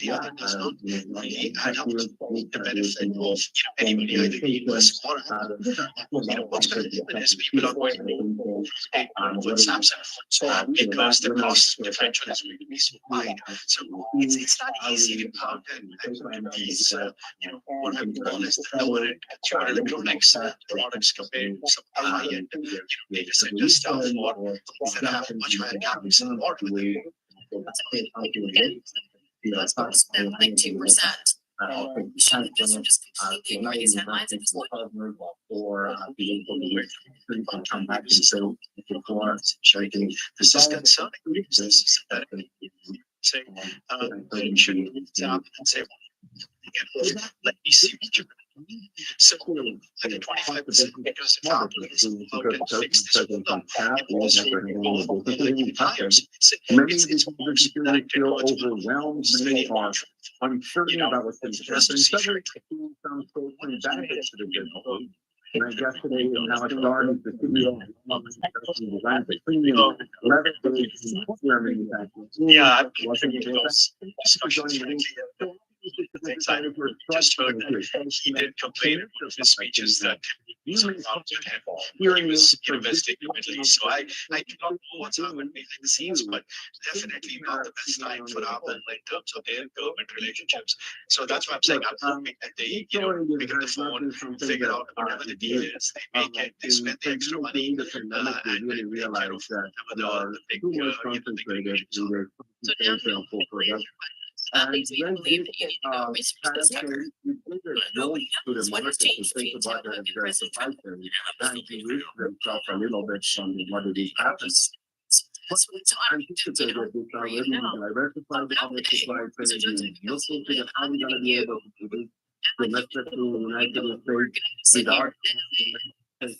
the other does not really add up to the benefit of anybody either the US or you know what's going to happen is people are going to WhatsApp because the cost differential is going to be so wide. So it's not easy to count and these you know what I would call is the lower end consumer electronics products compared to some high end data center stuff or things that have much higher capital involved with them. Let's go spend like 2%. Just completely ignore these headlines and just look. Or being able to come back and so before shaking this is concerning because this is say you should stop and say let me see what you're so like a 25% because the top is out and fix this problem. It's feel overwhelmed, many are uncertain about what's going to happen. Suddenly, some benefits to the business. And I guess today, now it's starting to yeah, I'm thinking those discussions. Things I just heard that he did complain of his speeches that some problems with him when he was investing in the Middle East. So I do not know what's happened behind the scenes, but definitely not the best time for Apple in terms of their government relationships. So that's why I'm saying I'm hoping that they, you know, pick up the phone, figure out whatever the deal is, they make it, they spend the extra money, and really realize that the big, leads me to believe that you need to go research this Tucker. What has changed for you in President Trump? A little bit on what it is happens. So I'm for you now. So Johnson, how we're going to be able to do domestic to United States without so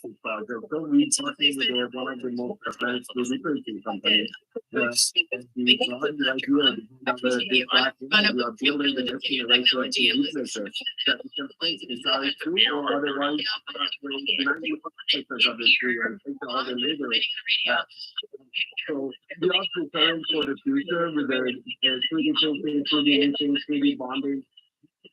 we talking with one of the most advanced security companies. The idea of the building the next generation of researchers that we can place inside through or otherwise of the tree and take all the labor So we are preparing for the future with the 3D printing, 3D imaging, 3D bonding.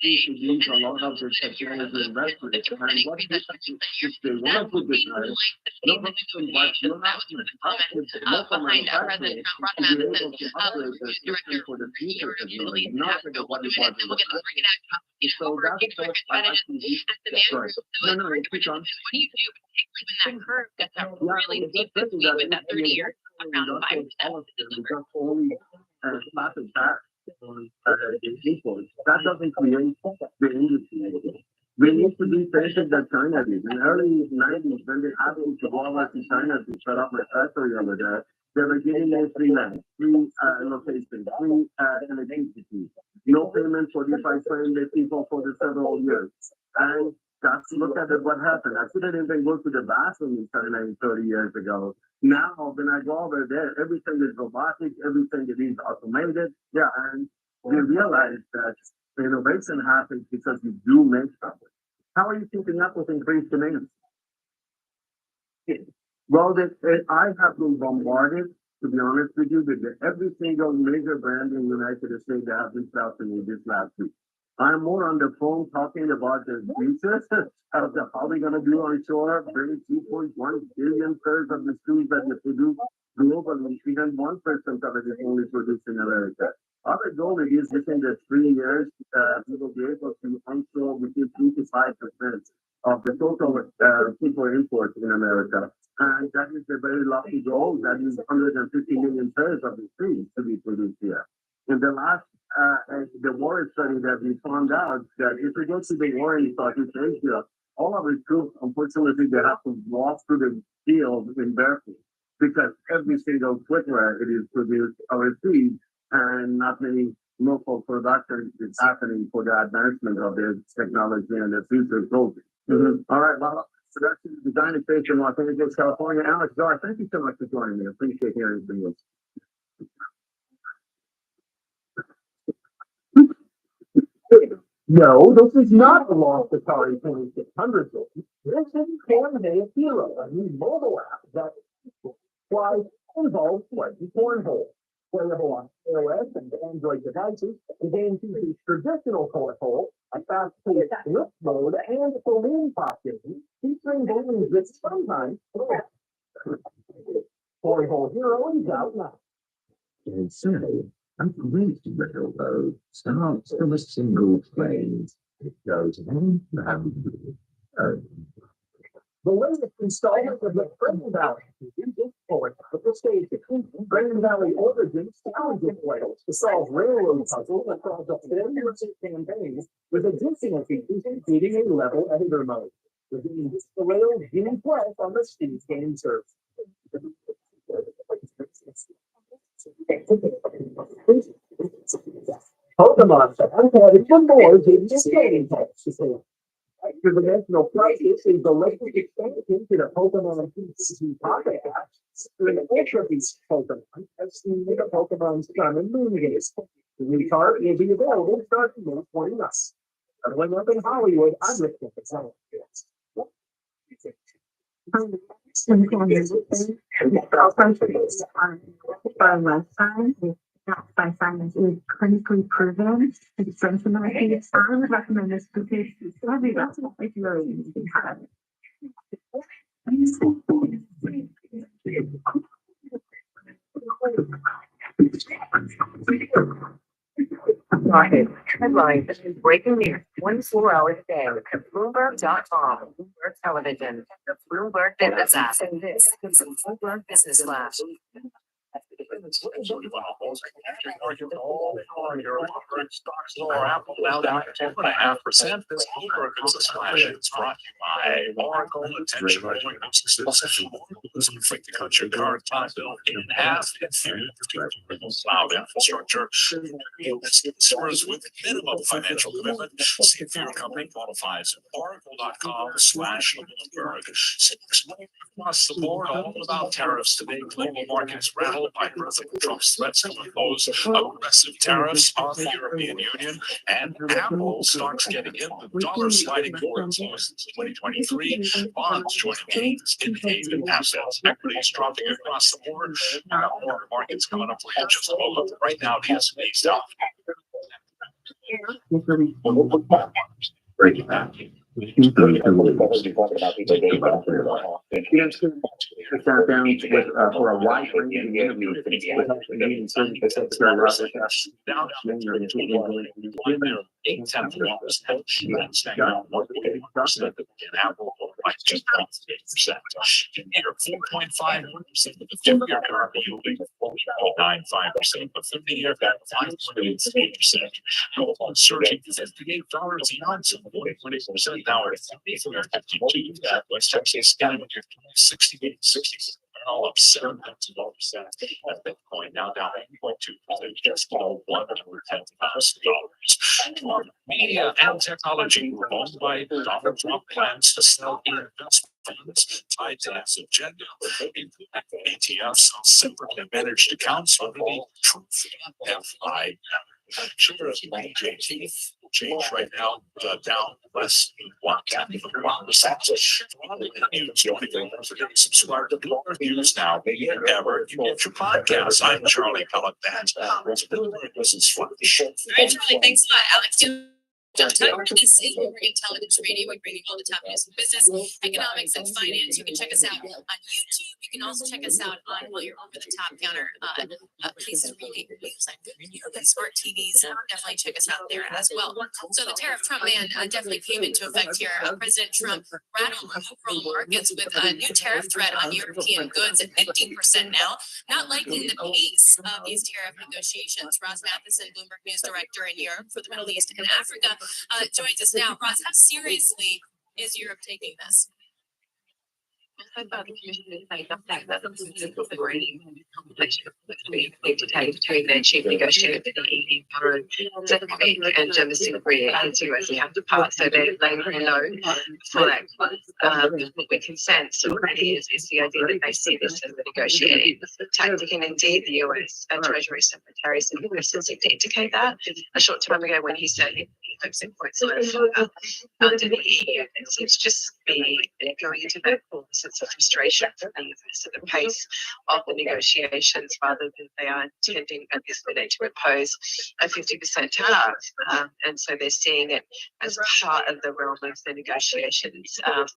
These a lot of the technology investments. And what we if they want to put this right, no problem, but you're not behind President Trump, Ron Madison, director for the future technology, Utilities, not for the we'll one do it, and then we'll get to break it out. So that's what I actually At the man right. group, No, keep on. what do you do, particularly when that curve gets up really steep this week with that 30-year around 5%? Just only slap it back on the imports. That doesn't create the industry. We need to be patient that China did. In the early 90s, when they asked me to go over to China to set up a factory over there, they were giving me free land, free location, free electricity, no payment for if I train the people for the several years. And just look at it, what happened. I couldn't even go to the bathroom in China 30 years ago. Now, when I go over there, everything is robotic, everything is automated. Yeah, and we realize that innovation happens because you do make something. How are you keeping up with increased demand? Well, I have been bombarded, to be honest with you, with every single major brand in the United States that have reached out to me this last week. I'm more on the phone talking about the future of how we're going to do on shore, bring 2.1 billion pairs of the shoes that we produce globally. Even 1% of it is only produced in America. Our goal is within the 3 years, we will be able to onshore within 3 to 5% of the total people imports in America. And that is a very lofty goal. That is 150 million pairs of the shoes to be produced here. In the last the war study that we found out that if we go to the war in Southeast Asia, all of the troops, unfortunately, they have to walk through the field in barefoot because every single footwear it is produced overseas and not many local production is happening for the advancement of the technology and the future growth. All right, well, so that's the design station in Los Angeles, California. Alex Gar, thank you so much for joining me. I appreciate hearing from you. No, this is not the lost Atari 2600 game. This is Cornhole Hero, a new mobile app that flies involves playing cornhole. Playable on iOS and Android devices, the game features traditional cornhole, a fast-paced flip mode, and balloon pop game, featuring balloons that sometimes Cornhole Hero is out now. And so, a great railroad starts from a single plane. It goes on the latest installment of the Green Valley forward with the stage Green Valley Origins challenging Wales to solve railroad puzzles across a 10-year campaign with additional features including a level editor mode. The game hits the rails in plus on the Steam game service. Pokemon fans have even more in this game text. Dimensional Crisis is the latest expansion to the Pokemon TCG Pocket app. An Ultra Beast Pokemon has seen the Pokemon Sun and Moon games. The new card will be available starting May 29th. Traveling up in Hollywood, I'm Rick Nicholson. By science is clinically proven to strengthen our kids. I would recommend this because that's what I really need to have. Headline, this is breaking news 24 hours a day at Bloomberg.com, Bloomberg Television, the Bloomberg Business app, and this is the Bloomberg Business Flash. Apple now down 10.5%. This Bloomberg Business Flash is brought to you by Oracle. Attention, businesses inflict the country current time bill in half cloud infrastructure. Consumers with minimum financial commitment. See if your company qualifies. Oracle.com/Bloomberg. across the board, all about tariffs today. Global markets rattled by President Trump's threats to impose aggressive tariffs on the European Union, and Apple stocks getting in. The dollar sliding towards lows since 2023. Bonds joining gains in haven assets. Equities dropping across the board. More markets coming up for you in just a moment. Right now, the S&P is down. Breaking that. Sat down with, for a wide range of interviews with Canadian services secretary Robert S. Down Apple by 2.8%. Near 4.5% of the 2-year currently yielding 4.95%, but 30-year back 5.88%. Surging to $58 an ounce, 20%. Now at $54.52. West Texas down with your 68.60. All up $7 at Bitcoin now down 8.2%, just below $110,000. Media and technology were owned by Donald Trump plans to sell investment funds tied to his agenda, including ETFs on separately managed accounts under the Truth FI. Shares of BJT change right now down less than 1%. Subscribe to Bloomberg News now, wherever you get your podcasts. I'm Charlie Pellet-Bant. This is fun. All right, Charlie, thanks a lot, Alex. This is Bloomberg Intelligence Radio. We're bringing all the top news from business, economics, and finance. You can check us out on YouTube. You can also check us out on all your over-the-top counter places where you get your news, like smart TVs. Definitely check us out there as well. So the tariff Trump ban definitely came into effect here. President Trump rattled overall markets with a new tariff threat on European goods at 15% now, not lightening the pace of these tariff negotiations. Ross Matheson, Bloomberg News Director in Europe for the Middle East and Africa, joins us now. Ross, how seriously is Europe taking this? The Commission is saying that between the chief negotiator for the EU and Jefferson Korea and US have to pass, so they're laying very low for that. What we can sense already is the idea that they see this as a negotiating tactic, and indeed the US Treasury Secretary seemed to indicate that a short time ago when he said he hopes it points under the EU. It seems to just be going into that sense of frustration for the US at the pace of the negotiations, rather than they are intending at this minute to impose a 50% tariff. And so they're seeing it as part of the realm of the negotiations